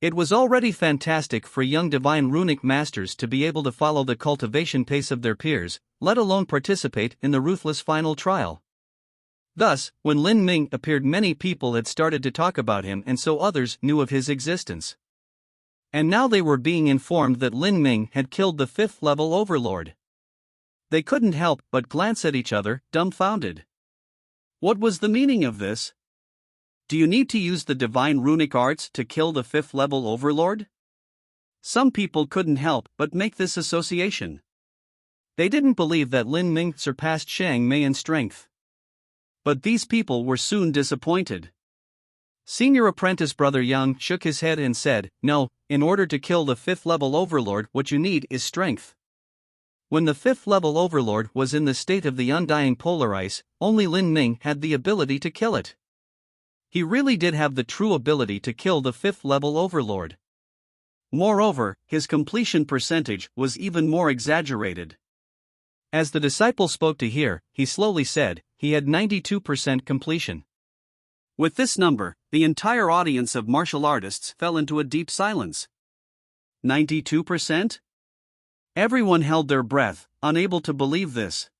It was already fantastic for young Divine Runic Masters to be able to follow the cultivation pace of their peers, let alone participate in the ruthless final trial. Thus, when Lin Ming appeared, many people had started to talk about him, and so others knew of his existence. And now they were being informed that Lin Ming had killed the 5th level overlord. They couldn't help but glance at each other, dumbfounded. What was the meaning of this? Do you need to use the Divine Runic Arts to kill the 5th level overlord? Some people couldn't help but make this association. They didn't believe that Lin Ming surpassed Shang Mei in strength. But these people were soon disappointed. Senior apprentice Brother Yang shook his head and said, no, in order to kill the 5th level overlord, what you need is strength. When the 5th level overlord was in the state of the undying polar ice, only Lin Ming had the ability to kill it. He really did have the true ability to kill the 5th level overlord. Moreover, his completion percentage was even more exaggerated. As the disciple spoke to hear, he slowly said, he had 92% completion. With this number, the entire audience of martial artists fell into a deep silence. 92%? Everyone held their breath, unable to believe this.